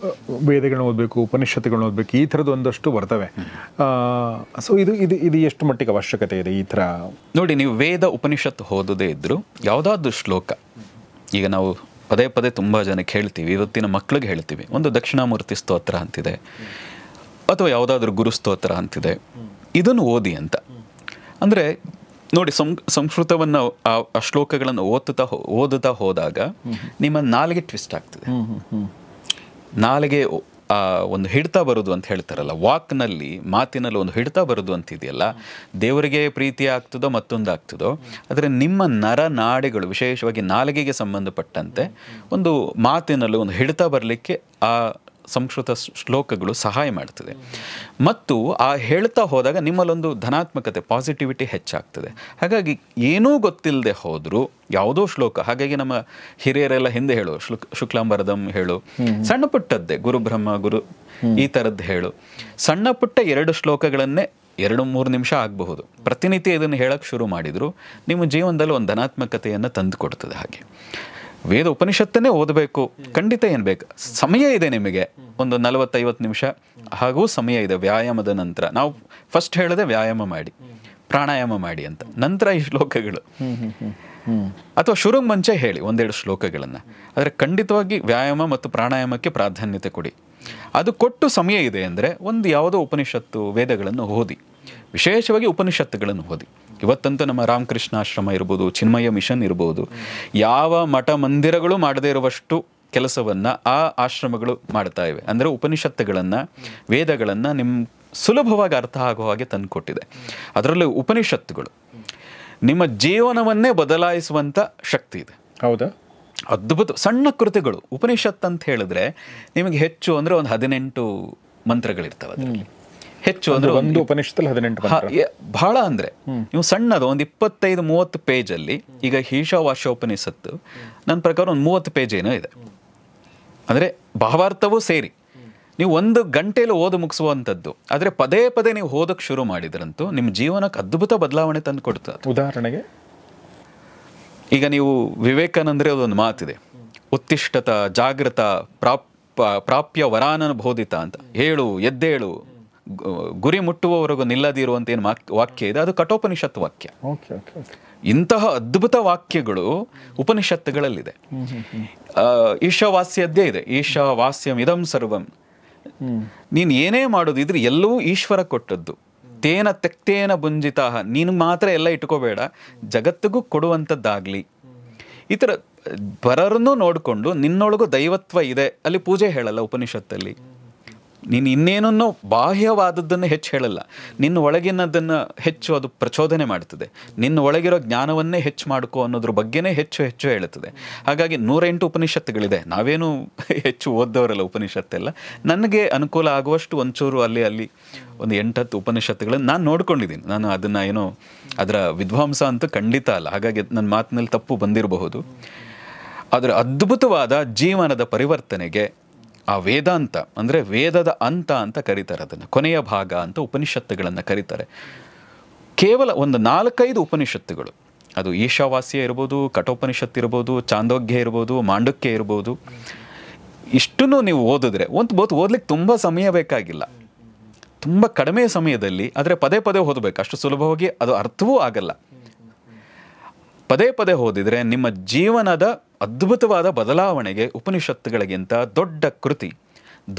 ವೇದಗಳನ್ನ ಓದಬೇಕು, ಉಪನಿಷತ್ತುಗಳನ್ನ ಓದಬೇಕು, ಈ ಥರದ್ದು ಒಂದಷ್ಟು ಬರ್ತವೆ. ಸೊ ಇದು ಎಷ್ಟು ಮಟ್ಟಿಗೆ ಅವಶ್ಯಕತೆ ಇದೆ ಈ ಥರ? ನೋಡಿ, ನೀವು ವೇದ ಉಪನಿಷತ್ತು ಓದೋದೇ ಇದ್ದರೂ ಯಾವುದಾದ್ರೂ ಶ್ಲೋಕ, ಈಗ ನಾವು ಪದೇ ಪದೇ ತುಂಬ ಜನಕ್ಕೆ ಹೇಳ್ತೀವಿ, ಇವತ್ತಿನ ಮಕ್ಳಿಗೆ ಹೇಳ್ತೀವಿ, ಒಂದು ದಕ್ಷಿಣಾಮೂರ್ತಿ ಸ್ತೋತ್ರ ಅಂತಿದೆ ಅಥವಾ ಯಾವುದಾದ್ರೂ ಗುರು ಸ್ತೋತ್ರ ಅಂತಿದೆ, ಇದನ್ನು ಓದಿ ಅಂತ. ಅಂದರೆ ನೋಡಿ, ಸಂಸ್ಕೃತವನ್ನು ಆ ಶ್ಲೋಕಗಳನ್ನು ಓದುತ್ತಾ ಹೋದಾಗ ನಿಮ್ಮ ನಾಲಿಗೆ ಟ್ವಿಸ್ಟ್ ಆಗ್ತದೆ. ನಾಲಿಗೆ ಒಂದು ಹಿಡ್ತಾ ಬರೋದು ಅಂತ ಹೇಳ್ತಾರಲ್ಲ, ವಾಕ್ನಲ್ಲಿ, ಮಾತಿನಲ್ಲಿ ಒಂದು ಹಿಡ್ತಾ ಬರೋದು ಅಂತಿದೆಯಲ್ಲ, ದೇವರಿಗೆ ಪ್ರೀತಿ ಆಗ್ತದೋ ಮತ್ತೊಂದು ಆಗ್ತದೋ, ಆದರೆ ನಿಮ್ಮ ನರನಾಡಿಗಳು, ವಿಶೇಷವಾಗಿ ನಾಲಿಗೆಗೆ ಸಂಬಂಧಪಟ್ಟಂತೆ ಒಂದು ಮಾತಿನಲ್ಲಿ ಒಂದು ಹಿಡ್ತಾ ಬರಲಿಕ್ಕೆ ಆ ಸಂಸ್ಕೃತ ಶ್ಲೋಕಗಳು ಸಹಾಯ ಮಾಡ್ತದೆ. ಮತ್ತು ಆ ಹೇಳ್ತಾ ಹೋದಾಗ ನಿಮ್ಮಲ್ಲೊಂದು ಧನಾತ್ಮಕತೆ, ಪಾಸಿಟಿವಿಟಿ ಹೆಚ್ಚಾಗ್ತದೆ. ಹಾಗಾಗಿ ಏನೂ ಗೊತ್ತಿಲ್ಲದೆ ಹೋದರೂ ಯಾವುದೋ ಶ್ಲೋಕ, ಹಾಗಾಗಿ ನಮ್ಮ ಹಿರಿಯರೆಲ್ಲ ಹಿಂದೆ ಹೇಳು, ಶುಕ್ಲಾಂಬರದಂ ಹೇಳು, ಸಣ್ಣ ಪುಟ್ಟದ್ದೇ ಗುರು ಬ್ರಹ್ಮ ಗುರು ಈ ಥರದ್ದು ಹೇಳು, ಸಣ್ಣ ಪುಟ್ಟ 2 ಶ್ಲೋಕಗಳನ್ನೇ 2-3 ನಿಮಿಷ ಆಗಬಹುದು, ಪ್ರತಿನಿತ್ಯ ಇದನ್ನು ಹೇಳಕ್ಕೆ ಶುರು ಮಾಡಿದ್ರು ನಿಮ್ಮ ಜೀವನದಲ್ಲಿ ಒಂದು ಧನಾತ್ಮಕತೆಯನ್ನು ತಂದು ಕೊಡ್ತದೆ. ಹಾಗೆ ವೇದ ಉಪನಿಷತ್ತನ್ನೇ ಓದಬೇಕು ಖಂಡಿತ, ಏನು ಬೇಕು, ಸಮಯ ಇದೆ ನಿಮಗೆ, ಒಂದು 40-50 ನಿಮಿಷ ಹಾಗೂ ಸಮಯ ಇದೆ. ವ್ಯಾಯಾಮದ ನಂತರ ನಾವು ಫಸ್ಟ್ ಹೇಳಿದೆ ವ್ಯಾಯಾಮ ಮಾಡಿ, ಪ್ರಾಣಾಯಾಮ ಮಾಡಿ ಅಂತ, ನಂತರ ಈ ಶ್ಲೋಕಗಳು. ಅಥವಾ ಶುರುಗೆ ಮುಂಚೆ ಹೇಳಿ ಒಂದೆರಡು ಶ್ಲೋಕಗಳನ್ನು. ಆದರೆ ಖಂಡಿತವಾಗಿ ವ್ಯಾಯಾಮ ಮತ್ತು ಪ್ರಾಣಾಯಾಮಕ್ಕೆ ಪ್ರಾಧಾನ್ಯತೆ ಕೊಡಿ. ಅದು ಕೊಟ್ಟು ಸಮಯ ಇದೆ ಅಂದರೆ ಒಂದು ಯಾವುದೋ ಉಪನಿಷತ್ತು ವೇದಗಳನ್ನು ಓದಿ, ವಿಶೇಷವಾಗಿ ಉಪನಿಷತ್ತುಗಳನ್ನು ಓದಿ. ಇವತ್ತಂತೂ ನಮ್ಮ ರಾಮಕೃಷ್ಣ ಆಶ್ರಮ ಇರ್ಬೋದು, ಚಿನ್ಮಯ ಮಿಷನ್ ಇರ್ಬೋದು, ಯಾವ ಮಠ ಮಂದಿರಗಳು ಮಾಡದೇ ಇರುವಷ್ಟು ಕೆಲಸವನ್ನು ಆ ಆಶ್ರಮಗಳು ಮಾಡ್ತಾ ಇವೆ. ಅಂದರೆ ಉಪನಿಷತ್ತುಗಳನ್ನು, ವೇದಗಳನ್ನು ನಿಮ್ಮ ಸುಲಭವಾಗಿ ಅರ್ಥ ಆಗೋ ಹಾಗೆ ತಂದುಕೊಟ್ಟಿದೆ. ಅದರಲ್ಲೂ ಉಪನಿಷತ್ತುಗಳು ನಿಮ್ಮ ಜೀವನವನ್ನೇ ಬದಲಾಯಿಸುವಂಥ ಶಕ್ತಿ ಇದೆ. ಹೌದಾ? ಅದ್ಭುತ ಸಣ್ಣ ಕೃತಿಗಳು. ಉಪನಿಷತ್ ಅಂತ ಹೇಳಿದ್ರೆ ನಿಮಗೆ ಹೆಚ್ಚು ಅಂದರೆ ಒಂದು 18 ಮಂತ್ರಗಳಿರ್ತವೆ ಅದರಲ್ಲಿ. ಹೆಚ್ಚು ಅಂದರೆ ಒಂದು ಉಪನಿಷತ್ತಲ್ಲಿ 18 ಬಹಳ ಅಂದರೆ ನೀವು ಸಣ್ಣದು ಒಂದು 25-30 ಪೇಜಲ್ಲಿ, ಈಗ ಈಶಾವಾಸ್ಯೋಪನಿಷತ್ತು ನನ್ನ ಪ್ರಕಾರ ಒಂದು 30 ಪೇಜ್ ಏನೋ ಇದೆ. ಅಂದರೆ ಭಾವಾರ್ಥವೂ ಸೇರಿ ನೀವು 1 ಗಂಟೆಯಲ್ಲಿ ಓದು ಮುಗಿಸುವಂಥದ್ದು. ಆದರೆ ಪದೇ ಪದೇ ನೀವು ಓದೋಕ್ಕೆ ಶುರು ಮಾಡಿದ್ರಂತೂ ನಿಮ್ಮ ಜೀವನಕ್ಕೆ ಅದ್ಭುತ ಬದಲಾವಣೆ ತಂದು ಕೊಡ್ತದೆ. ಉದಾಹರಣೆಗೆ ಈಗ ನೀವು ವಿವೇಕಾನಂದರೇ ಒಂದು ಮಾತಿದೆ, ಉತ್ತಿಷ್ಠತ ಜಾಗೃತ ಪ್ರಾಪ್ಯ ವರಾನನ ಬೋಧಿತ ಅಂತ. ಹೇಳು, ಎದ್ದೇಳು, ಗುರಿ ಮುಟ್ಟುವವರೆಗೂ ನಿಲ್ಲದಿರುವಂತ ಏನು ವಾಕ್ಯ ಇದೆ, ಅದು ಕಠೋಪನಿಷತ್ ವಾಕ್ಯ. ಇಂತಹ ಅದ್ಭುತ ವಾಕ್ಯಗಳು ಉಪನಿಷತ್ತುಗಳಲ್ಲಿದೆ. ಈಶಾವಾಸ್ಯದ್ದೇ ಇದೆ, ಈಶಾವಾಸ್ಯಂ ಇದಂ ಸರ್ವಂ. ನೀನು ಏನೇ ಮಾಡೋದು ಇದ್ರೆ ಎಲ್ಲವೂ ಈಶ್ವರ ಕೊಟ್ಟದ್ದು. ತೇನ ತೆಕ್ತೇನ ಭುಂಜಿತಾ, ನೀನು ಮಾತ್ರ ಎಲ್ಲ ಇಟ್ಕೋಬೇಡ, ಜಗತ್ತಿಗೂ ಕೊಡುವಂಥದ್ದಾಗಲಿ. ಈ ಥರ ಪರರನ್ನು ನೋಡಿಕೊಂಡು ನಿನ್ನೊಳಗೂ ದೈವತ್ವ ಇದೆ. ಅಲ್ಲಿ ಪೂಜೆ ಹೇಳಲ್ಲ ಉಪನಿಷತ್ತಲ್ಲಿ. ನೀನು ಇನ್ನೇನನ್ನೋ ಬಾಹ್ಯವಾದದ್ದನ್ನು ಹೆಚ್ಚು ಹೇಳಲ್ಲ, ನಿನ್ನ ಒಳಗಿನದನ್ನು ಹೆಚ್ಚು ಅದು ಪ್ರಚೋದನೆ ಮಾಡ್ತದೆ. ನಿನ್ನ ಒಳಗಿರೋ ಜ್ಞಾನವನ್ನೇ ಹೆಚ್ಚು ಮಾಡ್ಕೋ ಅನ್ನೋದ್ರ ಬಗ್ಗೆನೇ ಹೆಚ್ಚು ಹೆಚ್ಚು ಹೇಳುತ್ತದೆ. ಹಾಗಾಗಿ 108 ಉಪನಿಷತ್ತುಗಳಿದೆ. ನಾವೇನು ಹೆಚ್ಚು ಓದ್ದವರಲ್ಲ ಉಪನಿಷತ್ತೆಲ್ಲ. ನನಗೆ ಅನುಕೂಲ ಆಗುವಷ್ಟು ಒಂಚೂರು ಅಲ್ಲಿ ಒಂದು 8-10 ಉಪನಿಷತ್ತುಗಳನ್ನು ನಾನು ನೋಡ್ಕೊಂಡಿದ್ದೀನಿ. ನಾನು ಅದನ್ನು ಏನೋ ಅದರ ವಿದ್ವಾಂಸ ಅಂತೂ ಖಂಡಿತ ಅಲ್ಲ, ಹಾಗಾಗಿ ನನ್ನ ಮಾತಿನಲ್ಲಿ ತಪ್ಪು ಬಂದಿರಬಹುದು. ಅದರ ಅದ್ಭುತವಾದ ಜೀವನದ ಪರಿವರ್ತನೆಗೆ ಆ ವೇದಾಂತ ಅಂದರೆ ವೇದದ ಅಂತ ಅಂತ ಕರೀತಾರೆ, ಅದನ್ನು ಕೊನೆಯ ಭಾಗ ಅಂತ ಉಪನಿಷತ್ತುಗಳನ್ನು ಕರೀತಾರೆ. ಕೇವಲ ಒಂದು 4-5 ಉಪನಿಷತ್ತುಗಳು, ಅದು ಈಶಾವಾಸ್ಯ ಇರ್ಬೋದು, ಕಠೋಪನಿಷತ್ತು ಇರ್ಬೋದು, ಚಾಂದೋಗ್ಯ ಇರ್ಬೋದು, ಮಾಂಡುಕ್ಯ ಇರ್ಬೋದು, ಇಷ್ಟನ್ನು ನೀವು ಓದಿದ್ರೆ ಓದ್ಲಿಕ್ಕೆ ತುಂಬ ಸಮಯ ಬೇಕಾಗಿಲ್ಲ, ತುಂಬ ಕಡಿಮೆ ಸಮಯದಲ್ಲಿ. ಆದರೆ ಪದೇ ಪದೇ ಓದಬೇಕು, ಅಷ್ಟು ಸುಲಭವಾಗಿ ಅದು ಅರ್ಥವೂ ಆಗಲ್ಲ. ಪದೇ ಪದೇ ಓದಿದರೆ ನಿಮ್ಮ ಜೀವನದ ಅದ್ಭುತವಾದ ಬದಲಾವಣೆಗೆ ಉಪನಿಷತ್ತುಗಳಿಗಿಂತ ದೊಡ್ಡ ಕೃತಿ,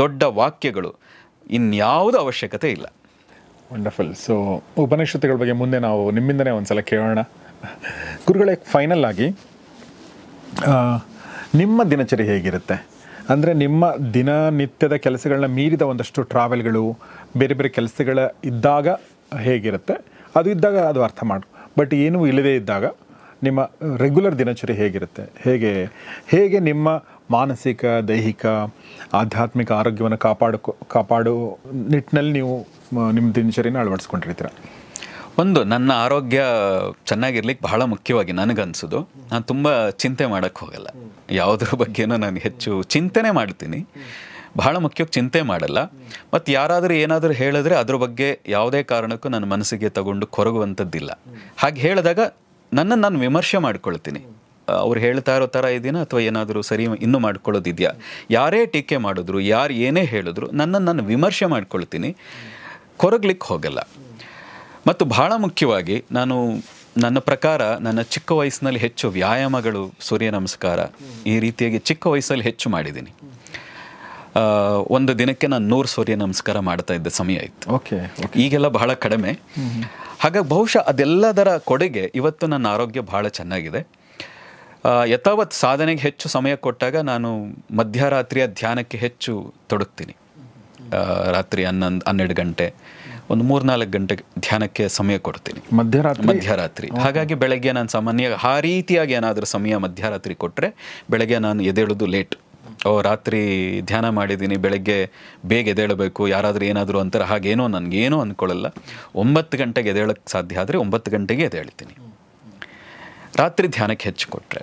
ದೊಡ್ಡ ವಾಕ್ಯಗಳು ಇನ್ಯಾವುದು ಅವಶ್ಯಕತೆ ಇಲ್ಲ. ವಂಡರ್ಫುಲ್. ಸೊ ಉಪನಿಷತ್ತುಗಳ ಬಗ್ಗೆ ಮುಂದೆ ನಾವು ನಿಮ್ಮಿಂದನೇ ಒಂದ್ಸಲ ಕೇಳೋಣ. ಗುರುಗಳೇ, ಫೈನಲ್ ಆಗಿ ನಿಮ್ಮ ದಿನಚರಿ ಹೇಗಿರುತ್ತೆ? ಅಂದರೆ ನಿಮ್ಮ ದಿನನಿತ್ಯದ ಕೆಲಸಗಳನ್ನ ಮೀರಿದ ಒಂದಷ್ಟು ಟ್ರಾವೆಲ್ಗಳು, ಬೇರೆ ಬೇರೆ ಕೆಲಸಗಳ ಇದ್ದಾಗ ಹೇಗಿರುತ್ತೆ, ಅದು ಇದ್ದಾಗ ಅದು ಅರ್ಥ ಮಾಡು. ಬಟ್ ಏನೂ ಇಲ್ಲದೇ ಇದ್ದಾಗ ನಿಮ್ಮ ರೆಗ್ಯುಲರ್ ದಿನಚರಿ ಹೇಗಿರುತ್ತೆ? ಹೇಗೆ ನಿಮ್ಮ ಮಾನಸಿಕ, ದೈಹಿಕ, ಆಧ್ಯಾತ್ಮಿಕ ಆರೋಗ್ಯವನ್ನು ಕಾಪಾಡೋ ನಿಟ್ಟಿನಲ್ಲಿ ನೀವು ನಿಮ್ಮ ದಿನಚರಿನ ಅಳವಡಿಸ್ಕೊಂಡಿರ್ತೀರ? ನನ್ನ ಆರೋಗ್ಯ ಚೆನ್ನಾಗಿರ್ಲಿಕ್ಕೆ ಬಹಳ ಮುಖ್ಯವಾಗಿ ನನಗನ್ಸೋದು, ನಾನು ತುಂಬ ಚಿಂತೆ ಮಾಡೋಕ್ಕೆ ಹೋಗಲ್ಲ. ಯಾವುದ್ರ ಬಗ್ಗೆನೂ ನಾನು ಹೆಚ್ಚು ಚಿಂತನೆ ಮಾಡ್ತೀನಿ, ಬಹಳ ಮುಖ್ಯವಾಗಿ ಚಿಂತೆ ಮಾಡಲ್ಲ. ಮತ್ತು ಯಾರಾದರೂ ಏನಾದರೂ ಹೇಳಿದ್ರೆ ಅದ್ರ ಬಗ್ಗೆ ಯಾವುದೇ ಕಾರಣಕ್ಕೂ ನನ್ನ ಮನಸ್ಸಿಗೆ ತಗೊಂಡು ಕೊರಗುವಂಥದ್ದಿಲ್ಲ. ಹಾಗೆ ಹೇಳಿದಾಗ ನನ್ನನ್ನು ನಾನು ವಿಮರ್ಶೆ ಮಾಡ್ಕೊಳ್ತೀನಿ. ಅವ್ರು ಹೇಳ್ತಾ ಇರೋ ಥರ ಇದೆಯಾ ಅಥವಾ ಏನಾದರೂ ಸರಿ ಇನ್ನೂ ಮಾಡ್ಕೊಳ್ಳೋದಿದೆಯಾ? ಯಾರೇ ಟೀಕೆ ಮಾಡಿದ್ರು, ಯಾರು ಏನೇ ಹೇಳಿದ್ರು ನನ್ನನ್ನು ನಾನು ವಿಮರ್ಶೆ ಮಾಡ್ಕೊಳ್ತೀನಿ, ಕೊರಗ್ಲಿಕ್ಕೆ ಹೋಗಲ್ಲ. ಮತ್ತು ಬಹಳ ಮುಖ್ಯವಾಗಿ ನನ್ನ ಪ್ರಕಾರ ನನ್ನ ಚಿಕ್ಕ ವಯಸ್ಸಿನಲ್ಲಿ ಹೆಚ್ಚು ವ್ಯಾಯಾಮಗಳು, ಸೂರ್ಯ ನಮಸ್ಕಾರ ಈ ರೀತಿಯಾಗಿ ಚಿಕ್ಕ ವಯಸ್ಸಲ್ಲಿ ಹೆಚ್ಚು ಮಾಡಿದ್ದೀನಿ. ಒಂದು ದಿನಕ್ಕೆ ನಾನು 100 ಸೂರ್ಯ ನಮಸ್ಕಾರ ಮಾಡ್ತಾ ಇದ್ದ ಸಮಯ ಇತ್ತು. ಈಗೆಲ್ಲ ಬಹಳ ಕಡಿಮೆ. ಹಾಗಾಗಿ ಬಹುಶಃ ಅದೆಲ್ಲದರ ಕೊಡುಗೆ ಇವತ್ತು ನನ್ನ ಆರೋಗ್ಯ ಬಹಳ ಚೆನ್ನಾಗಿದೆ. ಯಥಾವತ್ ಸಾಧನೆಗೆ ಹೆಚ್ಚು ಸಮಯ ಕೊಟ್ಟಾಗ ನಾನು ಮಧ್ಯರಾತ್ರಿಯ ಧ್ಯಾನಕ್ಕೆ ಹೆಚ್ಚು ತೊಡಗ್ತೀನಿ. ರಾತ್ರಿ 11-12 ಗಂಟೆ, ಒಂದು 3-4 ಗಂಟೆ ಧ್ಯಾನಕ್ಕೆ ಸಮಯ ಕೊಡ್ತೀನಿ ಮಧ್ಯರಾತ್ರಿ. ಹಾಗಾಗಿ ಬೆಳಗ್ಗೆ ನಾನು ಸಾಮಾನ್ಯ ಆ ರೀತಿಯಾಗಿ ಏನಾದರೂ ಸಮಯ ಮಧ್ಯರಾತ್ರಿ ಕೊಟ್ಟರೆ ಬೆಳಗ್ಗೆ ನಾನು ಎದ್ದೇಳೋದು ಲೇಟ್. ರಾತ್ರಿ ಧ್ಯಾನ ಮಾಡಿದ್ದೀನಿ, ಬೆಳಗ್ಗೆ ಬೇಗ ಎದ್ದೇಳಬೇಕು, ಯಾರಾದರೂ ಏನಾದರೂ ಅಂತಾರೆ, ಹಾಗೇನೋ ನನಗೇನೋ ಅಂದ್ಕೊಳ್ಳಲ್ಲ. 9 ಗಂಟೆಗೆ ಎದ್ದೇಳಕ್ಕೆ ಸಾಧ್ಯ ಆದರೆ 9 ಗಂಟೆಗೆ ಎದ್ದೇಳ್ತೀನಿ. ರಾತ್ರಿ ಧ್ಯಾನಕ್ಕೆ ಹೆಚ್ಚು ಕೊಟ್ಟರೆ,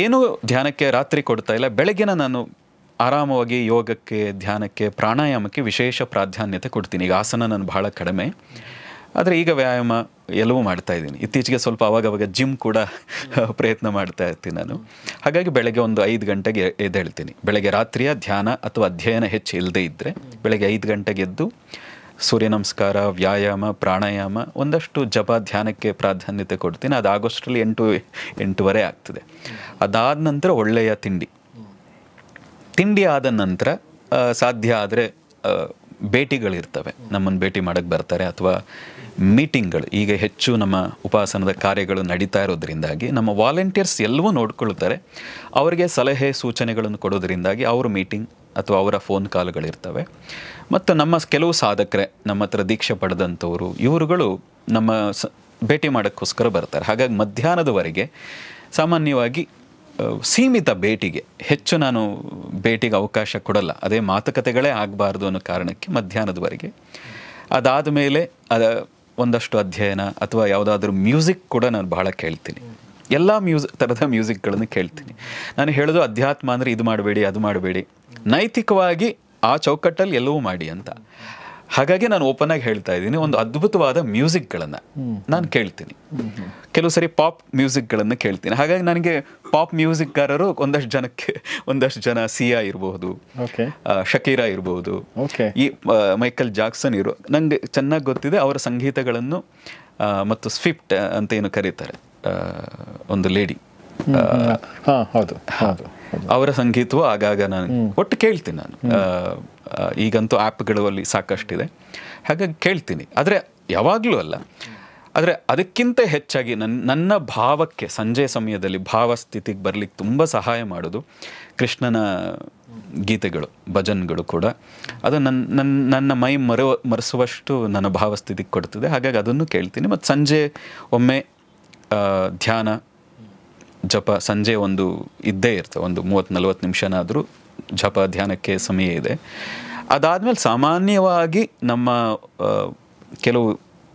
ಏನೂ ಧ್ಯಾನಕ್ಕೆ ರಾತ್ರಿ ಕೊಡ್ತಾ ಇಲ್ಲ, ಬೆಳಗ್ಗೆನ ನಾನು ಆರಾಮವಾಗಿ ಯೋಗಕ್ಕೆ, ಧ್ಯಾನಕ್ಕೆ, ಪ್ರಾಣಾಯಾಮಕ್ಕೆ ವಿಶೇಷ ಪ್ರಾಧಾನ್ಯತೆ ಕೊಡ್ತೀನಿ. ಈಗ ಆಸನ ನಾನು ಬಹಳ ಕಡಿಮೆ, ಆದರೆ ಈಗ ವ್ಯಾಯಾಮ ಎಲ್ಲವೂ ಮಾಡ್ತಾ ಇದ್ದೀನಿ. ಇತ್ತೀಚೆಗೆ ಸ್ವಲ್ಪ ಅವಾಗವಾಗ ಜಿಮ್ ಕೂಡ ಪ್ರಯತ್ನ ಮಾಡ್ತಾ ಇರ್ತೀನಿ ನಾನು. ಹಾಗಾಗಿ ಬೆಳಗ್ಗೆ ಒಂದು 5 ಗಂಟೆಗೆ ಎದ್ದೇಳ್ತೀನಿ. ಬೆಳಗ್ಗೆ ರಾತ್ರಿಯ ಧ್ಯಾನ ಅಥವಾ ಅಧ್ಯಯನ ಹೆಚ್ಚು ಇಲ್ಲದೇ ಇದ್ದರೆ ಬೆಳಗ್ಗೆ 5 ಗಂಟೆಗೆ ಎದ್ದು ಸೂರ್ಯ ನಮಸ್ಕಾರ, ವ್ಯಾಯಾಮ, ಪ್ರಾಣಾಯಾಮ, ಒಂದಷ್ಟು ಜಪ ಧ್ಯಾನಕ್ಕೆ ಪ್ರಾಧಾನ್ಯತೆ ಕೊಡ್ತೀನಿ. ಅದು ಆಗೋಷ್ಟರಲ್ಲಿ 8:30 ಆಗ್ತದೆ. ಅದಾದ ನಂತರ ಒಳ್ಳೆಯ ತಿಂಡಿ ಆದ ನಂತರ ಸಾಧ್ಯ ಆದರೆ ಭೇಟಿಗಳಿರ್ತವೆ, ನಮ್ಮನ್ನು ಭೇಟಿ ಮಾಡೋಕ್ಕೆ ಬರ್ತಾರೆ, ಅಥವಾ ಮೀಟಿಂಗ್ಗಳು. ಈಗ ಹೆಚ್ಚು ನಮ್ಮ ಉಪಾಸನದ ಕಾರ್ಯಗಳು ನಡೀತಾ ಇರೋದ್ರಿಂದಾಗಿ ನಮ್ಮ ವಾಲಂಟಿಯರ್ಸ್ ಎಲ್ಲವೂ ನೋಡ್ಕೊಳ್ತಾರೆ. ಅವರಿಗೆ ಸಲಹೆ ಸೂಚನೆಗಳನ್ನು ಕೊಡೋದ್ರಿಂದಾಗಿ ಅವ್ರ ಮೀಟಿಂಗ್ ಅಥವಾ ಅವರ ಫೋನ್ ಕಾಲ್ಗಳಿರ್ತವೆ. ಮತ್ತು ನಮ್ಮ ಕೆಲವು ಸಾಧಕರೇ, ನಮ್ಮ ಹತ್ರ ದೀಕ್ಷೆ ಪಡೆದಂಥವರು, ಇವರುಗಳು ನಮ್ಮ ಭೇಟಿ ಮಾಡೋಕ್ಕೋಸ್ಕರ ಬರ್ತಾರೆ. ಹಾಗಾಗಿ ಮಧ್ಯಾಹ್ನದವರೆಗೆ ಸಾಮಾನ್ಯವಾಗಿ ಸೀಮಿತ ಭೇಟಿಗೆ, ಹೆಚ್ಚು ನಾನು ಭೇಟಿಗೆ ಅವಕಾಶ ಕೊಡಲ್ಲ. ಅದೇ ಮಾತುಕತೆಗಳೇ ಆಗಬಾರ್ದು ಅನ್ನೋ ಕಾರಣಕ್ಕೆ ಮಧ್ಯಾಹ್ನದವರೆಗೆ. ಅದಾದ ಮೇಲೆ ಒಂದಷ್ಟು ಅಧ್ಯಯನ ಅಥವಾ ಯಾವುದಾದ್ರೂ ಮ್ಯೂಸಿಕ್ ಕೂಡ ನಾನು ಬಹಳ ಕೇಳ್ತೀನಿ. ಎಲ್ಲ ಥರದ ಮ್ಯೂಸಿಕ್ಗಳನ್ನು ಕೇಳ್ತೀನಿ. ನಾನು ಹೇಳೋದು ಅಧ್ಯಾತ್ಮ ಅಂದರೆ ಇದು ಮಾಡಬೇಡಿ, ಅದು ಮಾಡಬೇಡಿ, ನೈತಿಕವಾಗಿ ಆ ಚೌಕಟ್ಟಲ್ಲಿ ಎಲ್ಲವೂ ಮಾಡಿ ಅಂತ. ಹಾಗಾಗಿ ನಾನು ಓಪನ್ ಆಗಿ ಹೇಳ್ತಾ ಇದ್ದೀನಿ, ಒಂದು ಅದ್ಭುತವಾದ ಮ್ಯೂಸಿಕ್ಗಳನ್ನು ನಾನು ಕೇಳ್ತೀನಿ. ಕೆಲವು ಸರಿ ಪಾಪ್ ಮ್ಯೂಸಿಕ್ಗಳನ್ನು ಕೇಳ್ತೀನಿ. ಹಾಗಾಗಿ ನನಗೆ ಪಾಪ್ ಮ್ಯೂಸಿಕ್ಗಾರರು ಒಂದಷ್ಟು ಜನ ಸಿಯಾ ಇರಬಹುದು, ಶಕೀರಾ ಇರಬಹುದು, ಈ ಮೈಕಲ್ ಜಾಕ್ಸನ್ ನಂಗೆ ಚೆನ್ನಾಗಿ ಗೊತ್ತಿದೆ. ಅವರ ಸಂಗೀತಗಳನ್ನು ಮತ್ತು ಸ್ವಿಫ್ಟ್ ಅಂತ ಏನು ಕರೀತಾರೆ, ಒಂದು ಲೇಡಿ, ಅವರ ಸಂಗೀತವು ಆಗಾಗ ನಾನು ಒಟ್ಟು ಕೇಳ್ತೀನಿ. ನಾನು ಈಗಂತೂ ಆ್ಯಪ್ಗಳಲ್ಲಿ ಸಾಕಷ್ಟಿದೆ, ಹಾಗಾಗಿ ಕೇಳ್ತೀನಿ. ಆದರೆ ಯಾವಾಗಲೂ ಅಲ್ಲ. ಆದರೆ ಅದಕ್ಕಿಂತ ಹೆಚ್ಚಾಗಿ ನನ್ನ ಭಾವಕ್ಕೆ, ಸಂಜೆ ಸಮಯದಲ್ಲಿ ಭಾವಸ್ಥಿತಿಗೆ ಬರಲಿಕ್ಕೆ ತುಂಬ ಸಹಾಯ ಮಾಡೋದು ಕೃಷ್ಣನ ಗೀತೆಗಳು, ಭಜನ್ಗಳು ಕೂಡ. ಅದು ನನ್ನ ಮೈ ಮರೆಸುವಷ್ಟು ನನ್ನ ಭಾವಸ್ಥಿತಿಗೆ ಕೊಡ್ತದೆ. ಹಾಗಾಗಿ ಅದನ್ನು ಕೇಳ್ತೀನಿ. ಮತ್ತು ಸಂಜೆ ಒಮ್ಮೆ ಧ್ಯಾನ ಜಪ, ಸಂಜೆ ಒಂದು ಇದ್ದೇ ಇರ್ತದೆ, ಒಂದು 30-40 ನಿಮಿಷನಾದರೂ ಜಪ ಧ್ಯಾನಕ್ಕೆ ಸಮಯ ಇದೆ. ಅದಾದಮೇಲೆ ಸಾಮಾನ್ಯವಾಗಿ ನಮ್ಮ ಕೆಲವು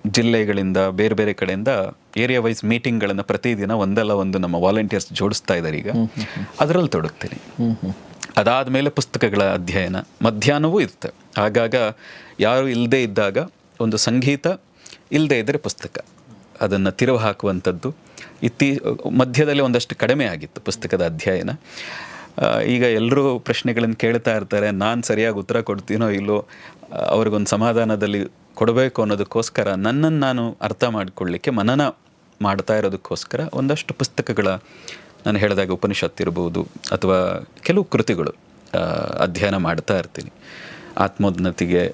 ಜಿಲ್ಲೆಗಳಿಂದ, ಬೇರೆ ಬೇರೆ ಕಡೆಯಿಂದ ಏರಿಯಾ ವೈಸ್ ಮೀಟಿಂಗ್ಗಳನ್ನು ಪ್ರತಿದಿನ ಒಂದಲ್ಲ ಒಂದು ನಮ್ಮ ವಾಲಂಟಿಯರ್ಸ್ ಜೋಡಿಸ್ತಾ ಇದ್ದಾರೆ. ಈಗ ಅದರಲ್ಲಿ ತೊಡಗ್ತೀನಿ. ಅದಾದಮೇಲೆ ಪುಸ್ತಕಗಳ ಅಧ್ಯಯನ ಮಧ್ಯಾಹ್ನವೂ ಇರುತ್ತೆ. ಆಗಾಗ ಯಾರು ಇಲ್ಲದೇ ಇದ್ದಾಗ ಒಂದು ಸಂಗೀತ, ಇಲ್ಲದೇ ಇದ್ದರೆ ಪುಸ್ತಕ, ಅದನ್ನು ತಿರುವು ಹಾಕುವಂಥದ್ದು. ಮಧ್ಯದಲ್ಲಿ ಒಂದಷ್ಟು ಕಡಿಮೆ ಆಗಿತ್ತು ಪುಸ್ತಕದ ಅಧ್ಯಯನ. ಈಗ ಎಲ್ಲರೂ ಪ್ರಶ್ನೆಗಳನ್ನು ಕೇಳ್ತಾ ಇರ್ತಾರೆ, ನಾನು ಸರಿಯಾಗಿ ಉತ್ತರ ಕೊಡ್ತೀನೋ ಇಲ್ಲೋ, ಅವ್ರಿಗೊಂದು ಸಮಾಧಾನದಲ್ಲಿ ಕೊಡಬೇಕು ಅನ್ನೋದಕ್ಕೋಸ್ಕರ, ನನ್ನನ್ನು ನಾನು ಅರ್ಥ ಮಾಡಿಕೊಳ್ಳಿಕ್ಕೆ ಮನನ ಮಾಡ್ತಾ ಇರೋದಕ್ಕೋಸ್ಕರ ಒಂದಷ್ಟು ಪುಸ್ತಕಗಳ, ನಾನು ಹೇಳಿದಾಗ ಉಪನಿಷತ್ತು ಇರ್ಬೋದು ಅಥವಾ ಕೆಲವು ಕೃತಿಗಳು ಅಧ್ಯಯನ ಮಾಡ್ತಾ ಇರ್ತೀನಿ. ಆತ್ಮೋನ್ನತಿಗೆ,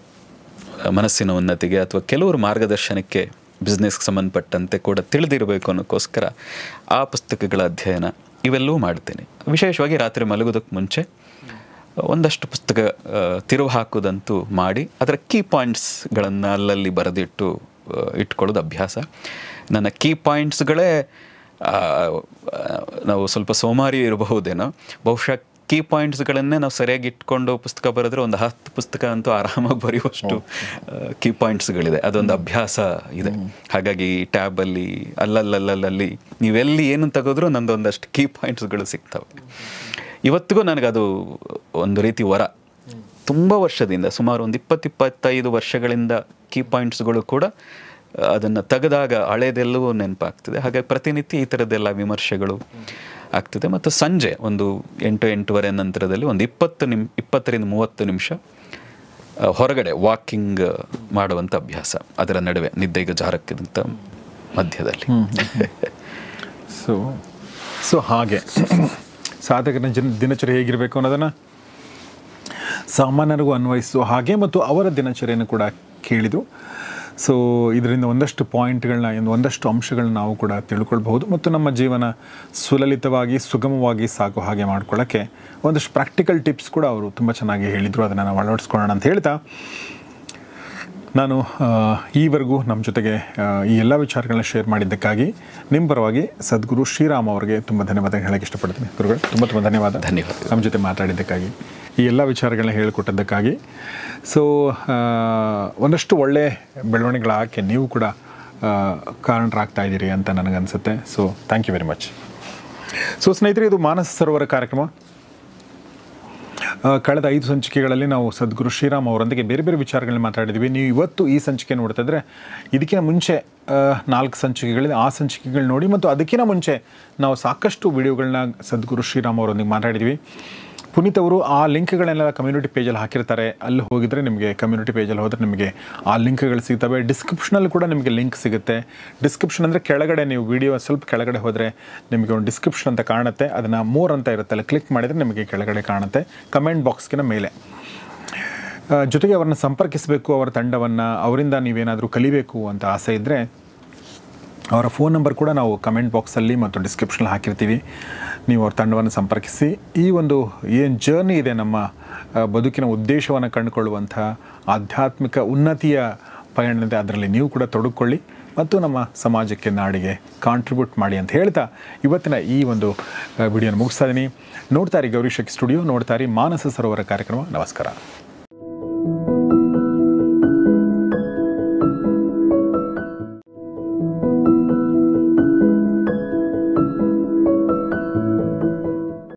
ಮನಸ್ಸಿನ ಉನ್ನತಿಗೆ ಅಥವಾ ಕೆಲವರು ಮಾರ್ಗದರ್ಶನಕ್ಕೆ, ಬಿಸ್ನೆಸ್ಗೆ ಸಂಬಂಧಪಟ್ಟಂತೆ ಕೂಡ ತಿಳಿದಿರಬೇಕು ಅನ್ನೋಕ್ಕೋಸ್ಕರ ಆ ಪುಸ್ತಕಗಳ ಅಧ್ಯಯನ ಇವೆಲ್ಲವೂ ಮಾಡ್ತೀನಿ. ವಿಶೇಷವಾಗಿ ರಾತ್ರಿ ಮಲಗೋದಕ್ಕೆ ಮುಂಚೆ ಒಂದಷ್ಟು ಪುಸ್ತಕ ತಿರುವು ಹಾಕೋದಂತೂ ಮಾಡಿ, ಅದರ ಕೀ ಪಾಯಿಂಟ್ಸ್ಗಳನ್ನು ಅಲ್ಲಲ್ಲಿ ಬರೆದಿಟ್ಟು ಇಟ್ಕೊಳ್ಳೋದು ಅಭ್ಯಾಸ. ನನ್ನ ಕೀ ಪಾಯಿಂಟ್ಸ್ಗಳೇ, ನಾವು ಸ್ವಲ್ಪ ಸೋಮಾರಿ ಇರಬಹುದೇನೋ, ಬಹುಶಃ ಕೀ ಪಾಯಿಂಟ್ಸ್ಗಳನ್ನೇ ನಾವು ಸರಿಯಾಗಿ ಇಟ್ಕೊಂಡು ಪುಸ್ತಕ ಬರೆದ್ರೆ ಒಂದು 10 ಪುಸ್ತಕ ಅಂತೂ ಆರಾಮಾಗಿ ಬರೆಯುವಷ್ಟು ಕೀ ಪಾಯಿಂಟ್ಸ್ಗಳಿದೆ. ಅದೊಂದು ಅಭ್ಯಾಸ ಇದೆ. ಹಾಗಾಗಿ ಟ್ಯಾಬಲ್ಲಿ ಅಲ್ಲಲ್ಲಿ ನೀವೆಲ್ಲಿ ಏನು ತೆಗೆದ್ರೂ ನಂದೊಂದಷ್ಟು ಕೀ ಪಾಯಿಂಟ್ಸ್ಗಳು ಸಿಗ್ತವೆ. ಇವತ್ತಿಗೂ ನನಗದು ಒಂದು ರೀತಿ ವರ. ತುಂಬ ವರ್ಷದಿಂದ, ಸುಮಾರು ಒಂದು 20-25 ವರ್ಷಗಳಿಂದ ಕೀ ಪಾಯಿಂಟ್ಸ್ಗಳು ಕೂಡ ಅದನ್ನು ತೆಗೆದಾಗ ಹಳೇದೆಲ್ಲವೂ ನೆನಪಾಗ್ತದೆ. ಹಾಗಾಗಿ ಪ್ರತಿನಿತ್ಯ ಈ ಥರದ್ದೆಲ್ಲ ವಿಮರ್ಶೆಗಳು ಆಗ್ತದೆ. ಮತ್ತು ಸಂಜೆ ಒಂದು 8-8:30 ನಂತರದಲ್ಲಿ ಒಂದು 20-30 ನಿಮಿಷ ಹೊರಗಡೆ ವಾಕಿಂಗ್ ಮಾಡುವಂಥ ಅಭ್ಯಾಸ, ಅದರ ನಡುವೆ ನಿದ್ದೆಗೆ ಜಾರಕ್ಕಿಂತ ಮಧ್ಯದಲ್ಲಿ. ಸೊ ಹಾಗೆ ಸಾಧಕನ ದಿನಚರಿ ಹೇಗಿರಬೇಕು ಅನ್ನೋದನ್ನು ಸಾಮಾನ್ಯರಿಗೂ ಅನ್ವಯಿಸುವ ಹಾಗೆ ಮತ್ತು ಅವರ ದಿನಚರಿಯನ್ನು ಕೂಡ ಕೇಳಿದರು. ಸೊ ಇದರಿಂದ ಒಂದಷ್ಟು ಪಾಯಿಂಟ್ಗಳನ್ನ, ಒಂದಷ್ಟು ಅಂಶಗಳನ್ನ ನಾವು ಕೂಡ ತಿಳ್ಕೊಳ್ಬಹುದು ಮತ್ತು ನಮ್ಮ ಜೀವನ ಸುಲಲಿತವಾಗಿ ಸುಗಮವಾಗಿ ಸಾಗೋ ಹಾಗೆ ಮಾಡ್ಕೊಳ್ಳೋಕ್ಕೆ ಒಂದಷ್ಟು ಪ್ರಾಕ್ಟಿಕಲ್ ಟಿಪ್ಸ್ ಕೂಡ ಅವರು ತುಂಬ ಚೆನ್ನಾಗಿ ಹೇಳಿದರು. ಅದನ್ನು ನಾವು ಅಳವಡಿಸ್ಕೊಳ್ಳೋಣ ಅಂತ ಹೇಳ್ತಾ, ನಾನು ಈವರೆಗೂ ನಮ್ಮ ಜೊತೆಗೆ ಈ ಎಲ್ಲ ವಿಚಾರಗಳನ್ನ ಶೇರ್ ಮಾಡಿದ್ದಕ್ಕಾಗಿ ನಿಮ್ಮ ಪರವಾಗಿ ಸದ್ಗುರು ಶ್ರೀರಾಮ್ ಅವರಿಗೆ ತುಂಬ ಧನ್ಯವಾದ ಹೇಳೋಕ್ಕೆ ಇಷ್ಟಪಡ್ತೀನಿ. ಗುರುಗಳು, ತುಂಬ ಧನ್ಯವಾದ ನಮ್ಮ ಜೊತೆ ಮಾತಾಡಿದ್ದಕ್ಕಾಗಿ, ಈ ಎಲ್ಲ ವಿಚಾರಗಳನ್ನ ಹೇಳಿಕೊಟ್ಟದ್ದಕ್ಕಾಗಿ. ಸೊ ಒಂದಷ್ಟು ಒಳ್ಳೆಯ ಬೆಳವಣಿಗೆಗಳಾಕೆ ನೀವು ಕೂಡ ಕಾರಣರಾಗ್ತಾ ಇದ್ದೀರಿ ಅಂತ ನನಗನ್ಸುತ್ತೆ. So thank you very much. So ಸ್ನೇಹಿತರೆ, ಇದು ಮಾನಸ ಸರೋವರ ಕಾರ್ಯಕ್ರಮ. ಕಳೆದ 5 ಸಂಚಿಕೆಗಳಲ್ಲಿ ನಾವು ಸದ್ಗುರು ಶ್ರೀರಾಮ್ ಅವರೊಂದಿಗೆ ಬೇರೆ ಬೇರೆ ವಿಚಾರಗಳನ್ನ ಮಾತಾಡಿದ್ವಿ. ನೀವು ಇವತ್ತು ಈ ಸಂಚಿಕೆ ನೋಡ್ತಾ ಇದ್ದರೆ, ಇದಕ್ಕಿಂತ ಮುಂಚೆ 4 ಸಂಚಿಕೆಗಳಿದೆ, ಆ ಸಂಚಿಕೆಗಳು ನೋಡಿ. ಮತ್ತು ಅದಕ್ಕಿಂತ ಮುಂಚೆ ನಾವು ಸಾಕಷ್ಟು ವಿಡಿಯೋಗಳನ್ನ ಸದ್ಗುರು ಶ್ರೀರಾಮ್ ಅವರೊಂದಿಗೆ ಮಾತಾಡಿದ್ವಿ. ಪುನೀತ್ ಅವರು ಆ ಲಿಂಕ್ಗಳನ್ನೆಲ್ಲ ಕಮ್ಯುನಿಟಿ ಪೇಜಲ್ಲಿ ಹಾಕಿರ್ತಾರೆ. ಅಲ್ಲಿ ಹೋಗಿದರೆ ನಿಮಗೆ ಕಮ್ಯುನಿಟಿ ಪೇಜಲ್ಲಿ ಹೋದರೆ ನಿಮಗೆ ಆ ಲಿಂಕ್ಗಳು ಸಿಗ್ತವೆ. ಡಿಸ್ಕ್ರಿಪ್ಷನಲ್ಲಿ ಕೂಡ ನಿಮಗೆ ಲಿಂಕ್ ಸಿಗುತ್ತೆ. ಡಿಸ್ಕ್ರಿಪ್ಷನ್ ಅಂದರೆ ಕೆಳಗಡೆ ನೀವು ವಿಡಿಯೋ ಸ್ವಲ್ಪ ಕೆಳಗಡೆ ಹೋದರೆ ನಿಮಗೆ ಒಂದು ಡಿಸ್ಕ್ರಿಪ್ಷನ್ ಅಂತ ಕಾಣುತ್ತೆ. ಅದನ್ನು ಮೋರ್ ಅಂತ ಇರುತ್ತೆ, ಅಲ್ಲಿ ಕ್ಲಿಕ್ ಮಾಡಿದರೆ ನಿಮಗೆ ಕೆಳಗಡೆ ಕಾಣುತ್ತೆ ಕಮೆಂಟ್ ಬಾಕ್ಸ್ಗಿನ ಮೇಲೆ. ಜೊತೆಗೆ ಅವರನ್ನು ಸಂಪರ್ಕಿಸಬೇಕು, ಅವರ ತಂಡವನ್ನು, ಅವರಿಂದ ನೀವೇನಾದರೂ ಕಲಿಬೇಕು ಅಂತ ಆಸೆ ಇದ್ದರೆ ಅವರ ಫೋನ್ ನಂಬರ್ ಕೂಡ ನಾವು ಕಮೆಂಟ್ ಬಾಕ್ಸಲ್ಲಿ ಮತ್ತು ಡಿಸ್ಕ್ರಿಪ್ಷನಲ್ಲಿ ಹಾಕಿರ್ತೀವಿ. ನೀವು ಅವ್ರ ತಂಡವನ್ನು ಸಂಪರ್ಕಿಸಿ ಈ ಒಂದು ಏನು ಜರ್ನಿ ಇದೆ ನಮ್ಮ ಬದುಕಿನ ಉದ್ದೇಶವನ್ನು ಕಂಡುಕೊಳ್ಳುವಂಥ ಆಧ್ಯಾತ್ಮಿಕ ಉನ್ನತಿಯ ಪಯಣವಿದೆ, ಅದರಲ್ಲಿ ನೀವು ಕೂಡ ತೊಡಗಿಕೊಳ್ಳಿ ಮತ್ತು ನಮ್ಮ ಸಮಾಜಕ್ಕೆ, ನಾಡಿಗೆ ಕಾಂಟ್ರಿಬ್ಯೂಟ್ ಮಾಡಿ ಅಂತ ಹೇಳ್ತಾ ಇವತ್ತಿನ ಈ ಒಂದು ವಿಡಿಯೋನ ಮುಗಿಸ್ತಾ ಇದ್ದೀನಿ. ನೋಡ್ತಾ ಇರಿ ಗೌರಿ ಶಕ್ತಿ ಸ್ಟುಡಿಯೋ, ನೋಡ್ತಾ ಇರಿ ಮಾನಸ ಸರೋವರ ಕಾರ್ಯಕ್ರಮ. ನಮಸ್ಕಾರ.